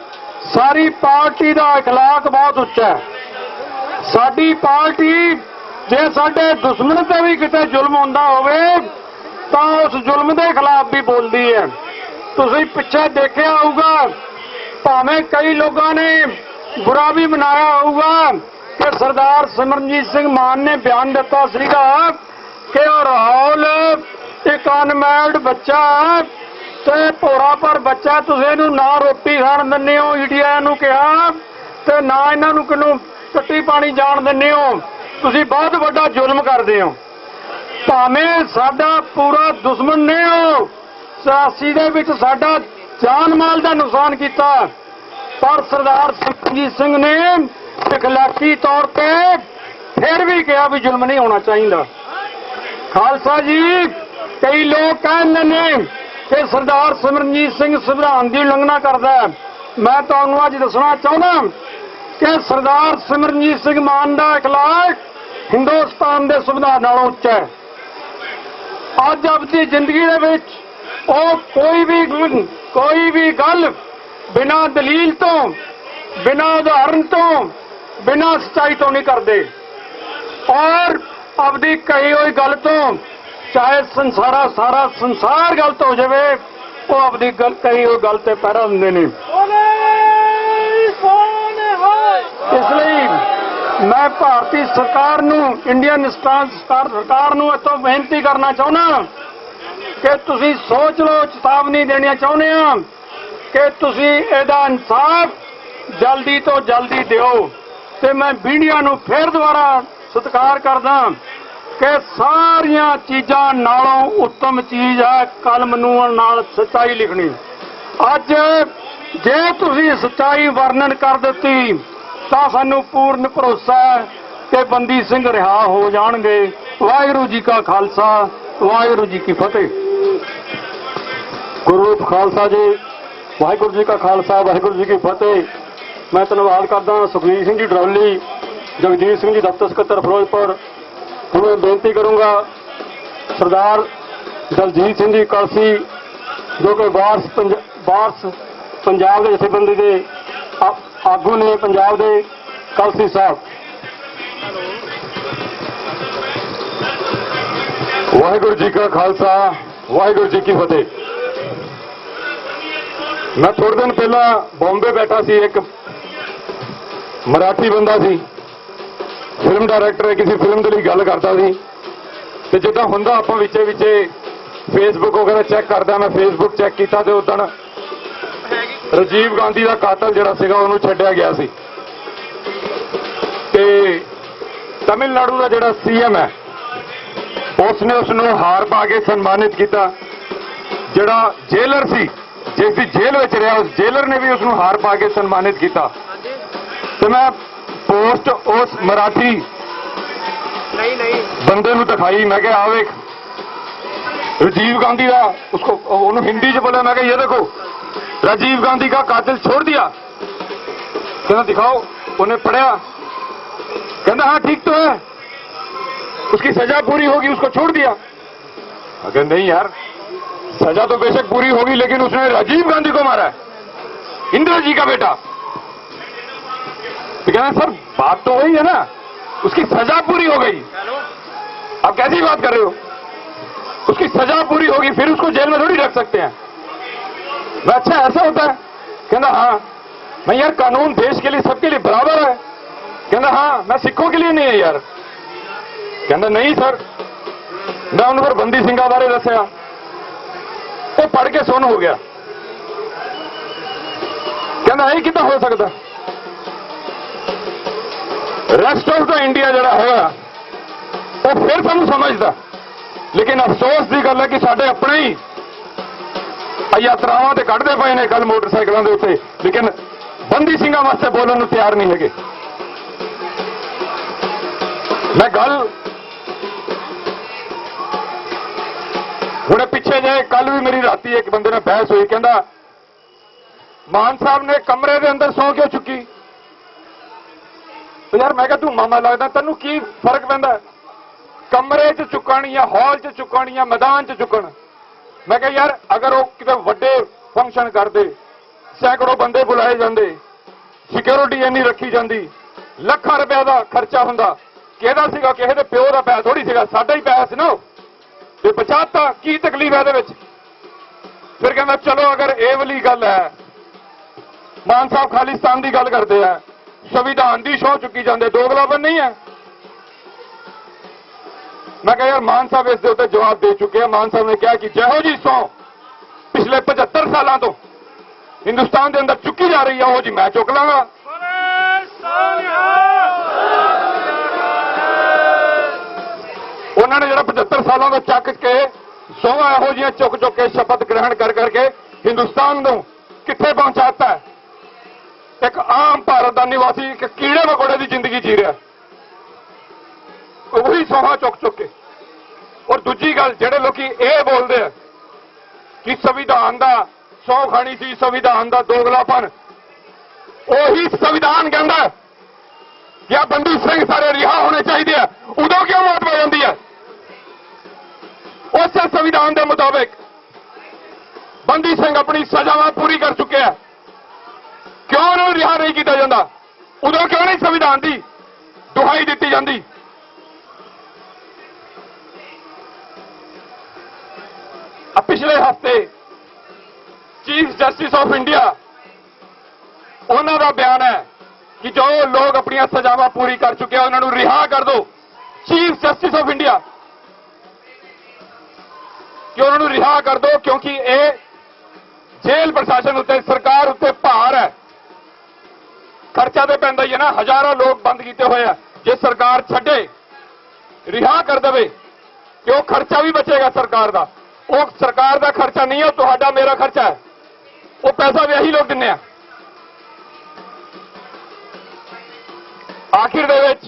ਸਾਰੀ ਪਾਰਟੀ ਦਾ اخلاق ਬਹੁਤ ਉੱਚਾ ਹੈ। ਸਾਡੀ ਪਾਰਟੀ ਜੇ ਸਾਡੇ ਦੁਸ਼ਮਣ ਤੇ ਵੀ ਕਿਤੇ ਜ਼ੁਲਮ ਹੁੰਦਾ ਹੋਵੇ ਤਾਂ ਉਸ ਜ਼ੁਲਮ ਦੇ ਖਿਲਾਫ ਵੀ ਬੋਲਦੀ ਹੈ। ਤੁਸੀਂ ਪਿੱਛੇ ਦੇਖਿਆ ਹੋਊਗਾ, ਭਾਵੇਂ ਕਈ ਲੋਕਾਂ ਨੇ ਬੁਰਾ ਵੀ ਮਨਾਇਆ ਹੋਊਗਾ ਕਿ ਸਰਦਾਰ ਸਿਮਰਨਜੀਤ ਸਿੰਘ ਮਾਨ ਨੇ ਬਿਆਨ ਦਿੱਤਾ ਸੀਗਾ ਕਿ ਉਹ ਰਾਹੁਲ ਇੱਕ ਅਨਮੈਰਿਡ ਬੱਚਾ ਤੇ ਭੋਰਾ ਪਰ ਬੱਚਾ, ਤੁਸੀਂ ਇਹਨੂੰ ਨਾ ਰੋਟੀ ਖਾਣ ਦਿੰਦੇ ਹੋ, ਈਡੀਆ ਨੂੰ ਕਿਹਾ, ਤੇ ਨਾ ਇਹਨਾਂ ਨੂੰ ਕਿਨੂੰ ਟੱਟੀ ਪਾਣੀ ਜਾਣ ਦਿੰਦੇ ਹੋ। ਤੁਸੀਂ ਬਹੁਤ ਵੱਡਾ ਜ਼ੁਲਮ ਕਰਦੇ ਹੋ। ਭਾਵੇਂ ਸਾਡਾ ਪੂਰਾ ਦੁਸ਼ਮਣ ਨੇ ਹੋ, 84 ਦੇ ਵਿੱਚ ਸਾਡਾ ਜਾਨ ਮਾਲ ਦਾ ਨੁਕਸਾਨ ਕੀਤਾ, ਪਰ ਸਰਦਾਰ ਸਿਮਰਨਜੀਤ ਸਿੰਘ ਨੇ ਇਖਲਾਕੀ ਤੌਰ ਤੇ ਫਿਰ ਵੀ ਕਿਹਾ ਵੀ ਜ਼ੁਲਮ ਨਹੀਂ ਹੋਣਾ ਚਾਹੀਦਾ। ਖਾਲਸਾ ਜੀ, ਕਈ ਲੋਕ ਕਹਿੰਦੇ ਨੇ ਕਿ ਸਰਦਾਰ ਸਿਮਰਨਜੀਤ ਸਿੰਘ ਸੰਵਿਧਾਨ ਦੀ ਉਲੰਘਣਾ ਕਰਦਾ। ਮੈਂ ਤੁਹਾਨੂੰ ਅੱਜ ਦੱਸਣਾ ਚਾਹੁੰਦਾ ਕਿ ਸਰਦਾਰ ਸਿਮਰਨਜੀਤ ਸਿੰਘ ਮਾਨ ਦਾ اخلاق ਹਿੰਦੁਸਤਾਨ ਦੇ ਸੰਵਿਧਾਨ ਨਾਲੋਂ ਉੱਚਾ ਹੈ। ਅੱਜ ਆਪਣੀ ਜ਼ਿੰਦਗੀ ਦੇ ਵਿੱਚ ਉਹ ਕੋਈ ਵੀ ਗੱਲ ਬਿਨਾਂ ਦਲੀਲ ਤੋਂ, ਬਿਨਾਂ ਉਦਾਹਰਨ ਤੋਂ, ਬਿਨਾਂ ਸੱਚਾਈ ਤੋਂ ਨਹੀਂ ਕਰਦੇ ਔਰ ਆਪਣੀ ਕਹੀ ਹੋਈ ਗੱਲ ਤੋਂ, ਚਾਹੇ ਸਾਰਾ ਸੰਸਾਰ ਗਲਤ ਹੋ ਜਾਵੇ, ਉਹ ਆਪਣੀ ਕਹੀ ਹੋਈ ਗੱਲ ਤੇ ਪਹਿਰਾ ਦਿੰਦੇ ਨੇ। ਇਸ ਲਈ ਮੈਂ ਭਾਰਤੀ ਸਰਕਾਰ ਨੂੰ, ਇੰਡੀਅਨ ਸਰਕਾਰ ਨੂੰ ਇੱਥੋਂ ਬੇਨਤੀ ਕਰਨਾ ਚਾਹੁੰਦਾ ਕਿ ਤੁਸੀਂ ਸੋਚ ਲਓ, ਚੇਤਾਵਨੀ ਦੇਣੀ ਚਾਹੁੰਦੇ ਆ ਕਿ ਤੁਸੀਂ ਇਹਦਾ ਇਨਸਾਫ ਜਲਦੀ ਤੋਂ ਜਲਦੀ ਦਿਓ। ਤੇ ਮੈਂ ਮੀਡੀਆ ਨੂੰ ਫਿਰ ਦੁਬਾਰਾ ਸਤਿਕਾਰ ਕਰਦਾ ਕਿ ਸਾਰੀਆਂ ਚੀਜ਼ਾਂ ਨਾਲੋਂ ਉੱਤਮ ਚੀਜ਼ ਹੈ ਕਲਮ ਨੂੰ ਨਾਲ ਸੱਚਾਈ ਲਿਖਣੀ। ਅੱਜ ਜੇ ਤੁਸੀਂ ਸੱਚਾਈ ਵਰਣਨ ਕਰ ਦਿੱਤੀ ਤਾਂ ਸਾਨੂੰ ਪੂਰਨ ਭਰੋਸਾ ਹੈ ਕਿ ਬੰਦੀ ਸਿੰਘ ਰਿਹਾ ਹੋ ਜਾਣਗੇ। ਵਾਹਿਗੁਰੂ ਜੀ ਕਾ ਖਾਲਸਾ, ਵਾਹਿਗੁਰੂ ਜੀ ਕੀ ਫਤਿਹ। ਗੁਰੂ ਖਾਲਸਾ ਜੀ, ਵਾਹਿਗੁਰੂ ਜੀ ਕਾ ਖਾਲਸਾ, ਵਾਹਿਗੁਰੂ ਜੀ ਕੀ ਫਤਿਹ। ਮੈਂ ਧੰਨਵਾਦ ਕਰਦਾ ਸੁਖਵੀਰ ਸਿੰਘ ਜੀ ਡਰੌਲੀ, ਜਗਜੀਤ ਸਿੰਘ ਜੀ ਦਫ਼ਤਰ ਸਕੱਤਰ ਫਿਰੋਜ਼ਪੁਰ। ਹੁਣ ਮੈਂ ਬੇਨਤੀ ਕਰੂੰਗਾ ਸਰਦਾਰ ਦਲਜੀਤ ਸਿੰਘ ਜੀ ਕਲਸੀ, ਜੋ ਕਿ ਵਾਰਸ ਪੰਜਾਬ ਦੇ ਜਥੇਬੰਦੀ ਦੇ ਆਗੂ ਨੇ, ਪੰਜਾਬ ਦੇ ਕਲਸੀ ਸਾਹਿਬ। ਵਾਹਿਗੁਰੂ ਜੀ ਕਾ ਖਾਲਸਾ, ਵਾਹਿਗੁਰੂ ਜੀ ਕੀ ਫਤਿਹ। ਮੈਂ ਥੋੜੇ ਦਿਨ ਪਹਿਲਾਂ ਬੰਬੇ ਬੈਠਾ ਸੀ, ਇੱਕ ਮਰਾਠੀ ਬੰਦਾ ਸੀ, ਫਿਲਮ ਡਾਇਰੈਕਟਰ ਹੈ, ਕਿਸੇ ਫਿਲਮ ਦੇ ਲਈ ਗੱਲ ਕਰਦਾ ਸੀ ਤੇ ਜਿੱਦਾਂ ਹੁੰਦਾ ਆਪਾਂ ਵਿੱਚੇ ਫੇਸਬੁੱਕ ਵਗੈਰਾ ਚੈੱਕ ਕਰਦਾ। ਮੈਂ ਫੇਸਬੁੱਕ ਚੈੱਕ ਕੀਤਾ ਤੇ ਉਦੋਂ ਰਾਜੀਵ ਗਾਂਧੀ ਦਾ ਕਾਤਲ ਜਿਹੜਾ ਸੀਗਾ ਉਹਨੂੰ ਛੱਡਿਆ ਗਿਆ ਸੀ ਤੇ ਤਮਿਲਨਾਡੂ ਦਾ ਜਿਹੜਾ ਸੀਐਮ ਹੈ ਉਸਨੇ ਉਸਨੂੰ ਹਾਰ ਪਾ ਕੇ ਸਨਮਾਨਿਤ ਕੀਤਾ। ਜਿਹੜਾ ਜੇਲਰ ਸੀ, ਜਿਸ ਦੀ ਜੇਲ੍ਹ ਵਿੱਚ ਰਿਹਾ, ਉਸ ਜੇਲਰ ਨੇ ਵੀ ਉਸਨੂੰ ਹਾਰ ਪਾ ਕੇ ਸਨਮਾਨਿਤ ਕੀਤਾ। ਤੇ ਮੈਂ ਪੋਸਟ ਉਸ ਮਰਾਠੀ ਬੰਦੇ ਨੂੰ ਦਿਖਾਈ। ਮੈਂ ਕਿਹਾ ਆ ਵੇਖ, राजीव गांधी का उसको उन्होंने हिंदी च बोला। मैं ये देखो राजीव गांधी का कातिल छोड़ दिया। कहना दिखाओ। उन्हें पढ़ा, कहना हाँ ठीक तो है, उसकी सजा पूरी होगी, उसको छोड़ दिया। अगर नहीं यार, सजा तो बेशक पूरी होगी, लेकिन उसने राजीव गांधी को मारा है, इंदिरा जी का बेटा। तो कहना सर बात तो वही है ना, उसकी सजा पूरी हो गई, आप कैसी बात कर रहे हो? उसकी सजा पूरी होगी, फिर उसको जेल में थोड़ी रख सकते हैं। मैं अच्छा ऐसा होता है? कहना हाँ। मैं यार कानून देश के लिए सबके लिए बराबर है। कहना हाँ, मैं सिखों के लिए नहीं है यार। कहना नहीं सर, मैं उन पर बंदी सिंह बारे दसिया, वो पढ़ के सुन हो गया। कहना यही कितना हो सकता। रेस्ट ऑफ द इंडिया जरा है वो फिर सानू समझदा, लेकिन अफसोस की गल है कि साडे अपने ही यात्रावां ते कढ़दे पए ने कल मोटरसाइकिलों के उत्ते, लेकिन बंदी सिंघां वास्ते बोलण नूं तैयार नहीं है। मैं गल हुणे पिछे जे कल भी मेरी राती एक बंदे ने बहस हुई, कहंदा मान साहब ने कमरे के अंदर सौ क्यों चुकी? तो यार मैं कहा तू मामा लगदा, तैनू की फर्क पैंदा कमरे च चुकण या हॉल च चुकण या मैदान च चुकण? मैं कहा यार अगर वो किते वड्डे फंक्शन करते, सैकड़ों बंदे बुलाए जाते, सिक्योरिटी इन्नी रखी जाती, लाखां रुपया का खर्चा हुंदा, किहदा सीगा? किसी दे प्यो का पैसा थोड़ी सीगा, साडा ही पैसा सी ना। ते बचाता की तकलीफ है इहदे विच? फिर कहंदा चलो अगर ये वाली गल है, मान साहब खालिस्तान की गल करते हैं, संविधान की सौं चुकी जाते, दोगलापन नहीं है। मैं कहा यार मान साहब इसके उत्ते जवाब दे चुके हैं। मान साहब ने कहा कि जहो जी सौ पिछले 75 सालों तो हिंदुस्तान के अंदर चुकी जा रही है, वो जी मैं चुक लांगा। उन्होंने जो 75 सालों को चक के सौवा यहो जी चुक चुक के शपथ ग्रहण कर करके हिंदुस्तान को कितने पहुंचाता है? एक आम भारत का निवासी एक कीड़े मकोड़े की जिंदगी जी रहा है, वही सौहा चुक चुक के। और दूजी गल जेडे लोग ये बोलते हैं कि संविधान का सौ खानी सी, संविधान का दोगलापन, वही संविधान कहता है कि बंदी सिंह सारे रिहा होने चाहिए, ਉਦੋਂ ਕਿਉਂ ਮੌਤ ਪੈ ਜਾਂਦੀ ਹੈ? ਉਸੇ ਸੰਵਿਧਾਨ ਦੇ ਮੁਤਾਬਿਕ ਬੰਦੀ ਸਿੰਘ ਆਪਣੀ ਸਜ਼ਾਵਾਂ ਪੂਰੀ ਕਰ ਚੁੱਕਿਆ ਹੈ, ਕਿਉਂ ਉਹਨੂੰ ਰਿਹਾ ਨਹੀਂ ਕੀਤਾ ਜਾਂਦਾ? ਉਦੋਂ ਕਿਉਂ ਨਹੀਂ ਸੰਵਿਧਾਨ ਦੀ ਦੁਹਾਈ ਦਿੱਤੀ ਜਾਂਦੀ? ਪਿਛਲੇ ਹਫ਼ਤੇ ਚੀਫ ਜਸਟਿਸ ਆਫ ਇੰਡੀਆ ਉਹਨਾਂ ਦਾ ਬਿਆਨ ਹੈ ਕਿ ਜੋ ਲੋਕ ਆਪਣੀਆਂ ਸਜ਼ਾਵਾਂ ਪੂਰੀ ਕਰ ਚੁੱਕੇ ਆ ਉਹਨਾਂ ਨੂੰ ਰਿਹਾ ਕਰ ਦਿਓ। ਚੀਫ ਜਸਟਿਸ ਆਫ ਇੰਡੀਆ ਕਿ ਉਹਨਾਂ ਨੂੰ ਰਿਹਾ ਕਰ ਦਿਓ, ਕਿਉਂਕਿ ਇਹ ਜੇਲ੍ਹ ਪ੍ਰਸ਼ਾਸਨ ਉੱਤੇ, ਸਰਕਾਰ ਉੱਤੇ ਭਾਰ ਹੈ। ਖਰਚਾ ਤੇ ਪੈਂਦਾ ਹੀ ਹੈ ਨਾ, ਹਜ਼ਾਰਾਂ ਲੋਕ ਬੰਦ ਕੀਤੇ ਹੋਏ ਆ। ਜੇ ਸਰਕਾਰ ਛੱਡੇ, ਰਿਹਾ ਕਰ ਦੇਵੇ ਕਿ ਉਹ ਖਰਚਾ ਵੀ ਬਚੇਗਾ ਸਰਕਾਰ ਦਾ। ਉਹ ਸਰਕਾਰ ਦਾ ਖਰਚਾ ਨਹੀਂ ਹੈ, ਉਹ ਤੁਹਾਡਾ ਮੇਰਾ ਖਰਚਾ ਹੈ। ਉਹ ਪੈਸਾ ਵੀ ਇਹੀ ਲੋਕ ਦਿੰਦੇ ਆ। ਆਖਿਰ ਦੇ ਵਿੱਚ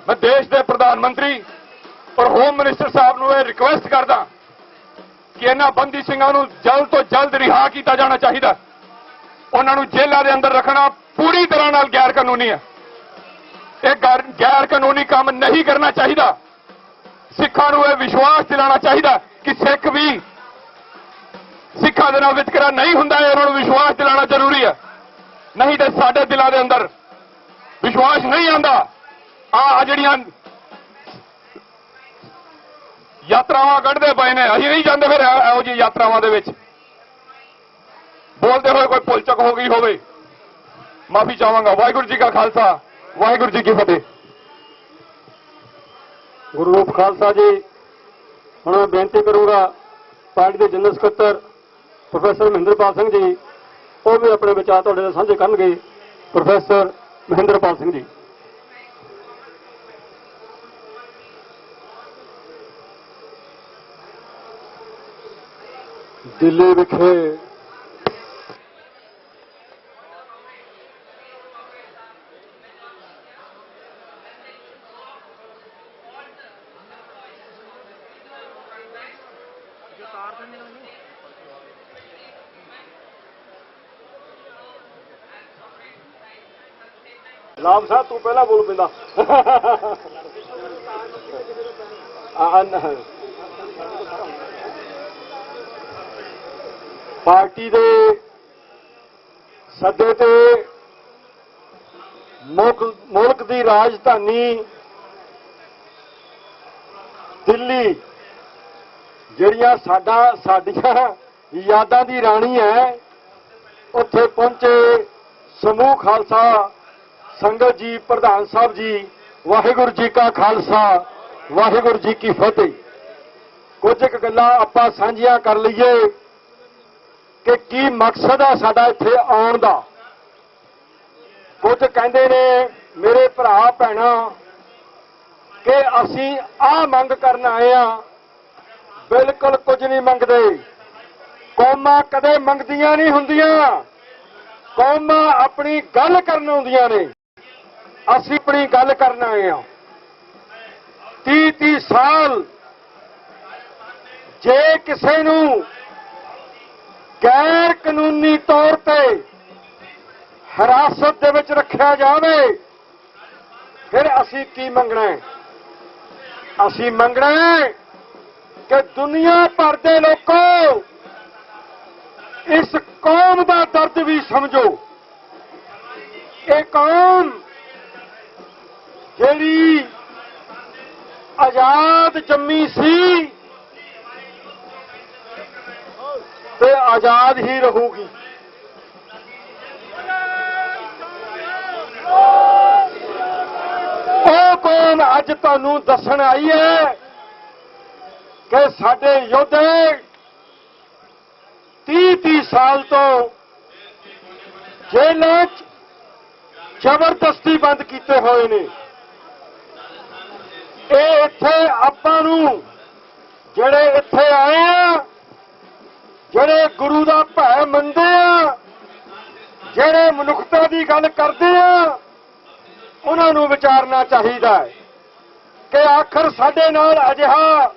ਮੈਂ ਦੇਸ਼ ਦੇ ਪ੍ਰਧਾਨ ਮੰਤਰੀ ਔਰ ਹੋਮ ਮਿਨਿਸਟਰ ਸਾਹਿਬ ਨੂੰ ਇਹ ਰਿਕੁਐਸਟ ਕਰਦਾ ਕਿ ਇਹਨਾਂ ਬੰਦੀ ਸਿੰਘਾਂ ਨੂੰ ਜਲਦ ਤੋਂ ਜਲਦ ਰਿਹਾ ਕੀਤਾ ਜਾਣਾ ਚਾਹੀਦਾ। ਉਹਨਾਂ ਨੂੰ ਜੇਲ੍ਹਾਂ ਦੇ ਅੰਦਰ ਰੱਖਣਾ ਪੂਰੀ ਤਰ੍ਹਾਂ ਨਾਲ ਗੈਰ ਕਾਨੂੰਨੀ ਹੈ। ਇਹ ਗੈਰ ਕਾਨੂੰਨੀ ਕੰਮ ਨਹੀਂ ਕਰਨਾ ਚਾਹੀਦਾ। ਸਿੱਖਾਂ ਨੂੰ ਇਹ ਵਿਸ਼ਵਾਸ ਦਿਲਾਉਣਾ ਚਾਹੀਦਾ ਕਿ ਸਿੱਖ ਵੀ ਸਿੱਖਾਂ ਦੇ ਨਾਲ ਵਿਤਕਰਾ ਨਹੀਂ ਹੁੰਦਾ। ਉਹਨਾਂ ਨੂੰ ਵਿਸ਼ਵਾਸ ਦਿਲਾਉਣਾ ਜ਼ਰੂਰੀ ਹੈ, ਨਹੀਂ ਤੇ ਸਾਡੇ ਦਿਲਾਂ ਦੇ ਅੰਦਰ ਵਿਸ਼ਵਾਸ ਨਹੀਂ ਆਉਂਦਾ। ਆ ਜਿਹੜੀਆਂ ਯਾਤਰਾਵਾਂ ਕੱਢਦੇ ਪਏ ਨੇ, ਅਸੀਂ ਨਹੀਂ ਜਾਂਦੇ ਫਿਰ ਇਹੋ ਜਿਹੀ ਯਾਤਰਾਵਾਂ ਦੇ ਵਿੱਚ। ਬੋਲਦੇ ਹੋਏ ਕੋਈ ਭੁੱਲ ਚੁੱਕ ਹੋ ਗਈ ਹੋਵੇ, ਮਾਫੀ ਚਾਹਾਂਗਾ। ਵਾਹਿਗੁਰੂ ਜੀ ਕਾ ਖਾਲਸਾ, ਵਾਹਿਗੁਰੂ ਜੀ ਕੀ ਫਤਿਹ। ਗੁਰੂ ਰੂਪ ਖਾਲਸਾ ਜੀ। ਹੁਣ ਮੈਂ ਬੇਨਤੀ ਕਰੂੰਗਾ ਪਾਰਟੀ ਦੇ ਜਨਰਲ ਸਕੱਤਰ ਪ੍ਰੋਫੈਸਰ ਮਹਿੰਦਰਪਾਲ ਸਿੰਘ ਜੀ, ਉਹ ਵੀ ਆਪਣੇ ਵਿਚਾਰ ਤੁਹਾਡੇ ਨਾਲ ਸਾਂਝੇ ਕਰਨਗੇ। ਪ੍ਰੋਫੈਸਰ ਮਹਿੰਦਰਪਾਲ ਸਿੰਘ ਜੀ। ਦਿੱਲੀ ਵਿਖੇ ਲਾਭ ਸਾਹਿਬ ਤੂੰ ਪਹਿਲਾਂ ਬੋਲ ਪੈਂਦਾ। ਪਾਰਟੀ ਦੇ ਸੱਦੇ ਤੇ ਮੁਲਕ ਦੀ ਰਾਜਧਾਨੀ ਦਿੱਲੀ, ਜਿਹੜੀਆਂ ਸਾਡੀਆਂ ਯਾਦਾਂ ਦੀ ਰਾਣੀ ਹੈ, ਉੱਥੇ ਪਹੁੰਚੇ ਸਮੂਹ ਖਾਲਸਾ ਸੰਗਤ ਜੀ, ਪ੍ਰਧਾਨ ਸਾਹਿਬ ਜੀ, ਵਾਹਿਗੁਰੂ ਜੀ ਕਾ ਖਾਲਸਾ, ਵਾਹਿਗੁਰੂ ਜੀ ਕੀ ਫਤਿਹ। ਕੁਝ ਕੁ ਗੱਲਾਂ ਆਪਾਂ ਸਾਂਝੀਆਂ ਕਰ ਲਈਏ ਕਿ ਕੀ ਮਕਸਦ ਆ ਸਾਡਾ ਇੱਥੇ ਆਉਣ ਦਾ। ਕੁਝ ਕਹਿੰਦੇ ਨੇ ਮੇਰੇ ਭਰਾ ਭੈਣਾਂ ਕਿ ਅਸੀਂ ਆਹ ਮੰਗ ਕਰਨ ਆਏ ਆ। ਬਿਲਕੁਲ ਕੁਝ ਨਹੀਂ ਮੰਗਦੇ। ਕੌਮਾਂ ਕਦੇ ਮੰਗਦੀਆਂ ਨਹੀਂ ਹੁੰਦੀਆਂ, ਕੌਮਾਂ ਆਪਣੀ ਗੱਲ ਕਰਨ ਆਉਂਦੀਆਂ ਨੇ। ਅਸੀਂ ਆਪਣੀ ਗੱਲ ਕਰਨ ਆਏ ਆ। 30 ਸਾਲ ਜੇ ਕਿਸੇ ਨੂੰ ਗੈਰ ਕਾਨੂੰਨੀ ਤੌਰ ਤੇ ਹਿਰਾਸਤ ਦੇ ਵਿੱਚ ਰੱਖਿਆ ਜਾਵੇ, ਫਿਰ ਅਸੀਂ ਕੀ ਮੰਗਣਾ ਹੈ? ਅਸੀਂ ਮੰਗਣਾ ਹੈ ਕਿ ਦੁਨੀਆ ਭਰ ਦੇ ਲੋਕੋ, ਇਸ ਕੌਮ ਦਾ ਦਰਦ ਵੀ ਸਮਝੋ। ਇਹ ਕੌਮ ਜਿਹੜੀ ਆਜ਼ਾਦ ਜੰਮੀ ਸੀ ਤੇ ਆਜ਼ਾਦ ਹੀ ਰਹੂਗੀ। ਉਹ ਕੌਮ ਅੱਜ ਤੁਹਾਨੂੰ ਦੱਸਣ ਆਈ ਹੈ ਕਿ ਸਾਡੇ ਯੋਧੇ 30 ਸਾਲ ਤੋਂ ਜੇਲ੍ਹਾਂ 'ਚ ਜ਼ਬਰਦਸਤੀ ਬੰਦ ਕੀਤੇ ਹੋਏ ਨੇ। ਇਹ ਇੱਥੇ ਆਪਾਂ ਨੂੰ ਜਿਹੜੇ ਇੱਥੇ ਆਏ ਆ, ਜਿਹੜੇ ਗੁਰੂ ਦਾ ਭੈ ਮੰਨਦੇ ਆ, ਜਿਹੜੇ ਮਨੁੱਖਤਾ ਦੀ ਗੱਲ ਕਰਦੇ ਆ, ਉਹਨਾਂ ਨੂੰ ਵਿਚਾਰਨਾ ਚਾਹੀਦਾ ਹੈ ਕਿ ਆਖਰ ਸਾਡੇ ਨਾਲ ਅਜਿਹਾ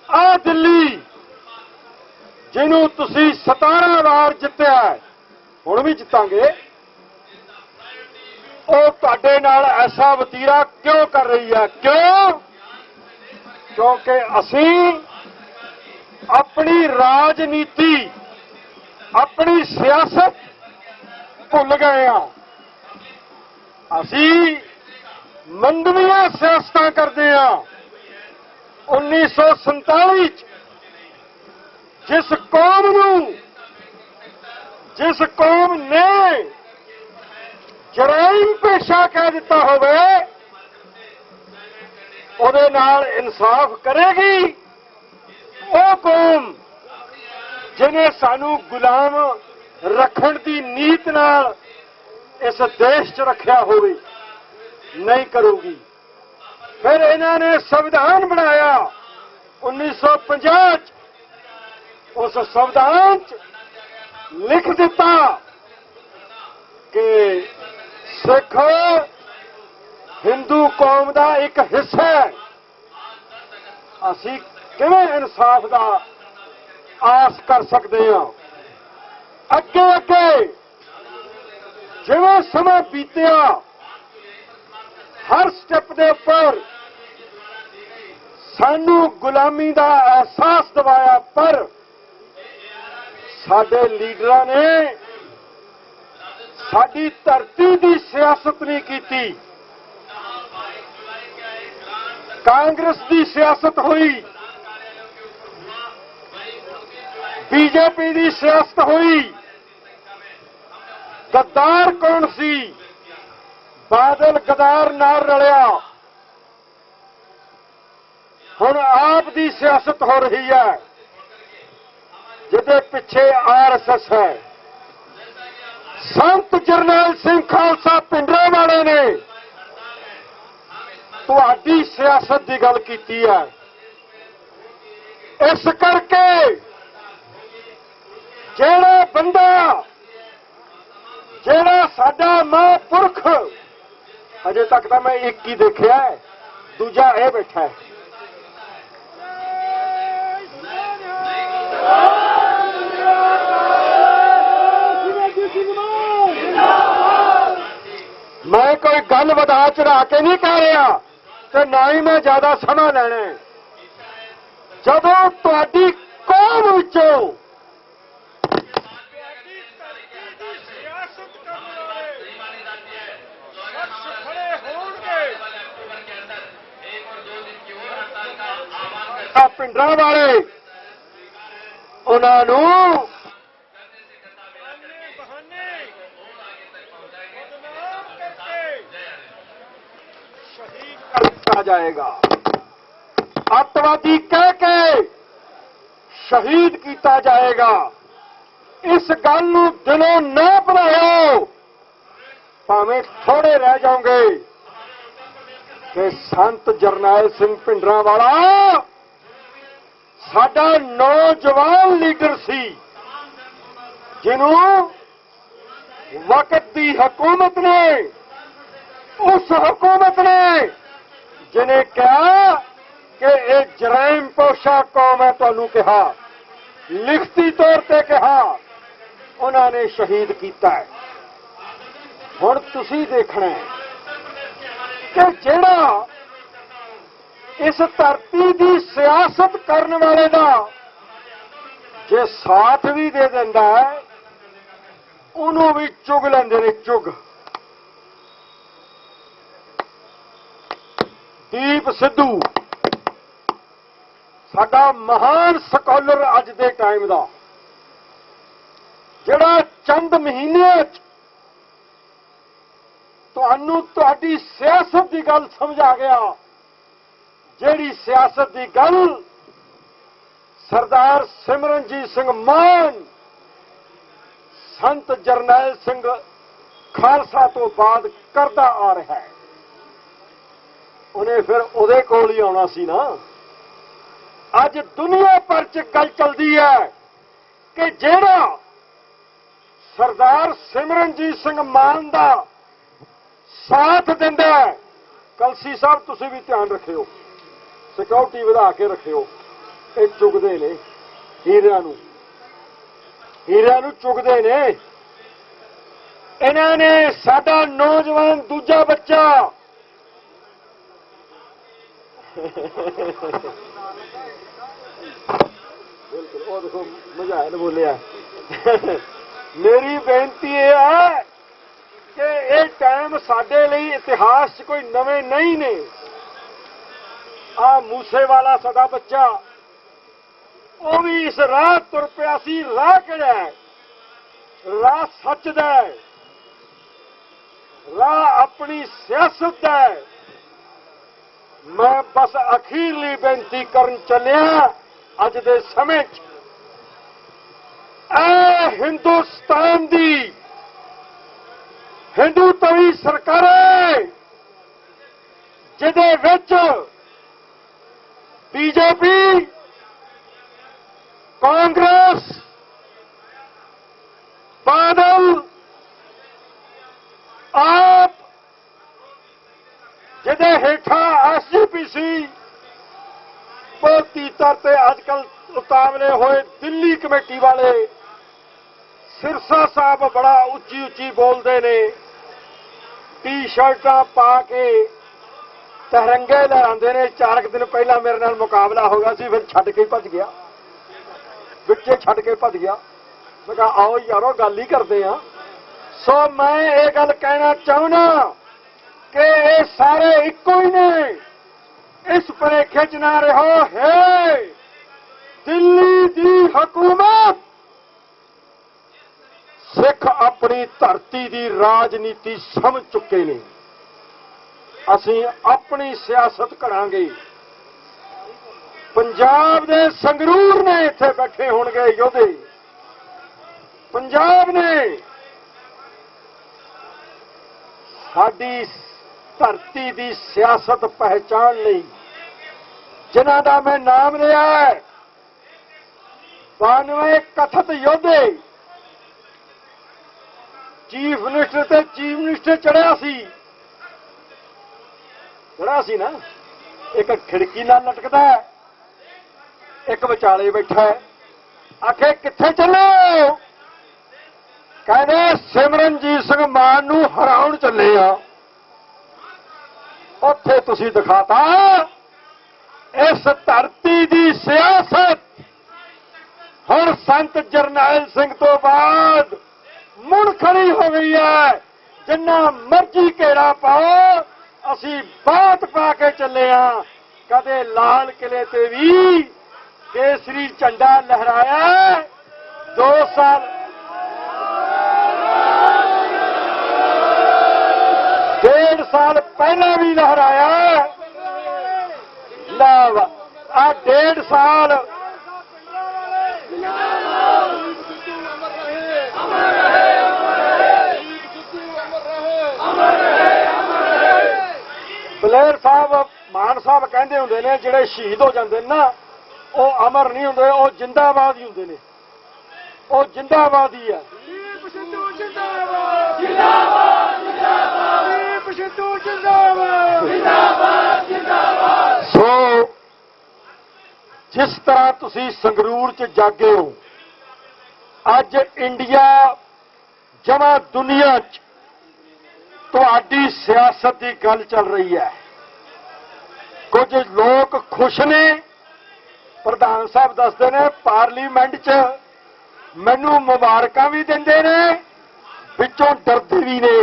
ਆ ਦਿੱਲੀ ਜਿਹਨੂੰ ਤੁਸੀਂ 17 ਵਾਰ ਜਿੱਤਿਆ, ਹੁਣ ਵੀ ਜਿੱਤਾਂਗੇ, ਉਹ ਤੁਹਾਡੇ ਨਾਲ ਐਸਾ ਵਤੀਰਾ ਕਿਉਂ ਕਰ ਰਹੀ ਹੈ? ਕਿਉਂ? ਕਿਉਂਕਿ ਅਸੀਂ ਆਪਣੀ ਰਾਜਨੀਤੀ, ਆਪਣੀ ਸਿਆਸਤ ਭੁੱਲ ਗਏ ਹਾਂ। ਅਸੀਂ ਮੰਦਵੀਆਂ ਸਿਆਸਤਾਂ ਕਰਦੇ ਹਾਂ। 1947 ਚ ਜਿਸ ਕੌਮ ਨੇ ਜਰਾਇਮ ਪੇਸ਼ਾ ਕਹਿ ਦਿੱਤਾ ਹੋਵੇ ਉਹਦੇ ਨਾਲ ਇਨਸਾਫ ਕਰੇਗੀ ਉਹ ਕੌਮ ਜਿਹਨੇ ਸਾਨੂੰ ਗੁਲਾਮ ਰੱਖਣ ਦੀ ਨੀਤ ਨਾਲ ਇਸ ਦੇਸ਼ 'ਚ ਰੱਖਿਆ ਹੋਵੇ? ਨਹੀਂ ਕਰੂਗੀ। ਫਿਰ ਇਹਨਾਂ ਨੇ ਸੰਵਿਧਾਨ ਬਣਾਇਆ 1950 ਚ। ਉਸ ਸੰਵਿਧਾਨ 'ਚ ਲਿਖ ਦਿੱਤਾ ਕਿ ਸਿੱਖ ਹਿੰਦੂ ਕੌਮ ਦਾ ਇੱਕ ਹਿੱਸਾ ਹੈ। ਅਸੀਂ ਕਿਵੇਂ ਇਨਸਾਫ ਦਾ ਆਸ ਕਰ ਸਕਦੇ ਹਾਂ? ਅੱਗੇ ਅੱਗੇ ਜਿਵੇਂ ਸਮਾਂ ਬੀਤਿਆ, ਹਰ ਸਟੈਪ ਦੇ ਉੱਪਰ ਸਾਨੂੰ ਗੁਲਾਮੀ ਦਾ ਅਹਿਸਾਸ ਦਿਵਾਇਆ, ਪਰ ਸਾਡੇ ਲੀਡਰਾਂ ਨੇ ਸਾਡੀ ਧਰਤੀ ਦੀ ਸਿਆਸਤ ਨਹੀਂ ਕੀਤੀ। ਕਾਂਗਰਸ ਦੀ ਸਿਆਸਤ ਹੋਈ, ਬੀਜੇਪੀ ਦੀ ਸਿਆਸਤ ਹੋਈ। ਗੱਦਾਰ ਕੌਣ ਸੀ? ਬਾਦਲ ਗੱਦਾਰ ਨਾਲ ਰਲਿਆ। ਹੁਣ ਆਪ ਦੀ ਸਿਆਸਤ ਹੋ ਰਹੀ ਹੈ ਜਿਹਦੇ ਪਿੱਛੇ ਆਰਐਸਐਸ ਹੈ। ਸੰਤ ਜਰਨੈਲ ਸਿੰਘ ਖਾਲਸਾ ਭਿੰਡਰਾਂਵਾਲੇ ਨੇ ਤੁਹਾਡੀ ਸਿਆਸਤ ਦੀ ਗੱਲ ਕੀਤੀ ਹੈ। ਇਸ ਕਰਕੇ ਜਿਹੜਾ ਬੰਦਾ, ਜਿਹੜਾ ਸਾਡਾ ਮਹਾਂਪੁਰਖ, ਅਜੇ ਤੱਕ ਤਾਂ ਮੈਂ ਇੱਕ ਹੀ ਦੇਖਿਆ, ਦੂਜਾ ਇਹ ਬੈਠਾ ਹੈ। ਮੈਂ ਕੋਈ ਗੱਲ ਵਧਾ ਚੜਾ ਕੇ ਨਹੀਂ ਕਹਿ ਰਿਹਾ ਤੇ ਨਾ ਹੀ ਮੈਂ ਜ਼ਿਆਦਾ ਸਮਾਂ ਲੈਣਾ। ਜਦੋਂ ਤੁਹਾਡੀ ਕੌਮ ਵਿੱਚੋਂ ਪਿੰਡਾਂ ਵਾਲੇ ਉਹਨਾਂ ਨੂੰ ਕੀਤਾ ਜਾਏਗਾ, ਅੱਤਵਾਦੀ ਕਹਿ ਕੇ ਸ਼ਹੀਦ ਕੀਤਾ ਜਾਏਗਾ। ਇਸ ਗੱਲ ਨੂੰ ਦਿਲੋਂ ਨਾ ਭੁਲਾਓ, ਭਾਵੇਂ ਥੋੜੇ ਰਹਿ ਜਾਓਗੇ ਕਿ ਸੰਤ ਜਰਨੈਲ ਸਿੰਘ ਭਿੰਡਰਾਂਵਾਲਾ ਸਾਡਾ ਨੌਜਵਾਨ ਲੀਡਰ ਸੀ, ਜਿਹਨੂੰ ਵਕਤ ਦੀ ਹਕੂਮਤ ਨੇ, ਉਸ ਹਕੂਮਤ ਨੇ ਜਿਹਨੇ ਕਿਹਾ ਕਿ ਇਹ ਜਰਾਇਮ ਪੋਸ਼ਾ ਕੌਮ ਹੈ, ਤੁਹਾਨੂੰ ਕਿਹਾ, ਲਿਖਤੀ ਤੌਰ ਤੇ ਕਿਹਾ, ਉਹਨਾਂ ਨੇ ਸ਼ਹੀਦ ਕੀਤਾ ਹੈ। ਹੁਣ ਤੁਸੀਂ ਦੇਖਣਾ ਹੈ ਕਿ ਜਿਹੜਾ ਇਸ ਧਰਤੀ ਦੀ ਸਿਆਸਤ ਕਰਨ ਵਾਲੇ ਦਾ ਜੇ ਸਾਥ ਵੀ ਦੇ ਦਿੰਦਾ ਹੈ, ਉਹਨੂੰ ਵੀ ਚੁਗ ਲੈਂਦੇ ਨੇ, ਚੁਗ। ਦੀਪ ਸਿੱਧੂ ਸਾਡਾ ਮਹਾਨ ਸਕਾਲਰ ਅੱਜ ਦੇ ਟਾਈਮ ਦਾ, ਜਿਹੜਾ ਚੰਦ ਮਹੀਨਿਆਂ 'ਚ ਤੁਹਾਨੂੰ ਤੁਹਾਡੀ ਸਿਆਸਤ ਦੀ ਗੱਲ ਸਮਝਾ ਗਿਆ, ਜਿਹੜੀ ਸਿਆਸਤ ਦੀ ਗੱਲ ਸਰਦਾਰ ਸਿਮਰਨਜੀਤ ਸਿੰਘ ਮਾਨ ਸੰਤ ਜਰਨੈਲ ਸਿੰਘ ਖਾਲਸਾ ਤੋਂ ਬਾਅਦ ਕਰਦਾ ਆ ਰਿਹਾ ਹੈ। ਉਹਨੇ ਫਿਰ ਉਹਦੇ ਕੋਲ ਹੀ ਆਉਣਾ ਸੀ ਨਾ। ਅੱਜ ਦੁਨੀਆ ਭਰ 'ਚ ਗੱਲ ਚੱਲਦੀ ਹੈ ਕਿ ਜਿਹੜਾ ਸਰਦਾਰ ਸਿਮਰਨਜੀਤ ਸਿੰਘ ਮਾਨ ਦਾ ਸਾਥ ਦਿੰਦਾ ਹੈ, ਕਲਸੀ ਸਾਹਿਬ ਤੁਸੀਂ ਵੀ ਧਿਆਨ ਰੱਖਿਓ, ਸਿਕਿਉਰਿਟੀ ਵਧਾ ਕੇ ਰੱਖਿਓ, ਇਹ ਚੁਗਦੇ ਨੇ ਹੀਰਿਆਂ ਨੂੰ ਚੁਗਦੇ ਨੇ। ਇਹਨਾਂ ਨੇ ਸਾਡਾ ਨੌਜਵਾਨ ਦੂਜਾ ਬੱਚਾ ਉਹ ਦੇਖੋ ਮਜ਼ਾ ਆਇਆ ਬੋਲਿਆ। ਮੇਰੀ ਬੇਨਤੀ ਇਹ ਹੈ ਕਿ ਇਹ ਟਾਈਮ ਸਾਡੇ ਲਈ ਇਤਿਹਾਸ 'ਚ ਕੋਈ ਨਵੇਂ ਨਹੀਂ ਨੇ। ਆ ਮੂਸੇਵਾਲਾ ਸਾਡਾ ਬੱਚਾ, ਉਹ ਵੀ ਇਸ ਰਾਹ ਤੁਰ ਪਿਆ ਸੀ। ਰਾਹ ਕਿਹੜਾ ਹੈ? ਰਾਹ ਸੱਚ ਦਾ ਹੈ, ਰਾਹ ਆਪਣੀ ਸਿਆਸਤ ਦਾ ਹੈ। ਮੈਂ ਬਸ ਅਖੀਰਲੀ ਬੇਨਤੀ ਕਰਨ ਚੱਲਿਆ ਅੱਜ ਦੇ ਸਮੇਂ 'ਚ ਹਿੰਦੁਸਤਾਨ ਦੀ ਹਿੰਦੂਤਵੀ ਸਰਕਾਰ ਹੈ, ਜਿਹਦੇ ਵਿੱਚ ਬੀਜੇਪੀ, ਕਾਂਗਰਸ, ਬਾਦਲ, ਆਪ, ਜਿਹਦੇ ਹੇਠਾਂ ਐਸਜੀਪੀਸੀ, ਬਹੁਤੀ ਤੌਰ ਤੇ ਅੱਜ ਕੱਲ ਉਤਾਵਲੇ ਹੋਏ ਦਿੱਲੀ ਕਮੇਟੀ ਵਾਲੇ, ਸਿਰਸਾ ਸਾਹਿਬ ਬੜਾ ਉੱਚੀ ਉੱਚੀ ਬੋਲਦੇ ਨੇ, ਟੀ-ਸ਼ਰਟਾਂ ਪਾ ਕੇ ਤਿਰੰਗੇ ਲਹਿਰਾਉਂਦੇ ਨੇ। 4 ਦਿਨ ਪਹਿਲਾਂ ਮੇਰੇ ਨਾਲ ਮੁਕਾਬਲਾ ਹੋ ਗਿਆ ਸੀ, ਫਿਰ ਛੱਡ ਕੇ ਭੱਜ ਗਿਆ, ਵਿੱਚੇ ਛੱਡ ਕੇ ਭੱਜ ਗਿਆ। ਮੈਂ ਕਿਹਾ ਆਓ ਯਾਰੋ ਗੱਲ ਹੀ ਕਰਦੇ ਆ। ਸੋ ਮੈਂ ਇਹ ਗੱਲ ਕਹਿਣਾ ਚਾਹੁੰਦਾ ਕਿ ਇਹ ਸਾਰੇ ਇੱਕੋ ਹੀ ਨੇ, ਇਸ ਭੁਲੇਖੇ 'ਚ ਨਾ ਰਹੋ। ਹੈ ਦਿੱਲੀ ਦੀ ਹਕੂਮਤ ਸਿੱਖ ਆਪਣੀ ਧਰਤੀ ਦੀ ਰਾਜਨੀਤੀ ਸਮਝ ਚੁੱਕੇ ਨੇ। ਅਸੀਂ ਆਪਣੀ ਸਿਆਸਤ ਕਰਾਂਗੇ। ਪੰਜਾਬ ਦੇ ਸੰਗਰੂਰ ਨੇ ਇੱਥੇ ਬੈਠੇ ਹੋਣਗੇ ਯੋਧੇ, ਪੰਜਾਬ ਨੇ ਸਾਡੀ ਧਰਤੀ ਦੀ ਸਿਆਸਤ ਪਹਿਚਾਣ ਲਈ, ਜਿਨ੍ਹਾਂ ਦਾ ਮੈਂ ਨਾਮ ਲਿਆ ਹੈ 92 ਕਥਿਤ ਯੋਧੇ। ਚੀਫ ਮਿਨਿਸਟਰ ਤੇ ਚੀਫ ਮਿਨਿਸਟਰ ਚੜਿਆ ਸੀ ਨਾ, ਇੱਕ ਖਿੜਕੀ ਨਾਲ ਲਟਕਦਾ ਹੈ, ਇੱਕ ਵਿਚਾਲੇ ਬੈਠਾ ਹੈ। ਆਖੇ ਕਿੱਥੇ ਚੱਲੇ? ਕਹਿੰਦੇ ਸਿਮਰਨਜੀਤ ਸਿੰਘ ਮਾਨ ਨੂੰ ਹਰਾਉਣ ਚੱਲੇ ਆ। ਉੱਥੇ ਤੁਸੀਂ ਦਿਖਾਤਾ ਇਸ ਧਰਤੀ ਦੀ ਸਿਆਸਤ ਹੁਣ ਸੰਤ ਜਰਨੈਲ ਸਿੰਘ ਤੋਂ ਬਾਅਦ ਮੁੜ ਖੜੀ ਹੋ ਗਈ ਹੈ। ਜਿੰਨਾ ਮਰਜ਼ੀ ਘੇਰਾ ਪਾਓ, ਅਸੀਂ ਬਾਤ ਪਾ ਕੇ ਚੱਲੇ ਆ। ਕਦੇ ਲਾਲ ਕਿਲੇ ਤੇ ਵੀ ਕੇਸਰੀ ਝੰਡਾ ਲਹਿਰਾਇਆ 2 ਸਾਲ 1.5 ਸਾਲ ਪਹਿਲਾਂ ਵੀ ਲਹਿਰਾਇਆ। ਲਵ ਆ 1.5 ਸਾਲ ਬਲੇਰ ਸਾਹਿਬ, ਮਾਨ ਸਾਹਿਬ ਕਹਿੰਦੇ ਹੁੰਦੇ ਨੇ ਜਿਹੜੇ ਸ਼ਹੀਦ ਹੋ ਜਾਂਦੇ ਨੇ ਨਾ, ਉਹ ਅਮਰ ਨਹੀਂ ਹੁੰਦੇ, ਉਹ ਜਿੰਦਾਬਾਦ ਹੀ ਹੁੰਦੇ ਨੇ। ਉਹ ਜਿੰਦਾਬਾਦ ਹੀ ਆ। ਸੋ ਜਿਸ ਤਰ੍ਹਾਂ ਤੁਸੀਂ ਸੰਗਰੂਰ 'ਚ ਜਾਗੇ ਹੋ, ਅੱਜ ਇੰਡੀਆ ਜਮਾ ਦੁਨੀਆ 'ਚ ਤੁਹਾਡੀ ਸਿਆਸਤ ਦੀ ਗੱਲ ਚੱਲ ਰਹੀ ਹੈ। ਕੁਝ ਲੋਕ ਖੁਸ਼ ਨੇ, ਪ੍ਰਧਾਨ ਸਾਹਿਬ ਦੱਸਦੇ ਨੇ ਪਾਰਲੀਮੈਂਟ 'ਚ ਮੈਨੂੰ ਮੁਬਾਰਕਾਂ ਵੀ ਦਿੰਦੇ ਨੇ, ਵਿੱਚੋਂ ਡਰਦੇ ਵੀ ਨੇ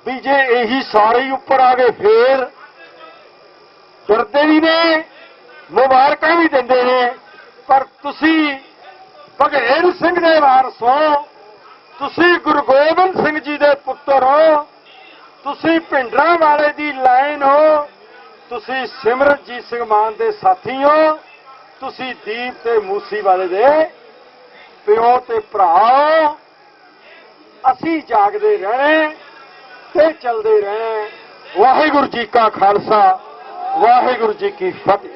ਵੀ ਜੇ ਇਹੀ ਸਾਰੇ ਹੀ ਉੱਪਰ ਆ ਗਏ ਫੇਰ। ਡਰਦੇ ਵੀ ਨੇ, ਮੁਬਾਰਕਾਂ ਵੀ ਦਿੰਦੇ ਨੇ। ਪਰ ਤੁਸੀਂ ਬਘੇਲ ਸਿੰਘ ਦੇ ਵਾਰਸ ਹੋ, ਤੁਸੀਂ ਗੁਰੂ ਗੋਬਿੰਦ ਸਿੰਘ ਜੀ ਦੇ ਪੁੱਤਰ ਹੋ, ਤੁਸੀਂ ਭਿੰਡਰਾਂ ਵਾਲੇ ਦੀ ਲਾਈਨ ਹੋ, ਤੁਸੀਂ ਸਿਮਰਨਜੀਤ ਸਿੰਘ ਮਾਨ ਦੇ ਸਾਥੀ ਹੋ, ਤੁਸੀਂ ਦੀਪ ਤੇ ਮੂਸੀ ਵਾਲੇ ਦੇ ਪਿਓ ਤੇ ਭਰਾ। ਅਸੀਂ ਜਾਗਦੇ ਰਹਿਣਾ ਤੇ ਚੱਲਦੇ ਰਹਿਣਾ। ਵਾਹਿਗੁਰੂ ਜੀ ਕਾ ਖਾਲਸਾ, ਵਾਹਿਗੁਰੂ ਜੀ ਕੀ ਫਤਿਹ।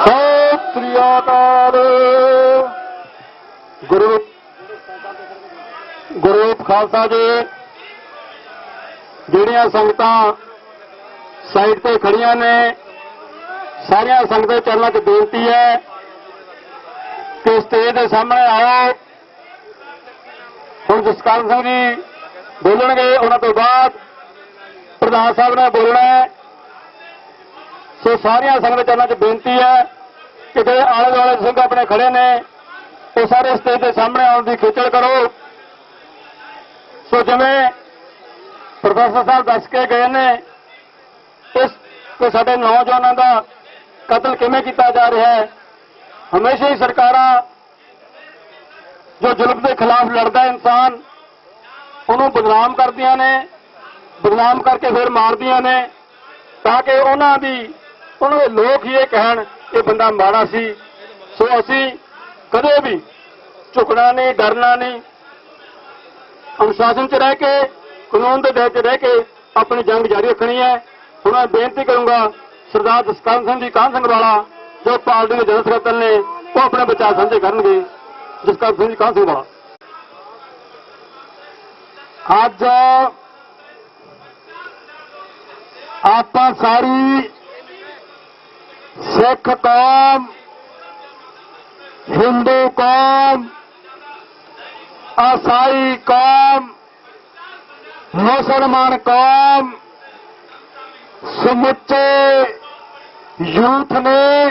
ਸਤਿ ਸ੍ਰੀ ਅਕਾਲ। ਗੁਰੂ ਖਾਲਸਾ ਜੀ, ਜਿਹੜੀਆਂ ਸੰਗਤਾਂ ਸਾਈਡ ਤੇ ਖੜੀਆਂ ਨੇ, ਸਾਰੀਆਂ ਸੰਗਤਾਂ ਚਰਨਾਂ 'ਚ ਬੇਨਤੀ ਹੈ ਕਿ ਸਟੇਜ ਦੇ ਸਾਹਮਣੇ ਆਓ। ਹੁਣ ਜਸਕਰਨ ਸਿੰਘ ਜੀ ਬੋਲਣਗੇ, ਉਹਨਾਂ ਤੋਂ ਬਾਅਦ ਪ੍ਰਧਾਨ ਸਾਹਿਬ ਨੇ ਬੋਲਣਾ ਹੈ। ਸੋ ਸਾਰੀਆਂ ਸੰਗਤ ਚਰਨਾਂ 'ਚ ਬੇਨਤੀ ਹੈ ਕਿ ਜਿਹੜੇ ਆਲੇ ਦੁਆਲੇ ਸਿੰਘ ਆਪਣੇ ਖੜੇ ਨੇ ਉਹ ਸਾਰੇ ਸਟੇਜ ਦੇ ਸਾਹਮਣੇ ਆਉਣ ਦੀ ਖੇਚਲ ਕਰੋ। ਸੋ ਜਿਵੇਂ ਪ੍ਰੋਫੈਸਰ ਸਾਹਿਬ ਦੱਸ ਕੇ ਗਏ ਨੇ ਇਸ ਕਿ ਸਾਡੇ ਨੌਜਵਾਨਾਂ ਦਾ ਕਤਲ ਕਿਵੇਂ ਕੀਤਾ ਜਾ ਰਿਹਾ ਹੈ। ਹਮੇਸ਼ਾ ਹੀ ਸਰਕਾਰਾਂ ਜੋ ਜ਼ੁਲਮ ਦੇ ਖਿਲਾਫ ਲੜਦਾ ਇਨਸਾਨ ਉਹਨੂੰ ਬਦਨਾਮ ਕਰਦੀਆਂ ਨੇ, ਬਦਨਾਮ ਕਰਕੇ ਫਿਰ ਮਾਰਦੀਆਂ ਨੇ ਤਾਂ ਕਿ ਉਹਨਾਂ ਦੇ ਲੋਕ ਹੀ ਇਹ ਕਹਿਣ ਕਿ ਬੰਦਾ ਮਾੜਾ ਸੀ। ਸੋ ਅਸੀਂ ਕਦੇ ਵੀ ਝੁਕਣਾ ਨਹੀਂ, ਡਰਨਾ ਨਹੀਂ, ਅਨੁਸ਼ਾਸਨ 'ਚ ਰਹਿ ਕੇ ਕਾਨੂੰਨ ਦੇ ਦਾਇਰੇ 'ਚ ਰਹਿ ਕੇ ਆਪਣੀ ਜੰਗ ਜਾਰੀ ਰੱਖਣੀ ਹੈ। ਹੁਣ ਮੈਂ ਬੇਨਤੀ ਕਰੂੰਗਾ ਸਰਦਾਰ ਜਸਕਰਨ ਸਿੰਘ ਜੀ ਕਾਹਨ ਸਿੰਘ ਵਾਲਾ ਜੋ ਪਾਰਟੀ ਦੇ ਜਨਰਲ ਸਕੱਤਰ ਨੇ ਉਹ ਆਪਣੇ ਵਿਚਾਰ ਸਾਂਝੇ ਕਰਨਗੇ। ਜਸਕਰਨ ਸਿੰਘ ਜੀ ਕਾਹਨ ਸਿੰਘ ਵਾਲਾ। ਅੱਜ ਆਪਾਂ ਸਾਰੀ ਸਿੱਖ ਕੌਮ, ਹਿੰਦੂ ਕੌਮ, ਈਸਾਈ ਕੌਮ, ਮੁਸਲਮਾਨ ਕੌਮ, ਸਮੁੱਚੇ ਯੂਥ ਨੇ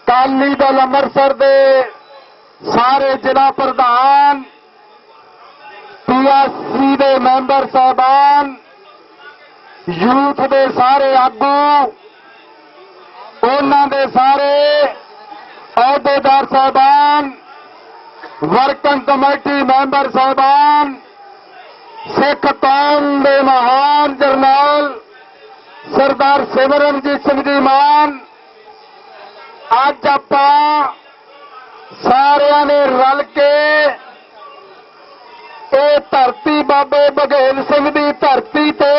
ਅਕਾਲੀ ਦਲ ਅੰਮ੍ਰਿਤਸਰ ਦੇ ਸਾਰੇ ਜ਼ਿਲ੍ਹਾ ਪ੍ਰਧਾਨ, ਪੀਐਸਸੀ ਦੇ ਮੈਂਬਰ ਸਾਹਿਬਾਨ, ਯੂਥ ਦੇ ਸਾਰੇ ਆਗੂ, ਉਹਨਾਂ ਦੇ ਸਾਰੇ ਅਹੁਦੇਦਾਰ ਸਾਹਿਬਾਨ, ਵਰਕਿੰਗ ਕਮੇਟੀ ਮੈਂਬਰ ਸਾਹਿਬਾਨ, ਸਿੱਖ ਕੌਮ ਦੇ ਮਹਾਨ ਜਰਨੈਲ ਸਰਦਾਰ ਸਿਮਰਨਜੀਤ ਸਿੰਘ ਜੀ ਮਾਨ, ਅੱਜ ਆਪਾਂ ਸਾਰਿਆਂ ਨੇ ਰਲ ਕੇ ਇਹ ਧਰਤੀ ਬਾਬੇ ਬਘੇਲ ਸਿੰਘ ਦੀ ਧਰਤੀ ਤੇ,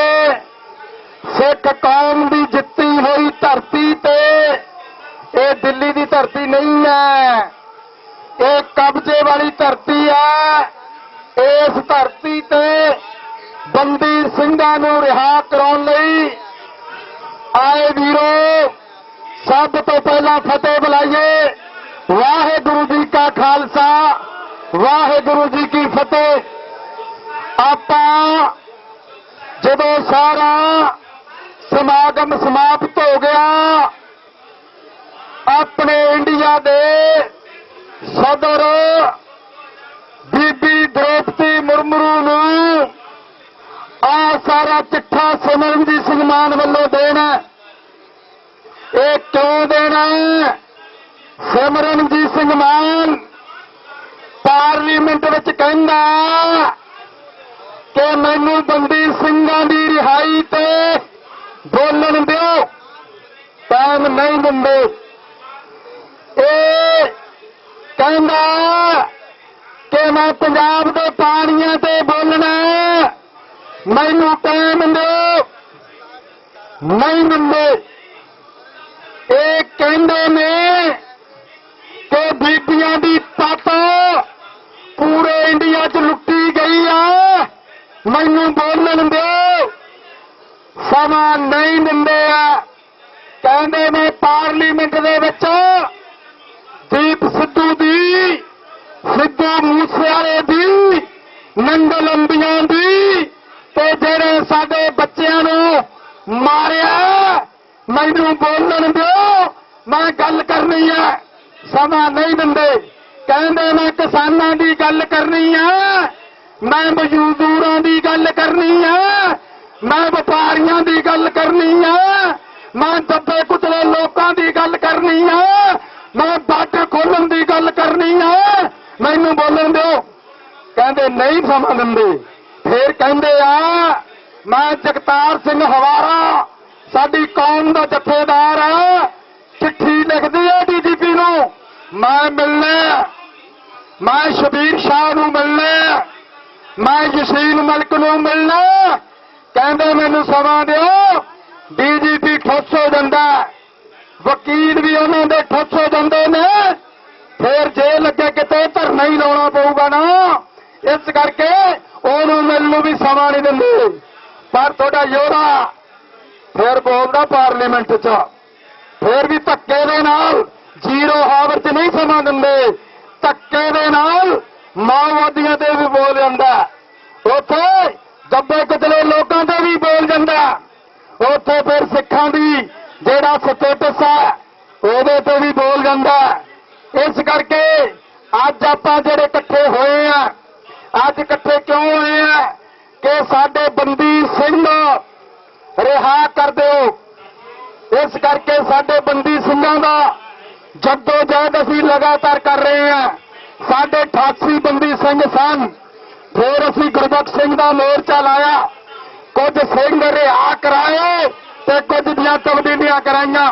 ਸਿੱਖ ਕੌਮ ਦੀ ਜਿੱਤੀ ਹੋਈ ਧਰਤੀ ਤੇ, ਇਹ ਦਿੱਲੀ ਦੀ ਧਰਤੀ ਨਹੀਂ ਹੈ, ਇਹ ਕਬਜ਼ੇ ਵਾਲੀ ਧਰਤੀ ਹੈ। ਇਸ ਧਰਤੀ ਤੇ ਬੰਦੀ ਸਿੰਘਾਂ ਨੂੰ ਰਿਹਾ ਕਰਾਉਣ ਲਈ ਆਏ ਵੀਰੋ, ਸਭ ਤੋਂ ਪਹਿਲਾਂ ਫਤਿਹ ਬੁਲਾਈਏ। ਵਾਹਿਗੁਰੂ ਜੀ ਕਾ ਖਾਲਸਾ, ਵਾਹਿਗੁਰੂ ਜੀ ਕੀ ਫਤਿਹ। ਆਪਾਂ ਜਦੋਂ ਸਾਰਾ ਸਮਾਗਮ ਸਮਾਪਤ ਹੋ ਗਿਆ, ਆਪਣੇ ਇੰਡੀਆ ਦੇ ਸਦਰ ਬੀਬੀ ਦ੍ਰੋਪਦੀ ਮੁਰਮੂ ਨੂੰ ਆ ਸਾਰਾ ਚਿੱਠਾ ਸਿਮਰਨਜੀਤ ਸਿੰਘ ਮਾਨ ਵੱਲੋਂ ਦੇਣਾ। ਇਹ ਕਿਉਂ ਦੇਣਾ? ਸਿਮਰਨਜੀਤ ਸਿੰਘ ਮਾਨ ਪਾਰਲੀਮੈਂਟ ਵਿੱਚ ਕਹਿੰਦਾ ਕਿ ਮੈਨੂੰ ਬੰਦੀ ਸਿੰਘਾਂ ਦੀ ਰਿਹਾਈ ਤੇ ਬੋਲਣ ਦਿਓ, ਟਾਈਮ ਨਹੀਂ ਦਿੰਦੇ। ਇਹ ਕਹਿੰਦਾ ਕਿ ਮੈਂ ਪੰਜਾਬ ਦੇ ਪਾਣੀਆਂ ਤੇ ਬੋਲਣਾ, ਮੈਨੂੰ ਟਾਈਮ ਦਿਓ, ਨਹੀਂ ਦਿੰਦੇ। ਇਹ ਕਹਿੰਦੇ ਨੇ ਕਿ ਬੀਬੀਆਂ ਦੀ ਪੱਤ ਪੂਰੇ ਇੰਡੀਆ 'ਚ ਲੁੱਟੀ ਗਈ ਆ, ਮੈਨੂੰ ਬੋਲਣ ਦਿਓ, ਸਮਾਂ ਨਹੀਂ ਦਿੰਦੇ ਆ। ਕਹਿੰਦੇ ਨੇ ਪਾਰਲੀਮੈਂਟ ਦੇ ਵਿੱਚ ਦੀਪ ਸਿੱਧੂ ਦੀ, ਸਿੱਧੂ ਮੂਸੇਵਾਲੇ ਦੀ, ਨੰਗਲ ਅੰਬੀਆਂ ਦੀ ਤੇ ਜਿਹੜੇ ਸਾਡੇ ਬੱਚਿਆਂ ਨੂੰ ਮਾਰਿਆ, ਮੈਨੂੰ ਬੋਲਣ ਦਿਓ, ਮੈਂ ਗੱਲ ਕਰਨੀ ਹੈ, ਸਮਾਂ ਨਹੀਂ ਦਿੰਦੇ। ਕਹਿੰਦੇ ਮੈਂ ਕਿਸਾਨਾਂ ਦੀ ਗੱਲ ਕਰਨੀ ਹੈ, ਮੈਂ ਮਜ਼ਦੂਰਾਂ ਦੀ ਗੱਲ ਕਰਨੀ ਹੈ, ਮੈਂ ਵਪਾਰੀਆਂ ਦੀ ਗੱਲ ਕਰਨੀ ਹੈ, ਮੈਂ ਦੱਬੇ ਕੁਚਲੇ ਲੋਕਾਂ ਦੀ ਗੱਲ ਕਰਨੀ ਹੈ, ਮੈਂ ਬਾਰਡਰ ਖੋਲ੍ਹਣ ਦੀ ਗੱਲ ਕਰਨੀ ਹੈ, ਮੈਨੂੰ ਬੋਲਣ ਦਿਓ। ਕਹਿੰਦੇ ਨਹੀਂ ਸਮਾਂ ਦਿੰਦੇ। ਫਿਰ ਕਹਿੰਦੇ ਆ ਮੈਂ ਜਗਤਾਰ ਸਿੰਘ ਹਵਾਰਾ ਸਾਡੀ ਕੌਮ ਦਾ ਜਥੇਦਾਰ ਆ, ਚਿੱਠੀ ਲਿਖਦੀ ਹੈ ਡੀਜੀਪੀ ਨੂੰ, ਮੈਂ ਮਿਲਣਾ, ਮੈਂ ਸ਼ਬੀਰ ਸ਼ਾਹ ਨੂੰ ਮਿਲਣਾ, ਮੈਂ ਯਸੀਨ ਮਲਿਕ ਨੂੰ ਮਿਲਣਾ। ਕਹਿੰਦੇ ਮੈਨੂੰ ਸਮਾਂ ਦਿਓ। ਡੀਜੀਪੀ ਠੁੱਸ ਹੋ ਜਾਂਦਾ, ਵਕੀਲ ਵੀ ਉਹਨਾਂ ਦੇ ਠੁੱਸ ਹੋ ਜਾਂਦੇ ਨੇ, ਫਿਰ ਜੇ ਲੱਗੇ ਕਿਤੇ ਧਰਨਾ ਹੀ ਲਾਉਣਾ ਪਊਗਾ ਨਾ, ਇਸ ਕਰਕੇ ਉਹਨੂੰ ਮਿਲਣ ਨੂੰ ਵੀ ਸਮਾਂ ਨਹੀਂ ਦਿੰਦੇ। ਪਰ ਤੁਹਾਡਾ ਯੋਧਾ ਫਿਰ ਬੋਲਦਾ ਪਾਰਲੀਮੈਂਟ 'ਚ, ਫਿਰ ਵੀ ਧੱਕੇ ਦੇ ਨਾਲ, ਜ਼ੀਰੋ ਹਾਵਰ 'ਚ ਨਹੀਂ ਨਹੀਂ ਸਮਾਂ ਦਿੰਦੇ। ਧੱਕੇ ਦੇ ਨਾਲ ਮਾਓਵਾਦੀਆਂ ਤੇ ਵੀ ਬੋਲ ਜਾਂਦਾ, ਉੱਥੇ ਦੱਬੇ ਕੁਚਲੇ ਲੋਕਾਂ ਤੇ ਵੀ ਬੋਲ ਜਾਂਦਾ, ਉੱਥੇ ਫਿਰ ਸਿੱਖਾਂ ਦੀ ਜਿਹੜਾ ਸਟੇਟਸ ਹੈ ਉਹਦੇ ਤੇ ਵੀ ਬੋਲ ਜਾਂਦਾ। ਇਸ ਕਰਕੇ ਅੱਜ ਆਪਾਂ ਜਿਹੜੇ ਇਕੱਠੇ ਹੋਏ ਆ, ਅੱਜ ਇਕੱਠੇ ਕਿਉਂ ਹੋਏ ਆ ਕਿ ਸਾਡੇ ਬੰਦੀ ਸਿੰਘ ਰਿਹਾ ਕਰ ਦਿਓ। ਇਸ ਕਰਕੇ ਸਾਡੇ ਬੰਦੀ ਸਿੰਘਾਂ ਦਾ ਜੱਦੋ-ਜਹਿਦ ਅਸੀਂ ਲਗਾਤਾਰ ਕਰ ਰਹੇ ਹਾਂ। ਸਾਡੇ 88 ਬੰਦੀ ਸਿੰਘ ਸਨ, ਫਿਰ ਅਸੀਂ ਗੁਰਬਖਸ਼ ਸਿੰਘ ਦਾ ਮੋਰਚਾ ਲਾਇਆ, ਕੁਝ ਸਿੰਘ ਰਿਹਾ ਕਰਾਏ ਤੇ ਕੁਝ ਦੀਆਂ ਤਬਦੀਲੀਆਂ ਕਰਾਈਆਂ।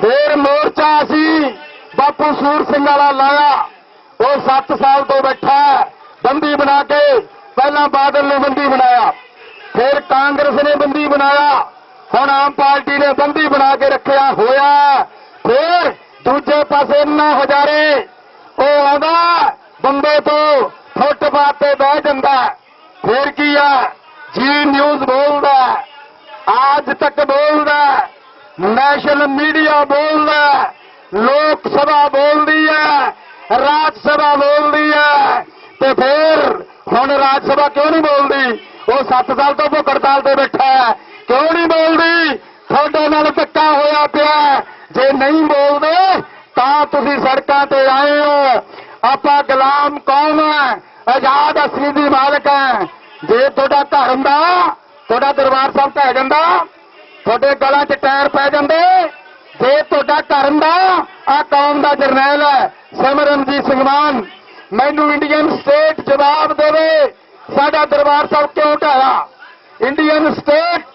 ਫਿਰ ਮੋਰਚਾ ਅਸੀਂ ਬਾਪੂ ਸੂਰ ਸਿੰਘ ਵਾਲਾ ਲਾਇਆ, ਉਹ 7 ਸਾਲ ਤੋਂ ਬੈਠਾ ਬੰਦੀ ਬਣਾ ਕੇ। ਪਹਿਲਾਂ ਬਾਦਲ ਨੇ ਬੰਦੀ ਬਣਾਇਆ, ਫਿਰ ਕਾਂਗਰਸ ਨੇ ਬੰਦੀ ਬਣਾਇਆ, ਹੁਣ ਆਮ ਪਾਰਟੀ ਨੇ ਬੰਦੀ ਬਣਾ ਕੇ ਰੱਖਿਆ ਹੋਇਆ। ਫਿਰ ਦੂਜੇ ਪਾਸੇ ਨਾ ਹਜ਼ਾਰੇ ਉਹ ਆਉਂਦਾ ਬੰਦੇ ਤੋਂ ਫੁੱਟਪਾਥ ਤੇ ਬਹਿ ਜਾਂਦਾ। ਫਿਰ ਕੀ ਆ, ਜੀ ਨਿਊਜ਼ ਬੋਲਦਾ, ਆਜ ਤੱਕ ਬੋਲਦਾ, ਨੈਸ਼ਨਲ ਮੀਡੀਆ ਬੋਲਦਾ, ਲੋਕ ਸਭਾ ਬੋਲਦੀ ਹੈ, ਰਾਜ ਸਭਾ ਬੋਲਦੀ ਹੈ। ਤੇ ਫਿਰ ਹੁਣ ਰਾਜ ਸਭਾ ਕਿਉਂ ਨਹੀਂ ਬੋਲਦੀ? ਉਹ 7 ਸਾਲ ਤੋਂ ਭੁੱਖ ਹੜਤਾਲ ਤੇ ਬੈਠਾ ਹੈ, ਕਿਉਂ ਨਹੀਂ ਬੋਲਦੀ? ਤੁਹਾਡੇ ਨਾਲ ਧੱਕਾ ਹੋਇਆ ਪਿਆ। ਜੇ ਨਹੀਂ ਬੋਲਦੇ ਤਾਂ ਤੁਸੀਂ ਸੜਕਾਂ ਤੇ ਆਏ ਹੋ। ਆਪਾਂ ਗੁਲਾਮ ਕੌਮ ਹੈ, ਆਜ਼ਾਦ ਅਸਲੀ ਦੀ ਮਾਲਕ ਹੈ। ਜੇ ਤੁਹਾਡਾ ਘਰ ਹੁੰਦਾ, ਤੁਹਾਡਾ ਦਰਬਾਰ ਸਾਹਿਬ ਢਹਿ ਜਾਂਦਾ, ਤੁਹਾਡੇ ਗਲਾਂ 'ਚ ਟਾਇਰ ਪੈ ਜਾਂਦੇ। ਜੇ ਤੁਹਾਡਾ ਘਰ ਹੁੰਦਾ, ਆ ਕੌਮ ਦਾ ਜਰਨੈਲ ਹੈ ਸਿਮਰਨਜੀਤ ਸਿੰਘ ਮਾਨ, ਮੈਨੂੰ ਇੰਡੀਅਨ ਸਟੇਟ ਜਵਾਬ ਦੇਵੇ ਸਾਡਾ ਦਰਬਾਰ ਸਾਹਿਬ ਕਿਉਂ ਢਾਇਆ। ਇੰਡੀਅਨ ਸਟੇਟ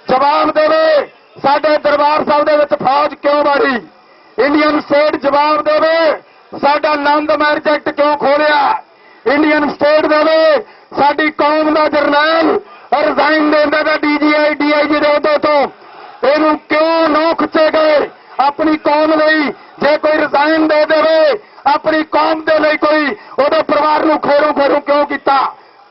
ਜਵਾਬ ਦੇਵੇ ਸਾਡੇ ਦਰਬਾਰ ਸਾਹਿਬ ਦੇ ਵਿੱਚ ਫੌਜ ਕਿਉਂ ਵਾੜੀ। ਇੰਡੀਅਨ ਸਟੇਟ ਜਵਾਬ ਦੇਵੇ ਸਾਡਾ ਆਨੰਦ ਮੈਰਿਜ ਐਕਟ ਕਿਉਂ ਖੋਲਿਆ। ਇੰਡੀਅਨ ਸਟੇਟ ਦੇਵੇ ਸਾਡੀ ਕੌਮ ਦਾ ਜਰਨੈਲ ਰਿਜ਼ਾਈਨ ਦੇਂਦਾ ਦਾ ਡੀਜੀਆਈ ਡੀਆਈਜੀ ਦੇ ਅਹੁਦੇ ਤੋਂ ਇਹਨੂੰ ਕਿਉਂ ਨਾ ਖਿੱਚੇ ਗਏ। ਆਪਣੀ ਕੌਮ ਲਈ ਜੇ ਕੋਈ ਰਿਜ਼ਾਈਨ ਦੇ ਦੇਵੇ, ਆਪਣੀ ਕੌਮ ਦੇ ਲਈ ਕੋਈ ਉਹਦੇ ਪਰਿਵਾਰ ਨੂੰ ਖੇਰੂ ਕਿਉਂ ਕੀਤਾ।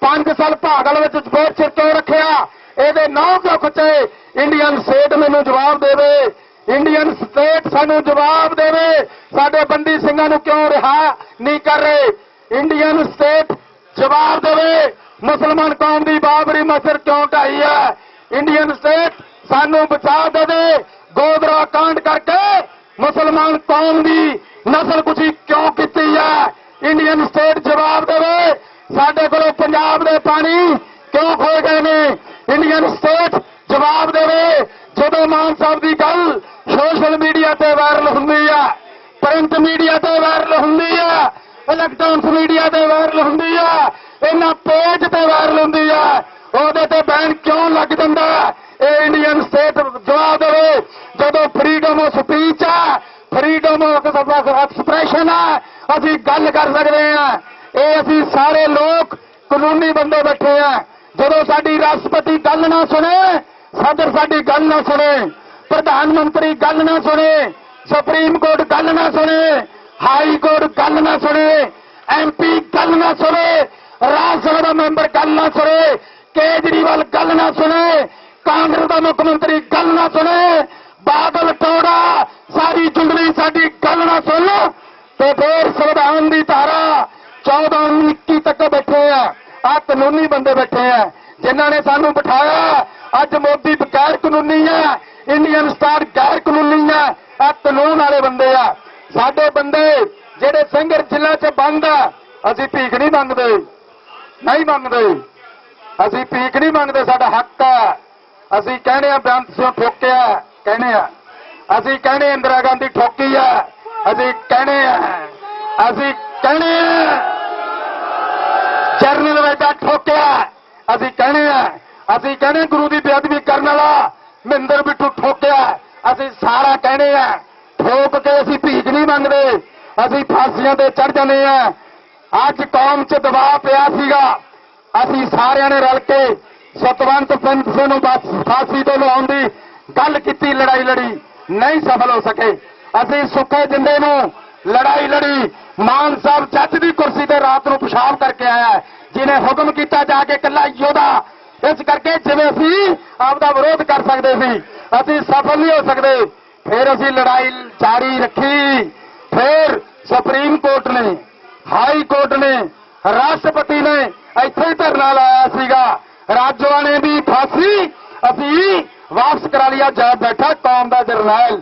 5 ਸਾਲ ਭਾਗਲ ਵਿੱਚ ਬਹੁਤ ਚਿਰ ਕਿਉਂ ਰੱਖਿਆ, ਇਹਦੇ ਨਾਂ ਕਿਉਂ ਖਿੱਚੇ। ਇੰਡੀਅਨ ਸਟੇਟ ਮੈਨੂੰ ਜਵਾਬ ਦੇਵੇ, ਇੰਡੀਅਨ ਸਟੇਟ ਸਾਨੂੰ ਜਵਾਬ ਦੇਵੇ ਸਾਡੇ ਬੰਦੀ ਸਿੰਘਾਂ ਨੂੰ ਕਿਉਂ ਰਿਹਾ ਨਹੀਂ ਕਰ ਰਹੇ। ਇੰਡੀਅਨ ਸਟੇਟ ਜਵਾਬ ਦੇਵੇ ਮੁਸਲਮਾਨ ਕੌਮ ਦੀ ਬਾਬਰੀ ਮਸਜਿਦ ਕਿਉਂ ਢਾਈ ਹੈ। ਇੰਡੀਅਨ ਸਟੇਟ ਸਾਨੂੰ ਬਚਾ ਦੇਵੇ ਗੋਦਰਾ ਕਾਂਡ ਕਰਕੇ ਮੁਸਲਮਾਨ ਕੌਮ ਦੀ ਨਸਲਕੁਸ਼ੀ ਕਿਉਂ ਕੀਤੀ ਹੈ। ਇੰਡੀਅਨ ਸਟੇਟ ਜਵਾਬ ਦੇਵੇ ਸਾਡੇ ਕੋਲੋਂ ਪੰਜਾਬ ਦੇ ਪਾਣੀ ਕਿਉਂ ਖੋਏ ਗਏ ਨੇ। ਇੰਡੀਅਨ ਸਟੇਟ ਜਵਾਬ ਦੇਵੇ ਜਦੋਂ ਮਾਨ ਸਾਹਿਬ ਦੀ ਗੱਲ ਸੋਸ਼ਲ ਮੀਡੀਆ ਤੇ ਵਾਇਰਲ ਹੁੰਦੀ ਹੈ, ਪ੍ਰਿੰਟ ਮੀਡੀਆ ਤੇ ਵਾਇਰਲ ਹੁੰਦੀ ਹੈ, ਇਲੈਕਟ੍ਰੋਨਿਕ ਮੀਡੀਆ ਤੇ ਵਾਇਰਲ ਹੁੰਦੀ ਹੈ, ਇਹਨਾਂ ਪੇਜ ਤੇ ਵਾਇਰਲ ਹੁੰਦੀ ਹੈ, ਉਹਦੇ ਤੇ ਬੈਨ ਕਿਉਂ ਲੱਗ ਜਾਂਦਾ। ਇਹ ਇੰਡੀਅਨ ਸਟੇਟ ਜਵਾਬ ਦੇਵੇ ਜਦੋਂ ਫਰੀडम ਆਫ ਸਪੀਚ ਹੈ, ਫਰੀडम ਆਫ ਐਕਸਪ੍ਰੈਸ਼ਨ ਹੈ, ਅਸੀਂ ਗੱਲ ਕਰ ਸਕਦੇ ਹਾਂ। ਇਹ ਅਸੀਂ ਸਾਰੇ ਲੋਕ ਕਾਨੂੰਨੀ ਬੰਦੇ ਬੈਠੇ ਆ। ਜਦੋਂ ਸਾਡੀ ਰਾਸ਼ਟਰਪਤੀ ਗੱਲ ਨਾ ਸੁਣੇ, ਸਦਰ ਸਾਡੀ ਗੱਲ ਨਾ ਸੁਣੇ, ਪ੍ਰਧਾਨ ਮੰਤਰੀ ਗੱਲ ਨਾ ਸੁਣੇ, ਸੁਪਰੀਮ ਕੋਰਟ ਗੱਲ ਨਾ ਸੁਣੇ, ਹਾਈ ਕੋਰਟ ਗੱਲ ਨਾ ਸੁਣੇ, ਐਮਪੀ ਗੱਲ ਨਾ ਸੁਣੇ, ਰਾਜ ਸਭਾ ਦਾ ਮੈਂਬਰ ਗੱਲ ਨਾ ਸੁਣੇ, ਕੇਜਰੀਵਾਲ ਗੱਲ ਨਾ ਸੁਣੇ, ਕਾਂਗਰਸ ਦਾ ਮੁੱਖ ਮੰਤਰੀ ਗੱਲ ਨਾ ਸੁਣੇ, ਬਾਦਲ ਟੋੜਾ ਸਾਰੀ ਜੁੰਡਲੀ ਸਾਡੀ ਗੱਲ ਨਾ ਸੁਣ ਤੇ ਫਿਰ ਸੰਵਿਧਾਨ ਦੀ ਧਾਰਾ 14-21 ਤੱਕ ਬੈਠੇ ਆ ਕਾਨੂੰਨੀ ਬੰਦੇ ਬੈਠੇ ਆ ਜਿਨ੍ਹਾਂ ਨੇ ਸਾਨੂੰ ਬਿਠਾਇਆ। ਅੱਜ ਮੋਦੀ ਬਗੈਰ ਕਾਨੂੰਨੀ ਹੈ, ਇੰਡੀਅਨ ਸਟਾਰ ਗੈਰ ਕਾਨੂੰਨੀ ਹੈ, ਆ ਕਾਨੂੰਨ ਵਾਲੇ ਬੰਦੇ ਆ। ਸਾਡੇ ਬੰਦੇ ਜਿਹੜੇ ਸਿੰਘਰ ਜ਼ਿਲ੍ਹਾ 'ਚ ਬੰਦ ਆ, ਅਸੀਂ ਭੀਖ ਨਹੀਂ ਮੰਗਦੇ, ਨਹੀਂ ਮੰਗਦੇ, ਅਸੀਂ ਭੀਖ ਨਹੀਂ ਮੰਗਦੇ, ਸਾਡਾ ਹੱਕ ਹੈ। ਅਸੀਂ ਕਹਿੰਦੇ ਆ ਬੇਅੰਤ ਸਿੰਘ ਠੋਕਿਆ, ਕਹਿੰਦੇ ਆ ਅਸੀਂ ਕਹਿੰਦੇ ਇੰਦਰਾ ਗਾਂਧੀ ਠੋਕੀ ਆ, ਅਸੀਂ ਕਹਿੰਦੇ ਆ ਜਰਨਲ ਵੈਦਾ ਠੋਕਿਆ, ਅਸੀਂ ਕਹਿੰਦੇ ਆ ਅਸੀਂ ਕਹਿੰਦੇ ਗੁਰੂ ਦੀ ਬੇਅਦਬੀ ਕਰਨ ਵਾਲਾ ਮਹਿੰਦਰ ਬਿੱਟੂ ਠੋਕਿਆ, ਅਸੀਂ ਸਾਰਾ ਕਹਿੰਦੇ ਆ। ਠੋਕ ਕੇ ਅਸੀਂ ਭੀਖ ਨਹੀਂ ਮੰਗਦੇ, ਅਸੀਂ ਫਾਂਸੀਆਂ ਤੇ ਚੜ ਜਾਂਦੇ ਆ। ਅੱਜ ਕੌਮ 'ਚ ਦਬਾਅ ਪਿਆ ਸੀਗਾ, ਅਸੀਂ ਸਾਰਿਆਂ ਨੇ ਰਲ ਕੇ ਸਤਵੰਤ ਸਿੰਘ ਨੂੰ ਫਾਂਸੀ ਤੋਂ ਲਵਾਉਣ ਦੀ ਗੱਲ ਕੀਤੀ, ਲੜਾਈ ਲੜੀ, ਨਹੀਂ ਸਫਲ ਹੋ ਸਕੇ। ਅਸੀਂ ਸੁੱਖੇ ਜਿੰਦੇ ਨੂੰ ਲੜਾਈ ਲੜੀ। ਮਾਨ ਸਾਹਿਬ ਜੱਜ ਦੀ ਕੁਰਸੀ ਤੇ ਰਾਤ ਨੂੰ ਪਿਸ਼ਾਬ ਕਰਕੇ ਆਇਆ, ਜਿਹਨੇ ਹੁਕਮ ਕੀਤਾ ਜਾ ਕੇ ਇਕੱਲਾ ਯੋਧਾ। ਇਸ ਕਰਕੇ ਜਿਵੇਂ ਅਸੀਂ ਆਪਦਾ ਵਿਰੋਧ ਕਰ ਸਕਦੇ ਸੀ, ਅਸੀਂ ਸਫਲ ਨਹੀਂ ਹੋ ਸਕਦੇ। ਫਿਰ ਅਸੀਂ ਲੜਾਈ ਜਾਰੀ ਰੱਖੀ। ਫਿਰ ਸੁਪਰੀਮ ਕੋਰਟ ਨੇ, ਹਾਈ ਕੋਰਟ ਨੇ, ਰਾਸ਼ਟਰਪਤੀ ਨੇ ਇੱਥੇ ਹੀ ਧਰਨਾ ਲਾਇਆ ਸੀਗਾ। ਰਾਜੋਆਣੇ ਦੀ ਫਾਂਸੀ ਅਸੀਂ ਵਾਪਸ ਕਰਾ ਲਿਆ। ਜਾ ਬੈਠਾ ਕੌਮ ਦਾ ਜਰਨੈਲ।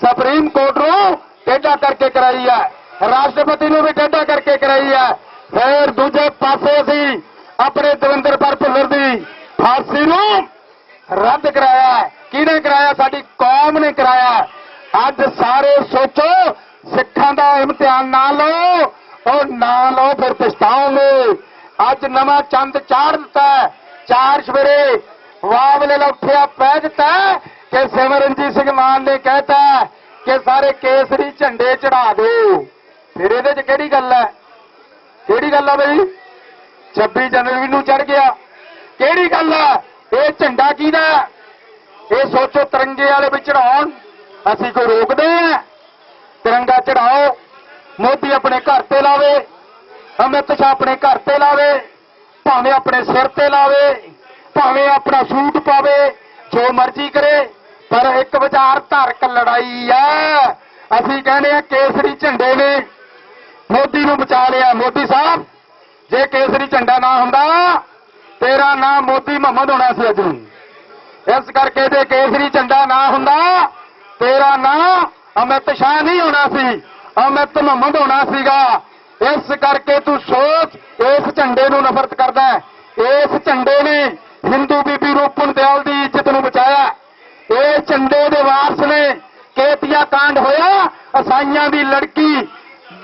ਸੁਪਰੀਮ ਕੋਰਟ ਨੂੰ ਟੇਢਾ ਕਰਕੇ ਕਰਾਈ ਹੈ, ਰਾਸ਼ਟਰਪਤੀ ਨੂੰ ਵੀ ਟੇਢਾ ਕਰਕੇ ਕਰਾਈ ਹੈ। ਫਿਰ ਦੂਜੇ ਪਾਸੇ ਅਸੀਂ ਆਪਣੇ ਦਵਿੰਦਰਪਾਲ ਭੁੱਲਰ ਦੀ ਫਾਂਸੀ ਨੂੰ ਰੱਦ ਕਰਾਇਆ। ਕਿਹਨੇ ਕਰਾਇਆ? ਸਾਡੀ ਕੌਮ ਨੇ ਕਰਾਇਆ। ਅੱਜ ਸਾਰੇ ਸੋਚੋ, ਸਿੱਖਾਂ ਦਾ ਇਮਤਿਹਾਨ ਨਾ ਲਓ, ਉਹ ਨਾ ਲਓ ਫਿਰ ਪਛਤਾਓਗੇ। ਅੱਜ ਨਵਾਂ ਚੰਦ ਚਾੜ ਦਿੱਤਾ, 4 ਸਵੇਰੇ ਵਾਵਲੇ ਉੱਠਿਆ ਪੈ ਦਿੱਤਾ ਕਿ ਸਿਮਰਨਜੀਤ ਸਿੰਘ ਮਾਨ ਨੇ ਕਹਿਤਾ ਕਿ ਸਾਰੇ ਕੇਸਰੀ ਝੰਡੇ ਚੜਾ ਦਿਓ। ਫਿਰ ਇਹਦੇ 'ਚ ਕਿਹੜੀ ਗੱਲ ਹੈ? ਕਿਹੜੀ ਗੱਲ ਹੈ ਬਈ? 26 ਜਨਵਰੀ ਨੂੰ ਚੜ ਗਿਆ, ਕਿਹੜੀ ਗੱਲ ਹੈ? ਇਹ ਝੰਡਾ ਕਿਹਦਾ? ਇਹ ਸੋਚੋ, ਤਿਰੰਗੇ ਵਾਲੇ ਵੀ ਚੜਾਉਣ, ਅਸੀਂ ਕੋਈ ਰੋਕਦੇ ਆ? ਤਿਰੰਗਾ ਚੜਾਓ, ਮੋਦੀ ਆਪਣੇ ਘਰ ਤੇ ਲਾਵੇ, ਅਮਿਤ ਸ਼ਾਹ ਆਪਣੇ ਘਰ ਤੇ ਲਾਵੇ, ਭਾਵੇਂ ਆਪਣੇ ਸਿਰ ਤੇ ਲਾਵੇ, ਭਾਵੇਂ ਆਪਣਾ ਸੂਟ ਪਾਵੇ, ਜੋ ਮਰਜ਼ੀ ਕਰੇ, ਪਰ ਇੱਕ ਵਿਚਾਰਧਾਰਕ ਲੜਾਈ ਹੈ। ਅਸੀਂ ਕਹਿੰਦੇ ਆ ਕੇਸਰੀ ਝੰਡੇ ਨੇ ਮੋਦੀ ਨੂੰ ਬਚਾ ਲਿਆ। ਮੋਦੀ ਸਾਹਿਬ, ਜੇ ਕੇਸਰੀ ਝੰਡਾ ਨਾ ਹੁੰਦਾ ਤੇਰਾ ਨਾਮ ਮੋਦੀ ਮੁਹੰਮਦ ਹੋਣਾ ਸੀ ਅੱਜ ਨੂੰ। ਇਸ ਕਰਕੇ ਜੇ ਕੇਸਰੀ ਝੰਡਾ ਨਾ ਹੁੰਦਾ ਤੇਰਾ ਨਾਮ ਅਮਿਤ ਸ਼ਾਹ ਨਹੀਂ ਹੋਣਾ ਸੀ, ਅਮਿਤ ਮੁਹੰਮਦ ਹੋਣਾ ਸੀਗਾ। ਇਸ ਕਰਕੇ ਤੂੰ ਸੋਚ, ਇਸ ਝੰਡੇ ਨੂੰ ਨਫ਼ਰਤ ਕਰਦਾ ਹੈ। ਇਸ ਝੰਡੇ ਨੇ ਹਿੰਦੂ ਬੀਬੀ ਰੂਪਨ ਦਿਆਲ ਦੀ ਇੱਜ਼ਤ ਨੂੰ ਬਚਾਇਆ। ਇਹ ਝੰਡੇ ਦੇ ਵਾਰਸ ਨੇ ਕੇਤੀਆ ਕਾਂਡ ਹੋਇਆ, ਅਸਾਈਆਂ ਦੀ ਲੜਕੀ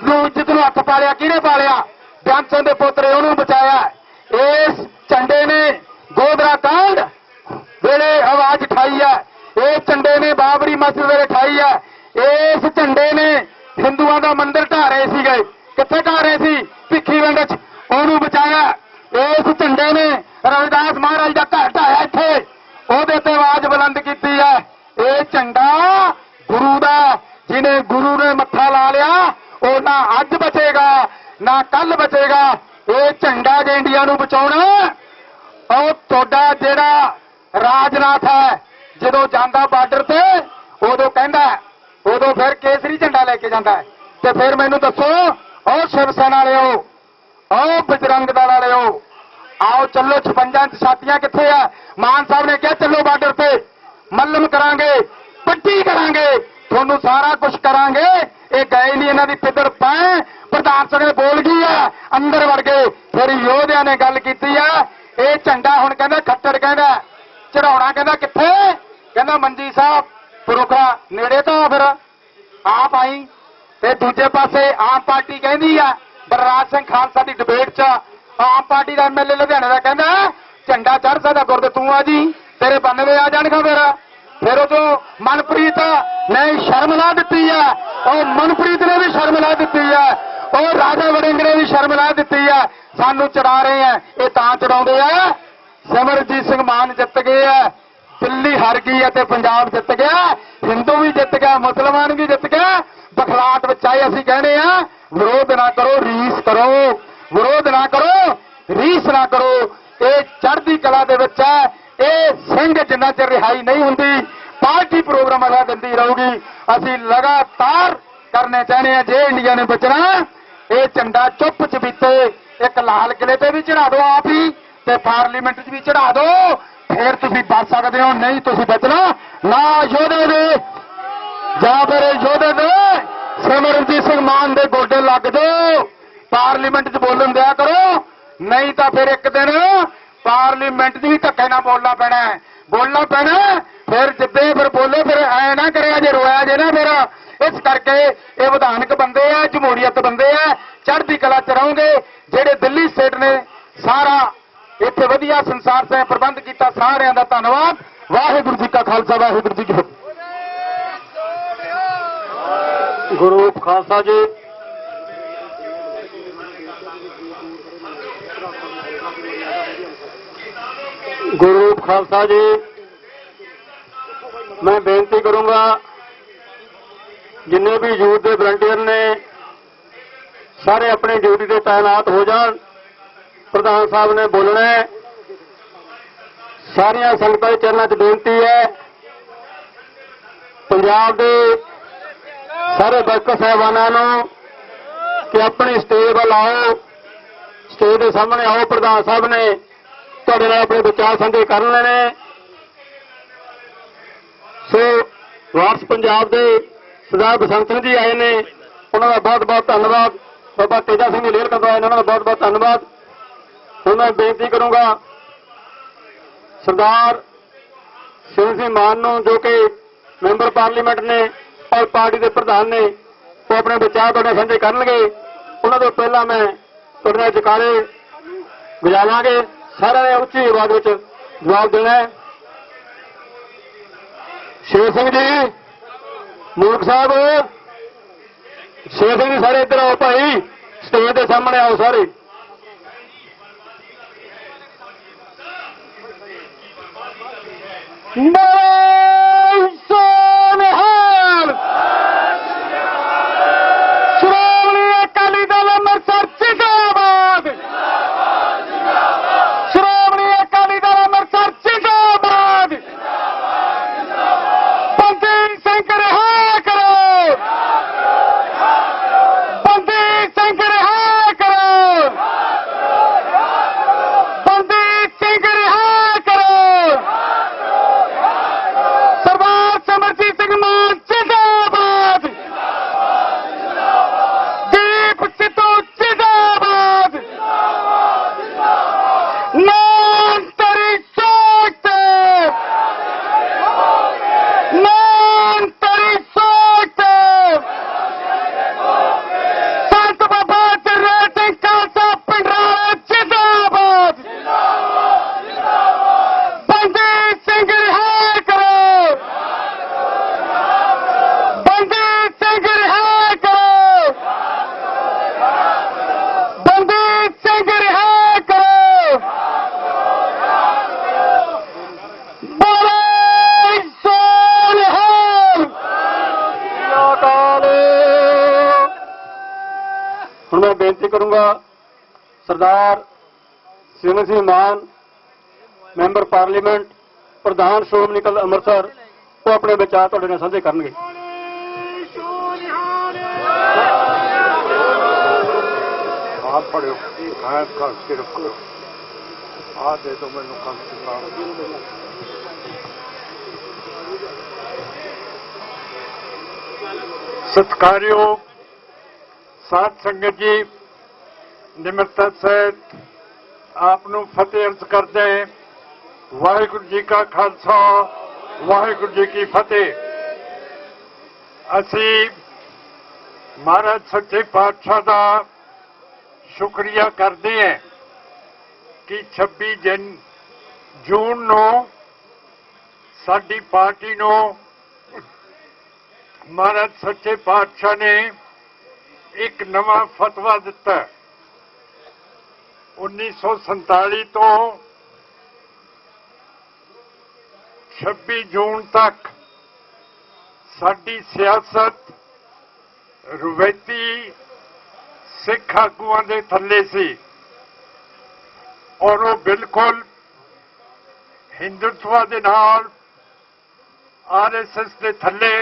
ਨੂੰ ਇੱਜ਼ਤ ਨੂੰ ਹੱਥ ਪਾਲਿਆ। ਕਿਹਨੇ ਪਾਲਿਆ? ਬਿਆਨ ਦੇ ਪੋਤਰੇ, ਉਹਨੂੰ ਬਚਾਇਆ। ਇਸ ਝੰਡੇ ਨੇ ਗੋਦਰਾ ਕਾਂਡ ਵੇਲੇ ਆਵਾਜ਼ ਉਠਾਈ ਹੈ। ਇਹ ਝੰਡੇ ਨੇ ਬਾਬਰੀ ਮਸਜਿਦ ਵੇਲੇ ਉਠਾਈ ਹੈ। ਇਸ ਝੰਡੇ ਨੇ ਹਿੰਦੂਆਂ ਦਾ ਮੰਦਿਰ ਢਾਹ ਰਹੇ ਸੀਗੇ, ਕਿੱਥੇ ਢਾਹ ਰਹੇ ਸੀ? ਭਿੱਖੀਵਿੰਡ 'ਚ, ਉਹਨੂੰ ਬਚਾਇਆ। ਇਸ ਝੰਡੇ ਨੇ ਰਵਿਦਾਸ ਮਹਾਰਾਜ ਦਾ ਘਰ ਢਾਇਆ ਇੱਥੇ, ਉਹਦੇ ਤੇ ਆਵਾਜ਼ ਬੁਲੰਦ ਕੀਤੀ ਹੈ। ਇਹ ਝੰਡਾ ਗੁਰੂ ਦਾ, ਜਿਹਨੇ ਗੁਰੂ ਨੇ ਮੱਥਾ ਲਾ ਲਿਆ ਉਹ ਨਾ ਅੱਜ ਬਚੇਗਾ ਨਾ ਕੱਲ ਬਚੇਗਾ। ਇਹ ਝੰਡਾ ਜੇ ਇੰਡੀਆ ਨੂੰ ਬਚਾਉਣਾ, ਉਹ ਤੁਹਾਡਾ ਜਿਹੜਾ ਰਾਜਨਾਥ ਹੈ ਜਦੋਂ ਜਾਂਦਾ ਬਾਰਡਰ ਤੇ ਉਦੋਂ ਕਹਿੰਦਾ, ਉਦੋਂ ਫਿਰ ਕੇਸਰੀ ਝੰਡਾ ਲੈ ਕੇ ਜਾਂਦਾ ਹੈ। ਤੇ ਫਿਰ ਮੈਨੂੰ ਦੱਸੋ, ਉਹ ਸ਼ਿਵ ਸੈਨਾ ਵਾਲਿਓ, ਉਹ ਬਜਰੰਗ ਦਲ ਵਾਲਿਓ, ਆਓ ਚੱਲੋ 56 ਇੰਚ ਛਾਤੀਆਂ ਕਿੱਥੇ ਆ? ਮਾਨ ਸਾਹਿਬ ਨੇ ਕਿਹਾ ਚੱਲੋ ਬਾਰਡਰ ਤੇ, ਮੱਲਮ ਕਰਾਂਗੇ, ਪੱਟੀ ਕਰਾਂਗੇ, ਤੁਹਾਨੂੰ ਸਾਰਾ ਕੁਝ ਕਰਾਂਗੇ। ਇਹ ਗਏ ਨਹੀਂ, ਇਹਨਾਂ ਦੀ ਪਿੱਤਰ ਪੈ ਪ੍ਰਧਾਨ ਸਭਾ ਬੋਲ ਗਈ ਆ, ਅੰਦਰ ਵੜ ਗਏ। ਫਿਰ ਯੋਧਿਆਂ ਨੇ ਗੱਲ ਕੀਤੀ ਆ। ਇਹ ਝੰਡਾ ਹੁਣ ਕਹਿੰਦਾ ਖੱਟਰ ਕਹਿੰਦਾ ਚੜਾਉਣਾ, ਕਹਿੰਦਾ ਕਿੱਥੇ? ਕਹਿੰਦਾ ਮੰਜੀ ਸਾਹਿਬ ਪੁਰਖਾ ਨੇੜੇ ਤਾਂ ਫਿਰ ਆਪ ਆਈ। ਤੇ ਦੂਜੇ ਪਾਸੇ ਆਮ ਪਾਰਟੀ ਕਹਿੰਦੀ ਆ, ਬਲਰਾਜ ਸਿੰਘ ਖਾਲਸਾ ਦੀ ਡਿਬੇਟ 'ਚ ਆਮ ਪਾਰਟੀ ਦਾ ਐਮਐਲਏ ਲੁਧਿਆਣੇ ਦਾ ਕਹਿੰਦਾ ਝੰਡਾ ਚੜ ਸਕਦਾ ਗੁਰਦੇ ਤੂੰ ਆ ਜੀ, ਤੇਰੇ 92 ਆ ਜਾਣਗਾ। ਫਿਰ ਉਹ ਤੋਂ ਮਨਪ੍ਰੀਤ ਨੇ ਸ਼ਰਮ ਲਾ ਦਿੱਤੀ ਆ, ਉਹ ਮਨਪ੍ਰੀਤ ਨੇ ਵੀ ਸ਼ਰਮ ਲਾ ਦਿੱਤੀ ਆ, ਉਹ ਰਾਜਾ ਵੜਿੰਗ ਨੇ ਵੀ ਸ਼ਰਮ ਲਾ ਦਿੱਤੀ ਆ। ਸਾਨੂੰ ਚੜਾ ਰਹੇ ਆ, ਇਹ ਤਾਂ ਚੜਾਉਂਦੇ ਆ। ਸਿਮਰਜੀਤ ਸਿੰਘ ਮਾਨ ਜਿੱਤ ਗਏ ਆ, ਦਿੱਲੀ ਹਾਰ ਗਈ ਅਤੇ ਪੰਜਾਬ ਜਿੱਤ ਗਿਆ, ਹਿੰਦੂ ਵੀ ਜਿੱਤ ਗਿਆ, ਮੁਸਲਮਾਨ ਵੀ ਜਿੱਤ ਗਿਆ। ਬਖਲਾਟ ਵਿੱਚ ਆਏ। ਅਸੀਂ ਕਹਿੰਦੇ ਆ ਵਿਰੋਧ ਨਾ ਕਰੋ, ਰੀਸ ਕਰੋ, ਵਿਰੋਧ ਨਾ ਕਰੋ, ਰੀਸ ਨਾ ਕਰੋ। ਇਹ ਚੜ੍ਹਦੀ ਕਲਾ ਦੇ ਵਿੱਚ ਹੈ। ਇਹ ਸਿੰਘ ਜਿੰਨਾ ਚਿਰ ਰਿਹਾਈ ਨਹੀਂ ਹੁੰਦੀ, ਪਾਰਟੀ ਪ੍ਰੋਗਰਾਮ ਅਦਾ ਦਿੰਦੀ ਰਹੂਗੀ। ਅਸੀਂ ਲਗਾਤਾਰ ਕਰਨੇ ਚਾਹੁੰਦੇ ਆ। ਜੇ ਇੰਡੀਆ ਨੇ ਬਚਣਾ, ਇਹ ਝੰਡਾ ਚੁੱਪ ਚਬੀਤੇ ਇੱਕ ਲਾਲ ਕਿਲੇ ਤੇ ਵੀ ਚੜਾ ਦਿਓ ਆਪ ਹੀ, ਤੇ ਪਾਰਲੀਮੈਂਟ 'ਚ ਵੀ ਚੜਾ ਦਿਓ, ਫਿਰ ਤੁਸੀਂ ਬਚ ਸਕਦੇ ਹੋ। ਨਹੀਂ ਤੁਸੀਂ ਬਚਣਾ ਨਾ ਯੋਧੇ ਦੇ ਜਾਂ ਫਿਰ ਯੋਧੇ ਦੇ ਸਿਮਰਨਜੀਤ ਸਿੰਘ ਮਾਨ ਦੇ ਗੋਡੇ ਲੱਗ ਜਾਓ, ਪਾਰਲੀਮੈਂਟ 'ਚ ਬੋਲਣ ਦਿਆ ਕਰੋ। ਨਹੀਂ ਤਾਂ ਫਿਰ ਇੱਕ ਦਿਨ ਪਾਰਲੀਮੈਂਟ 'ਚ ਵੀ ਧੱਕੇ ਨਾਲ ਬੋਲਣਾ ਪੈਣਾ, ਬੋਲਣਾ ਪੈਣਾ। ਫਿਰ ਜਿੱਦੇ ਫਿਰ ਬੋਲੇ, ਫਿਰ ਐ ਨਾ ਕਰਿਆ ਜੇ ਰੋਇਆ ਜੇ ਨਾ। ਫਿਰ ਇਸ ਕਰਕੇ ਇਹ ਵਿਧਾਨਕ ਬੰਦੇ ਆ, ਜਮਹੂਰੀਅਤ ਬੰਦੇ ਆ, ਚੜ੍ਹਦੀ ਕਲਾ 'ਚ ਰਹੋਗੇ। ਜਿਹੜੇ ਦਿੱਲੀ ਸਟੇਟ ਨੇ ਸਾਰਾ ਇੱਥੇ ਵਧੀਆ ਸੰਸਾਰ ਸੇ ਪ੍ਰਬੰਧ ਕੀਤਾ, ਸਾਰਿਆਂ ਦਾ ਧੰਨਵਾਦ। ਵਾਹਿਗੁਰੂ ਜੀ ਕਾ ਖਾਲਸਾ, ਵਾਹਿਗੁਰੂ ਜੀ ਕੀ ਫਤਿਹ। ਗੁਰੂ ਖਾਲਸਾ ਜੀ। ਗੁਰੂ ਖਾਲਸਾ ਜੀ, ਮੈਂ ਬੇਨਤੀ ਕਰੂੰਗਾ ਜਿੰਨੇ ਵੀ ਯੂਥ ਦੇ ਵਲੰਟੀਅਰ ਨੇ ਸਾਰੇ ਆਪਣੀ ਡਿਊਟੀ ਤੇ ਤਾਇਨਾਤ ਹੋ ਜਾਣ। ਪ੍ਰਧਾਨ ਸਾਹਿਬ ਨੇ ਬੋਲਣਾ ਹੈ। ਸਾਰੀਆਂ ਸੰਗਤਾਂ ਦੇ ਚਰਨਾਂ 'ਚ ਬੇਨਤੀ ਹੈ, ਪੰਜਾਬ ਦੇ ਸਾਰੇ ਵਰਕਰ ਸਾਹਿਬਾਨਾਂ ਨੂੰ कि अपनी स्टेज वाल आओ, स्टेज के सामने आओ। प्रधान साहब ने तुहाडे नाल अपने विचार साझे करने ने। सो वारस पंजाब के सरदार बसंत सिंह जी आए ने, उन्होंने बहुत बहुत धन्यवाद। बाबा तेजा सिंह जी लेर करवा आए, उन्होंने बहुत बहुत धन्यवाद। ਹੁਣ मैं बेनती करूंगा सरदार शिव सिंह मान नूं, जो कि मैंबर पार्लीमेंट ने और पार्टी के प्रधान ने, वो अपने विचार तुहाडे साझे करनगे। उन्हां तों पहला मैं तुहाडे नाल जकारे बजावांगे, सारिआं ने उच्ची आवाज़ विच जवाब देना है। शेर सिंह जी, मूर्ख साहब, शेर सिंह जी सारे इधर आओ भाई, स्टेज के सामने आओ सारे। श्रोमणी अकाली दल अंम੍ਰਿਤਸਰ जिंदाबाद, श्रोमणी अकाली दल अंम੍ਰਿਤਸਰ जिंदाबाद। बंदी सिंह रिहा करो, बंदी सिंह रिहा करो, बंदी सिंह रिहा करो। सरदार सिमरजीत सिंह मान जिंदाबाद, दीप सिद्धू जिंदाबाद। नाम तेरी सोच ते, नाम तेरी सोच ते। संत बाबा जरनैल सिंह खालसा पिंडराना जिंदाबाद। बंदी सिंह रिहा करो, बंदी सिंह रिहा करो, बंदी सिंह रिहा करो। बोले सोनिहाल। ਹੁਣ मैं बेनती करूंगा सरदार शिव सिंह मान, मैंबर पार्लीमेंट, प्रधान श्रोमणी अकाली दल ਅੰਮ੍ਰਿਤਸਰ, वो अपने विचार तुहाडे नाल साझे करनगे। आप पढ़ो, कल के रखो, आ दे दो मैनू कल के। सत्कारयोग साध संगत जी, निमरता सहित आपनू फतेह अर्ज करते हैं। वाहिगुरू जी का खालसा, वाहिगुरू जी की फतेह। असी महाराज सच्चे पातशाह का शुक्रिया करते हैं कि 26 जून नूं साडी पार्टी नूं महाराज सच्चे पातशाह ने एक नवा फतवा दिता। 1947 तो 26 जून तक साडी सियासत रवायती सिख आगुआं दे थल्ले सी और वो बिल्कुल हिंदुत्व दे नाल RSS दे थल्ले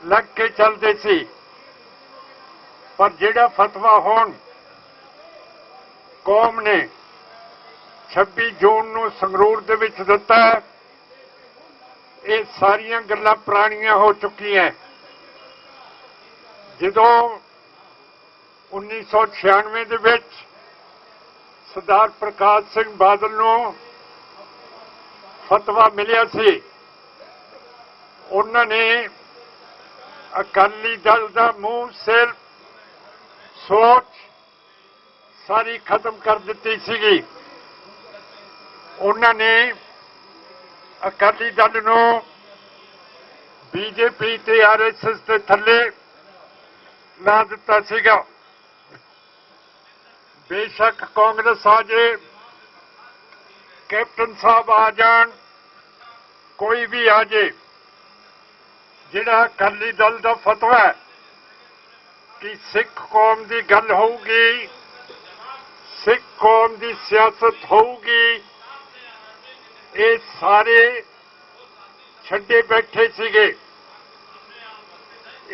लग के चलते सी। पर जिहड़ा फतवा हुण कौम ने 26 जून नूं संगरूर दे विच दिता है, ये सारियां गल्लां पुराणियां हो चुकियां। जदों 1996 दे विच सरदार प्रकाश सिंह बादल नूं फतवा मिलिया सी, उन्हां ने अकाली दल दा मूंह सिर सोच सारी खत्म कर दी सीगी। उन्होंने अकाली दल नूं बीजेपी ते RSS के थल्ले ला दिता सीगा। बेशक कांग्रेस आ जाए, कैप्टन साहब आ जान, कोई भी आ जाए, जिहड़ा अकाली दल का फतवा है कि सिख कौम की गल होगी, सिख कौम की सियासत होगी, ये सारे छड्डे बैठे सीगे।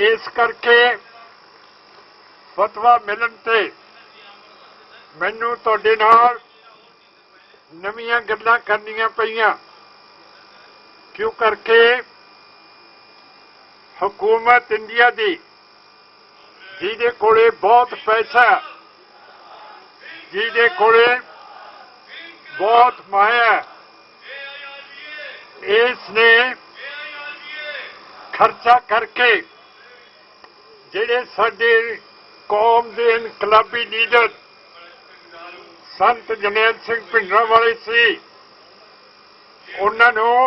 इस करके ਫਤਵਾ ਮਿਲਣ ਤੇ ਮੈਨੂੰ ਤੁਹਾਡੇ ਨਾਲ ਨਵੀਆਂ ਗੱਲਾਂ ਕਰਨੀਆਂ ਪਈਆਂ, ਕਿਉਂ ਕਰਕੇ हुकूमत इंडिया दी जिहदे कोले बहुत पैसा, जिहदे कोले बहुत माया, इसने खर्चा करके जिहड़े साडे कौम दे इनकलाबी लीडर संत जरनैल सिंह भिंडरांवाले सी, उन्हां नूं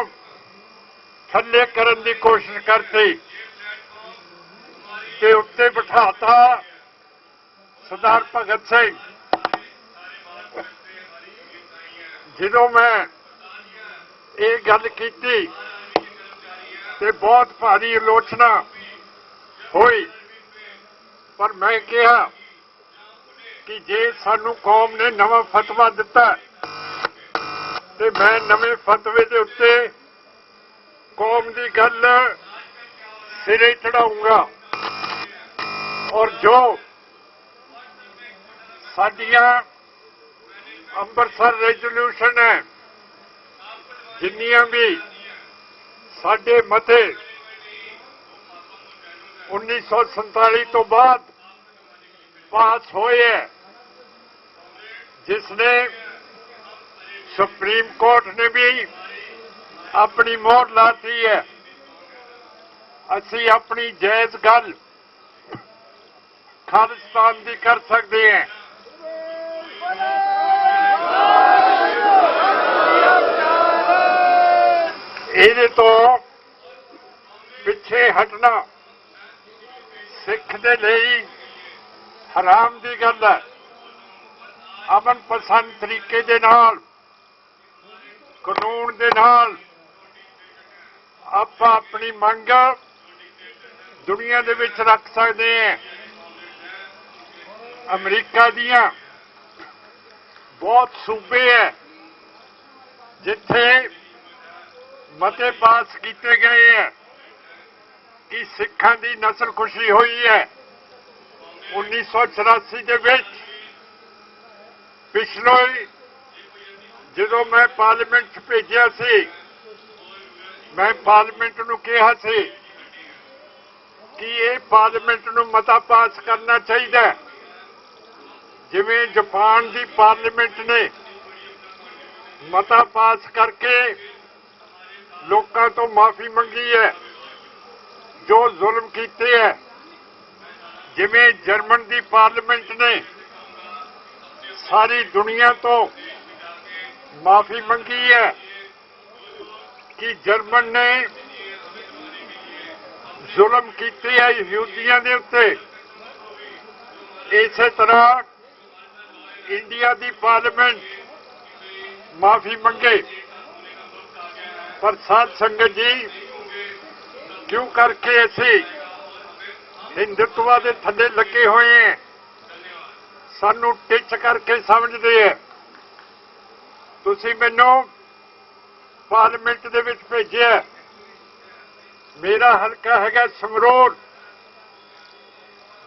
थल्ले करन दी कोशिश करती ते उत्ते बिठाता सरदार भगत सिंह। जदों मैं ये गल कीती ते बहुत भारी आलोचना हुई, पर मैं कहा कि जे सानू कौम ने नवा फतवा दिता ते मैं नवे फतवे दे उत्ते कौम की गल सिरे चढ़ाऊंगा, और जो साडियां अंमृतसर रेजोल्यूशन है, जिन्नियां भी साडे मते 1947 तो बाद पास होए है, जिसने सुप्रीम कोर्ट ने भी अपनी मोहर लाती है, असी अपनी जायज गल खालिस्तान की कर सकते हैं। ਇਹਦੇ ਤੋਂ ਪਿੱਛੇ ਹਟਣਾ ਸਿੱਖ ਦੇ ਲਈ ਹਰਾਮ ਦੀ ਗੱਲ ਹੈ। ਅਮਨ ਪਸੰਦ ਤਰੀਕੇ ਦੇ ਨਾਲ, ਕਾਨੂੰਨ ਦੇ ਨਾਲ ਆਪਾਂ ਆਪਣੀ ਮੰਗ ਦੁਨੀਆ ਦੇ ਵਿੱਚ ਰੱਖ ਸਕਦੇ ਹਾਂ। ਅਮਰੀਕਾ ਦੀਆਂ ਬਹੁਤ ਸੂਬੇ ਹੈ ਜਿੱਥੇ मते पास किए गए हैं कि सिखा की नस्ल खुशी हुई है। 1984 के विच पिछलो जो मैं पार्लीमेंट भेजा सी, मैं पार्लीमेंट नूं कहा सी कि ये पार्लीमेंट नूं मता पास करना चाहिए, जिवें जापान की पार्लीमेंट ने मता पास करके लोगों तो माफ़ी मंगी है जो जुल्म किए है। जिवें जर्मन की पार्लीमेंट ने सारी दुनिया तो माफ़ी मंगी है कि जर्मन ने जुल्म किए है यहूदियों के उत्ते। इस तरह इंडिया की पार्लीमेंट माफ़ी मंगे, पर साध संगत जी क्यों करके असी हिंदुत्व के थले लगे हुए हैं, सानू टिच करके समझते हैं। तुसी मैनू पार्लीमेंट दे विच भेजिया, मेरा हलका हैगा संगरूर,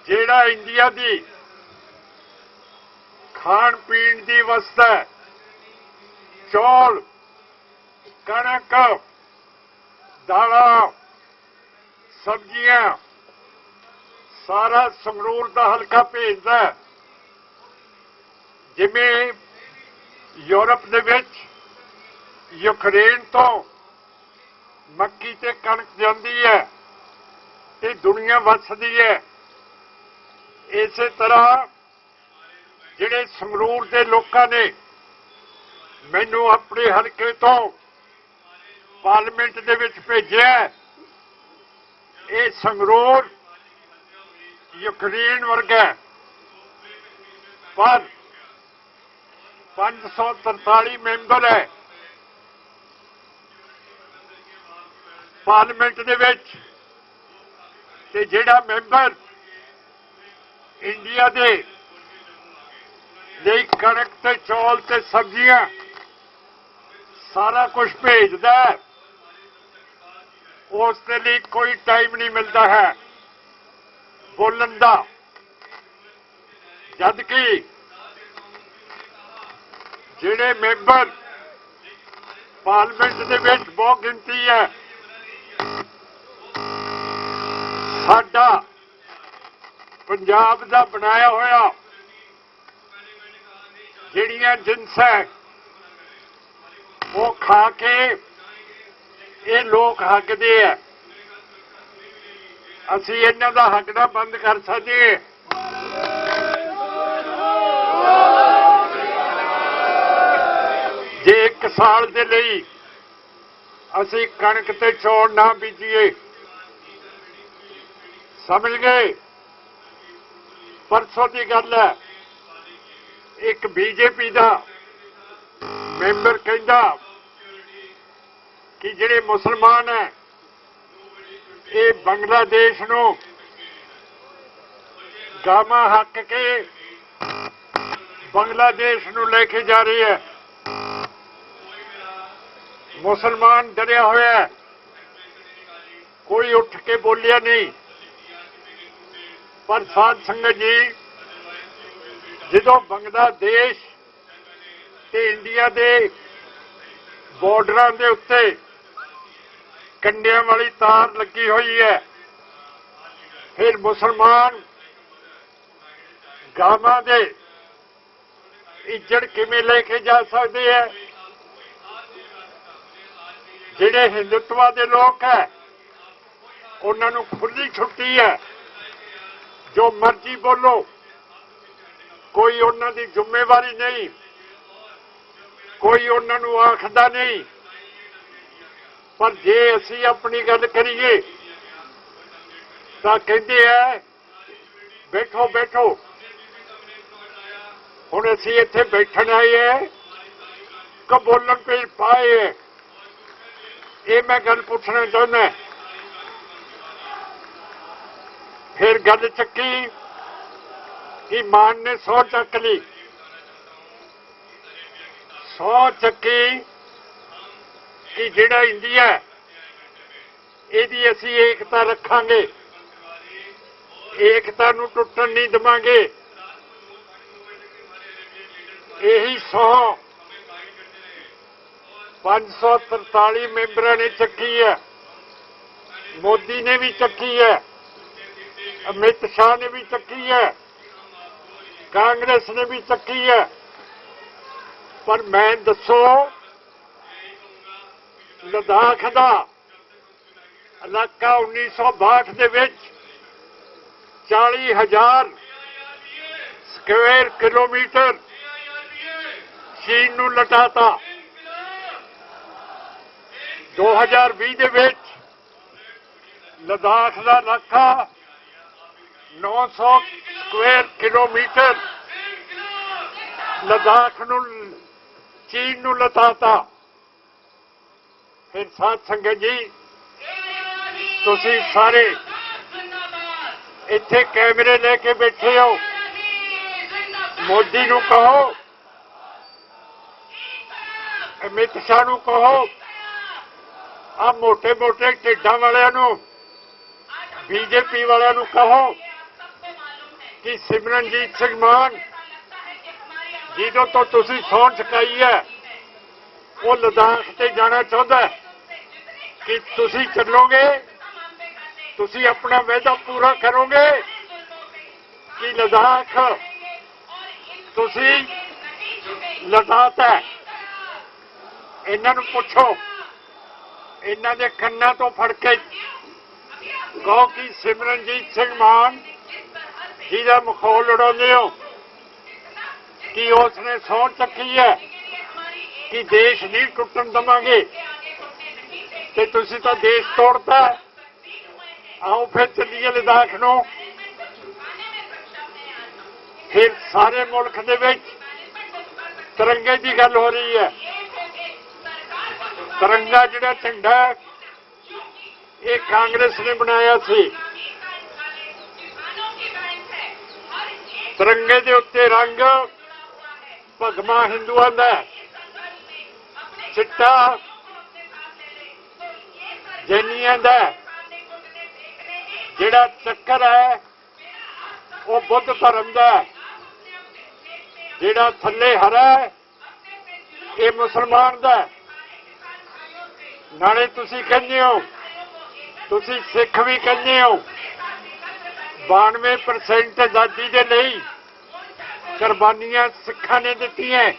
जेड़ा इंडिया की खाण पीण की वस्त है, चौल, कणक, दाला, सब्जियां, सारा संगरूर का हल्का भेजदा है। जिवें यूरोप दे विच यूक्रेन तो मक्की ते कणक जाती है ते दुनिया वसदी है, इस तरह जिहड़े संगरूर के लोगों ने मैनू अपने हल्के तो पार्लीमेंट दे विच भेजिया। ये संगरूर यूक्रेन वर्गा, पर 543 मैंबर है पार्लीमेंट दे विच, ते जिहड़ा मैंबर इंडिया दे ਲਈ कणक ते चौल ते सब्जियां सारा कुछ भेजदा है, उसके लिए कोई टाइम नहीं मिलता है बोलन का। ਜਦ ਕਿ ਜਿਹੜੇ ਮੈਂਬਰ ਪਾਰਲੀਮੈਂਟ ਦੇ ਵਿੱਚ ਬਹੁਤ ਗਿਣਤੀ ਹੈ, ਸਾਡਾ ਪੰਜਾਬ ਦਾ ਬਣਾਇਆ ਹੋਇਆ ਜਿਹੜੀਆਂ ਜਿਨਸ ਹੈ ਉਹ ਖਾ ਕੇ ਇਹ ਲੋਕ ਹੱਕਦੇ ਆ। ਅਸੀਂ ਇਹਨਾਂ ਦਾ ਹੱਕਣਾ ਬੰਦ ਕਰ ਸਕਦੇ। ਜੇ 1 ਸਾਲ ਦੇ ਲਈ ਅਸੀਂ ਕਣਕ ਤੇ ਚੌਲ ਨਾ ਬੀਜੀਏ, ਸਮਝ ਗਏ? ਪਰਸੋਂ ਦੀ ਗੱਲ ਹੈ, ਇੱਕ ਬੀਜੇਪੀ ਦਾ ਮੈਂਬਰ ਕਹਿੰਦਾ ਕਿ ਜਿਹੜੇ ਮੁਸਲਮਾਨ ਹੈ ਇਹ ਬੰਗਲਾਦੇਸ਼ ਨੂੰ ਗਾਵਾਂ ਹੱਕ ਕੇ ਬੰਗਲਾਦੇਸ਼ ਨੂੰ ਲੈ ਕੇ ਜਾ ਰਹੀ ਹੈ। ਮੁਸਲਮਾਨ ਡਰਿਆ ਹੋਇਆ ਹੈ, ਕੋਈ ਉੱਠ ਕੇ ਬੋਲਿਆ ਨਹੀਂ। ਪਰ ਸਾਧ ਸੰਗਤ ਜੀ, ਜਦੋਂ ਬੰਗਲਾਦੇਸ਼ ਤੇ ਇੰਡੀਆ ਦੇ ਬਾਰਡਰਾਂ ਦੇ ਉੱਤੇ ਕੰਡਿਆਂ ਵਾਲੀ ਤਾਰ ਲੱਗੀ ਹੋਈ ਹੈ, ਫਿਰ ਮੁਸਲਮਾਨ ਗਾਵਾਂ ਦੇ ਇੱਜੜ ਕਿਵੇਂ ਲੈ ਕੇ ਜਾ ਸਕਦੇ ਹੈ? ਜਿਹੜੇ ਹਿੰਦੂਤਵਾ ਦੇ ਲੋਕ ਹੈ ਉਹਨਾਂ ਨੂੰ ਖੁੱਲੀ ਛੁੱਟੀ ਹੈ, ਜੋ ਮਰਜ਼ੀ ਬੋਲੋ, ਕੋਈ ਉਹਨਾਂ ਦੀ ਜ਼ਿੰਮੇਵਾਰੀ ਨਹੀਂ, ਕੋਈ ਉਹਨਾਂ ਨੂੰ ਆਖਦਾ ਨਹੀਂ। ਪਰ ਜੇ ਅਸੀਂ ਆਪਣੀ ਗੱਲ ਕਰੀਏ ਤਾਂ ਕਹਿੰਦੇ ਆ ਬੈਠੋ ਬੈਠੋ। ਹੁਣ ਅਸੀਂ ਇੱਥੇ ਬੈਠਣ ਆਏ ਹੈ ਕਿ ਬੋਲਣ ਤੇ ਪਾਏ ਹੈ? ਇਹ ਮੈਂ ਗੱਲ ਪੁੱਛਣਾ ਚਾਹੁੰਦਾ। ਫਿਰ ਗੱਲ ਚੱਕੀ ਕਿ ਮਾਨ ਨੇ ਸਹੁੰ ਚੱਕ ਲਈ, ਸਹੁੰ ਚੱਕੀ ਕਿ ਜਿਹੜਾ ਇੰਡੀਆ ਇਹਦੀ ਅਸੀਂ ਏਕਤਾ ਰੱਖਾਂਗੇ, ਏਕਤਾ ਨੂੰ ਟੁੱਟਣ ਨਹੀਂ ਦੇਵਾਂਗੇ। ਇਹੀ ਸਹੁੰ 543 ਮੈਂਬਰਾਂ ਨੇ ਚੱਕੀ ਹੈ, ਮੋਦੀ ਨੇ ਵੀ ਚੱਕੀ ਹੈ, ਅਮਿਤ ਸ਼ਾਹ ਨੇ ਵੀ ਚੱਕੀ ਹੈ, ਕਾਂਗਰਸ ਨੇ ਵੀ ਚੱਕੀ ਹੈ। ਪਰ ਮੈਂ ਦੱਸੋ, ਲੱਦਾਖ ਦਾ ਇਲਾਕਾ 1962 ਦੇ ਵਿੱਚ 40,000 ਸਕੁਅਰ ਕਿਲੋਮੀਟਰ ਚੀਨ ਨੂੰ ਲਟਾਤਾ। 2020 ਦੇ ਵਿੱਚ ਲੱਦਾਖ ਦਾ ਇਲਾਕਾ 900 ਸਕੁਅਰ ਕਿਲੋਮੀਟਰ ਲੱਦਾਖ ਨੂੰ ਚੀਨ ਨੂੰ ਲਟਾਤਾ। ਫਿਰ ਸਾਧ ਸੰਗਤ ਜੀ, ਤੁਸੀਂ ਸਾਰੇ ਇੱਥੇ ਕੈਮਰੇ ਲੈ ਕੇ ਬੈਠੇ ਹੋ, ਮੋਦੀ ਨੂੰ ਕਹੋ, ਅਮਿਤ ਸ਼ਾਹ ਨੂੰ ਕਹੋ, ਆ ਮੋਟੇ ਮੋਟੇ ਢਿੱਡਾਂ ਵਾਲਿਆਂ ਨੂੰ, ਬੀਜੇਪੀ ਵਾਲਿਆਂ ਨੂੰ ਕਹੋ ਕਿ ਸਿਮਰਨਜੀਤ ਸਿੰਘ ਮਾਨ ਜਿਹਦੋਂ ਤੋਂ ਤੁਸੀਂ ਸਹੁੰ ਚੁਕਾਈ ਹੈ ਉਹ ਲੱਦਾਖ ਤੇ ਜਾਣਾ ਚਾਹੁੰਦਾ, ਕਿ ਤੁਸੀਂ ਚੱਲੋਗੇ, ਤੁਸੀਂ ਆਪਣਾ ਵਾਅਦਾ ਪੂਰਾ ਕਰੋਗੇ ਕਿ ਲੱਦਾਖ ਤੁਸੀਂ ਲਟਾਤਾ? ਇਹਨਾਂ ਨੂੰ ਪੁੱਛੋ, ਇਹਨਾਂ ਦੇ ਕੰਨਾਂ ਤੋਂ ਫੜ ਕੇ ਕਹੋ ਕਿ ਸਿਮਰਨਜੀਤ ਸਿੰਘ ਮਾਨ ਜਿਹਦਾ ਮਖੌਲ ਉਡਾਉਂਦੇ ਹੋ ਕਿ ਉਸਨੇ ਸਹੁੰ ਚੱਕੀ ਹੈ ਕਿ ਦੇਸ਼ ਨਹੀਂ ਟੁੱਟਣ ਦੇਵਾਂਗੇ, ਤੇ ਤੁਸੀਂ ਤਾਂ ਦੇਸ਼ ਤੋੜਤਾ। ਆਓ ਫਿਰ ਚੱਲੀਏ ਲੱਦਾਖ ਨੂੰ। ਫਿਰ ਸਾਰੇ ਮੁਲਕ ਦੇ ਵਿੱਚ ਤਿਰੰਗੇ ਦੀ ਗੱਲ ਹੋ ਰਹੀ ਹੈ। ਤਿਰੰਗਾ ਜਿਹੜਾ ਝੰਡਾ ਇਹ ਕਾਂਗਰਸ ਨੇ ਬਣਾਇਆ ਸੀ। ਤਿਰੰਗੇ ਦੇ ਉੱਤੇ ਰੰਗ ਭਗਵਾ ਹਿੰਦੂਆਂ ਦਾ, ਚਿੱਟਾ ਜੈਨੀਆਂ ਦਾ, ਜਿਹੜਾ ਚੱਕਰ ਹੈ ਉਹ ਬੁੱਧ ਧਰਮ ਦਾ, ਜਿਹੜਾ ਥੱਲੇ ਹਰਾ ਹੈ ਇਹ ਮੁਸਲਮਾਨ ਦਾ ਹੈ। ਨਾਲੇ ਤੁਸੀਂ ਕਹਿੰਦੇ ਹੋ, ਤੁਸੀਂ ਸਿੱਖ ਵੀ ਕਹਿੰਦੇ ਹੋ 92% ਆਜ਼ਾਦੀ ਦੇ ਲਈ ਕੁਰਬਾਨੀਆਂ ਸਿੱਖਾਂ ਨੇ ਦਿੱਤੀਆਂ।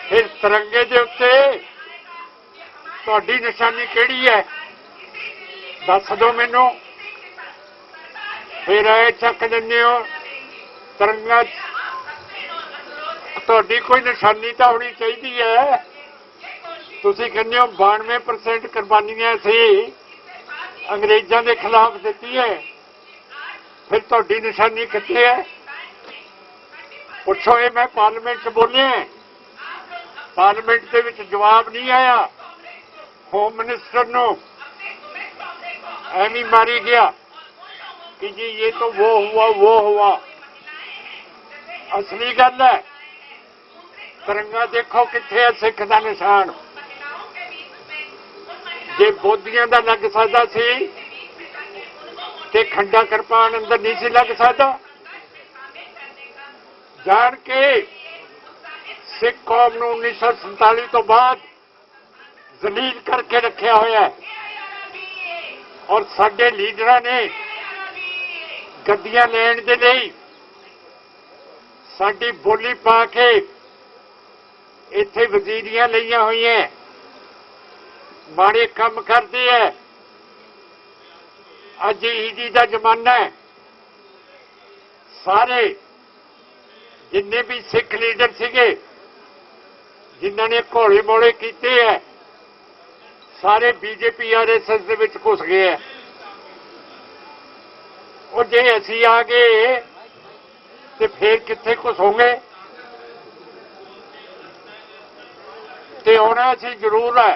ਫਿਰ ਤਿਰੰਗੇ ਦੇ ਉੱਤੇ ਤੁਹਾਡੀ ਨਿਸ਼ਾਨੀ ਕਿਹੜੀ ਹੈ? ਦੱਸ ਦਿਓ ਮੈਨੂੰ। ਫਿਰ ਇਹ ਚੱਕ ਦਿੰਦੇ ਹੋ ਤਿਰੰਗਾ, ਤੁਹਾਡੀ ਕੋਈ ਨਿਸ਼ਾਨੀ ਤਾਂ ਹੋਣੀ ਚਾਹੀਦੀ ਹੈ। ਤੁਸੀਂ ਕਹਿੰਦੇ ਹੋ 92% ਕੁਰਬਾਨੀਆਂ ਸੀ ਅੰਗਰੇਜ਼ਾਂ ਦੇ ਖਿਲਾਫ ਦਿੱਤੀ ਹੈ, ਫਿਰ ਤੁਹਾਡੀ ਨਿਸ਼ਾਨੀ ਕਿੱਥੇ ਹੈ? ਪੁੱਛੋ। ਇਹ ਮੈਂ ਪਾਰਲੀਮੈਂਟ 'ਚ ਬੋਲਿਆ, ਪਾਰਲੀਮੈਂਟ ਦੇ ਵਿੱਚ ਜਵਾਬ ਨਹੀਂ ਆਇਆ। ਹੋਮ ਮਿਨਿਸਟਰ ਨੂੰ ਐਵੇਂ ਮਾਰੀ ਗਿਆ कि जी ये तो वो हुआ। असली गल है तिरंगा देखो किथे है, सिख का निशान। जे बोधियां दा लग सकदा सी ते खंडा किरपान अंदर नहीं सी लग सकदा। जान के सिख कौम नूं 1947 तो बाद जलील करके रखा होया और साडे लीडरां ने गद्दियां लैण दे लई साडी बोली पा के इत्थे वजीरियां लईआं होईआं, माड़े काम करदे है। अज ईदी दा जमाना है। सारे जिन्ने भी सिख लीडर सीगे जिन्हां ने घोले मोले कीते है, सारे बीजेपी RSS दे विच घुस गए हैं। और जे असी आ गए तो फिर कित्थे घुसोंगे? ते आना असी जरूर है।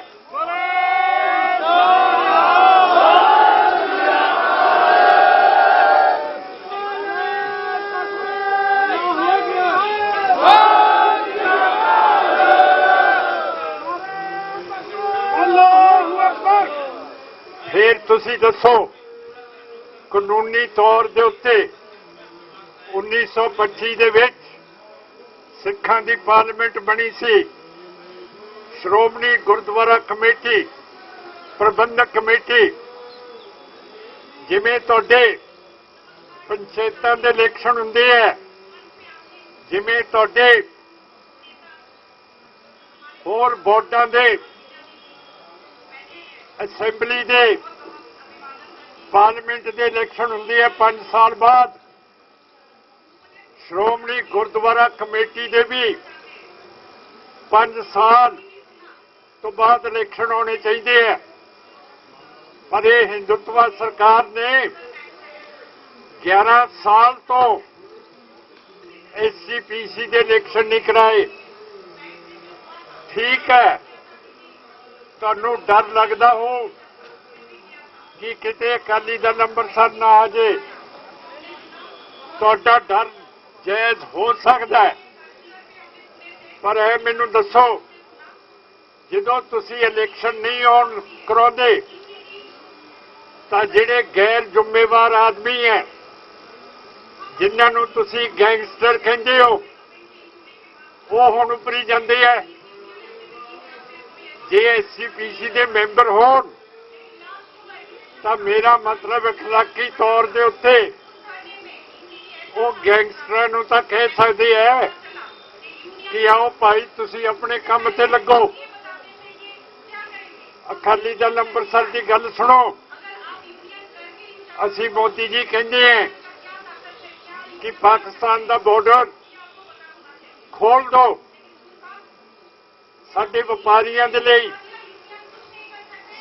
फिर तुसी दसो कानूनी तौर के उत्ते 1925 ਦੇ ਵਿੱਚ ਸਿੱਖਾਂ ਦੀ ਪਾਰਲੀਮੈਂਟ ਬਣੀ ਸੀ। ਸ਼੍ਰੋਮਣੀ ਗੁਰਦੁਆਰਾ ਕਮੇਟੀ ਪ੍ਰਬੰਧਕ ਕਮੇਟੀ, ਜਿਵੇਂ ਤੁਹਾਡੇ ਪੰਚਾਇਤਾਂ ਦੇ ਇਲੈਕਸ਼ਨ ਹੁੰਦੇ ਹੈ, ਜਿਵੇਂ ਤੁਹਾਡੇ ਹੋਰ ਬੋਰਡਾਂ ਦੇ ਅਸੈਂਬਲੀ ਦੇ पार्लीमेंट के इलेक्शन होंगे 5 साल बाद, श्रोमणी गुरुद्वारा कमेटी के भी 5 साल तो बाद इलेक्शन होने चाहिए। पर यह हिंदुत्व सरकार ने 11 साल तो SGPC के इलेक्शन नहीं कराए। ठीक है, तुहानू डर लगता हो कि किते अकाली दल अंबरसर ना आ जाए, तुहाडा डर जायज़ हो सकता है। पर है मैनू दसो, जदों तुसी इलेक्शन नहीं ऑन कराउंदे तां जिहड़े गैर जिम्मेवार आदमी हैं, जिन्हां नूं तुसी गैंगस्टर कहंदे हो, वो हुण उभरी जांदे है। जे SGPC दे मैंबर होण तो मेरा मतलब अखलाकी तौर के उत्ते वो गैंगस्टर नूं तां कह सकते हैं कि आओ भाई तुसी अपने काम ते लगो। अकाली दल अंबरसर की गल सुनो। असी मोदी जी कहते हैं कि पाकिस्तान का बॉर्डर खोल दो साडे व्यापारियों के लिए,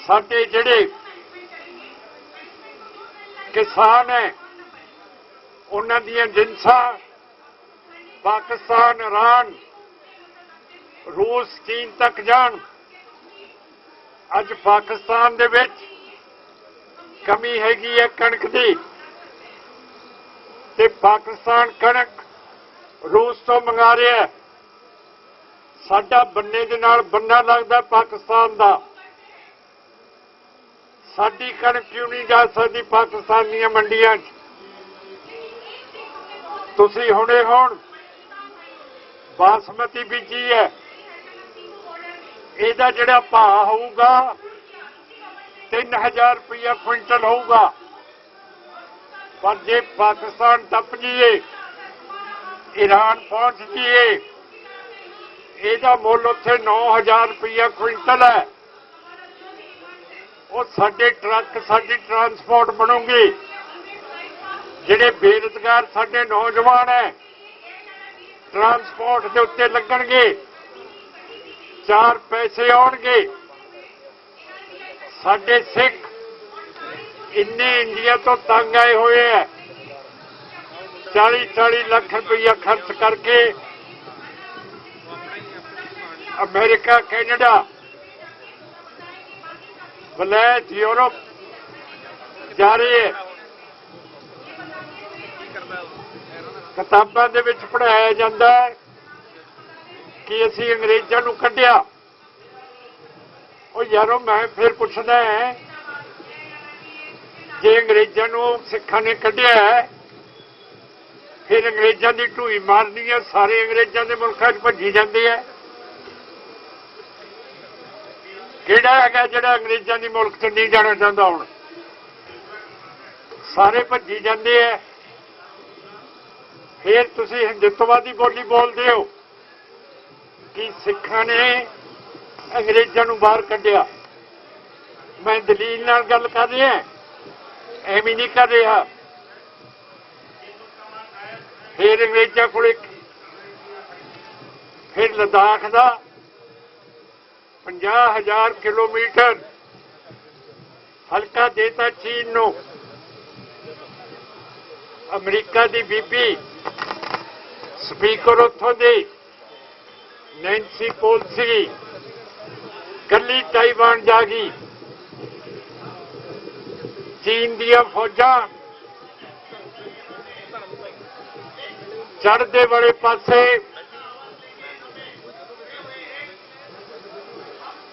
साडे जिहड़े किसान है उन्हां दीयां जिनसां पाकिस्तान, ईरान, रूस, चीन तक जान। अज पाकिस्तान दे विच कमी हैगी है कणक दी, ते पाकिस्तान कणक रूस तो मंगा रहा है। साडा बन्ने दे नाल बन्ना लगदा पाकिस्तान दा। साडी कणक क्यों नहीं जा सकती पाकिस्तान दी मंडियां? तुसी हुणे हुण बासमती बीजी है, ਇਹਦਾ ਜਿਹੜਾ ਭਾਅ ਹੋਊਗਾ 3000 ਰੁਪਇਆ ਕੁਇੰਟਲ ਹੋਊਗਾ। पर जे पाकिस्तान टप जाइए, ईरान पहुंच जाइए, ਇਹਦਾ ਮੁੱਲ ਉੱਥੇ 9000 ਰੁਪਇਆ ਕੁਇੰਟਲ ਹੈ। ਉਹ ਸਾਡੇ ਟਰੱਕ, ਸਾਡੀ ਟਰਾਂਸਪੋਰਟ ਬਣੂਗੀ। ਜਿਹੜੇ ਬੇਰੁਜ਼ਗਾਰ ਸਾਡੇ ਨੌਜਵਾਨ ਹੈ, ਟਰਾਂਸਪੋਰਟ ਦੇ ਉੱਤੇ ਲੱਗਣਗੇ, 4 ਪੈਸੇ ਆਉਣਗੇ। ਸਾਡੇ ਸਿੱਖ ਇੰਨੇ ਇੰਡੀਆ ਤੋਂ ਤੰਗ ਆਏ ਹੋਏ ਹੈ, 40-40 ਲੱਖ ਰੁਪਇਆ ਖਰਚ ਕਰਕੇ अमेरिका, कैनेडा, वलैत, यूरोप जा रहे हैं। किताबां दे विच पढ़ाया जाता है कि असीं अंग्रेज़ां नूं कढिया। ओ यारो, मैं फिर पुछदा है, जे अंग्रेज़ां नूं सिखां ने कढिया है, फिर अंग्रेज़ां दी ढूई मारनी है, सारे अंग्रेज़ां दे मुल्कां 'च भज्जी जांदे है। ਕਿਹੜਾ ਹੈਗਾ ਜਿਹੜਾ ਅੰਗਰੇਜ਼ਾਂ ਦੀ ਮੁਲਕ 'ਚ ਨਹੀਂ ਜਾਣਾ ਚਾਹੁੰਦਾ? ਹੁਣ ਸਾਰੇ ਭੱਜੀ ਜਾਂਦੇ ਐ। ਫਿਰ ਤੁਸੀਂ ਹਿੰਦੁੱਤਵਾਦੀ ਬੋਲੀ ਬੋਲਦੇ ਹੋ ਕਿ ਸਿੱਖਾਂ ਨੇ ਅੰਗਰੇਜ਼ਾਂ ਨੂੰ ਬਾਹਰ ਕੱਢਿਆ। ਮੈਂ ਦਲੀਲ ਨਾਲ ਗੱਲ ਕਰ ਰਿਹਾ, ਐਵੇਂ ਨਹੀਂ ਕਰ ਰਿਹਾ। ਫਿਰ ਅੰਗਰੇਜ਼ਾਂ ਕੋਲ ਫਿਰ ਲਦਾਖ ਦਾ 50,000 किलोमीटर हल्का देता चीन नूं। अमरीका की बीबी स्पीकर उत्थों दी नैन्सी पेलोसी कल्ली ताइवान जा गई। चीन दियां फौजां चढ़दे वाले पासे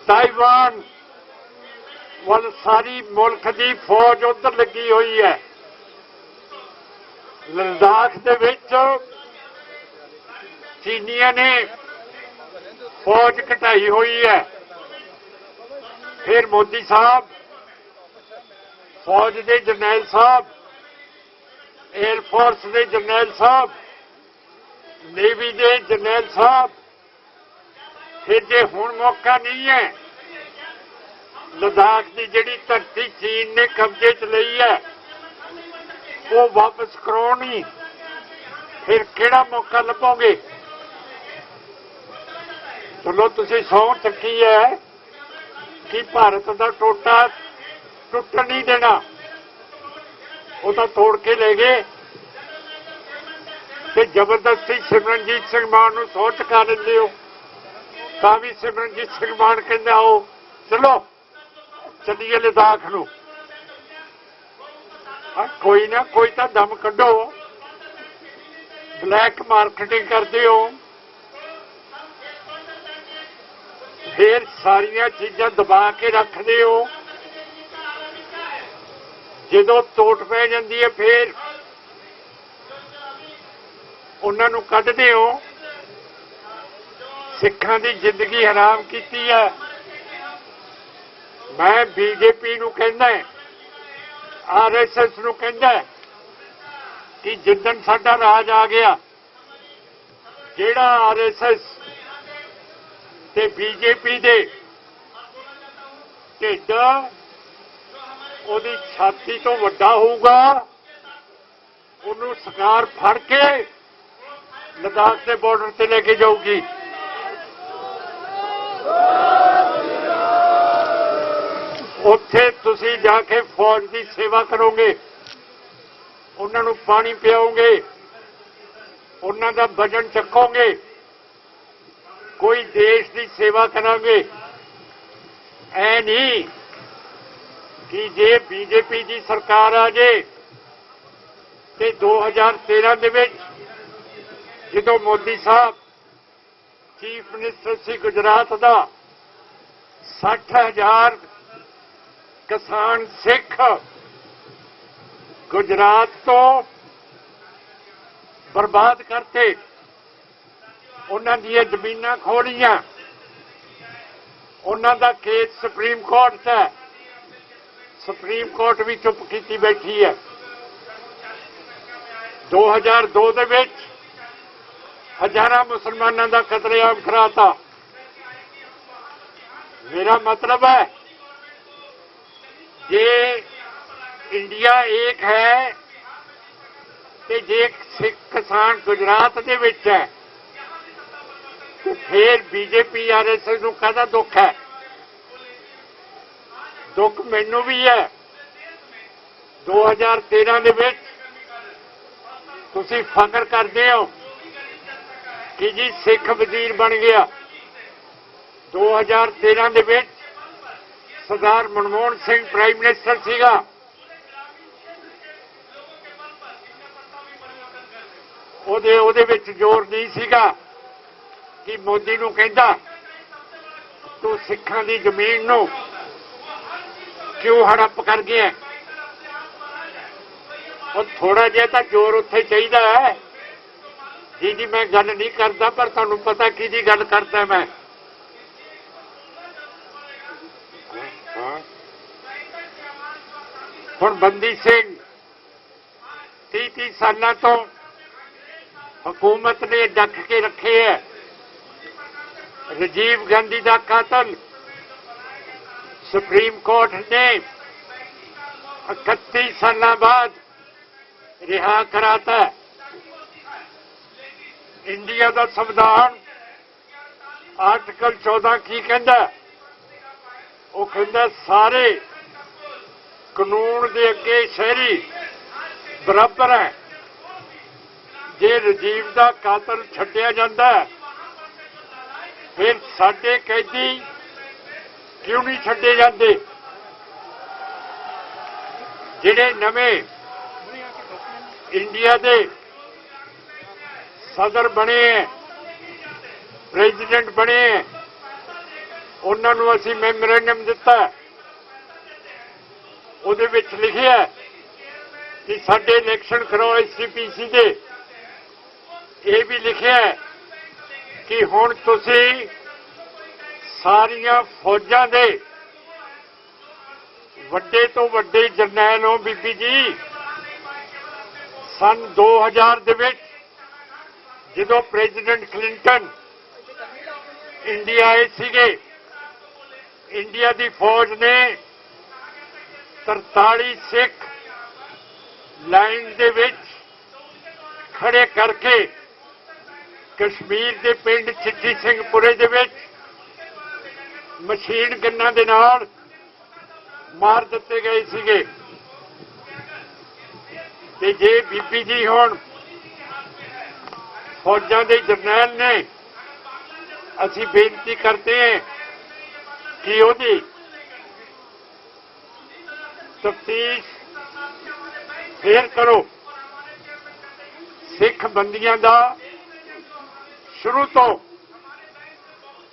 ताइवान वाल सारी मुल्क की फौज उधर लगी हुई है। लद्दाख दे विच चीनिया ने फौज घटाई हुई है। फिर मोदी साहब, फौज के जरनैल साहब, एयरफोर्स के जरनैल साहब, नेवी के जरनैल साहब, फिर जे हुण मौका नहीं है, लद्दाख की जिहड़ी धरती चीन ने कब्जे च लई है वो वापस कराउणी, फिर किहड़ा मौका लभोगे? चलो तुसीं सौं चुकी है कि भारत का टोटा टुटन नहीं देना, वो तो तोड़ के ले गए। ते जबरदस्ती सिमरनजीत सिंह मान नूं 100 चुका दिंदे हो, ਤਾਂ ਵੀ ਸਿਮਰਨਜੀਤ ਸਿੰਘ ਮਾਨ ਕਹਿੰਦਾ ਆਓ ਚਲੋ ਚੱਲੀਏ ਲਦਾਖ ਨੂੰ। ਕੋਈ ਨਾ ਕੋਈ ਤਾਂ ਦਮ ਕੱਢੋ। ਬਲੈਕ ਮਾਰਕੀਟਿੰਗ ਕਰਦੇ ਹੋ, ਫਿਰ ਸਾਰੀਆਂ ਚੀਜ਼ਾਂ ਦਬਾ ਕੇ ਰੱਖਦੇ ਹੋ। ਜਦੋਂ ਤੋਟ ਪੈ ਜਾਂਦੀ ਹੈ ਫਿਰ ਉਹਨਾਂ ਨੂੰ ਕੱਢਦੇ ਹੋ। सिखां दी जिंदगी हराम कीती है। मैं बीजेपी नूं कहंदा है, RSS नूं कहंदा है कि जिद्दन साडा राज आ गया, जिहड़ा RSS ते बीजेपी दे ढिड ओहदी छाती तो वड्डा होऊगा, उहनूं सरकार फड़ के लद्दाख के बॉर्डर ते लेके जाऊगी। उत्थे तुसी जाके फौज की सेवा करोगे, उन्होंने पानी पियाओगे, उन्होंने वजन चकोगे, कोई देश की सेवा करांगे। ऐ नहीं कि जे बीजेपी की सरकार आ जाए तो 2013 दे विच जदों मोदी साहब चीफ मिनिस्टर सी गुजरात का 60,000 किसान सिख गुजरात तो बर्बाद करते। ਉਹਨਾਂ ਦੀਆਂ ਜ਼ਮੀਨਾਂ ਖੋਹ ਲਈਆਂ। ਉਹਨਾਂ ਦਾ ਕੇਸ ਸੁਪਰੀਮ ਕੋਰਟ 'ਚ ਹੈ। ਸੁਪਰੀਮ ਕੋਰਟ ਵੀ ਚੁੱਪ ਕੀਤੀ ਬੈਠੀ ਹੈ। 2002 ਦੇ ਵਿੱਚ ਹਜ਼ਾਰਾਂ ਮੁਸਲਮਾਨਾਂ ਦਾ ਕਤਲੇਆਮ ਕਰਾਤਾ। मेरा मतलब है जे इंडिया एक है ते जे सिख किसान गुजरात दे विच है तो फिर बीजेपी आरएसएस नूं काहदा दुख है? दुख मैनू भी है। 2013 दे विच तुसीं फख्र करदे हो कि जी सिख वजीर बन गया। 2013 ਦੇ ਵਿੱਚ ਸਰਦਾਰ ਮਨਮੋਹਨ ਸਿੰਘ ਪ੍ਰਾਈਮ ਮਿਨਿਸਟਰ ਸੀਗਾ। ਉਹਦੇ ਵਿੱਚ ਜ਼ੋਰ ਨਹੀਂ ਸੀਗਾ ਕਿ ਮੋਦੀ ਨੂੰ ਕਹਿੰਦਾ ਤੂੰ ਸਿੱਖਾਂ ਦੀ ਜ਼ਮੀਨ ਨੂੰ ਕਿਉਂ ਹੜੱਪ ਕਰ ਗਿਆ। ਉਹ ਥੋੜਾ ਜਿਹਾ ਤਾਂ ਜ਼ੋਰ ਉੱਥੇ ਚਾਹੀਦਾ ਹੈ। ਜੀ ਮੈਂ ਗੱਲ ਨਹੀਂ ਕਰਦਾ ਪਰ ਤੁਹਾਨੂੰ ਪਤਾ ਕਿਹਦੀ ਗੱਲ ਕਰਦਾ ਮੈਂ। ਹੁਣ ਬੰਦੀ ਸਿੰਘ 30 ਸਾਲਾਂ ਤੋਂ ਹਕੂਮਤ ਨੇ ਡੱਕ ਕੇ ਰੱਖੇ ਹੈ। ਰਾਜੀਵ ਗਾਂਧੀ ਦਾ ਕਾਤਲ ਸੁਪਰੀਮ ਕੋਰਟ ਨੇ 31 ਸਾਲਾਂ ਬਾਅਦ ਰਿਹਾ ਕਰਾਤਾ। ਇੰਡੀਆ ਦਾ ਸੰਵਿਧਾਨ ਆਰਟੀਕਲ 14 ਕੀ ਕਹਿੰਦਾ? ਉਹ ਕਹਿੰਦਾ ਸਾਰੇ ਕਾਨੂੰਨ ਦੇ ਅੱਗੇ ਸ਼ਹਿਰੀ ਬਰਾਬਰ ਹੈ। ਜੇ ਰਾਜੀਵ ਦਾ ਕਾਤਲ ਛੱਡਿਆ ਜਾਂਦਾ ਫਿਰ ਸਾਡੇ ਕੈਦੀ ਕਿਉਂ ਨਹੀਂ ਛੱਡੇ ਜਾਂਦੇ? ਜਿਹੜੇ ਨਵੇਂ ਇੰਡੀਆ ਦੇ ਸਦਰ ਬਣੇ ਹੈ, ਪ੍ਰੈਜ਼ੀਡੈਂਟ ਬਣੇ ਹੈ, ਉਹਨਾਂ ਨੂੰ ਅਸੀਂ ਮੈਮੋਰੈਂਡਮ ਦਿੱਤਾ। ਉਹਦੇ ਵਿੱਚ ਲਿਖਿਆ ਕਿ ਸਾਡੇ ਇਲੈਕਸ਼ਨ ਕਰੋ ਐਸਜੀਪੀਸੀ ਦੇ। ਇਹ ਵੀ ਲਿਖਿਆ ਕਿ ਹੁਣ ਤੁਸੀਂ ਸਾਰੀਆਂ ਫੌਜਾਂ ਦੇ ਵੱਡੇ ਤੋਂ ਵੱਡੇ ਜਰਨੈਲ ਹੋ। ਬੀਬੀ ਜੀ ਸਨ 2000 ਦੇ ਵਿੱਚ ਜਦੋਂ ਪ੍ਰੈਜ਼ੀਡੈਂਟ ਕਲਿੰਟਨ ਇੰਡੀਆ ਆਏ ਸੀਗੇ, ਇੰਡੀਆ ਦੀ ਫੌਜ ਨੇ 43 ਸਿੱਖ ਲਾਈਨ ਦੇ ਵਿੱਚ ਖੜੇ ਕਰਕੇ ਕਸ਼ਮੀਰ ਦੇ ਪਿੰਡ ਚਿੱਠੀ ਸਿੰਘਪੁਰੇ ਦੇ ਵਿੱਚ ਮਸ਼ੀਨ ਗੰਨਾਂ ਦੇ ਨਾਲ ਮਾਰ ਦਿੱਤੇ ਗਏ ਸੀਗੇ। ਤੇ ਜੇ ਬੀਬੀ ਜੀ ਹੁਣ ਫੌਜਾਂ ਦੇ ਜਰਨੈਲ ਨੇ, ਅਸੀਂ ਬੇਨਤੀ ਕਰਦੇ ਹਾਂ ਕਿ ਉਹਦੀ ਤਫਤੀਸ਼ ਫੇਰ ਕਰੋ। ਸਿੱਖ ਬੰਦੀਆਂ ਦਾ ਸ਼ੁਰੂ ਤੋਂ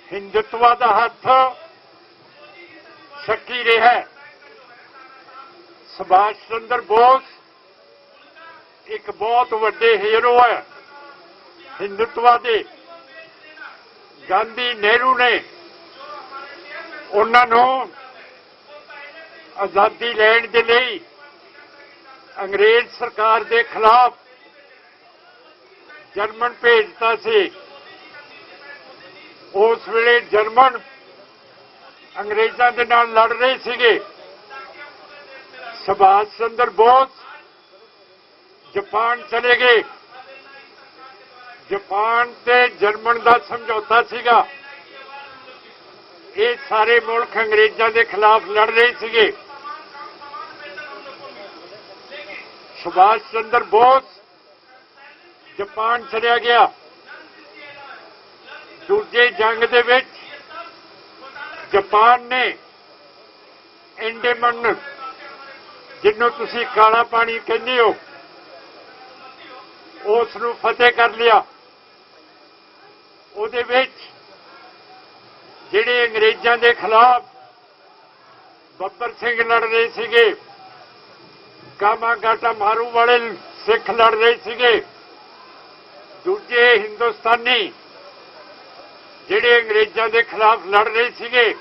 ਹਿੰਦੂਤਵਾ ਦਾ ਹੱਥ ਸ਼ੱਕੀ ਰਿਹਾ। ਸੁਭਾਸ਼ ਚੰਦਰ ਬੋਸ ਇੱਕ ਬਹੁਤ ਵੱਡੇ ਹੀਰੋ ਹੈ ਹਿੰਦੂਤਵਾ ਦੇ। ਗਾਂਧੀ ਨਹਿਰੂ ਨੇ ਉਹਨਾਂ ਨੂੰ ਆਜ਼ਾਦੀ ਲੈਣ ਦੇ ਲਈ ਅੰਗਰੇਜ਼ ਸਰਕਾਰ ਦੇ ਖਿਲਾਫ ਜਰਮਨ ਭੇਜਤਾ ਸੀ। ਉਸ ਵੇਲੇ ਜਰਮਨ ਅੰਗਰੇਜ਼ਾਂ ਦੇ ਨਾਲ ਲੜ ਰਹੇ ਸੀਗੇ। ਸੁਭਾਸ਼ ਚੰਦਰ ਬੋਸ ਜਾਪਾਨ ਚਲੇ ਗਏ। ਜਾਪਾਨ ਤੇ ਜਰਮਨ ਦਾ ਸਮਝੌਤਾ ਸੀਗਾ। ਇਹ ਸਾਰੇ ਮੁਲਕ ਅੰਗਰੇਜ਼ਾਂ ਦੇ ਖਿਲਾਫ ਲੜ ਰਹੇ ਸੀਗੇ। ਸੁਭਾਸ਼ ਚੰਦਰ ਬੋਸ ਜਾਪਾਨ ਚਲਿਆ ਗਿਆ। ਦੂਜੇ ਜੰਗ ਦੇ ਵਿੱਚ ਜਾਪਾਨ ਨੇ ਅੰਡੇਮਾਨ, ਜਿਹਨੂੰ ਤੁਸੀਂ ਕਾਲਾ ਪਾਣੀ ਕਹਿੰਦੇ ਹੋ, ਉਸ ਨੂੰ ਫਤਿਹ ਕਰ ਲਿਆ। ਉਹਦੇ ਵਿੱਚ ਜਿਹੜੇ ਅੰਗਰੇਜ਼ਾਂ ਦੇ ਖਿਲਾਫ ਬੱਬਰ ਸਿੰਘ ਲੜ ਰਹੇ ਸੀਗੇ, ਕਾਮਾਗਾਟਾ ਮਾਰੂ ਵਾਲੇ ਸਿੱਖ ਲੜ ਰਹੇ ਸੀਗੇ, ਦੂਜੇ ਹਿੰਦੁਸਤਾਨੀ ਜਿਹੜੇ ਅੰਗਰੇਜ਼ਾਂ ਦੇ ਖਿਲਾਫ ਲੜ ਰਹੇ ਸੀਗੇ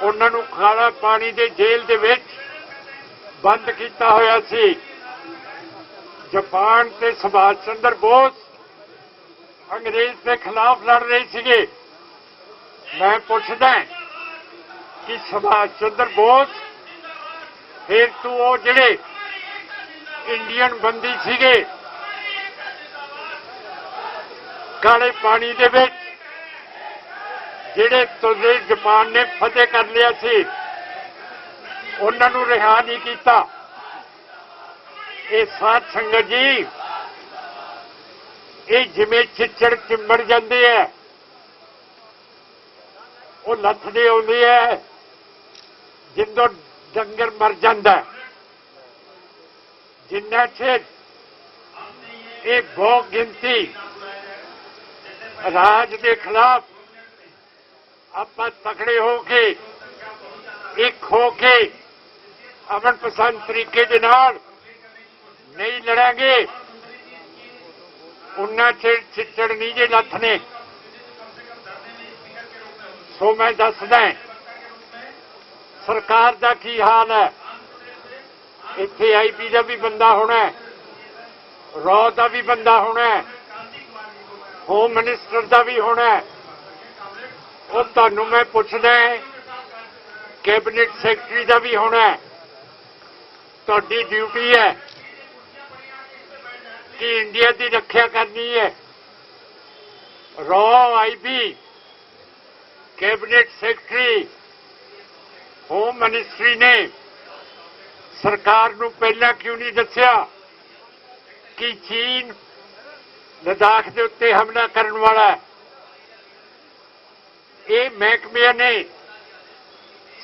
ਉਹਨਾਂ ਨੂੰ ਖਾਰਾ ਪਾਣੀ ਦੇ ਜੇਲ੍ਹ ਦੇ ਵਿੱਚ ਬੰਦ ਕੀਤਾ ਹੋਇਆ ਸੀ। ਜਾਪਾਨ ਤੇ ਸੁਭਾਸ਼ ਚੰਦਰ ਬੋਸ ਅੰਗਰੇਜ਼ ਦੇ ਖਿਲਾਫ ਲੜ ਰਹੇ ਸੀਗੇ। ਮੈਂ ਪੁੱਛਦਾ ਕਿ ਸੁਭਾਸ਼ ਚੰਦਰ ਬੋਸ ਫਿਰ ਤੂੰ ਉਹ ਜਿਹੜੇ ਇੰਡੀਅਨ ਬੰਦੀ ਸੀਗੇ ਕਾਲੇ ਪਾਣੀ ਦੇ ਵਿੱਚ ਜਿਹੜੇ ਤੁਝੇ ਜਾਪਾਨ ਨੇ ਫਤਿਹ ਕਰ ਲਿਆ ਸੀ ਉਹਨਾਂ ਨੂੰ ਰਿਹਾ ਨਹੀਂ ਕੀਤਾ। ਇਹ ਸਾਧ ਸੰਗਤ ਜੀ ਇਹ ਜਿਵੇਂ ਚਿੱਚੜ ਚਿੰਬੜ ਜਾਂਦੇ ਆ ਉਹ ਲੱਥਦੇ ਆਉਂਦੇ ਆ ਜਿੰਦੋਂ ਡੰਗਰ ਮਰ ਜਾਂਦਾ। ਜਿੰਨਾ ਚਿਰ ਇਹ ਬਹੁਤ ਗਿਣਤੀ ਰਾਜ ਦੇ ਖਿਲਾਫ ਆਪਾਂ ਤਕੜੇ ਹੋ ਕੇ ਇੱਕ ਹੋ ਕੇ ਅਮਨ ਪਸੰਦ ਤਰੀਕੇ ਦੇ ਨਾਲ ਨਹੀਂ ਲੜਾਂਗੇ ਉਨਾ ਚਿਰ ਚਿੱਚੜ ਨਹੀਂ ਜੇ ਲੱਥਨੇ। ਸੋ ਮੈਂ ਦੱਸਦਾ ਸਰਕਾਰ ਦਾ ਕੀ ਹਾਲ ਹੈ। ਇੱਥੇ ਆਈਪੀ ਦਾ ਵੀ ਬੰਦਾ ਹੋਣਾ, ਰॉ ਦਾ ਵੀ ਬੰਦਾ ਹੋਣਾ, ਹੋਮ ਮਿਨਿਸਟਰ ਦਾ ਵੀ ਹੋਣਾ। ਉਹ ਤੁਹਾਨੂੰ ਮੈਂ ਪੁੱਛਦਾ ਕੈਬਨਿਟ ਸੈਕਟਰੀ ਦਾ ਵੀ ਹੋਣਾ। ਤੁਹਾਡੀ ਡਿਊਟੀ ਹੈ ਕਿ ਇੰਡੀਆ ਦੀ ਰੱਖਿਆ ਕਰਨੀ ਹੈ। Raw, IB, cabinet secretary, home ministry ਨੇ ਸਰਕਾਰ ਨੂੰ ਪਹਿਲਾਂ ਕਿਉਂ ਨਹੀਂ ਦੱਸਿਆ ਕਿ ਚੀਨ ਲਦਾਖ ਦੇ ਉੱਤੇ ਹਮਲਾ ਕਰਨ ਵਾਲਾ ਹੈ। ਇਹ ਮਹਿਕਮਿਆਂ ਨੇ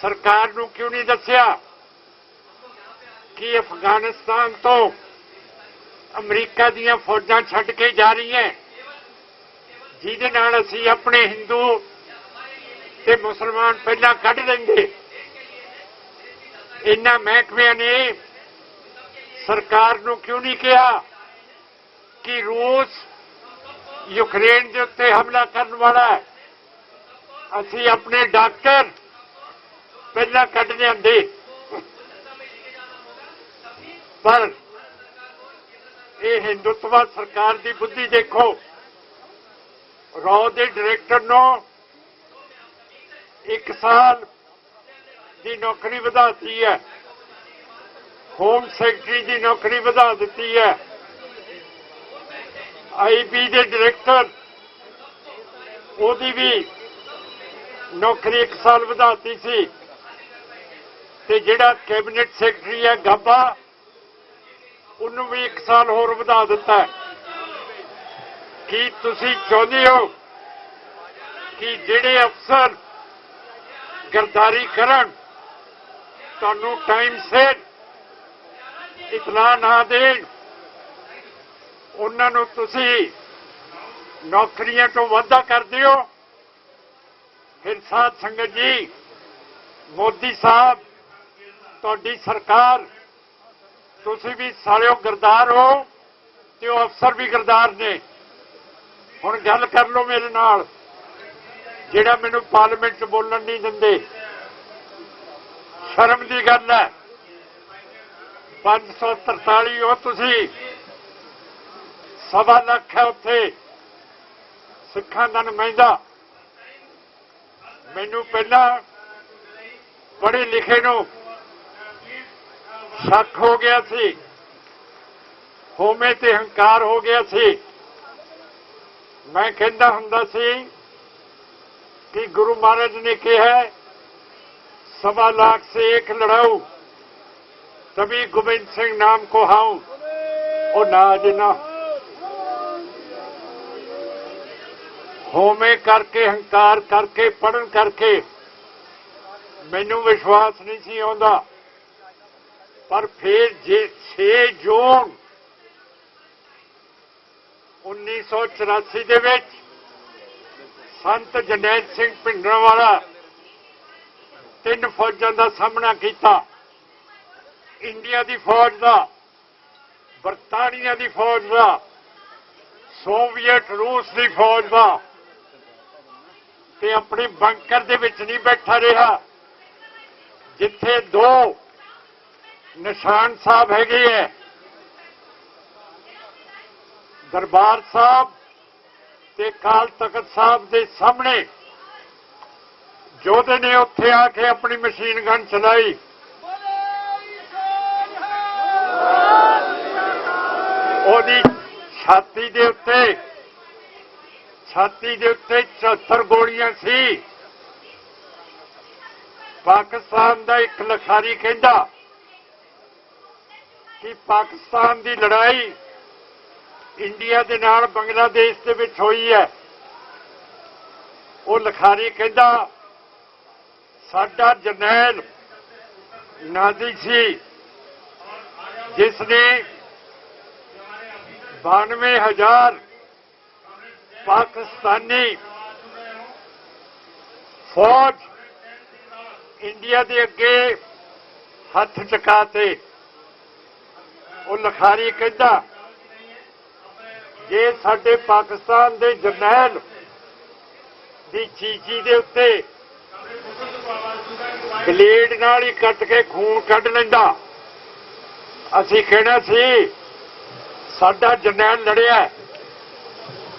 ਸਰਕਾਰ ਨੂੰ ਕਿਉਂ ਨਹੀਂ ਦੱਸਿਆ ਕਿ ਅਫਗਾਨਿਸਤਾਨ ਤੋਂ ਅਮਰੀਕਾ ਦੀਆਂ ਫੌਜਾਂ ਛੱਡ ਕੇ ਜਾ ਰਹੀਆਂ ਜਿਹਦੇ ਨਾਲ ਅਸੀਂ ਆਪਣੇ ਹਿੰਦੂ ਤੇ ਮੁਸਲਮਾਨ ਪਹਿਲਾਂ ਕੱਢ ਲੈਂਦੇ। ਇਹਨਾਂ ਮਹਿਕਮਿਆਂ ਨੇ ਸਰਕਾਰ ਨੂੰ ਕਿਉਂ ਨਹੀਂ ਕਿਹਾ ਕਿ ਰੂਸ ਯੂਕਰੇਨ ਦੇ ਉੱਤੇ ਹਮਲਾ ਕਰਨ ਵਾਲਾ ਹੈ। ਅਸੀਂ ਆਪਣੇ ਡਾਕਟਰ ਪਹਿਲਾਂ ਕੱਢ ਲਿਆਂਦੇ। ਪਰ ਇਹ ਹਿੰਦੁੱਤਵਾ ਸਰਕਾਰ ਦੀ ਬੁੱਧੀ ਦੇਖੋ। ਰॉ ਦੇ ਡਾਇਰੈਕਟਰ ਨੂੰ 1 ਸਾਲ ਦੀ ਨੌਕਰੀ ਵਧਾ ਦਿੱਤੀ ਹੈ। ਹੋਮ ਸੈਕਟਰੀ ਦੀ ਨੌਕਰੀ ਵਧਾ ਦਿੱਤੀ ਹੈ। ਆਈਬੀ ਦੇ ਡਾਇਰੈਕਟਰ ਉਹਦੀ ਵੀ ਨੌਕਰੀ 1 ਸਾਲ ਵਧਾਤੀ ਸੀ ਤੇ ਜਿਹੜਾ ਕੈਬਨਿਟ ਸੈਕਟਰੀ ਹੈ ਗਾਬਾ ਉਹਨੂੰ ਵੀ 1 ਸਾਲ ਹੋਰ ਵਧਾ ਦਿੱਤਾ। ਕੀ ਤੁਸੀਂ ਚਾਹੁੰਦੇ ਹੋ ਕਿ ਜਿਹੜੇ ਅਫਸਰ ਗਰਦਾਰੀ ਕਰਨ ਤੁਹਾਨੂੰ ਟਾਈਮ ਸਿਰ ਇਤਲਾਹ ਨਾ ਦੇਣ ਉਹਨਾਂ ਨੂੰ ਤੁਸੀਂ ਨੌਕਰੀਆਂ ਤੋਂ ਵਾਧਾ ਕਰਦੇ ਹੋ? ਫਿਰ ਸਾਧ ਸੰਗਤ ਜੀ ਮੋਦੀ ਸਾਹਿਬ ਤੁਹਾਡੀ ਸਰਕਾਰ ਤੁਸੀਂ ਵੀ ਸਾਲਿਓ ਗਰਦਾਰ ਹੋ ਤੇ ਉਹ ਅਫਸਰ ਵੀ ਗਰਦਾਰ ਨੇ। ਹੁਣ ਗੱਲ ਕਰ ਲਓ ਮੇਰੇ ਨਾਲ ਜਿਹੜਾ ਮੈਨੂੰ ਪਾਰਲੀਮੈਂਟ 'ਚ ਬੋਲਣ ਨਹੀਂ ਦਿੰਦੇ। ਸ਼ਰਮ ਦੀ ਗੱਲ ਹੈ। 543 ਉਹ ਤੁਸੀਂ 1.25 ਲੱਖ ਹੈ ਉੱਥੇ ਸਿੱਖਾਂ ਦਾ ਨੁਮਾਇੰਦਾ। ਮੈਨੂੰ ਪਹਿਲਾਂ ਪੜ੍ਹੇ ਲਿਖੇ ਨੂੰ ਸ਼ੱਕ ਹੋ ਗਿਆ ਸੀ, ਹੋਮੇ ਤੇ ਹੰਕਾਰ ਹੋ ਗਿਆ ਸੀ। ਮੈਂ ਕਹਿੰਦਾ ਹੁੰਦਾ ਸੀ कि गुरु महाराज ने कहा 1.25 लाख से एक लड़ाऊ तभी गोविंद सिंह नाम को हाऊं। और ना जिना होमे करके हंकार करके पढ़न करके मैनू विश्वास नहीं सी आउंदा। पर फिर जे 6 जून 1984 ਦੇ ਵਿੱਚ संत जरनैल सिंह भिंडरांवाला 3 फौजां का सामना किया। इंडिया की फौज का, बरतानिया की फौज का, सोवियत रूस की फौज का। ਤੇ ਆਪਣੇ ਬੰਕਰ ਦੇ ਵਿੱਚ ਨਹੀਂ ਬੈਠਾ ਰਿਹਾ ਜਿੱਥੇ ਦੋ ਨਿਸ਼ਾਨ ਸਾਹਿਬ ਹੈਗੇ ਹੈ, ਦਰਬਾਰ ਸਾਹਿਬ ਤੇ ਅਕਾਲ ਤਖਤ ਸਾਹਿਬ ਦੇ ਸਾਹਮਣੇ ਯੋਧੇ ਨੇ ਉੱਥੇ ਆ ਕੇ ਆਪਣੀ ਮਸ਼ੀਨ ਗਨ ਚਲਾਈ। ਉਹਦੀ ਛਾਤੀ ਦੇ ਉੱਤੇ 74 ਗੋਲੀਆਂ ਸੀ। ਪਾਕਿਸਤਾਨ ਦਾ ਇੱਕ ਲਿਖਾਰੀ ਕਹਿੰਦਾ ਕਿ ਪਾਕਿਸਤਾਨ ਦੀ ਲੜਾਈ ਇੰਡੀਆ ਦੇ ਨਾਲ ਬੰਗਲਾਦੇਸ਼ ਦੇ ਵਿੱਚ ਹੋਈ ਹੈ। ਉਹ ਲਿਖਾਰੀ ਕਹਿੰਦਾ ਸਾਡਾ ਜਰਨੈਲ ਨਾਜ਼ੀ ਸੀ ਜਿਸ ਨੇ 92,000 ਪਾਕਿਸਤਾਨੀ ਫੌਜ ਇੰਡੀਆ ਦੇ ਅੱਗੇ ਹੱਥ ਚੁਕਾਤੇ। ਉਹ ਲਿਖਾਰੀ ਕਹਿੰਦਾ ਜੇ ਸਾਡੇ ਪਾਕਿਸਤਾਨ ਦੇ ਜਰਨੈਲ ਦੀ ਚੀਚੀ ਦੇ ਉੱਤੇ ਬਲੇਡ ਨਾਲ ਹੀ ਕੱਟ ਕੇ ਖੂਨ ਕੱਢ ਲੈਂਦਾ, ਅਸੀਂ ਕਹਿਣਾ ਸੀ ਸਾਡਾ ਜਰਨੈਲ ਲੜਿਆ।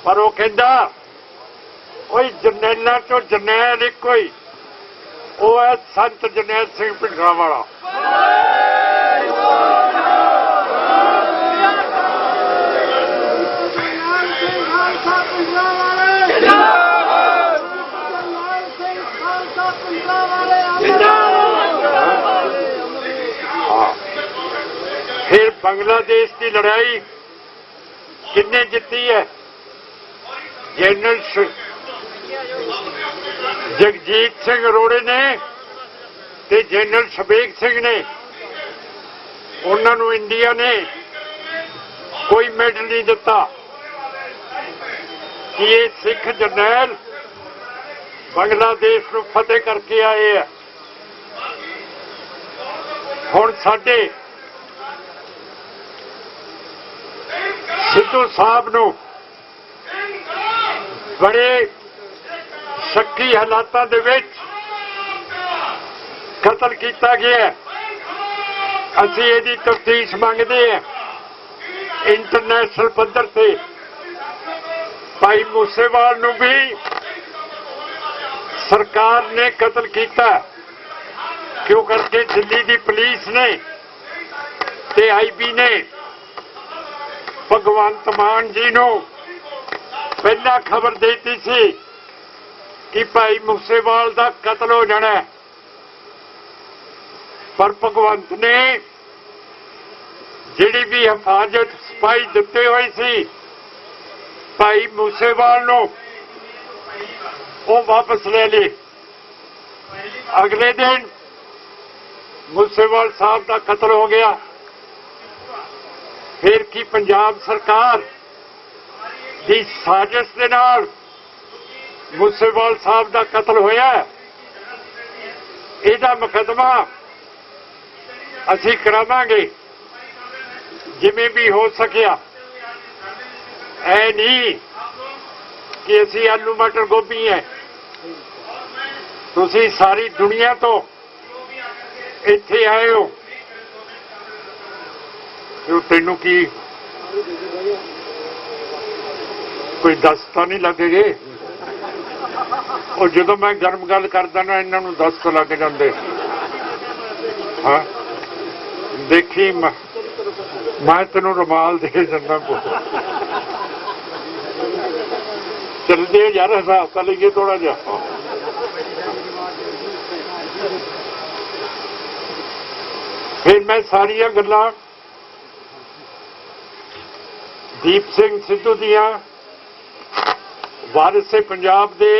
ਪਰ ਉਹ ਕਹਿੰਦਾ ਉਹ ਜਰਨੈਲਾਂ ਚੋਂ ਜਰਨੈਲ ਇੱਕੋ ਹੀ, ਉਹ ਹੈ ਸੰਤ ਜਰਨੈਲ ਸਿੰਘ ਭਿੰਡਰਾਂਵਾਲਾ। फिर बांग्लादेश की लड़ाई किन्ने जीती है? जनरल जगजीत सिंह अरोड़े ने ते जनरल शबीक सिंह ने। उन्होंने इंडिया ने कोई मेडल नहीं दिता कि ये सिख जरनैल बांग्लादेश को फतेह करके आए हैं। हुण साडे सिद्धू साहब नूं बड़े शक्की हालातां दे विच कतल किया गया। असीं इहदी तफ्तीश मंगदे हैं इंटरनेशनल पद्धर ते। भाई मूसेवाल नूं भी सरकार ने कतल किया, क्यों करके दिल्ली की पुलिस ने ते IB ने भगवंत मान जी नूं पहला खबर देती सी कि भाई मूसेवाल का कतल हो जाना है। पर भगवंत ने जिहड़ी भी हिफाजत सिपाही दिते हुए सी भाई मूसेवाल नूं वो वापस ले ली। अगले दिन मूसेवाल साहब का कतल हो गया। फिर की पंजाब सरकार की साजिश के नाल मूसेवाल साहब का कतल होया। इहदा मुकदमा असीं करावांगे जिवें भी हो सकिया। ऐ नहीं कि असीं आलू मटर गोभी है। तुसीं सारी दुनिया तो इत्थे आए हो, तेनू की कोई दस तो नहीं लगेगे? और जो मैं गर्म गल करदा ना इन्हां नूं 10 तो लग जांदे। हाँ देखी मैं तेनू रुमाल दे दिंदा को चलते यार हिसाब कर लीजिए थोड़ा जा। फिर मैं सारिया गल्लां दीप सिंह सिद्धू दियां वारिस पंजाब दे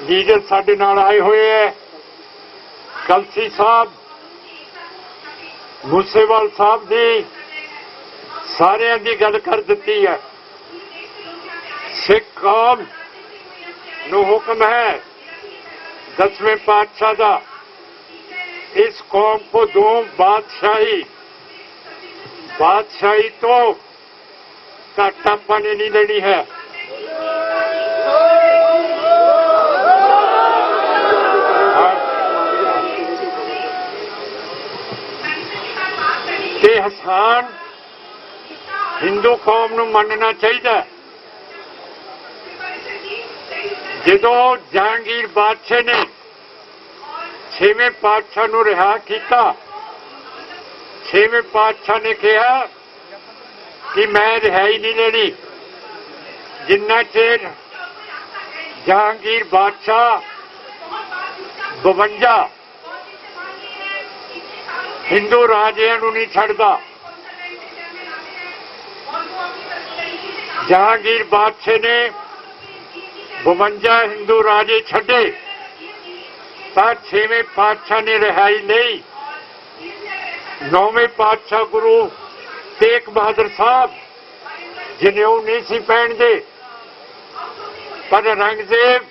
लीडर साडे नाल आए हुए है। कलसी साहब मूसेवाल साहब दी सारियां दी गल कर दिती है। सिख कौम नूं हुक्म है 10वें पातशाह दा, इस कौम को दो बादशाही तो घाटा पाने नहीं लेनी है। ਇਹਸਾਨ ਹਿੰਦੂ ਕੌਮ ਨੂੰ ਮੰਨਣਾ ਚਾਹੀਦਾ ਹੈ। ਜਦੋਂ ਜਹਾਂਗੀਰ ਬਾਦਸ਼ਾਹ ਨੇ 6ਵੇਂ ਪਾਤਸ਼ਾਹ ਨੂੰ ਰਿਹਾ ਕੀਤਾ, 6ਵੇਂ ਪਾਤਸ਼ਾਹ ਨੇ ਕਿਹਾ ਕਿ ਮੈਂ ਰਿਹਾਈ ਨਹੀਂ ਲੈਣੀ ਜਿੰਨਾ ਚਿਰ ਜਹਾਂਗੀਰ ਬਾਦਸ਼ਾਹ 52 ਹਿੰਦੂ ਰਾਜਿਆਂ ਨੂੰ ਨਹੀਂ ਛੱਡਦਾ। ਜਹਾਂਗੀਰ ਬਾਦਸ਼ਾਹ ਨੇ 52 ਹਿੰਦੂ ਰਾਜੇ ਛੱਡੇ ਤਾਂ 6ਵੇਂ ਪਾਤਸ਼ਾਹ ਨੇ ਰਿਹਾਈ ਲਈ। 9ਵੇਂ ਪਾਤਸ਼ਾਹ ਗੁਰੂ ਤੇਗ ਬਹਾਦਰ ਸਾਹਿਬ ਜਨੇਊ ਨਹੀਂ ਸੀ ਪਹਿਨਦੇ, ਪਰ ਔਰੰਗਜ਼ੇਬ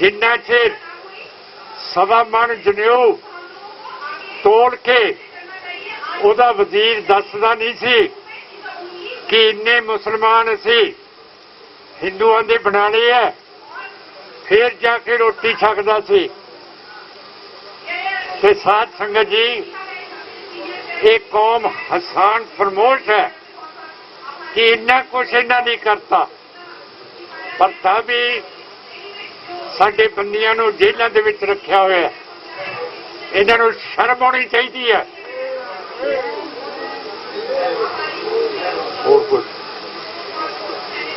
ਜਿੰਨਾ ਚਿਰ ਸਵਾ ਮਣ ਜਨੇਊ ਤੋੜ ਕੇ ਉਹਦਾ ਵਜ਼ੀਰ ਦੱਸਦਾ ਨਹੀਂ ਸੀ ਕਿ ਇੰਨੇ ਮੁਸਲਮਾਨ ਅਸੀਂ ਹਿੰਦੂਆਂ ਦੇ ਬਣਾ ਲਏ ਹੈ, ਫਿਰ ਜਾ ਕੇ ਰੋਟੀ ਛਕਦਾ ਸੀ। ਤੇ ਸਾਧ ਸੰਗਤ ਜੀ, ਇਹ ਕੌਮ ਹਸਾਨ ਫਰਮੋਸ਼ ਹੈ ਕਿ ਇੰਨਾ ਕੁਛ ਇਹਨਾਂ ਨਹੀਂ ਕਰਤਾ, ਪਰ ਤਾਂ ਵੀ ਸਾਡੇ ਬੰਦੀਆਂ ਨੂੰ ਜੇਲ੍ਹਾਂ ਦੇ ਵਿੱਚ ਰੱਖਿਆ ਹੋਇਆ ਹੈ। ਇਹਨਾਂ ਨੂੰ ਸ਼ਰਮ ਆਉਣੀ ਚਾਹੀਦੀ ਹੈ।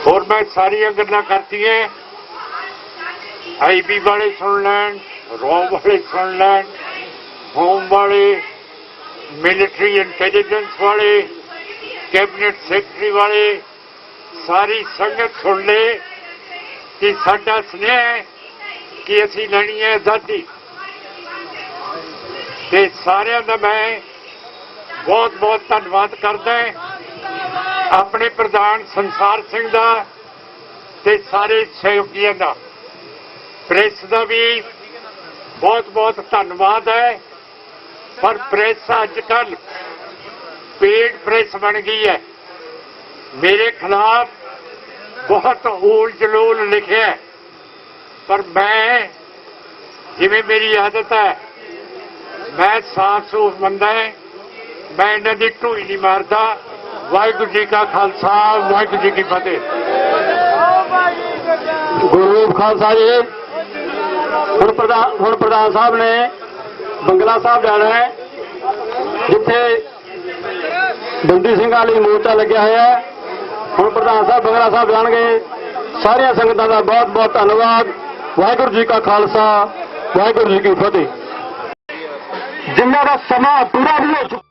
ਹੋਰ ਮੈਂ ਸਾਰੀਆਂ ਗੱਲਾਂ ਕਰਤੀਆਂ, ਆਈਬੀ ਵਾਲੇ ਸੁਣ ਲੈਣ, ਰੌਬ ਵਾਲੇ ਸੁਣ ਲੈਣ, ਹੋਮ ਵਾਲੇ, ਮਿਲਟਰੀ ਇੰਟੈਲੀਜੈਂਸ ਵਾਲੇ, ਕੈਬਨਿਟ ਸੈਕਟਰੀ ਵਾਲੇ, ਸਾਰੀ ਸੰਗਤ ਸੁਣ ਲੈ ਕਿ ਸਾਡਾ ਸੁਨੇਹਾ ਹੈ ਕਿ ਅਸੀਂ ਲੈਣੀ ਹੈ ਆਜ਼ਾਦੀ। ਤੇ ਸਾਰਿਆਂ ਦਾ ਮੈਂ ਬਹੁਤ ਬਹੁਤ ਧੰਨਵਾਦ ਕਰਦਾ ਆਪਣੇ ਪ੍ਰਧਾਨ ਸੰਸਾਰ ਸਿੰਘ ਦਾ ਤੇ ਸਾਰੇ ਸਹਿਯੋਗੀਆਂ ਦਾ। ਪ੍ਰੈਸ ਦਾ ਵੀ ਬਹੁਤ ਬਹੁਤ ਧੰਨਵਾਦ ਹੈ, ਪਰ ਪ੍ਰੈਸ ਅੱਜ ਕੱਲ੍ਹ ਪੇਡ ਪ੍ਰੈਸ ਬਣ ਗਈ ਹੈ। ਮੇਰੇ ਖਿਲਾਫ ਬਹੁਤ ਊਲ ਜਲੂਲ ਲਿਖਿਆ ਹੈ, ਪਰ ਮੈਂ ਜਿਵੇਂ ਮੇਰੀ ਆਦਤ ਹੈ, ਮੈਂ ਸਾਫ਼ ਸੂਫ ਬੰਦਾ ਹੈ, ਮੈਂ ਇਹਨਾਂ ਦੀ ਢੂਈ ਨਹੀਂ ਮਾਰਦਾ। ਵਾਹਿਗੁਰੂ ਜੀ ਕਾ ਖਾਲਸਾ, ਵਾਹਿਗੁਰੂ ਜੀ ਕੀ ਫਤਿਹ। ਗੁਰੂ ਖਾਲਸਾ ਜੀ। ਹੁਣ ਪ੍ਰਧਾਨ ਸਾਹਿਬ ਨੇ ਬੰਗਲਾ ਸਾਹਿਬ ਜਾਣਾ ਹੈ, ਜਿੱਥੇ ਬੰਦੀ ਸਿੰਘਾਂ ਲਈ ਮੋਰਚਾ ਲੱਗਿਆ ਹੋਇਆ ਹੈ। ਹੁਣ ਪ੍ਰਧਾਨ ਸਾਹਿਬ ਬੰਗਲਾ ਸਾਹਿਬ ਜਾਣਗੇ। ਸਾਰੀਆਂ ਸੰਗਤਾਂ ਦਾ ਬਹੁਤ ਬਹੁਤ ਧੰਨਵਾਦ। ਵਾਹਿਗੁਰੂ ਜੀ ਕਾ ਖਾਲਸਾ, ਵਾਹਿਗੁਰੂ ਜੀ ਕੀ ਫਤਿਹ। ਜਿਨ੍ਹਾਂ ਦਾ ਸਮਾਂ ਪੂਰਾ ਵੀ ਹੋ ਚੁੱਕਾ।